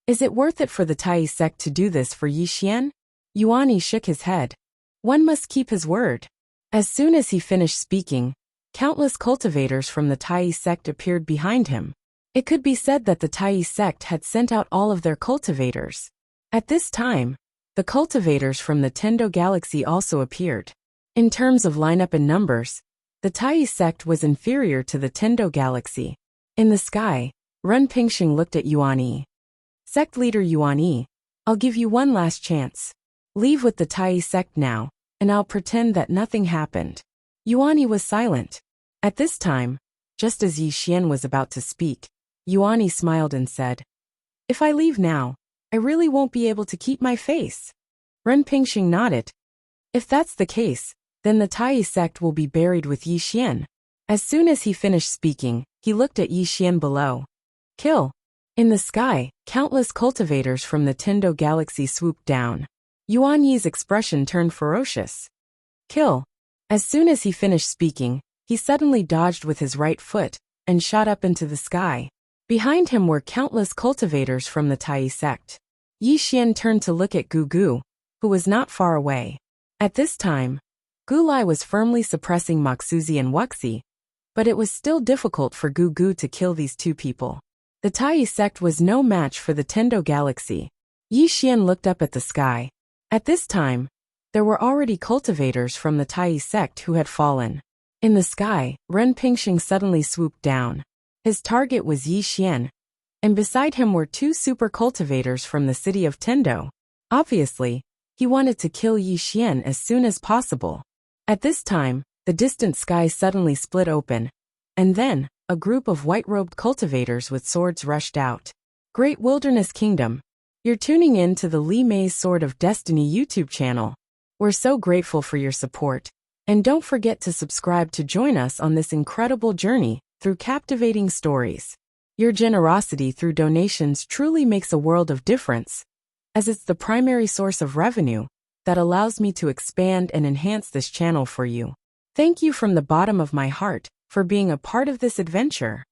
Is it worth it for the Tai sect to do this for Yi Xian? Yuan Yi shook his head. One must keep his word. As soon as he finished speaking, countless cultivators from the Tai sect appeared behind him. It could be said that the Tai sect had sent out all of their cultivators. At this time, the cultivators from the Tendo Galaxy also appeared. In terms of lineup and numbers, the Tai sect was inferior to the Tendo Galaxy. In the sky, Ren Pingxing looked at Yuan Yi. Sect leader Yuan Yi, I'll give you one last chance. Leave with the Tai sect now, and I'll pretend that nothing happened. Yuan Yi was silent. At this time, just as Yi Xian was about to speak, Yuan Yi smiled and said, If I leave now, I really won't be able to keep my face. Ren Pingxing nodded. If that's the case, then the Tai sect will be buried with Yi Xian. As soon as he finished speaking, he looked at Yi Xian below. Kill. In the sky, countless cultivators from the Tendo Galaxy swooped down. Yuan Yi's expression turned ferocious. Kill. As soon as he finished speaking, he suddenly dodged with his right foot and shot up into the sky. Behind him were countless cultivators from the Tai sect. Yi Xian turned to look at Gu Gu, who was not far away. At this time, Gu Lai was firmly suppressing Moxuzi and Wuxi, but it was still difficult for Gu Gu to kill these two people. The Tai sect was no match for the Tendo galaxy. Yi Xian looked up at the sky. At this time, there were already cultivators from the Tai sect who had fallen. In the sky, Ren Pingxing suddenly swooped down. His target was Yi Xian, and beside him were two super cultivators from the city of Tendo. Obviously, he wanted to kill Yi Xian as soon as possible. At this time, the distant sky suddenly split open, and then, a group of white-robed cultivators with swords rushed out. Great Wilderness Kingdom. You're tuning in to the Li Mei's Sword of Destiny YouTube channel. We're so grateful for your support. And don't forget to subscribe to join us on this incredible journey through captivating stories. Your generosity through donations truly makes a world of difference, as it's the primary source of revenue that allows me to expand and enhance this channel for you. Thank you from the bottom of my heart for being a part of this adventure.